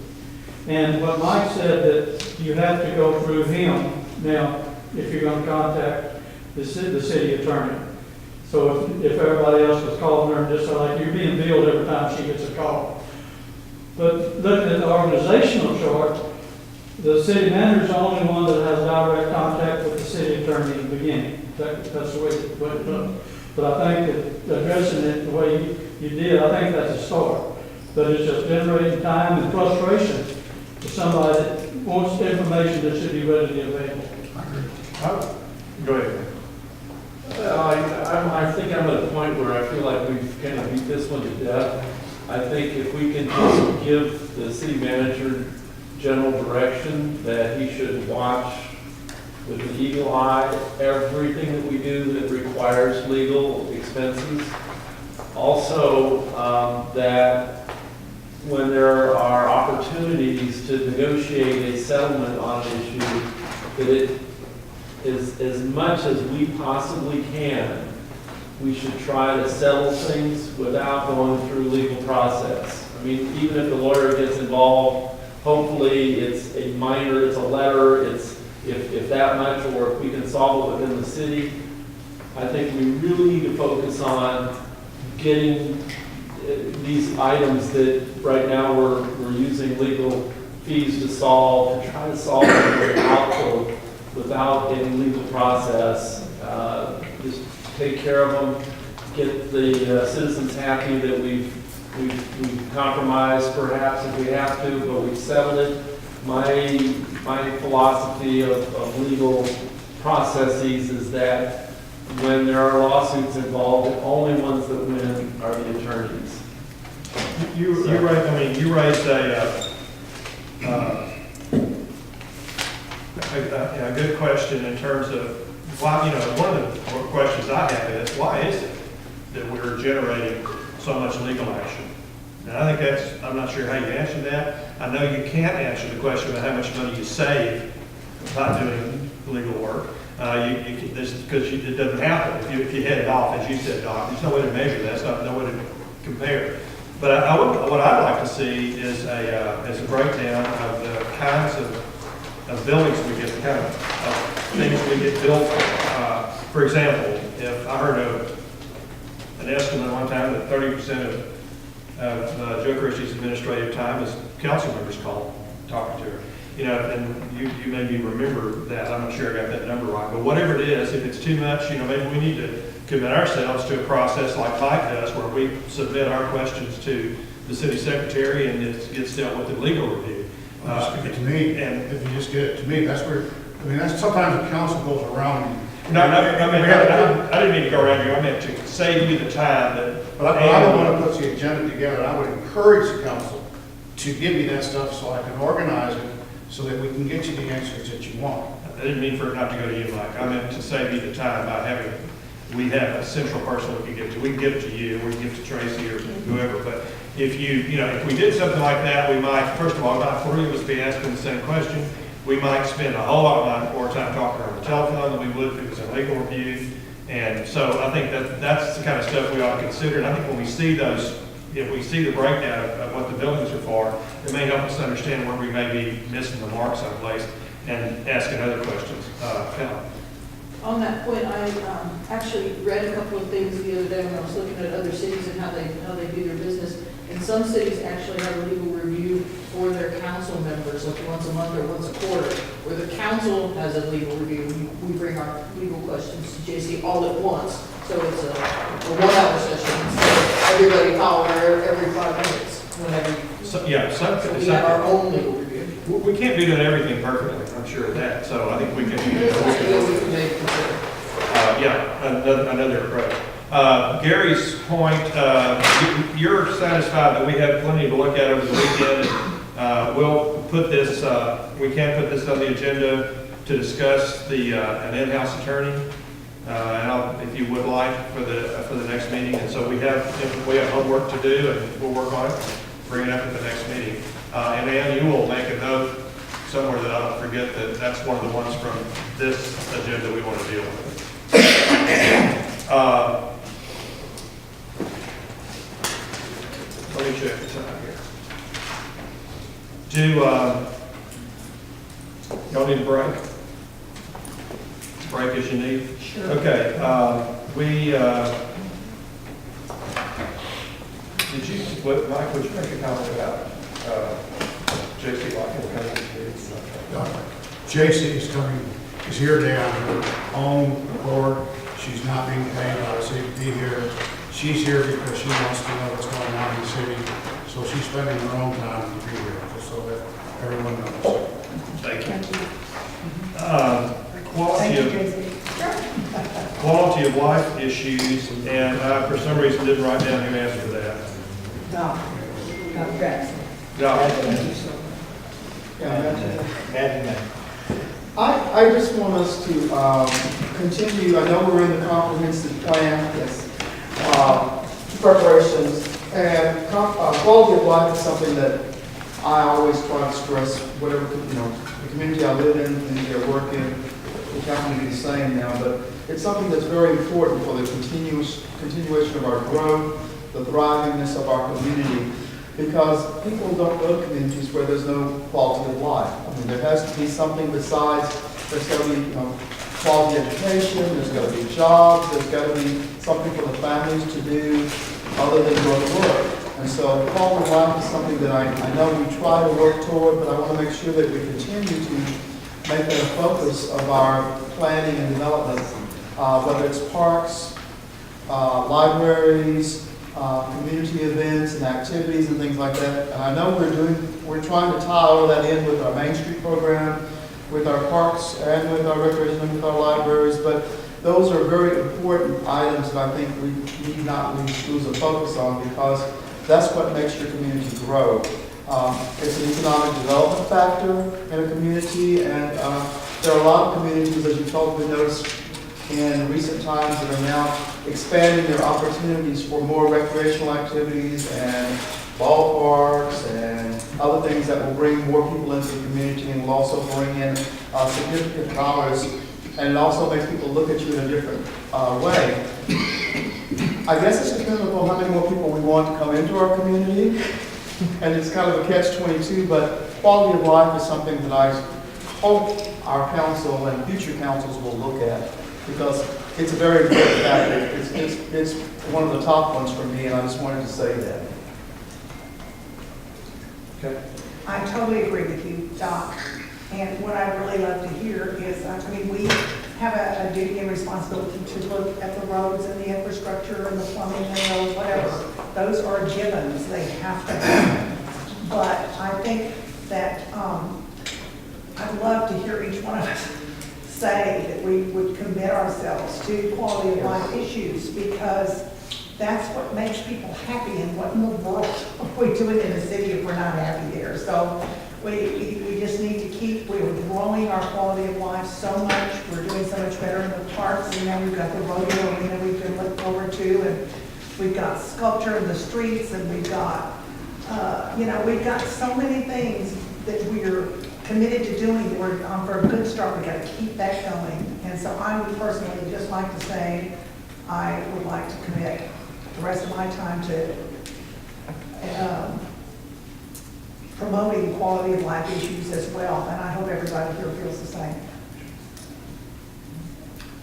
And what Mike said, that you have to go through him. Now, if you're gonna contact the city attorney. So if everybody else was calling her, just like you're being billed every time she gets a call. But looking at the organizational chart, the city manager is the only one that has direct contact with the city attorney in the beginning. That's the way it looks. But I think that addressing it the way you did, I think that's a start. But it's just generating time and frustration for somebody that wants information that should be readily available. Go ahead. I think I'm at a point where I feel like we've kind of beat this one to death. I think if we can just give the city manager general direction that he should watch with an eagle eye everything that we do that requires legal expenses. Also, that when there are opportunities to negotiate a settlement on an issue, that it is as much as we possibly can, we should try to settle things without going through legal process. I mean, even if the lawyer gets involved, hopefully it's a minor, it's a letter, it's if that much, or if we can solve it within the city. I think we really need to focus on getting these items that right now we're using legal fees to solve, to try to solve them without any legal process. Just take care of them, get the citizens happy that we've compromised perhaps if we have to, but we've settled it. My philosophy of legal processes is that when there are lawsuits involved, the only ones that win are the attorneys. You raised a good question in terms of why, one of the questions I have is, why is it that we're generating so much legal action? And I think I'm not sure how you answer that. I know you can't answer the question about how much money you save by doing legal work. Because it doesn't happen. If you head it off, as you said, Doc, there's no way to measure that. There's no way to compare. But what I'd like to see is a breakdown of the kinds of buildings we get, the kind of things we get built for. For example, if I heard an estimate one time that 30% of Joe Christie's administrative time is council members calling, talking to her. And you maybe remember that. I'm not sure I got that number right. But whatever it is, if it's too much, maybe we need to commit ourselves to a process like Mike does, where we submit our questions to the city secretary and it gets dealt with in legal review. Just give it to me, and if you just get it to me, that's sometimes the council goes around you. No, I didn't mean to go around you. I meant to save you the time that. But I don't want to put the agenda together. I would encourage the council to give me that stuff so I can organize it so that we can get you the answers that you want. I didn't mean for it not to go to you, Mike. I meant to save you the time by we have a central person we can give to. We can give it to you, we can give it to Tracy or whoever. But if if we did something like that, we might, first of all, not 40 of us be asking the same question. We might spend a whole lot more time talking on the telephone than we would if it was a legal review. And so I think that's the kind of stuff we ought to consider. And I think when we see those, if we see the breakdown of what the buildings are for, it may help us understand where we may be missing the mark someplace and asking other questions. Helen. On that point, I actually read a couple of things the other day when I was looking at other cities and how they do their business. And some cities actually have a legal review for their council members, like once a month or once a quarter, where the council has a legal review. We bring our legal questions to JC all at once. So it's a 1-hour session instead of everybody calling her every 5 minutes whenever you. We have our own legal review. We can't do that everything perfectly, I'm sure of that. So I think we can. Another approach. Gary's point, you're satisfied that we have plenty to look at over the weekend. We'll put this, we can put this on the agenda to discuss an in-house attorney, if you would like, for the next meeting. And so we have homework to do, and we'll work on it, bring it up at the next meeting. And Ann, you will make a note somewhere that I don't forget that that's one of the ones from this agenda we want to deal with. Let me check the time here. Y'all need a break? break as you need? Sure. Okay, Mike, would you make a comment about J.C. Lockett coming to the meeting? J.C. is here today on her own accord. She's not being paid by the city to be here. She's here because she wants to know what's going on in the city, so she's spending her own time to be here, just so that everyone knows. Thank you. Quality of life issues, and for some reason didn't write down who answered for that. No, not Jackson. I just want us to continue, I know we're in the comprehensive plan, preparations, and quality of life is something that I always try to stress, whatever, the community I live in, the community I work in, it's happening to be the same now, but it's something that's very important for the continuation of our growth, the thrivingness of our community, because people don't go to communities where there's no quality of life. I mean, there has to be something besides, there's got to be quality education, there's got to be jobs, there's got to be something for the families to do other than go to work. And so quality of life is something that I know we try to work toward, but I want to make sure that we continue to make that a focus of our planning and development, whether it's parks, libraries, community events and activities and things like that. And I know we're trying to tie all of that in with our Main Street program, with our parks and with our recreation and with our libraries, but those are very important items that I think we need not lose a focus on, because that's what makes your community grow. It's an economic development factor in a community, and there are a lot of communities, as you've probably noticed in recent times, that are now expanding their opportunities for more recreational activities and ballparks and other things that will bring more people into the community and will also bring in significant dollars, and it also makes people look at you in a different way. I guess it's dependent upon how many more people we want to come into our community, and it's kind of a catch-22, but quality of life is something that I hope our council and future councils will look at, because it's a very important factor. It's one of the top ones for me, and I just wanted to say that. Okay. I totally agree with you, Doc. And what I really love to hear is, we have a duty and responsibility to look at the roads and the infrastructure and the plumbing and those, whatever. Those are givens, they have to happen. But I think that I'd love to hear each one of us say that we would commit ourselves to quality of life issues, because that's what makes people happy, and what in the world are we doing in the city if we're not happy there? So we just need to keep, we're growing our quality of life so much, we're doing so much better in the parks, and now we've got the rodeo arena we can look forward to, and we've got sculpture in the streets, and we've got, we've got so many things that we're committed to doing. We're for a good start, we've got to keep that going. And so I would personally just like to say, I would like to commit the rest of my time to promoting quality of life issues as well, and I hope everybody here feels the same.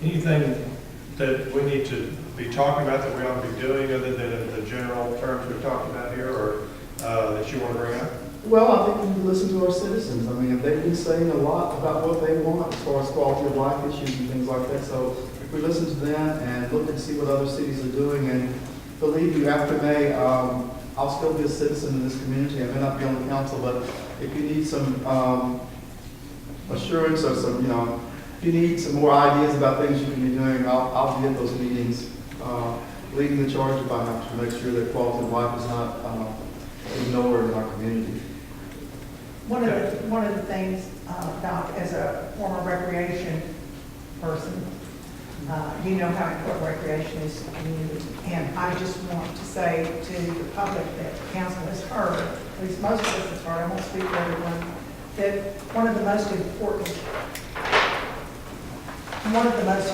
Anything that we need to be talking about that we ought to be doing other than the general terms we've talked about here, or that you want to bring up? Well, I think we need to listen to our citizens. I mean, they've been saying a lot about what they want as far as quality of life issues and things like that. So if we listen to them and look and see what other cities are doing, and believe you, after May, I'll still be a citizen in this community. I may not be on the council, but if you need some assurance or some, if you need some more ideas about things you can be doing, I'll be at those meetings, leading the charge if I have to make sure that quality of life is not ignored in our community. One of the things, Doc, as a former recreation person, you know how important recreation is to the community. And I just want to say to the public that the council has heard, at least most of us have heard, I won't speak for everyone, that one of the most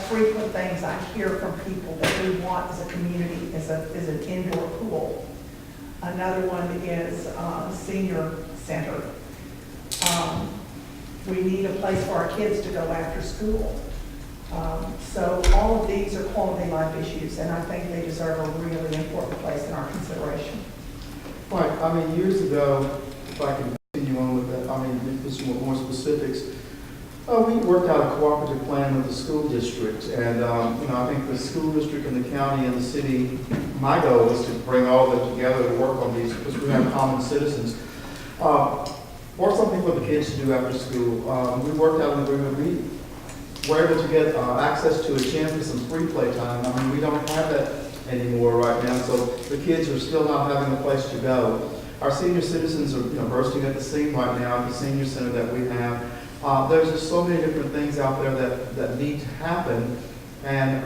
frequent things I hear from people that we want as a community is an indoor pool. Another one is senior center. We need a place for our kids to go after school. So all of these are quality life issues, and I think they deserve a really important place in our consideration. Right, I mean, years ago, if I can continue on with that, I mean, just more specifics. We worked out a cooperative plan with the school district, and, you know, I think the school district and the county and the city, my goal was to bring all of them together to work on these, because we have common citizens. Or something for the kids to do after school. We worked out an agreement. We were able to get access to a gym for some free play time. I mean, we don't have that anymore right now, so the kids are still not having a place to go. Our senior citizens are, you know, bursting at the seam right now at the senior center that we have. There's just so many different things out there that need to happen, and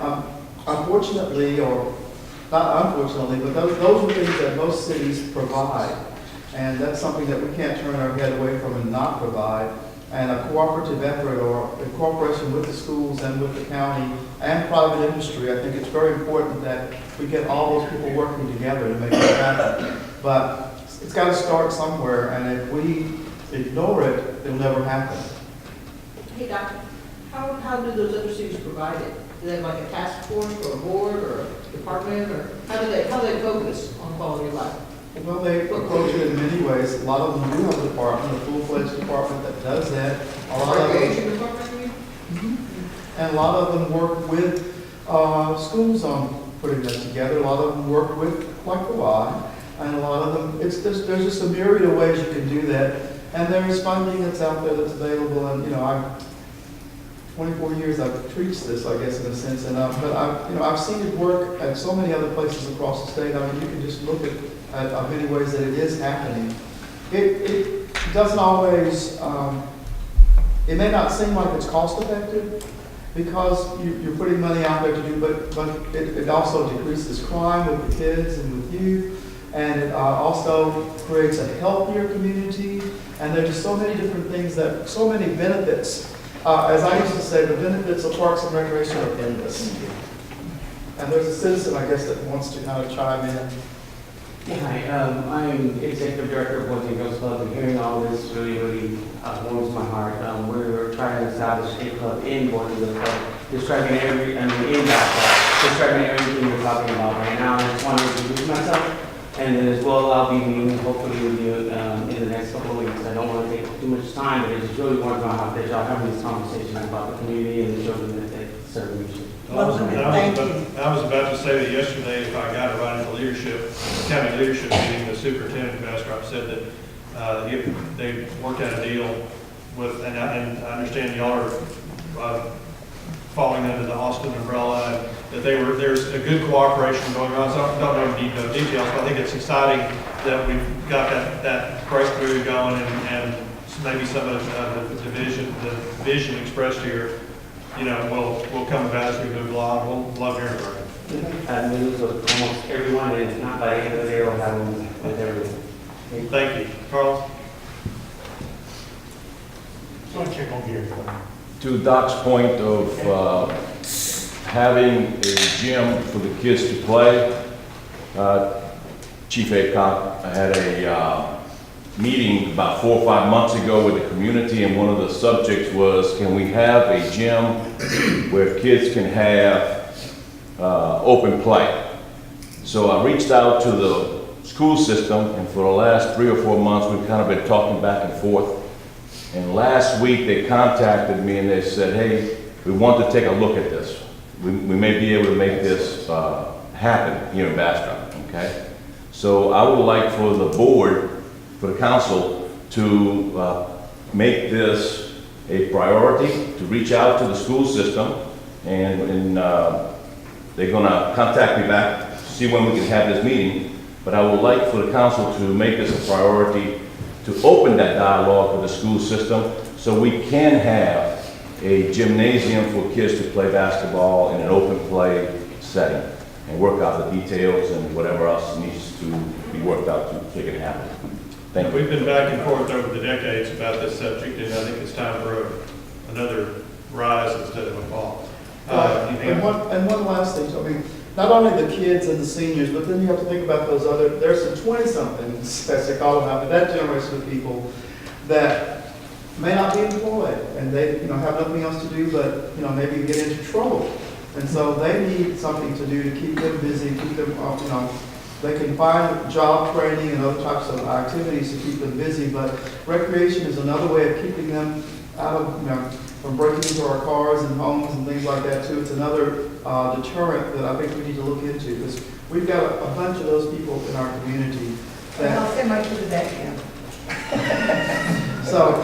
unfortunately, or not unfortunately, but those are things that most cities provide, and that's something that we can't turn our head away from and not provide. And a cooperative effort or in cooperation with the schools and with the county and private industry, I think it's very important that we get all those people working together to make it happen. But it's got to start somewhere, and if we ignore it, it'll never happen. Hey, Doctor, how do those other cities provide it? Do they have like a task force or a board or a department, or how do they focus on quality of life? Well, they approach it in many ways. A lot of them do have a department, a full-fledged department that does that. A lot of them, and a lot of them work with schools on putting that together. A lot of them work with like the Y, and a lot of them, there's just a myriad of ways you can do that. And there's funding that's out there that's available. And you know, I've 24 years I've preached this, I guess, in a sense. And but I've seen it work at so many other places across the state. I mean, you can just look at many ways that it is happening. It doesn't always, it may not seem like it's cost effective because you're putting money out there to do, but it also decreases crime with the kids and with youth, and it also creates a healthier community, and there's just so many different things so many benefits. As I used to say, the benefits of Parks and Recreation are endless. And there's a citizen, I guess, that wants to kind of chime in. Hi, I'm Executive Director of Boys and Girls Club, and hearing all this really warms my heart. We're trying to establish a club in Boys and Girls Club, describing in Bastrop, describing everything we're talking about right now. I just want to introduce myself, and then as well, I'll be meeting hopefully with you in the next couple of weeks. I don't want to take too much time, but it just really warms my heart that y'all having this conversation about the community and the children that they serve. I was about to say that yesterday, if I got it right in the leadership, county leadership meeting, the superintendent of Bastrop said that they worked out a deal with, and I understand y'all are falling under the Austin umbrella, and that there's a good cooperation going on. So I don't need no details, but I think it's exciting that we've got that breakthrough going, and maybe some of the vision expressed here, you know, will come about as we move along. We'll love hearing from you. I mean, with almost everyone, and it's not by the end of the day, we'll have them with everyone. Thank you. Carlos? Check on here. To Doc's point of having a gym for the kids to play, Chief Aycock had a meeting about 4 or 5 months ago with the community, and one of the subjects was, can we have a gym where kids can have open play? So I reached out to the school system, and for the last 3 or 4 months, we've kind of been talking back and forth. And last week, they contacted me and they said, hey, we want to take a look at this. We may be able to make this happen here in Bastrop, okay? So I would like for the board, for the council, to make this a priority, to reach out to the school system, and they're gonna contact me back, see when we can have this meeting, but I would like for the council to make this a priority, to open that dialogue with the school system, so we can have a gymnasium for kids to play basketball in an open play setting, and work out the details and whatever else needs to be worked out to make it happen. Thank you. We've been back and forth over the decades about this subject, and I think it's time for another rise instead of a fall. And one last thing, I mean, not only the kids and the seniors, but then you have to think about those there's some 20-somethings, as they call them out, but that generation of people that may not be employed, and they, have nothing else to do but, maybe get into trouble. And so they need something to do to keep them busy, keep them, they can find job training and other types of activities to keep them busy, but recreation is another way of keeping them out of, from breaking into our cars and homes and things like that too. It's another deterrent that I think we need to look into, because we've got a bunch of those people in our community. And I'll send my kid to that camp. So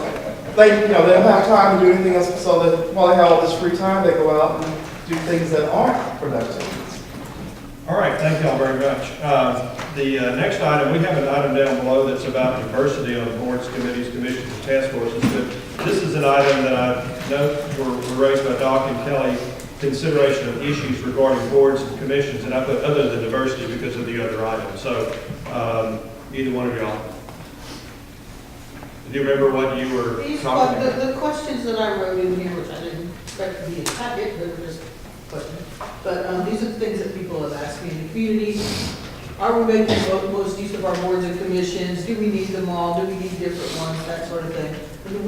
they don't have time to do anything else, so that while they have all this free time, they go out and do things that aren't productive. All right, thank y'all very much. The next item, we have an item down below that's about diversity on boards, committees, commissions, and task forces. But this is an item that I know were raised by Doc and Kelly, consideration of issues regarding boards and commissions, and I put other than diversity because of the other items. So either one of y'all. Do you remember what you were talking about? The questions that I wrote in here, which I didn't expect to be in the packet, they were just questions. But these are the things that people have asked me in the community. Are we making most use of our boards and commissions? Do we need them all? Do we need different ones? That sort of thing. And the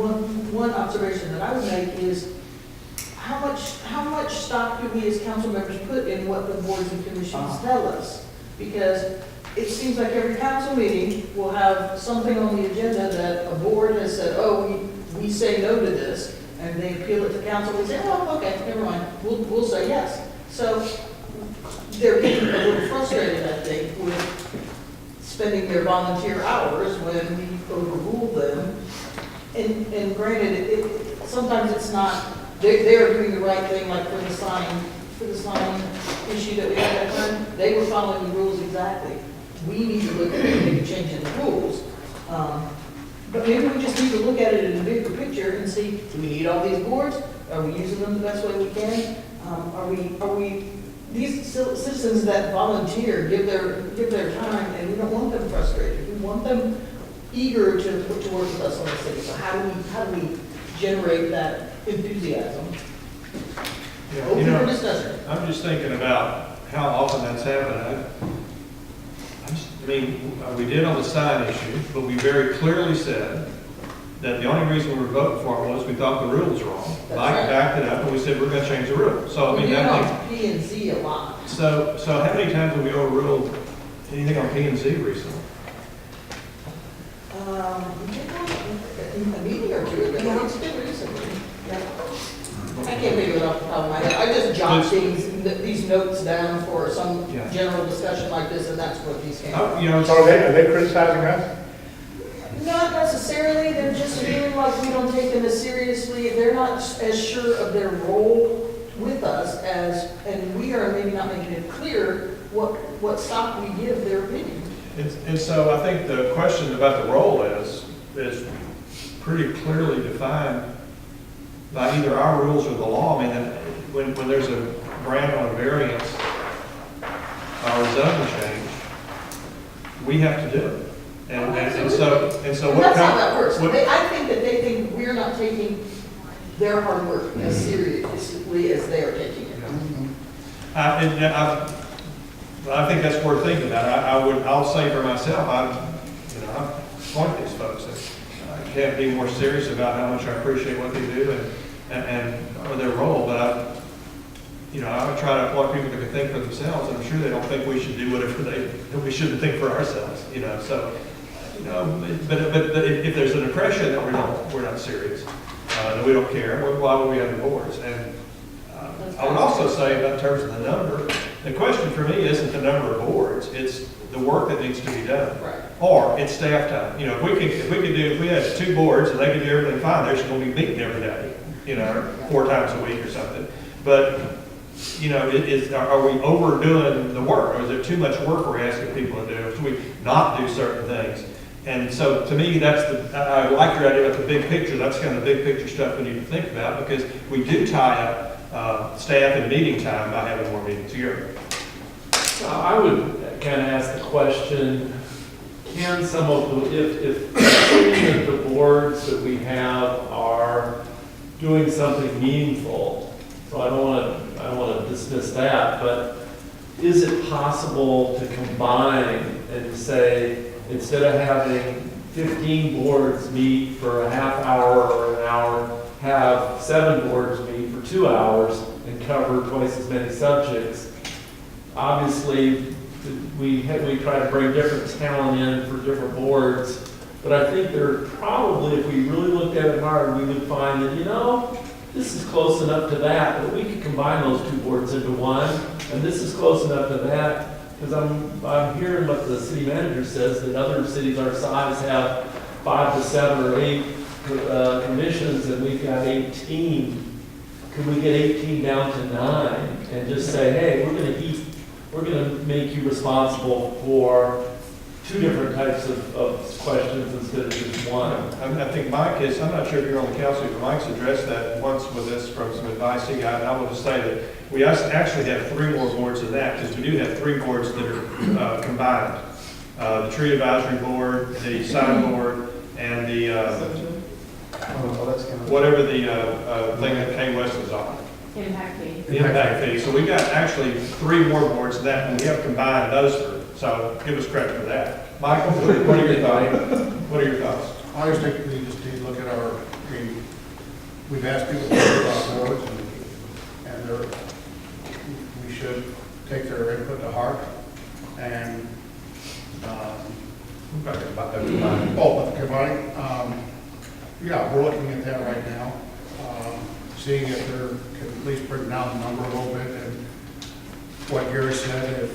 one observation that I would make is how much stock do we as council members put in what the boards and commissions tell us? Because it seems like every council meeting will have something on the agenda that a board has said, oh, we say no to this, and they appeal it to council and say, oh, okay, never mind, we'll say yes. So they're getting a little frustrated, I think, with spending their volunteer hours when we overrule them. And granted, sometimes it's not, they're doing the right thing, like for the sign issue that we had that time, they were following the rules exactly. We need to look at maybe changing the rules. But maybe we just need to look at it in a bigger picture and see, do we need all these boards? Are we using them the best way we can? Are we these citizens that volunteer, give their time, and we don't want them frustrated. We want them eager to work with us on the city. So how do we generate that enthusiasm? Yeah, Open for discussion. I'm just thinking about how often that's happened. We did on the sign issue, but we very clearly said that the only reason we were voting for it was we thought the rules were wrong. Mike backed it up, and we said we're going to change the rules. So We did on P and Z a lot. So how many times have we overruled anything on P and Z recently? A meeting or two ago. It's been recently. I can't figure it off the top of my head. I just jot these notes down for some general discussion like this, and that's what these came from. So are they criticizing us? Not necessarily. They're just feeling like we don't take them as seriously. They're not as sure of their role with us and we are maybe not making it clear what stock we give their opinion. And so I think the question about the role is pretty clearly defined by either our rules or the law. I mean, when there's a grant on a variance or a zoning change, we have to do it. And so what that's how that works. I think that they think we're not taking their hard work as seriously as they are taking it. I think that's worth thinking about. I'll say for myself, I point these folks that I can't be more serious about how much I appreciate what they do and their role, but I would try to applaud people that can think for themselves, and I'm sure they don't think we should do whatever we shouldn't think for ourselves. But if there's an impression that we're not serious, that we don't care, why would we have the boards? And I would also say, about in terms of the number, the question for me isn't the number of boards; it's the work that needs to be done, or it's staff time. If we had 2 boards and they could do everything fine, they're just going to be meeting every day, 4 times a week or something. But are we overdoing the work, or is there too much work we're asking people to do? Should we not do certain things? And so, to me, I like your idea about the big picture. That's kind of the big picture stuff we need to think about, because we do tie up staff and meeting time by having more meetings here. I would kind of ask the question, can some of if the boards that we have are doing something meaningful, so I don't want to dismiss that, but is it possible to combine and say, instead of having 15 boards meet for a half hour or an hour, have 7 boards meet for 2 hours and cover twice as many subjects. Obviously, we try to bring different talent in for different boards, but I think there probably, if we really looked at it hard, we would find that, this is close enough to that we could combine those 2 boards into one, and this is close enough to that. Because I'm hearing what the city manager says, that other cities our size have 5 to 7 or 8 commissions, and we've got 18. Could we get 18 down to 9 and just say, hey, we're gonna make you responsible for 2 different types of questions instead of just one? I think Mike is, I'm not sure if you're on the council, but Mike's addressed that once with us from some advice he got, and I will just say that we actually have 3 more boards than that, because we do have 3 boards that are combined. The tree advisory board, the sign board, and the, whatever the thing that Kay West is on. Impact fee. The impact fee. So we've got actually 3 more boards than that, and we have combined those 3. So give us credit for that. Michael, what are your thoughts? What are your thoughts? I just think we just need to look at we've asked people to look at our boards, and we should take their input to heart. And, about that combining. but the combining, yeah, we're looking at that right now. Seeing if there can at least bring down the number a little bit. And what Gary said, if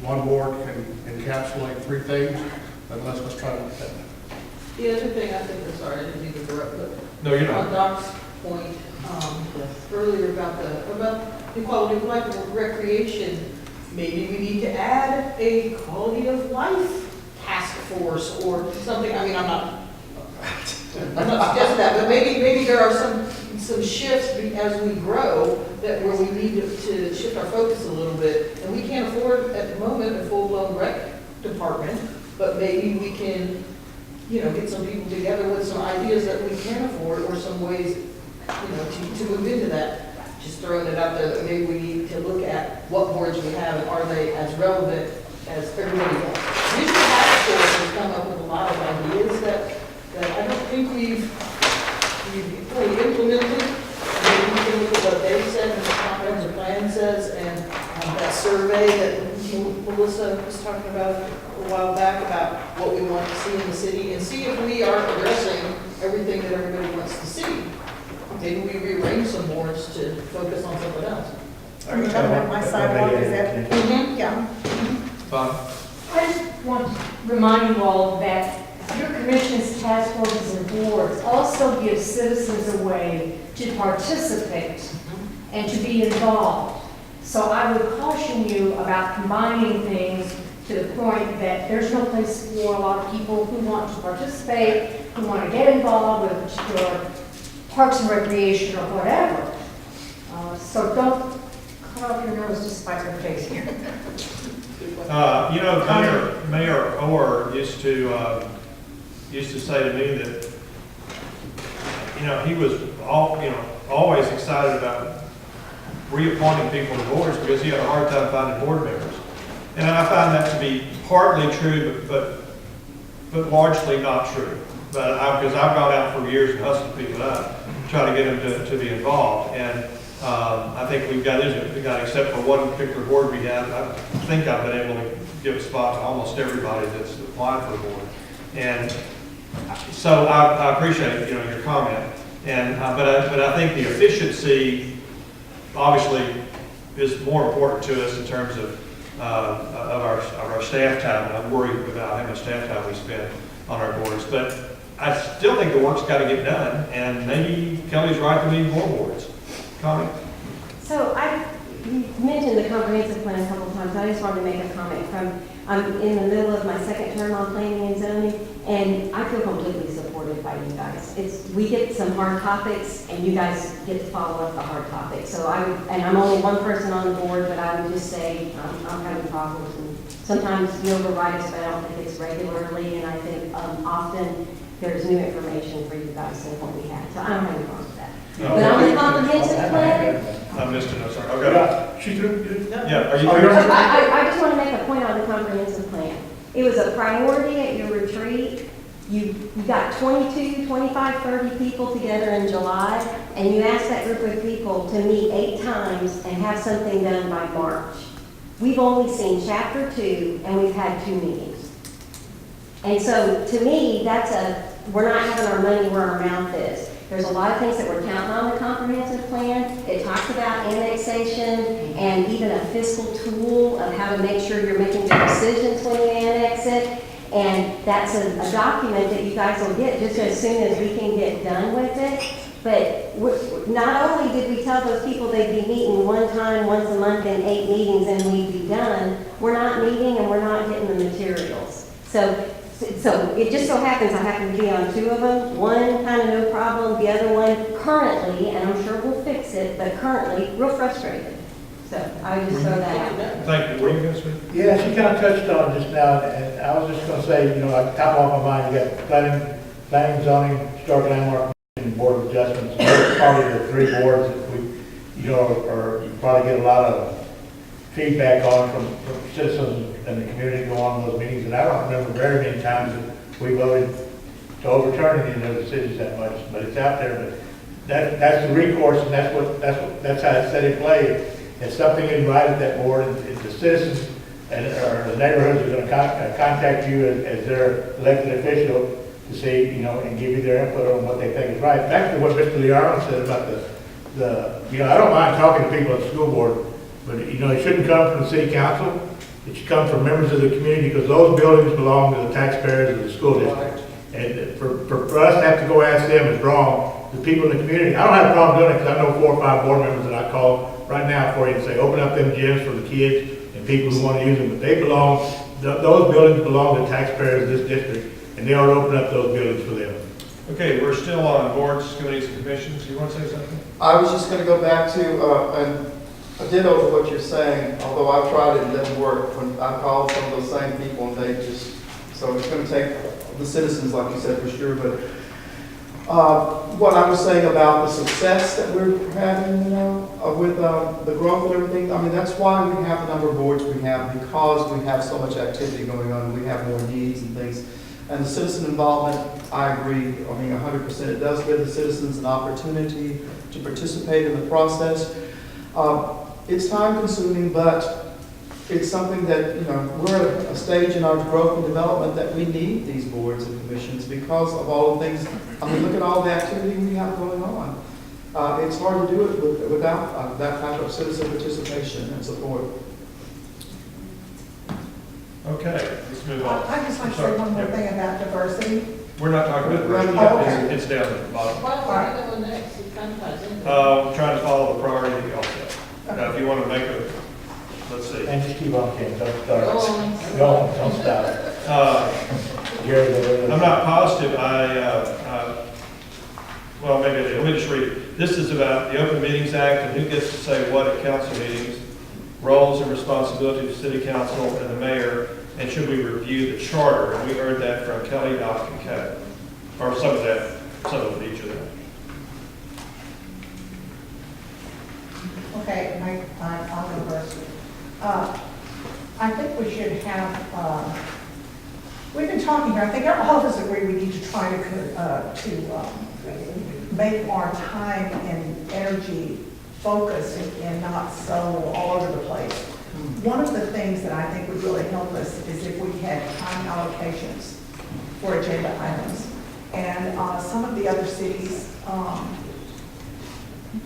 one board can encapsulate 3 things, then let's try to look at that. The other thing I think, I'm sorry, I didn't mean to interrupt, but No, you're not. on Doc's point earlier about the quality of life and recreation, maybe we need to add a quality of life task force or something. I mean, I'm not suggesting that, but maybe there are some shifts as we grow that where we need to shift our focus a little bit. And we can't afford at the moment a full-blown rec department, but maybe we can, get some people together with some ideas that we can afford or some ways, to move into that. Just throwing it out there that maybe we need to look at what boards we have and are they as relevant as everybody else. Usually task force has come up with a lot of ideas that I don't think we've fully implemented. Maybe we can look at what they said and the comprehensive plan says and that survey that Melissa was talking about a while back about what we want to see in the city and see if we are addressing everything that everybody wants to see. Maybe we rearrange some boards to focus on something else. My sidewalk is that, yeah. Fine. I just want to remind you all that your commissions, task forces, and boards also give citizens a way to participate and to be involved. So I would caution you about combining things to the point that there's no place for a lot of people who want to participate, who want to get involved with a particular parks and recreation or whatever. So don't cut off your nose to spite your face here. Mayor Orr used to say to me that, he was always excited about reappointing people to boards because he had a hard time finding board members. And I find that to be partly true, but largely not true. Because I've gone out for years and hustled people up, trying to get them to be involved. And I think we've got, except for one particular board we had, I think I've been able to give a spot to almost everybody that's applied for a board. And so I appreciate, your comment. And, but I think the efficiency obviously is more important to us in terms of our staff time. And I'm worried about how much staff time we spend on our boards. But I still think the work's got to get done, and maybe Kelly's right to need more boards. Connie? So you mentioned the comprehensive plan a couple of times. I just wanted to make a comment I'm in the middle of my 2nd term on planning and zoning, and I feel completely supported by you guys. We get some hard topics, and you guys get to follow up the hard topics. So I'm only one person on the board, but I would just say I'm having problems, and sometimes you override us, but I don't think it's regularly, and I think often there's new information for you guys than what we had. So I don't have any problem with that. No. But on the comprehensive plan, I missed it, I'm sorry. Okay. She threw, Yeah, are you? I just want to make a point on the comprehensive plan. It was a priority at your retreat You got 22, 25, 30 people together in July, and you ask that group of people to meet 8 times and have something done by March. We've only seen chapter 2, and we've had 2 meetings. And so, to me, we're not having our money where our mouth is. There's a lot of things that we're counting on the comprehensive plan. It talks about annexation and even a fiscal tool of how to make sure you're making the decisions when you annex it. And that's a document that you guys will get just as soon as we can get done with it. But not only did we tell those people they'd be meeting one time, once a month in 8 meetings and we'd be done, we're not meeting and we're not getting the materials. So it just so happens I happen to be on 2 of them. One kind of no problem, the other one currently, and I'm sure we'll fix it, but currently real frustrated. So I would just throw that out there. Thank you. Were you going to speak? Yeah, she kind of touched on it just now, and I was just gonna say, you know, like top off my mind, you got planning, zoning, historic landmark, and board of adjustments. And those are probably the 3 boards that we, you know, or you probably get a lot of feedback on from citizens and the community go on those meetings. And I don't remember very many times that we voted to overturn any of those decisions that much, but it's out there. But that's the recourse, and that's how it's set in play. If something is right at that board, and if the citizens or the neighborhoods are going to contact you as their elected official to see, you know, and give you their input on what they think is right. Back to what Mr. Leon said about you know, I don't mind talking to people at the school board, but, you know, it shouldn't come from the city council. It should come from members of the community, because those buildings belong to the taxpayers of the school district. And for us to have to go ask them is wrong. The people in the community, I don't have a problem doing it, because I know 4 or 5 board members that I call right now for you and say, open up them gyms for the kids and people who want to use them. But they belong, those buildings belong to taxpayers of this district, and they ought to open up those buildings for them. Okay, we're still on boards, committees, and commissions. You want to say something? I was just going to go back to, and I did over what you're saying, although I've tried it and it doesn't work. When I called some of those same people, and they just, so it's going to take the citizens, like you said, for sure. But what I was saying about the success that we're having, you know, with the growth and everything, I mean, that's why we have the number of boards we have, because we have so much activity going on, and we have more needs and things. And the citizen involvement, I agree, I mean, 100%. It does give the citizens an opportunity to participate in the process. It's time consuming, but it's something that, you know, we're at a stage in our growth and development that we need these boards and commissions because of all the things. I mean, look at all the activity we have going on. It's hard to do it without that type of citizen participation and support. Okay, let's move on. I'd just like to say one more thing about diversity. We're not talking about diversity. Oh, okay. It's down at the bottom. Why don't we go next? It kind of ties into it. I'm trying to follow the priority that y'all set. Now, if you want to make a, let's see. And just keep on, Ken, don't start. Go on. Don't stop. I'm not positive. Well, maybe I did. Let me just read it. This is about the Open Meetings Act and who gets to say what at council meetings, roles and responsibilities of city council and the mayor, and should we review the charter? And we heard that from Kelly, Doc, and Kevin, or some of each of them. Okay, I'll go first. I think we should have, we've been talking here, I think all of us agree we need to try to make our time and energy focused and not so all over the place. One of the things that I think would really help us is if we had time allocations for agenda items. And some of the other cities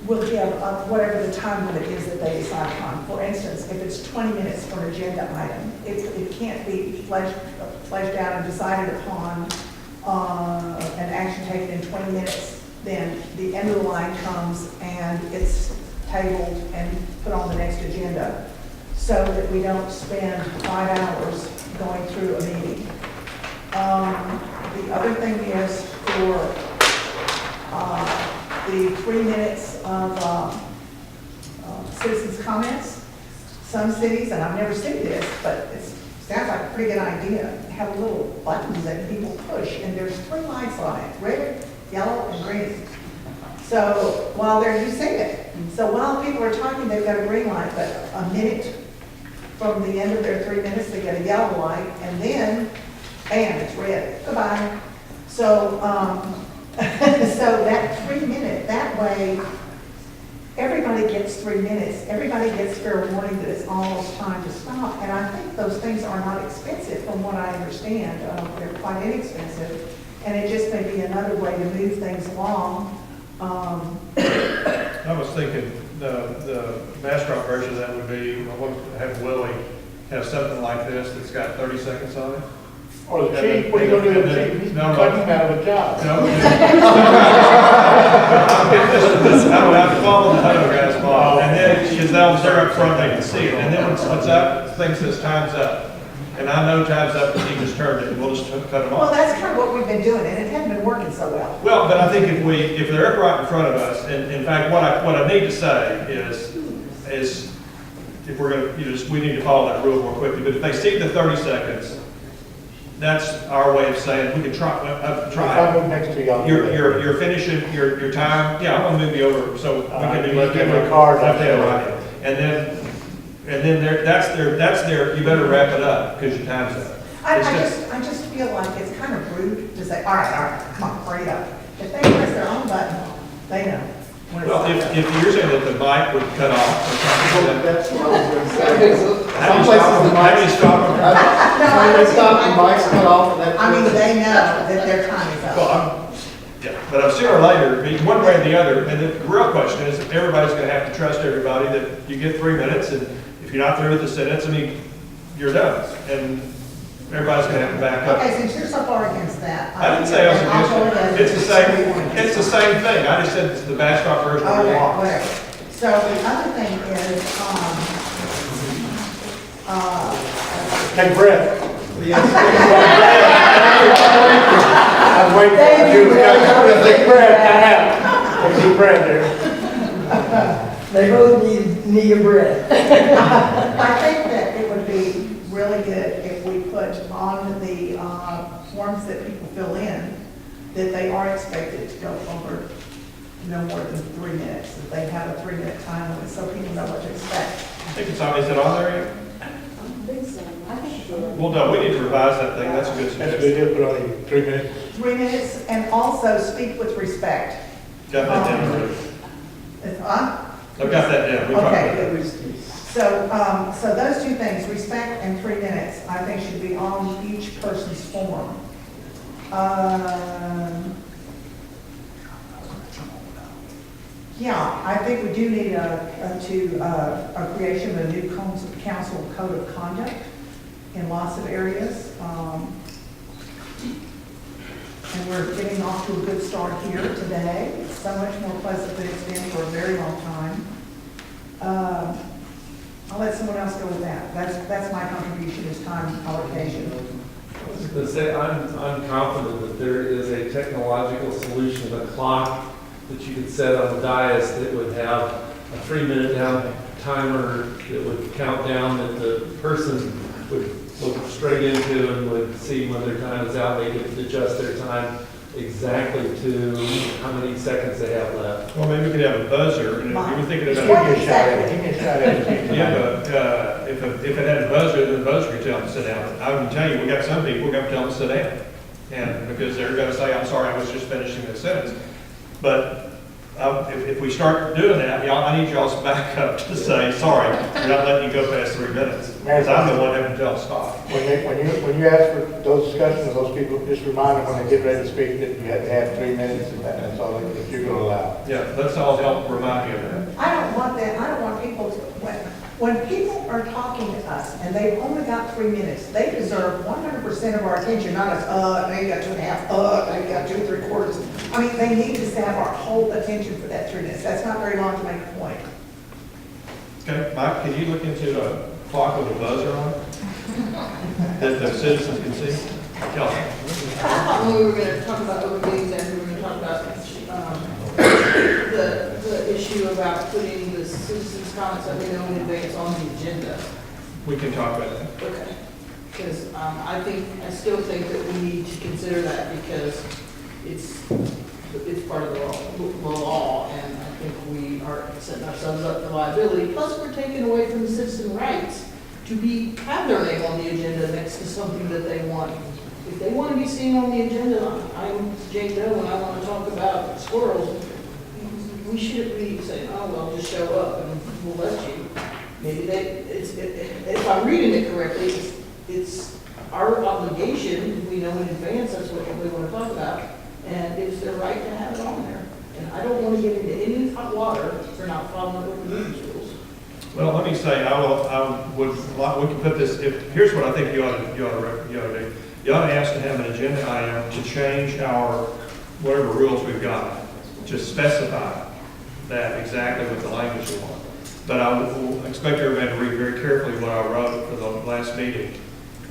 will give whatever the time limit is that they decide on. For instance, if it's 20 minutes for an agenda item, it can't be fleshed out and decided upon an action taken in 20 minutes. Then the end of the line comes and it's tabled and put on the next agenda, so that we don't spend 5 hours going through a meeting. The other thing is for the 3 minutes of citizens' comments. Some cities, and I've never seen this, but it sounds like a pretty good idea, have little buttons that people push, and there's 3 lights on it, red, yellow, and green. So while you see it. So while people are talking, they've got a green light, but a minute from the end of their 3 minutes, they get a yellow light, and then, bam, it's red. Goodbye. So, so that 3 minute, that way, everybody gets 3 minutes. Everybody gets fair warning that it's almost time to stop. And I think those things are not expensive from what I understand. They're quite inexpensive. And it just may be another way to move things along. I was thinking the Bastrop version of that would be, have Willie have something like this that's got 30 seconds on it. Or the chief, what are you gonna do with the chief? He's cutting him out of a job. No. I don't have to follow the huddle guys' ball. And then, because they're up front, they can see it. And then when it's up, thing says time's up. And I know time's up, and he just turned it, and we'll just cut them Well, off. that's kind of what we've been doing, and it hasn't been working so well. Well, but I think if they're up right in front of us, and in fact, what I need to say is if we're gonna, we need to follow that rule more quickly, but if they see the 30 seconds, that's our way of saying, we can try. If I move next to y'all. You're finishing your time, yeah, I'm gonna move you over, so we can do Give me a card. left hand, right hand. And then that's their, you better wrap it up, because your time's up. I just feel like it's kind of rude to say, all right, come on, hurry up. If they press their own button, they know. when it's Well, time. if you're saying that the mic would cut off or something, then That's what I was gonna say. how do you stop them? How do you stop them? When they stop, the mics cut off, and that. I mean, they know that their time is up. Well, but I'm sooner or later, one way or the other, and the real question is, if everybody's gonna have to trust everybody that you get 3 minutes, and if you're not through with the sentence, I mean, you're done, and everybody's gonna have to back up. Okay, since you're so far against that. I didn't say I was then I'll go against ahead it. and- It's the same thing. I just said it's the Bastrop version of the Okay, law. whatever. So the other thing is, Take a breath. I was waiting for you to take a breath, time out. Take a deep breath there. They both need a breath. I think that it would be really good if we put on the forms that people fill in, that they are expected to go over no more than 3 minutes, that they have a 3-minute time limit, so people know what to expect. I think it's on, is it on there yet? I think so. Well, no, we need to revise that thing. That's a good That's suggestion. good, put on the 3 minutes. 3 minutes, and also speak with respect. Got that down, Ruth. I've got that down. We talked Okay, about good. So those two things, respect and 3 minutes, I think should be on each person's form. Yeah, I think we do need a creation of a new council code of conduct in lots of areas. And we're getting off to a good start here today. It's so much more pleasant than it's been for a very long time. I'll let someone else go with that. That's my contribution, is time allocation. I was going to say, I'm confident that there is a technological solution, a clock that you could set on the dais that would have a 3-minute timer that would count down, that the person would look straight into and would see when their time is out. They could adjust their time exactly to how many seconds they have left. Well, maybe we could have a buzzer, and if you were thinking about What it. exactly? Yeah, but if it had a buzzer, then the buzzer could tell them to sit down. I can tell you, we got some people, we're going to tell them to sit down. And because they're going to say, I'm sorry, I was just finishing the sentence. But if we start doing that, I need y'all's backup to say, sorry, we're not letting you go past 3 minutes. Because I'm the one having to tell them to stop. When you ask for those discussions with those people, just remind them when they get ready to speak that you have to have 3 minutes, and that's all that you're going to allow. Yeah, let's all help remind me of that. I don't want that. I don't want people to, when people are talking to us and they've only got 3 minutes, they deserve 100% of our attention, not as, they got 2.5, they got 2 3/4. I mean, they need to have our whole attention for that 3 minutes. That's not very long to make a point. Okay, Mike, can you look into a clock with a buzzer on it? That the citizens can see? Kelsey? I thought when we were gonna talk about open meetings, and we were gonna talk about, the issue about putting the citizens' comments that we know in advance on the agenda. We can talk about that. Okay. Because, I still think that we need to consider that because it's part of the law, and I think we are setting ourselves up for liability. Plus, we're taking away from the citizen rights to have their name on the agenda next to something that they want If they want to be seen on the agenda, I'm Jane Doe and I want to talk about squirrels, we shouldn't be saying, oh, well, just show up and we'll let you. Maybe if I'm reading it correctly, it's our obligation, if we know in advance that's what we want to talk about, and it's their right to have it on there. And I don't want to get into any hot water for not following open meetings rules. Well, let me say, we can put this, here's what I think you ought to do. You ought to ask to have an agenda item to change our, whatever rules we've got, to specify that exactly what the language we want. But I will expect everybody to read very carefully what I wrote for the last meeting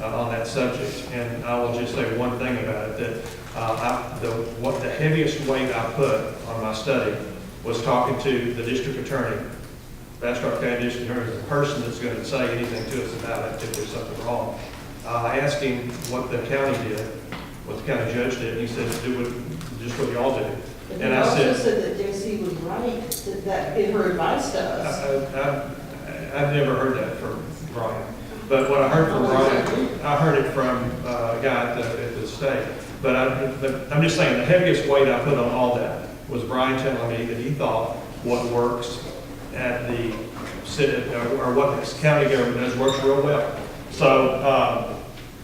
on that subject. And I will just say one thing about it, that the heaviest weight I put on my study was talking to the district attorney, Bastrop County District Attorney, the person that's going to say anything to us about it if there's something wrong. I asked him what the county did, what the county judge did, and he said, just what y'all did. But And he I also said said that JC was right, that in her advice to us. I've never heard that from Brian. But what I heard from Brian, I heard it from a guy at the state. But I'm just saying, the heaviest weight I put on all that was Brian telling me that he thought what works at the city, or what the county government does works real well. So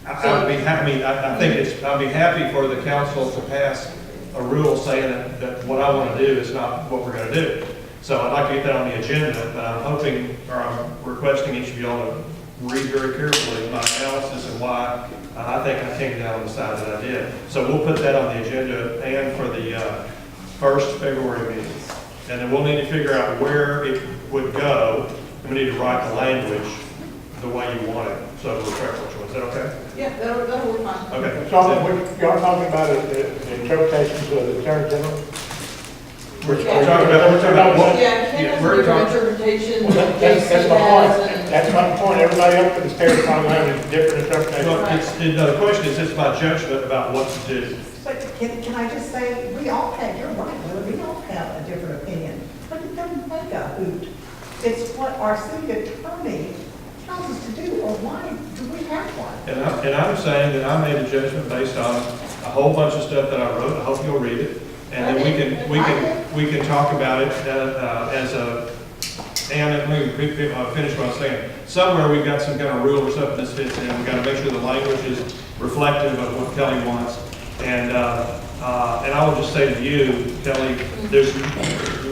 I'd be happy, I'd be happy for the council to pass a rule saying that what I want to do is not what we're going to do. So I'd like to get that on the agenda, but I'm hoping, or I'm requesting each of y'all to read very carefully my analysis and why I think I came down on the side that I did. So we'll put that on the agenda and for the first February meeting. And then we'll need to figure out where it would go, and we need to write the language the way you want it, so we're careful. Is that okay? Yeah, that'll work fine. Okay. So what y'all talking about is the interpretations of the Attorney General? We're talking about, Yeah, Ken has a we're different talking, interpretation Well, than that's JC my has. point. and- That's my point. Everybody else in the state of Colorado has a different interpretation. well, the question is, it's my judgment about what to do. But can I just say, we all have, you're right, Will, we all have a different opinion, but it doesn't make a hoot. It's what our city attorney tells us to do, or why do we have one? And I'm saying that I made a judgment based on a whole bunch of stuff that I wrote. I hope you'll read it. And then we can talk about it as a, and let me finish what I'm saying. Somewhere we've got some kind of rule or something that fits in. We've got to make sure the language is reflective of what Kelly wants. And I will just say to you, Kelly, there's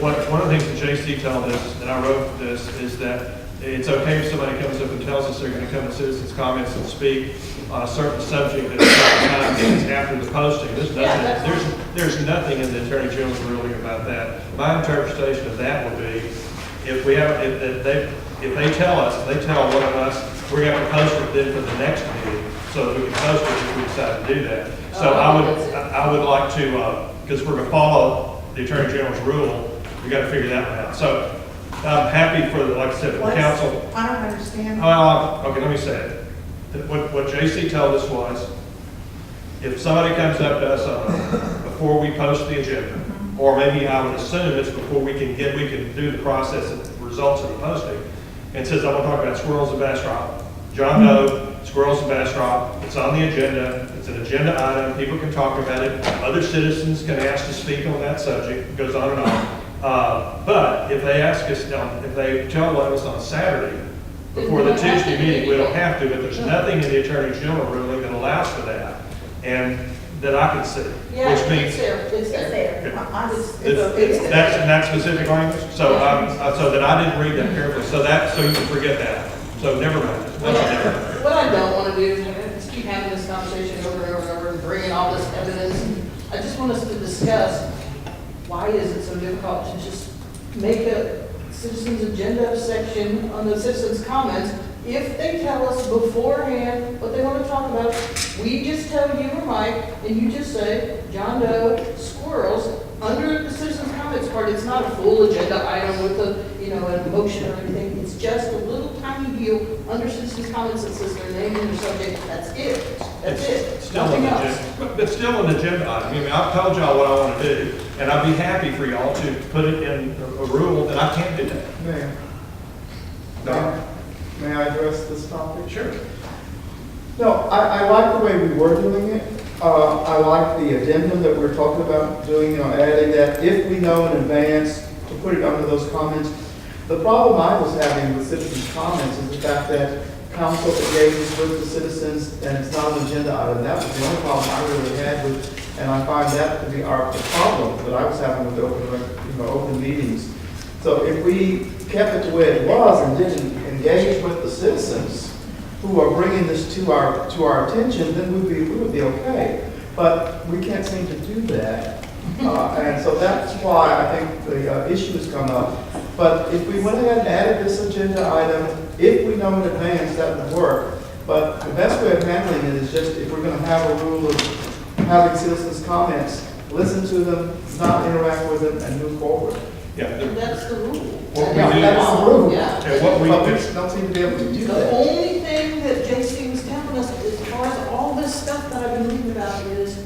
one of the things that JC told us, and I wrote this, is that it's okay if somebody comes up and tells us they're going to come to citizens' comments and speak on a certain subject at a certain time after the posting. There's nothing in the Attorney General's ruling about that. My interpretation of that would be, if they tell us, they tell one of us, we're going to post it then for the next meeting, so that we can post it if we decide to do that. So I would like to, because we're going to follow the Attorney General's rule, we got to figure that one out. So I'm happy for, like I said, for the council. I don't understand. Well, okay, let me say it. What JC told us was, if somebody comes up to us before we post the agenda, or maybe I would assume it's before we can do the process of results of the posting, and says, I want to talk about squirrels in Bastrop. John Doe, squirrels in Bastrop, it's on the agenda, it's an agenda item, people can talk about it, other citizens can ask to speak on that subject, it goes on and on. But if they ask us, if they tell us on Saturday, before the Tuesday meeting, we don't have to, but there's nothing in the Attorney General ruling that allows for that, and that I can see. Yeah, Which means, it's there. It's there. that's in that specific language, so that I didn't read that carefully, so you can forget that, so never mind. What I don't want to do is keep having this conversation over and over and over and bringing all this evidence. I just want us to discuss, why is it so difficult to just make a citizens agenda section on the citizens comments? If they tell us beforehand what they want to talk about, we just tell you or Mike, and you just say, John Doe, squirrels, under the citizens comments part. It's not a full agenda item with a, a motion or anything. It's just a little tiny deal under citizens comments that says their name and their subject. That's it. That's it. Nothing else. But still an agenda item. I mean, I've told y'all what I want to do, and I'd be happy for y'all to put it in a rule that I can't do that. May I address this topic? Sure. No, I like the way we were doing it. I like the addendum that we're talking about doing, adding that if we know in advance to put it under those comments. The problem I was having with citizens' comments is the fact that council engages with the citizens and it's not an agenda item. That was the only problem I really had with, and I find that to be the problem that I was having with open meetings. So if we kept it the way it was and didn't engage with the citizens who are bringing this to our attention, then we would be okay. But we can't seem to do that. And so that's why I think the issue has come up. But if we went ahead and added this agenda item, if we know in advance, that would work. But the best way of handling it is just if we're going to have a rule of having citizens' comments, listen to them, not interact with them, and move forward. Yeah. That's the rule. What we Yeah, do- that's the rule. Yeah. Okay, what we But we do- don't seem to be able to do The that. only thing that JC was telling us, as far as all this stuff that I've been reading about, is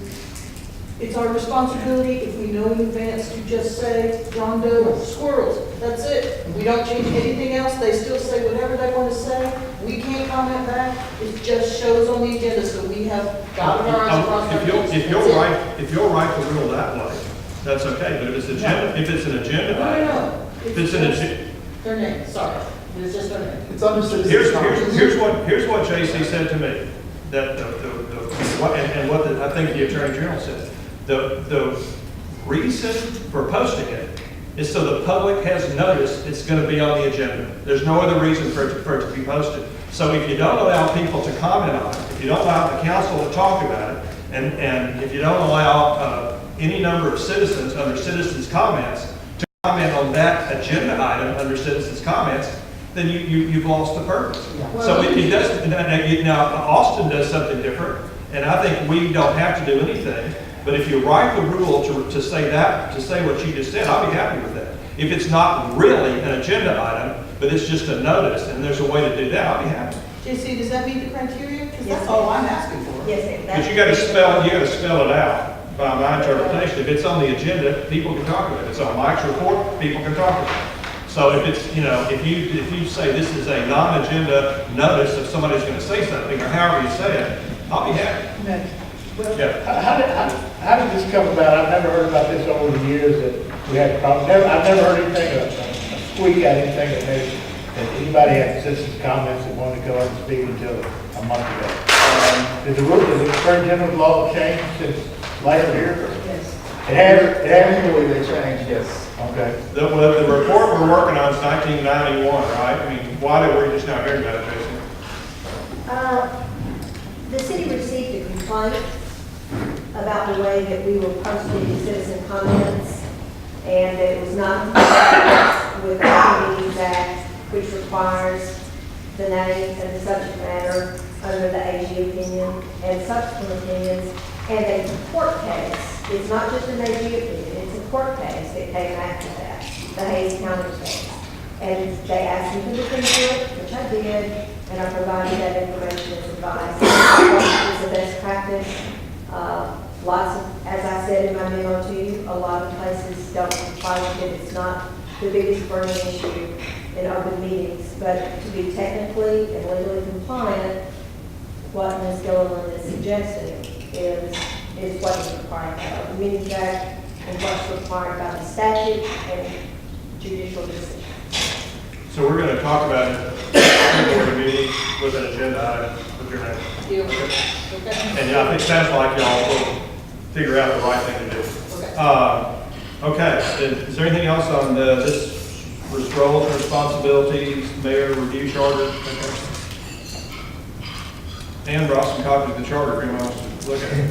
it's our responsibility, if we know in advance, to just say, John Doe, squirrels, that's it. We don't change anything else, they still say whatever they want to say, we can't comment back, it just shows on the agenda, so we have got our eyes across our face. If you'll write the rule that way, that's okay, but if it's an agenda No, item, no, no. if it's an agenda. Their name, sorry, it's just their name. It's under citizens' Here's comments. here's what JC said to me, that what I think the Attorney General said. The reason for posting it is so the public has noticed it's going to be on the agenda. There's no other reason for it to be posted. So if you don't allow people to comment on it, if you don't allow the council to talk about it, and if you don't allow any number of citizens under citizens' comments to comment on that agenda item under citizens' comments, then you've lost the purpose. Yeah. So it does, now Austin does something different, and I think we don't have to do anything. But if you write the rule to say what you just said, I'll be happy with that. If it's not really an agenda item, but it's just a notice, and there's a way to do that, I'll be happy. JC, does that meet the criteria? Because Yes, that's all I'm asking for. Yes, ma'am. But you gotta spell it out by my interpretation. If it's on the agenda, people can talk about it. If it's on Mike's report, people can talk about it. So if it's, if you say this is a non-agenda notice if somebody's gonna say something, or however you say it, I'll be happy. Yeah. How did this come about? I've never heard about this over the years that we had problems. I've never heard anything, a squeak at anything that anybody had citizens' comments that wanted to go up and speak until a month ago. Did the Attorney General's law change since last year? Yes. It has? Annually they change, yes. Okay. The report we're working on is 1991, right? I mean, why did we just not hear about it, Jason? The city received a complaint about the way that we were posting citizen comments, and it was not in compliance with the Open Meetings Act, which requires the names and the subject matter under the AG opinion and subsequent opinions, and a court case. It's not just an AG opinion, it's a court case that came after that, the Hayes County case. And they asked me to look into it, which I did, and I provided that information as advice. It's the best practice. Lots of, as I said in my memo to you, a lot of places don't comply with it. It's not the biggest burning issue in open meetings, but to be technically and legally compliant, what Ms. Gilliland is suggesting is what is required by the Open Meetings Act and what's required by the statute and judicial decision. So we're gonna talk about it in the board meeting with an agenda item with your name. Deal. Okay. Okay. And I think it sounds like y'all will figure out the right thing to do. Okay, is there anything else on this roles and responsibilities, mayor review charter? Okay. And brought some copies of the charter if anyone wants to look at it.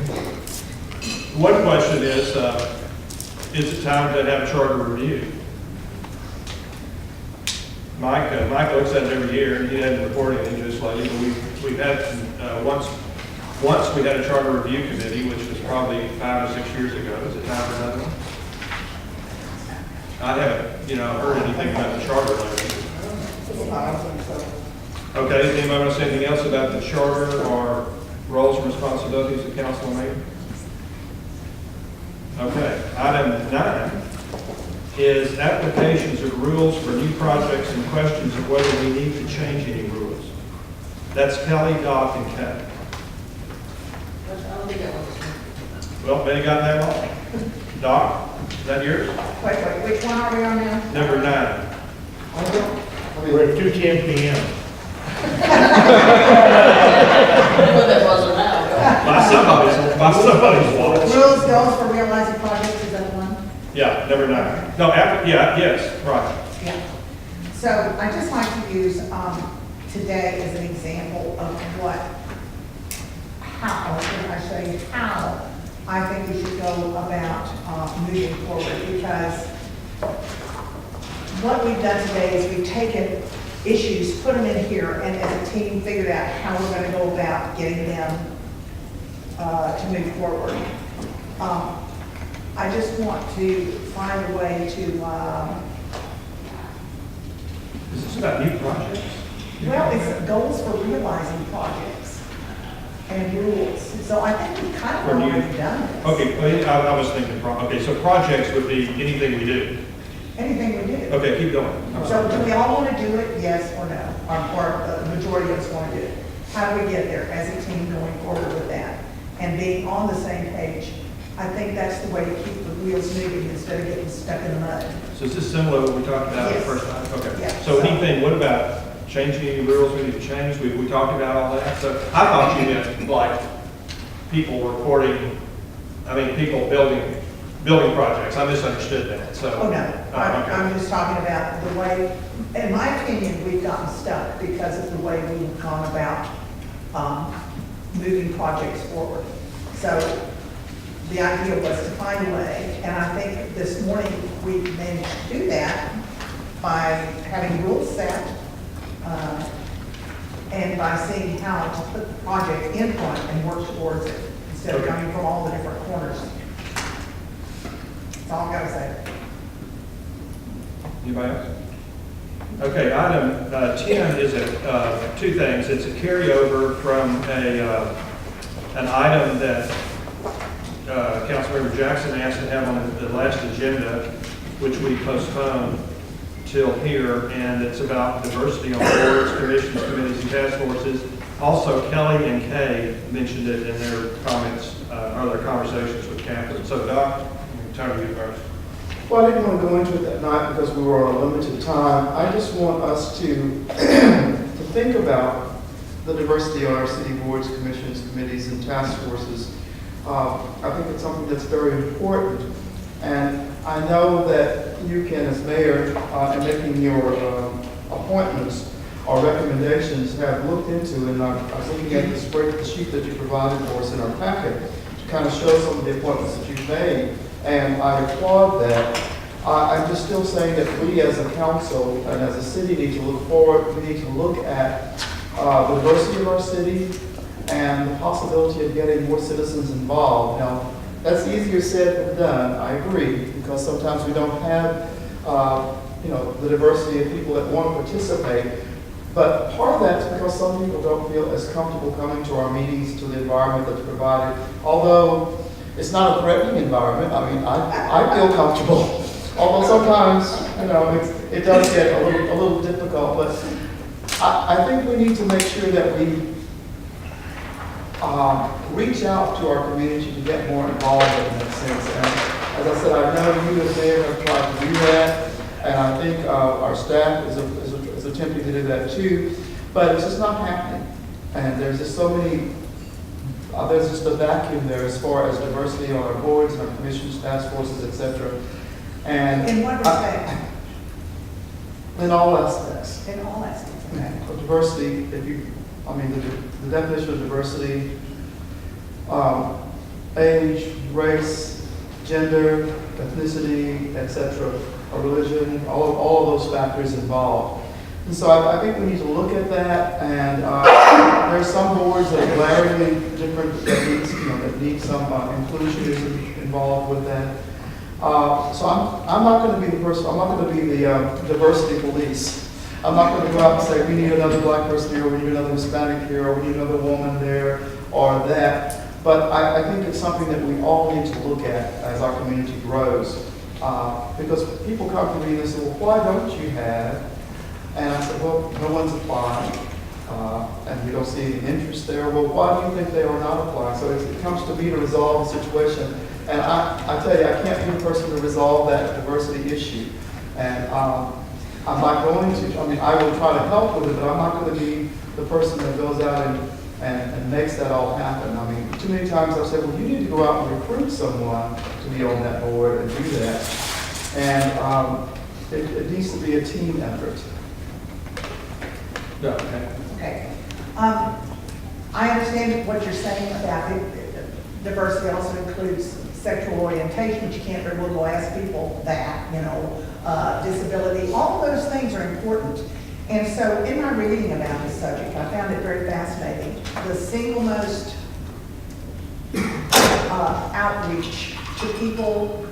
One question is it time to have a charter review? Mike looks at it every year, and he hadn't reported anything to us lately, but we've had once we had a charter review committee, which was probably 5 or 6 years ago. Is it time for another one? I haven't, heard anything about the charter lately. Okay, does anybody want to say anything else about the charter or roles and responsibilities of council and mayor? Okay, item 9 is applications of rules for new projects and questions of whether we need to change any rules. That's Kelly, Doc, and Kevin. I don't think that was. Well, Benny got that one. Doc, is that yours? Wait, which one are we on now? Number 9. We're at 2:10 PM. Well, that wasn't out. By somebody's watch. Rules, goals for realizing projects, is that the one? Yeah, number 9. No, after, yeah, yes, right. Yeah. So I just like to use today as an example of how I think we should go about moving forward, because what we've done today is we've taken issues, put them in here, and as a team figured out how we're going to go about getting them to move forward. I just want to find a way to, Is this about new projects? well, it's goals for realizing projects and rules. So I think we've kind of already done this. Okay, I was thinking, okay, so projects would be anything we do. Anything we do. Okay, keep going. So do we all want to do it, yes or no? Or the majority of us want to do it? How do we get there as a team going forward with that? And being on the same page, I think that's the way to keep the wheels moving instead of getting stuck in the mud. So is this similar to what we talked about the Yes. first time? Okay. Yeah. So anything, what about changing any rules we need to change? We talked about all that. So I thought you meant like people reporting, people building projects. I misunderstood that, so. Oh, no, Okay. I'm just talking about the way, in my opinion, we've gotten stuck because of the way we've gone about moving projects forward. So the idea was to find a way, and I think this morning we managed to do that by having rules set and by seeing how to put the project in front and work towards it instead of coming from all the different corners. That's all I've got to say. Anybody else? Okay, item 10 is two things. It's a carryover from an item that Councilmember Jackson asked to have on the last agenda, which we postponed till here, and it's about diversity on boards, commissions, committees, and task forces. Also, Kelly and Kay mentioned it in their comments, or their conversations with Catherine. So, Doc, I'm turn to you first. Well, I didn't want to go into it that night because we were on a limited time. I just want us to to think about the diversity on our city boards, commissions, committees, and task forces. I think it's something that's very important. And I know that you can, as mayor, in making your appointments or recommendations, have looked into, and I was looking at the sheet that you provided for us in our packet to kind of show some of the appointments that you've made. And I applaud that. I'm just still saying that we as a council and as a city need to look forward. We need to look at the diversity of our city and the possibility of getting more citizens involved. Now, that's easier said than done, I agree, because sometimes we don't have the diversity of people that want to participate. But part of that's because some people don't feel as comfortable coming to our meetings, to the environment that's provided. Although it's not a threatening environment. I feel comfortable. Although sometimes, it does get a little difficult. But I think we need to make sure that we reach out to our community to get more involved in that sense. And as I said, I know you as mayor have tried to do that, and I think our staff is attempting to do that too. But it's just not happening. And there's just so many. There's just a vacuum there as far as diversity on our boards and our commissions, task forces, etc. And In what respect? In all aspects. In all aspects, okay. Diversity, the definition of diversity, age, race, gender, ethnicity, etc., or religion, all of those factors involved. And so I think we need to look at that, and there are some boards that are glaringly different that need some inclusionism involved with that. So I'm not going to be the person. I'm not going to be the diversity police. I'm not going to go out and say we need another black person here, we need another Hispanic here, or we need another woman there, or that. But I think it's something that we all need to look at as our community grows, because people come to me and they say, "Well, why don't you have?" And I said, well, no one's applying. and you don't see any interest there, well, why do you think they are not applying? So it comes to me to resolve the situation. And I tell you, I can't be the person to resolve that diversity issue. And I'm not going to, I mean, I will try to help with it, but I'm not going to be the person that goes out and makes that all happen. I mean, too many times I've said, well, you need to go out and recruit someone to be on that board and do that. And it needs to be a team effort. No, Okay. I understand what you're saying about it. Diversity also includes sexual orientation, but you can't very well go ask people that, you know, disability. All of those things are important. And so in my reading about this subject, I found it very fascinating. The single most outreach to people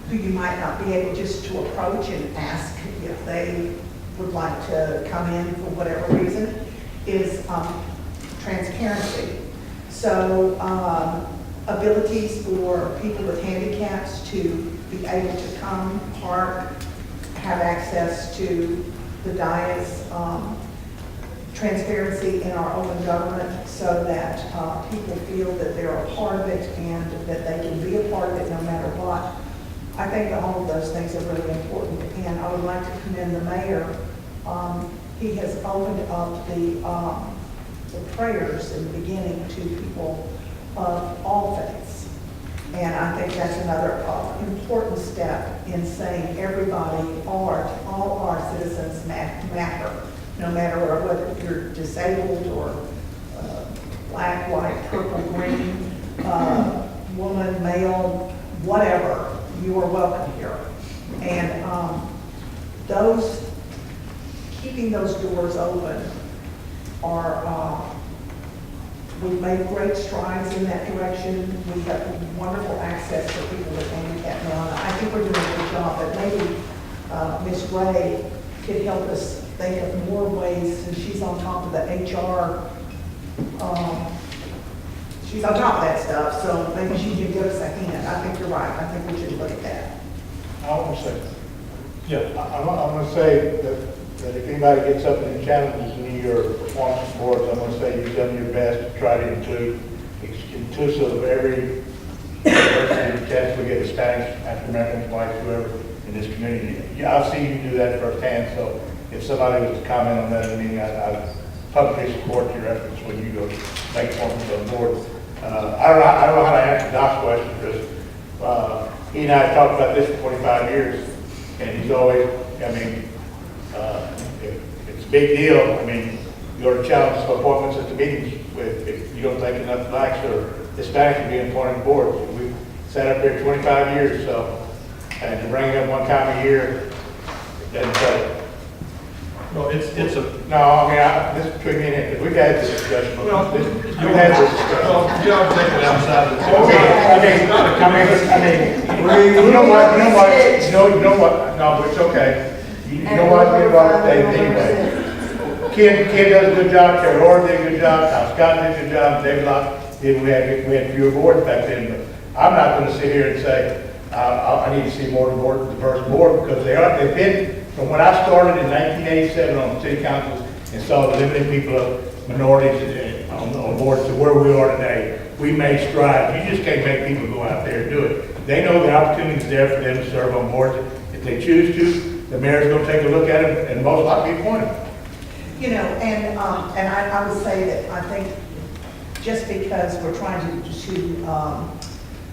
who you might not be able just to approach and ask if they would like to come in for whatever reason is transparency. So abilities for people with handicaps to be able to come, park, have access to the dais, transparency in our open government so that people feel that they're a part of it and that they can be a part of it no matter what. I think that all of those things are really important, and I would like to commend the mayor. He has opened up the prayers in the beginning to people of all faiths. And I think that's another important step in saying everybody, all our citizens matter, no matter whether you're disabled or black, white, purple, green, woman, male, whatever, you are welcome here. And keeping those doors open are, we've made great strides in that direction. We have wonderful access for people with handicap now. And I think we're doing a good job, but maybe Ms. Ray could help us think of more ways, since she's on top of the HR, she's on top of that stuff, so maybe she can give us a hand. I think you're right. I think we should look at that. I want to say, I want to say that if anybody gets up and challenges any of your performance boards, I'm going to say you've done your best to try to inclusive of every person, chance we get Hispanics, African Americans, whites, whoever in this community. Yeah, I've seen you do that firsthand, so if somebody was to comment on that in the meeting, I publicly support your efforts when you go make appointments on board. I don't know how to answer Doc's question, because he and I have talked about this for 25 years, and he's always, I mean, it's a big deal. I mean, you go to challenge for appointments at the meetings if you don't think enough blacks or Hispanics can be appointed on boards. We've sat up here 25 years, so, and to bring it up one time a year, it doesn't cut it. No, it's a. No, I mean, this is between me and him, because we've had this discussion. Well, We've had this discussion. Well, you don't take it outside of the. You know what, no, it's okay. You know what, anyway. Ken does a good job, Terry Horn did a good job, Tom Scott did a good job, David Locke did, we had fewer boards back then, but I'm not gonna sit here and say, I need to see more diverse board, because they've been, from when I started in 1987 on the city councils and saw the limited people of minorities on boards to where we are today, we made strides. You just can't make people go out there and do it. They know the opportunity is there for them to serve on boards. If they choose to, the mayor's going to take a look at it and most likely appoint them. You know, and I would say that I think just because we're trying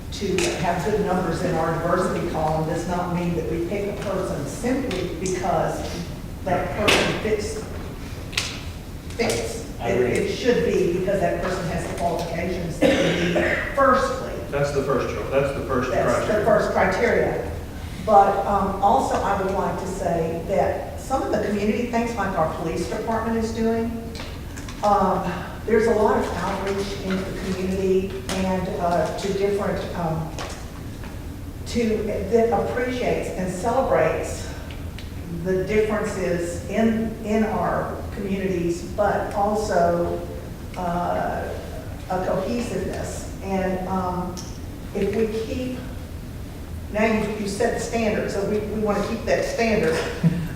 to have good numbers in our diversity column does not mean that we pick a person simply because that person fits. It should be because that person has the qualifications that we need firstly. That's the first choice. That's the first criteria. That's the first criteria. But also I would like to say that some of the community things like our police department is doing, there's a lot of outreach into the community and to different, that appreciates and celebrates the differences in our communities, but also a cohesiveness. And if we keep, now you set the standard, so we want to keep that standard.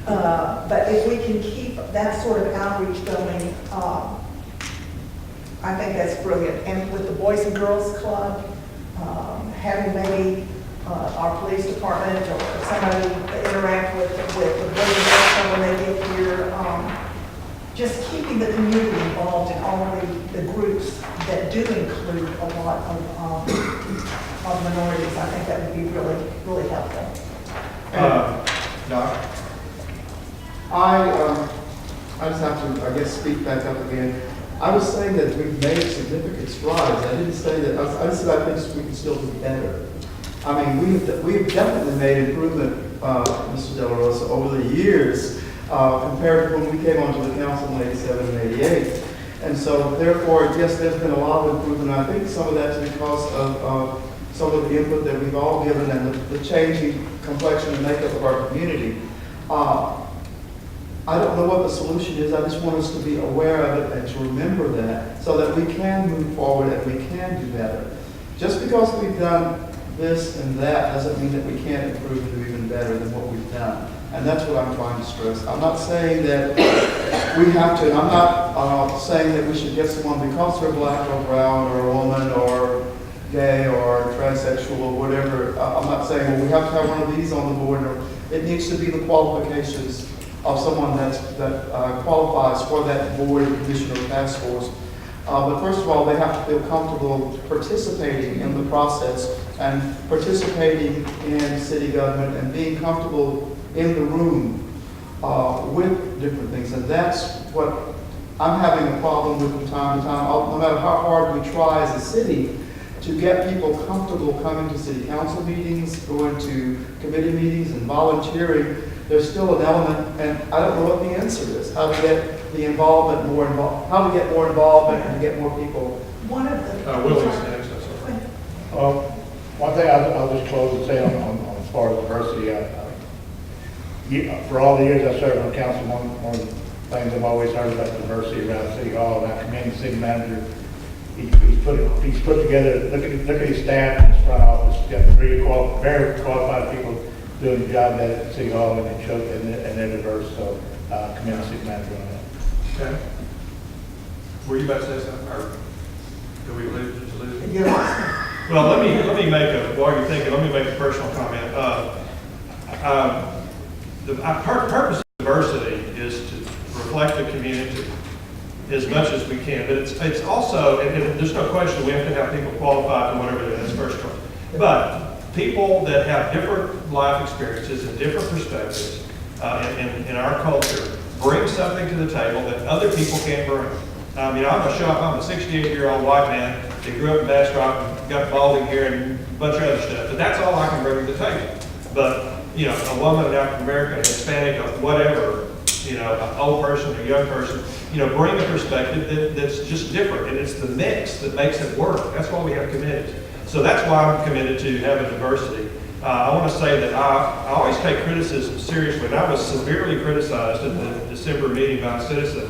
But if we can keep that sort of outreach going, I think that's brilliant. And with the Boys and Girls Club, having maybe our police department or somebody interact with the Boys and Girls Club when they get here, just keeping the community involved in all the groups that do include a lot of minorities. I think that would be really, really helpful. Doc? I just have to, I guess, speak back up again. I was saying that we've made significant strides. I didn't say that, I said I think we can still do better. I mean, we have definitely made improvement, Mr. De La Rosa, over the years compared to when we came onto the council in 87 and 88. And so, therefore, yes, there's been a lot of improvement. I think some of that's because of some of the input that we've all given and the changing complexion and makeup of our community. I don't know what the solution is. I just want us to be aware of it and to remember that so that we can move forward and we can do better. Just because we've done this and that doesn't mean that we can't improve and do even better than what we've done. And that's what I'm trying to stress. I'm not saying that we have to, and I'm not saying that we should get someone because they're black or brown or a woman or gay or transsexual or whatever. I'm not saying, well, we have to have one of these on the board. Or it needs to be the qualifications of someone that qualifies for that board, commission, or task force. But first of all, they have to feel comfortable participating in the process and participating in city government and being comfortable in the room with different things. And that's what I'm having a problem with from time to time. No matter how hard we try as a city to get people comfortable coming to city council meetings, going to committee meetings and volunteering, there's still an element, and I don't know what the answer is, how to get the involvement more involved, how to get more involvement and get more people. One of the... Willie's next, I'm sorry. One thing I'll just close and say on as far as diversity, for all the years I served on council, one of the things I've always heard about diversity around City Hall, and I commend the city manager. He's put together, look at his staff in his front office, he's got very qualified people doing the job at City Hall, and they're diverse, so commend the city manager on that. Okay. Were you about to say something, or do we lose? Yes. Well, let me make while you're thinking, let me make a personal comment. The purpose of diversity is to reflect the community as much as we can, but it's also, and there's no question we have to have people qualified and whatever it is, first of all. But people that have different life experiences and different perspectives in our culture bring something to the table that other people can't bring. I mean, I'm a 68-year-old white man that grew up in Bastrop and got balding hair and a bunch of other stuff, but that's all I can bring to the table. But, you know, a woman, an African American, a Hispanic, or whatever, you know, an old person, a young person, you know, bring a perspective that's just different, and it's the mix that makes it work. That's why we have committees. So that's why I'm committed to having diversity. I want to say that I always take criticism seriously, and I was severely criticized at the December meeting by a citizen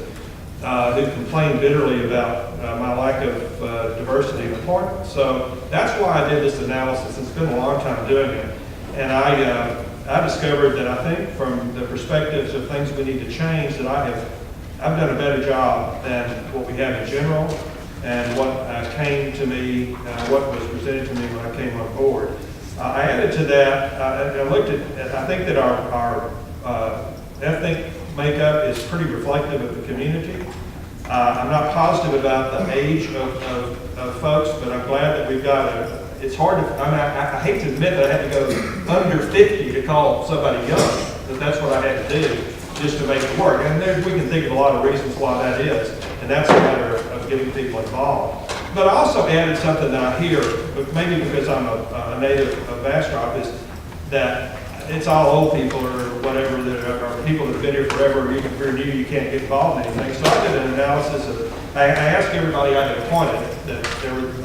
who complained bitterly about my lack of diversity in appointments. So that's why I did this analysis. It's been a long time doing it, and I discovered that I think from the perspectives of things we need to change that I've done a better job than what we have in general and what came to me, what was presented to me when I came on board. I added to that, I looked at, I think that our ethnic makeup is pretty reflective of the community. I'm not positive about the age of folks, but I'm glad that we've got it's hard to, I hate to admit that I had to go under 50 to call somebody young, but that's what I had to do just to make it work. And we can think of a lot of reasons why that is, and that's a matter of getting people involved. But I also added something that I hear, but maybe because I'm a native of Bastrop, is that it's all old people or whatever that are people that have been here forever. If you're new, you can't get involved in anything. So I did an analysis of, I asked everybody I had appointed that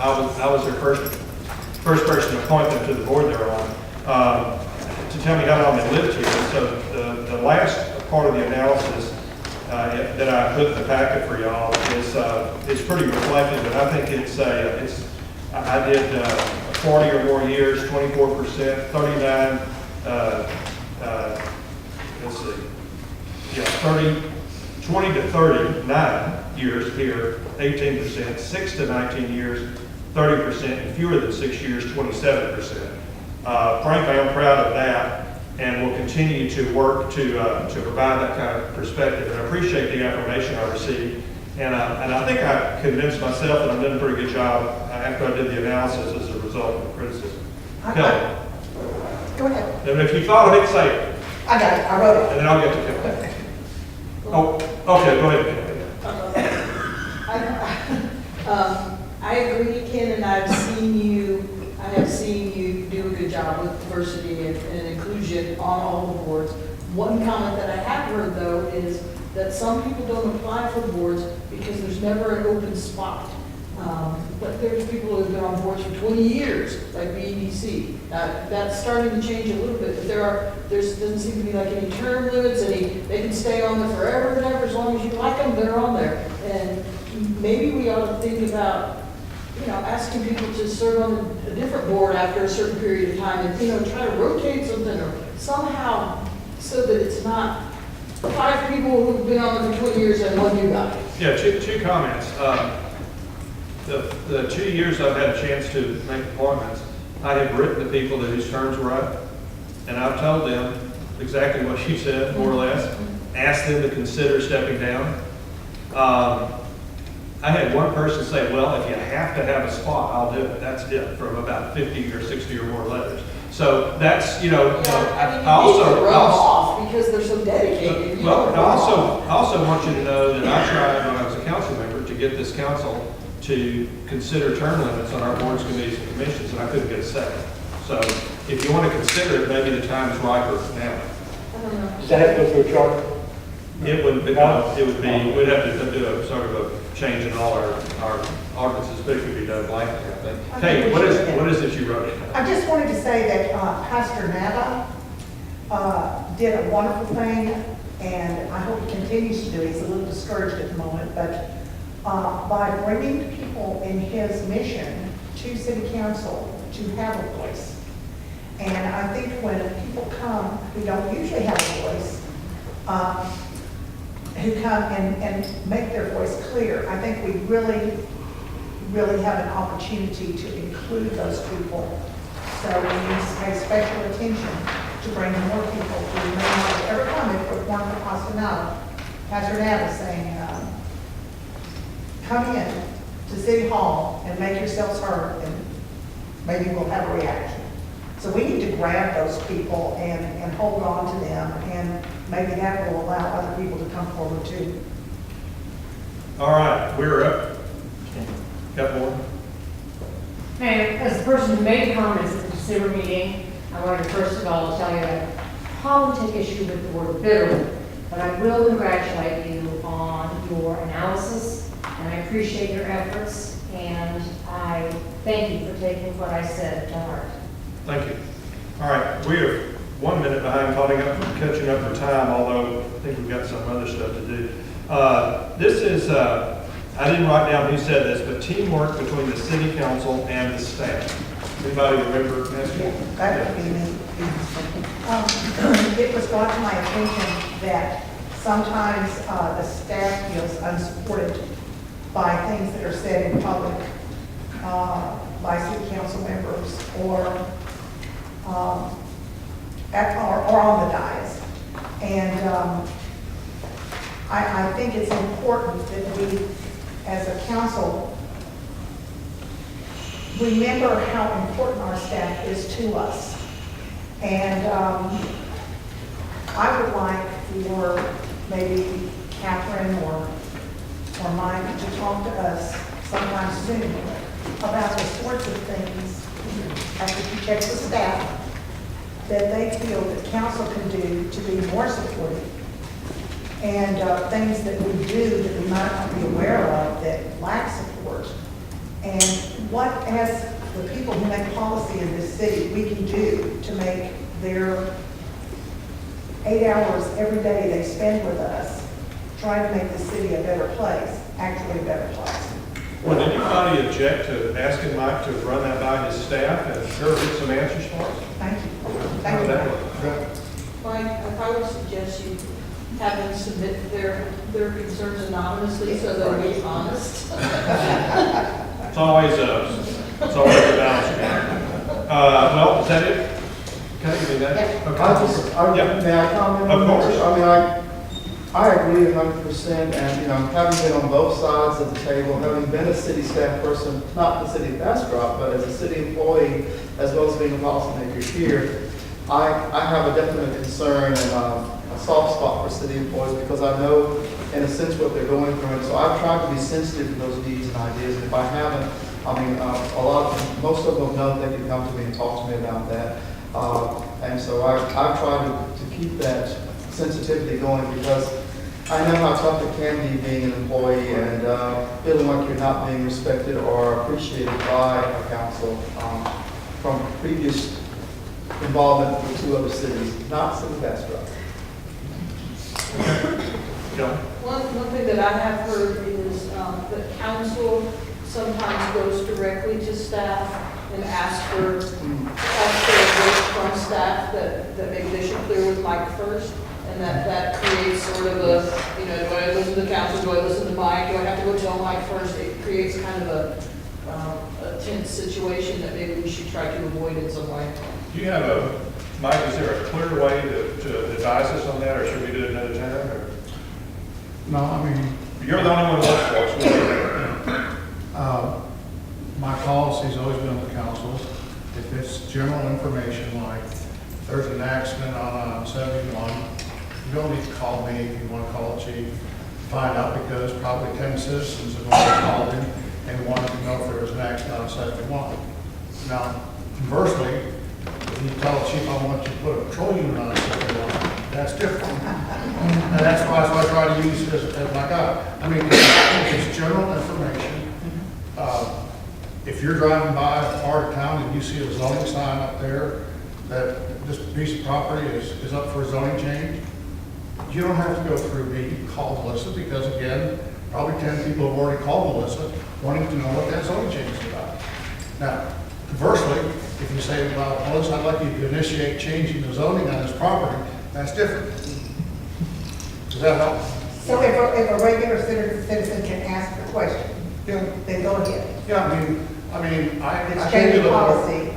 I was their first person to appoint them to the board they're on, to tell me how long they lived here. And so the last part of the analysis that I put in the packet for y'all is pretty reflective, and I think I did 40 or more years, 24%, 39, let's see, yeah, 20 to 39, years here, 18%, 6 to 19 years, 30%, and fewer than 6 years, 27%. Frankly, I'm proud of that, and will continue to work to provide that kind of perspective. And I appreciate the affirmation I received. And I think I convinced myself that I'm doing a pretty good job after I did the analysis as a result of the criticism. Kelly, Go ahead. and if you thought of it, say it, I got it, I wrote it. and then I'll get to Kelly. Oh, okay, go ahead, Kelly. I agree, Ken, and I have seen you do a good job with diversity and inclusion on all the boards. One comment that I have heard, though, is that some people don't apply for boards because there's never an open spot. But there's people who have been on boards for 20 years, like BEDC. That's starting to change a little bit, but there doesn't seem to be like any term limits, they can stay on there forever and ever, as long as you like them, they're on there. And maybe we ought to think about, asking people to serve on a different board after a certain period of time and, try to rotate something or somehow so that it's not 5 people who've been on there for 20 years and one new guy. Yeah, two comments. The 2 years I've had a chance to make appointments, I have written to people whose terms were up, and I've told them exactly what you said, more or less, asked them to consider stepping down. I had one person say, well, if you have to have a spot, I'll do it. That's it, from about 50 or 60 or more letters. So that's, I also off because they're so dedicated. Well, I also want you to know that I tried when I was a council member to get this council to consider term limits on our boards, committees, and commissions, and I couldn't get a second. So if you want to consider it, maybe the time is riper now. Does that have to go through a charter? It would be, we'd have to do a sort of a change in all our ordinances, but it could be done blankly, I think. Kate, what is it you wrote? I just wanted to say that Pastor Nava did a wonderful thing, and I hope he continues to do it. He's a little discouraged at the moment, but by bringing people in his mission to city council to have a voice. And I think when people come who don't usually have a voice, who come and make their voice clear, I think we really have an opportunity to include those people. So we need to pay special attention to bring more people who may not have ever come if it weren't for Pastor Nava saying, come in to City Hall and make yourselves heard, and maybe we'll have a reaction. So we need to grab those people and hold on to them, and maybe that will allow other people to come forward too. All right, we're up. Got more? Mayor, as the person who made comments at the December meeting, I wanted to first of all tell you that I probably take issue with the word bitter, but I will congratulate you on your analysis, and I appreciate your efforts, and I thank you for taking what I said to heart. Thank you. All right, we are 1 minute behind catching up for time, although I think we've got some other stuff to do. This is, I didn't write down who said this, but teamwork between the city council and the staff. Anybody remember that? That would be me. It was brought to my attention that sometimes the staff feels unsupported by things that are said in public by city council members or on the dais. And I think it's important that we, as a council, remember how important our staff is to us. And I would like for maybe Catherine or Mike to talk to us sometime soon about the sorts of things, after you check the staff, that they feel that council can do to be more supportive, and things that we do that we might not be aware of that lack support, and what, as the people who make policy in this city, we can do to make their 8 hours every day they spend with us, trying to make the city a better place, actually a better place. Would anybody object to asking Mike to run that by his staff and sure get some answers for us? Thank you. How would that work? Mike, if I would suggest you have them submit their concerns anonymously so they'll be honest. It's always a balance. Well, is that it? Can I give you that? Okay. Yeah. May I comment? Of on course. that? I mean, I agree 100%, and, you know, having been on both sides of the table, having been a city staff person, not the city of Bastrop, but as a city employee, as well as being a policymaker here, I have a definite concern and a soft spot for city employees because I know, in a sense, what they're going through, and so I've tried to be sensitive to those needs and ideas, and if I haven't, I mean, most of them know they can come to me and talk to me about that, and so I've tried to keep that sensitivity going because I know how tough it can be being an employee and feeling like you're not being respected or appreciated by a council from previous involvement with 2 other cities, not City of Bastrop. One thing that I have heard is that council sometimes goes directly to staff and asks for advice from staff that maybe they should clear with Mike first. And that creates sort of a, you know, do I listen to the council, do I listen to Mike, do I have to go tell Mike first? It creates kind of a tense situation that maybe we should try to avoid in some way. Do you have Mike, is there a clear way to advise us on that, or should we do it another time? Or? No, I mean, You're the only one that works for us. my policy's always been with councils. If it's general information, like if there's an accident on 71, you don't need to call me if you want to call the chief. Find out because probably 10 citizens have already called him and wanted to know if there was an accident on 71. Now, conversely, if you tell the chief, I want you to put a patrol unit on 71, that's different. And that's why I try to use it as my guide. I mean, it's general information. If you're driving by a part of town and you see a zoning sign up there that this piece of property is up for a zoning change, you don't have to go through me, you can call Melissa, because again, probably 10 people have already called Melissa wanting to know what that zoning change is about. Now, conversely, if you say, well, Melissa, I'd like you to initiate changing the zoning on this property, that's different. Does that help? So if a regular citizen can ask the question, then go ahead. Yeah, I mean, I It's can't changing do the policy.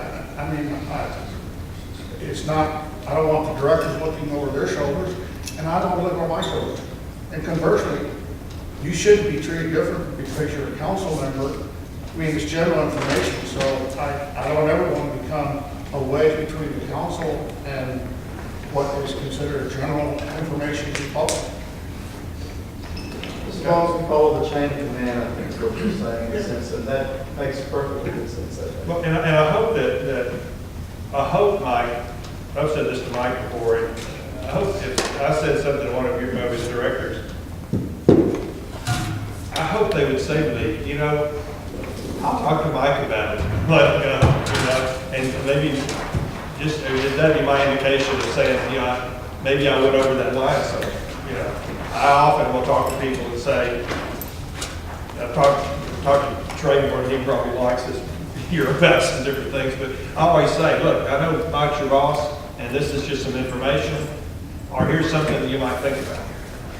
It's not, I don't want the directors looking over their shoulders, and I don't look over my shoulders. And conversely, you shouldn't be treated different because you're a council member. I mean, it's general information, so I don't ever want to become a wedge between the council and what is considered general information to the public. As long as we follow the chain of command, I think is what you're saying, in a sense, and that makes perfectly good sense, I think. Well, and I hope I hope Mike, I've said this to Mike before, and I hope if I said something to one of your movie's directors, I hope they would say to me, you know, I'll talk to Mike about it, let him go, you know, and maybe just, that'd be my indication of saying, you know, maybe I went over that line, so, you know, I often will talk to people and say, I've talked to Trey more than he probably likes this, hear about some different things, but I always say, look, I know Mike's your boss, and this is just some information, or here's something that you might think about.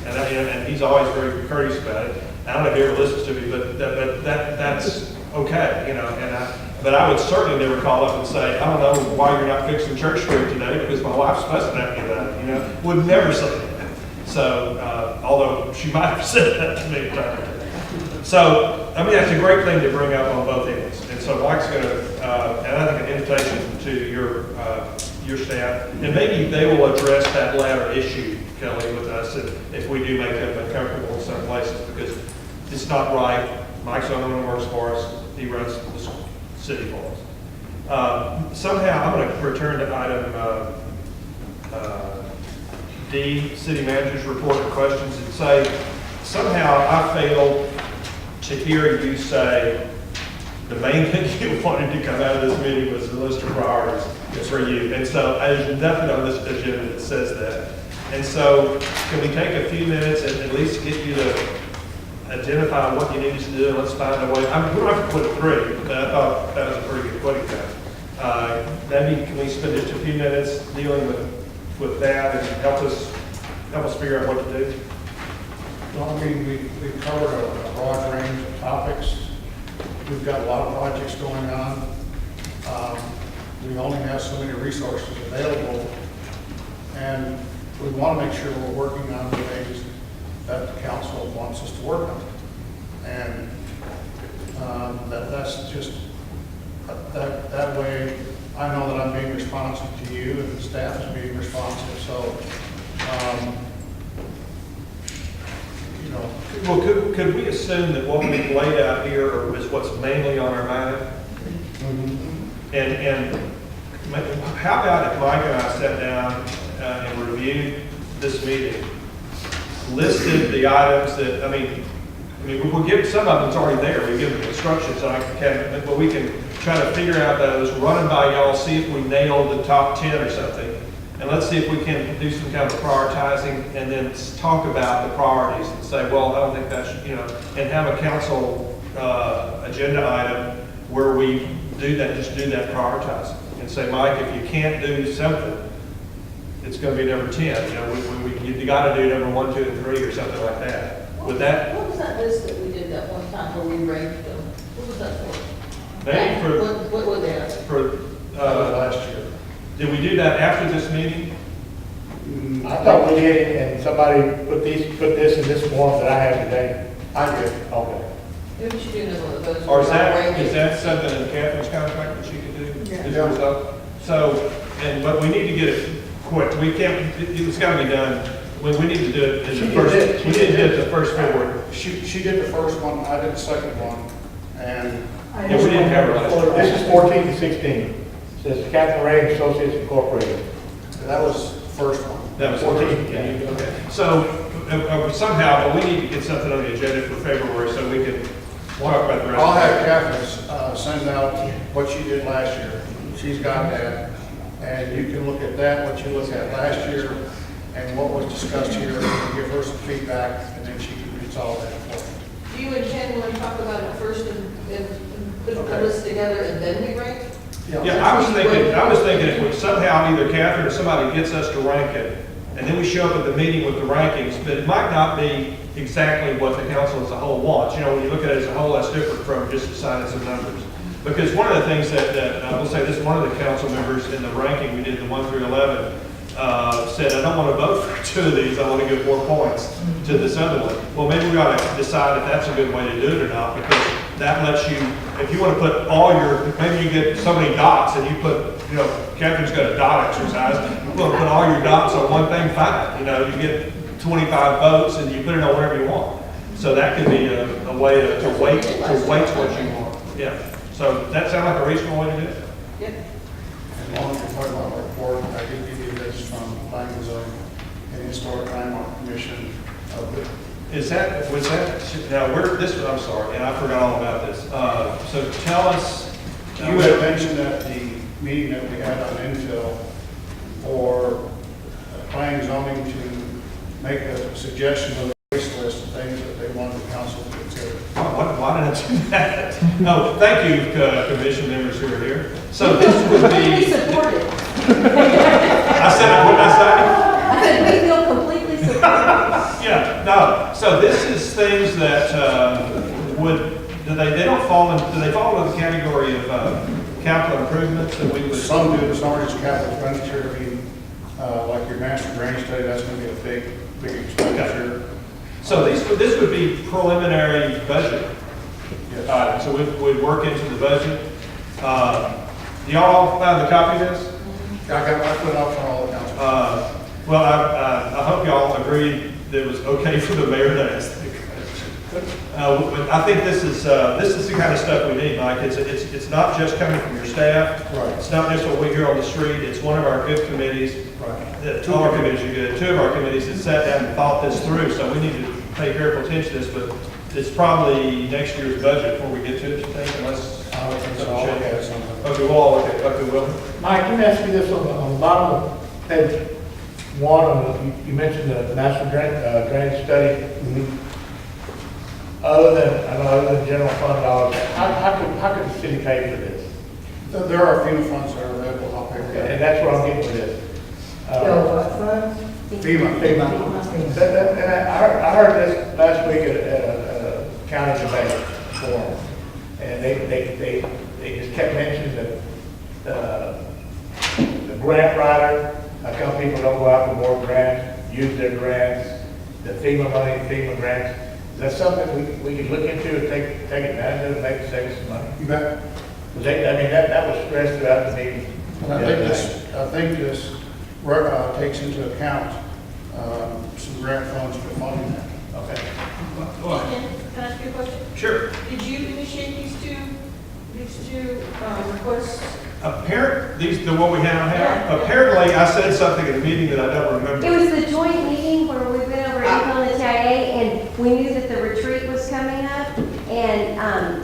And he's always very courteous about it. I don't know if he ever listens to me, but that's okay, you know, but I would certainly never call up and say, I don't know why you're not fixing Church Street today, because my wife's fussing at me about it, you know, would never say that. So, although she might have said that to me a time or two. So, I mean, that's a great thing to bring up on both ends. And so Mike's going to, and I think an invitation to your staff, and maybe they will address that latter issue, Kelly, with us if we do make them uncomfortable in some places, because it's not right. Mike's the only one who works for us. He runs the city for us. Somehow, I'm going to return to item D, City Manager's Report and Questions, and say, somehow I failed to hear you say the main thing you wanted to come out of this meeting was a list of priorities for you. And so there's nothing on this agenda that says that. And so can we take a few minutes and at least get you to identify what you need us to do, and let's find a way. I mean, we don't have to put it through, but I thought that was a pretty good putting that. Maybe can we spend just a few minutes dealing with that and help us help us figure out what to do? Well, I mean, we covered a broad range of topics. We've got a lot of projects going on. We only have so many resources available, and we want to make sure we're working on the things that the council wants us to work on. And that's just, that way, I know that I'm being responsive to you, and the staff is being responsive, so, you know. Well, could we assume that what we've laid out here is what's mainly on our mind? And how about if Mike and I sat down and reviewed this meeting, listed the items that, I mean, we'll give, some of them's already there, we give them instructions, but we can try to figure out those, run them by y'all, see if we nailed the top 10 or something, and let's see if we can do some kind of prioritizing, and then talk about the priorities, and say, well, I don't think that should, you know, and have a council agenda item where we do that, just do that prioritizing, and say, Mike, if you can't do something, it's going to be number 10. You know, you got to do number 1, 2, and 3, or something like that. With that, What was that list that we did that one time where we ranked them? What was that for? maybe for What were they? Last year. did we do that after this meeting? I thought we did, and somebody put this in this form that I have today. I did. Okay. Maybe we should do another one of those. Or is that something in Catherine's contract that she could do? Yeah. Is there stuff? So, but we need to get it quick. We can't, it's got to be done. We need to do it in the first, we need to do it the first February. She did the first one, I did the second one, and Yeah, we didn't have it last year. This is 14 to 16. It says Captain Ray Associates Incorporated. that was the first one. That was 14, okay. So somehow, but we need to get something on the agenda for February so we can talk about the rest. I'll have Catherine send out what she did last year. She's got that, and you can look at that, what you looked at last year, and what was discussed here, and give her some feedback, and then she can resolve that for you. Do you intend when we talk about it first and put the list together and then we rank? Yeah, I was thinking if we somehow either Catherine or somebody gets us to rank it, and then we show up at the meeting with the rankings, but it might not be exactly what the council as a whole wants. You know, when you look at it as a whole, that's different from just assigning some numbers. Because one of the things that I will say this, one of the council members in the ranking, we did the 1 through 11, said, I don't want to vote for 2 of these, I want to give more points to this other one. Well, maybe we ought to decide if that's a good way to do it or not, because that lets you, if you want to put all your, maybe you get so many dots and you put, you know, Catherine's got a dot exercise, you want to put all your dots on one thing, fine. You know, you get 25 votes and you put it on whatever you want. So that could be a way to weight what you want. Yeah. So does that sound like a reasonable way to do it? Yep. As long as you're talking about report, I did give you this from Planning and Zoning and Historic Landmark Commission of the. Was that, now, I'm sorry, and I forgot all about this. So tell us. You had mentioned at the meeting that we had on infill for planning and zoning to make a suggestion of a wish list of things that they wanted the council to consider. Why did I do that? No, thank you, commission members who are here. So this would Completely be, supported. I said, what did I say? I said, we feel completely supported. Yeah, no, so this is things that do they fall into the category of capital improvements that we would? Some do, some are just capital expenditure. I mean, like your master drainage study, that's going to be a big expenditure. So this would be preliminary budget. Yes. So we'd work into the budget. Do y'all find the copy of this? I put it up for all the council. Well, I hope y'all agree that it was okay for the mayor to ask the question. I think this is the kind of stuff we need, Mike. It's not just coming from your staff. Right. It's not just what we hear on the street. It's one of our good committees. Right. 2 of our committees are good. 2 of our committees that sat down and thought this through. So we need to pay careful attention to this. But it's probably next year's budget before we get to it. You think, unless I don't think so. I'll look at it sometime. okay, we'll all look at it. Okay, well. Mike, let me ask you this on the bottom of page 1, you mentioned the master drainage study. Other than general fund dollars, how could the city pay for this? There are FEMA funds that are available. I'll pay for that. And that's what I'm getting with this. What funds? FEMA. And I heard this last week at a county debate forum, and they just kept mentioning the grant writer, how come people don't go out for more grants, use their grants, the FEMA money, FEMA grants. Is that something we could look into and take advantage of, maybe save some money? You bet. That was stressed throughout the meeting. And I think this takes into account some grant funds for funding that. Okay. Ken, can I ask you a question? Sure. Did you initiate these two requests? The one we now have, Yeah. apparently I said something at a meeting that I don't remember. It was the joint meeting where we went over income and TIA, and we knew that the retreat was coming up, and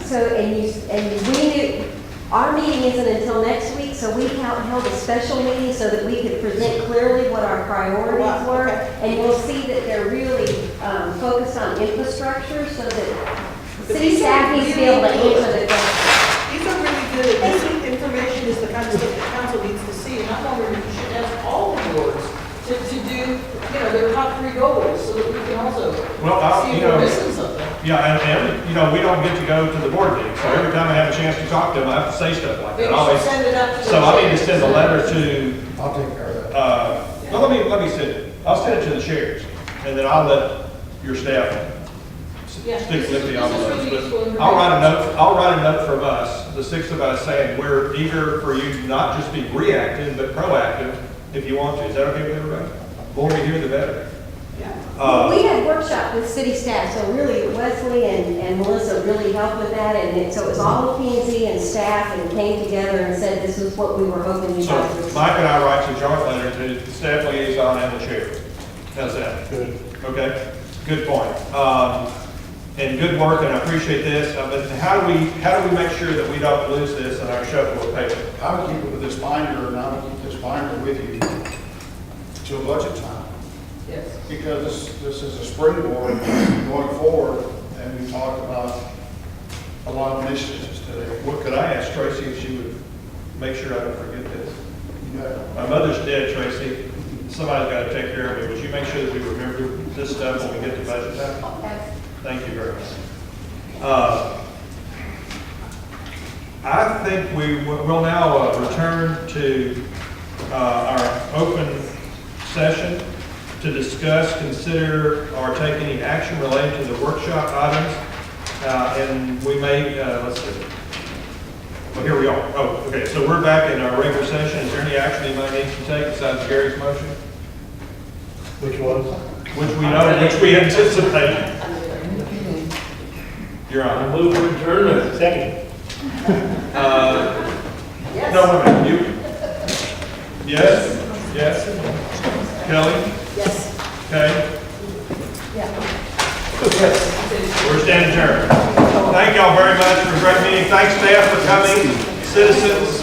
we knew, our meeting isn't until next week, so we held a special meeting so that we could present clearly what our priorities Wow, were, okay. and you'll see that they're really focused on infrastructure, so that But city these staff are needs to be able to really answer the questions. These are really good. This information is the kind of stuff the council needs to see, and I'm wondering if you should ask all the boards to do, their top 3 goals, so that we can also Well, see if we're missing something. Yeah, and we don't get to go to the board meeting, so every time I have a chance to talk to them, I have to say stuff like Maybe that. you Always. should send it out to the. So I need to send a letter to, I'll take care of that. well, let me send it. I'll send it to the chairs, and then I'll let your staff Yeah, stick this is- with the this is envelopes. really useful But information. I'll write a note from us, the 6 of us, saying we're eager for you to not just be reactive, but proactive if you want to. Is that okay with everybody? The more we hear, the better. We had workshop with city staff, so really Wesley and Melissa really helped with that, and so it was all of P&Z and staff, and came together and said this is what we were hoping you So guys would. Mike and I write a joint letter to the staff liaison and the chair. How's that? Good. Okay, good point. And good work, and I appreciate this. But how do we make sure that we don't lose this in our shuffle of paper? I would keep it with this binder, and I would keep this binder with you till budget time. Yes. Because this is a springboard going forward, and we talked about a lot of initiatives today. What could I ask Tracy if she would make sure I don't forget this? You know, My mother's dead, Tracy. Somebody's got to take care of me. Would you make sure that we remember this stuff when we get to budget time? Thank you very much. I think we will now return to our open session to discuss, consider, or take any action related to the workshop items. And we may, let's see. Well, here we are. Oh, okay. So we're back in our regular session. Is there any action anybody needs to take besides Gary's motion? Which was? Which we anticipate. Your Honor. I move for adjournment. Second. No, wait a minute. You? Yes? Yes? Kelly? Yes. Okay. Yeah. We're standing adjourned. Thank y'all very much for a great meeting. Thanks staff for coming. Citizens,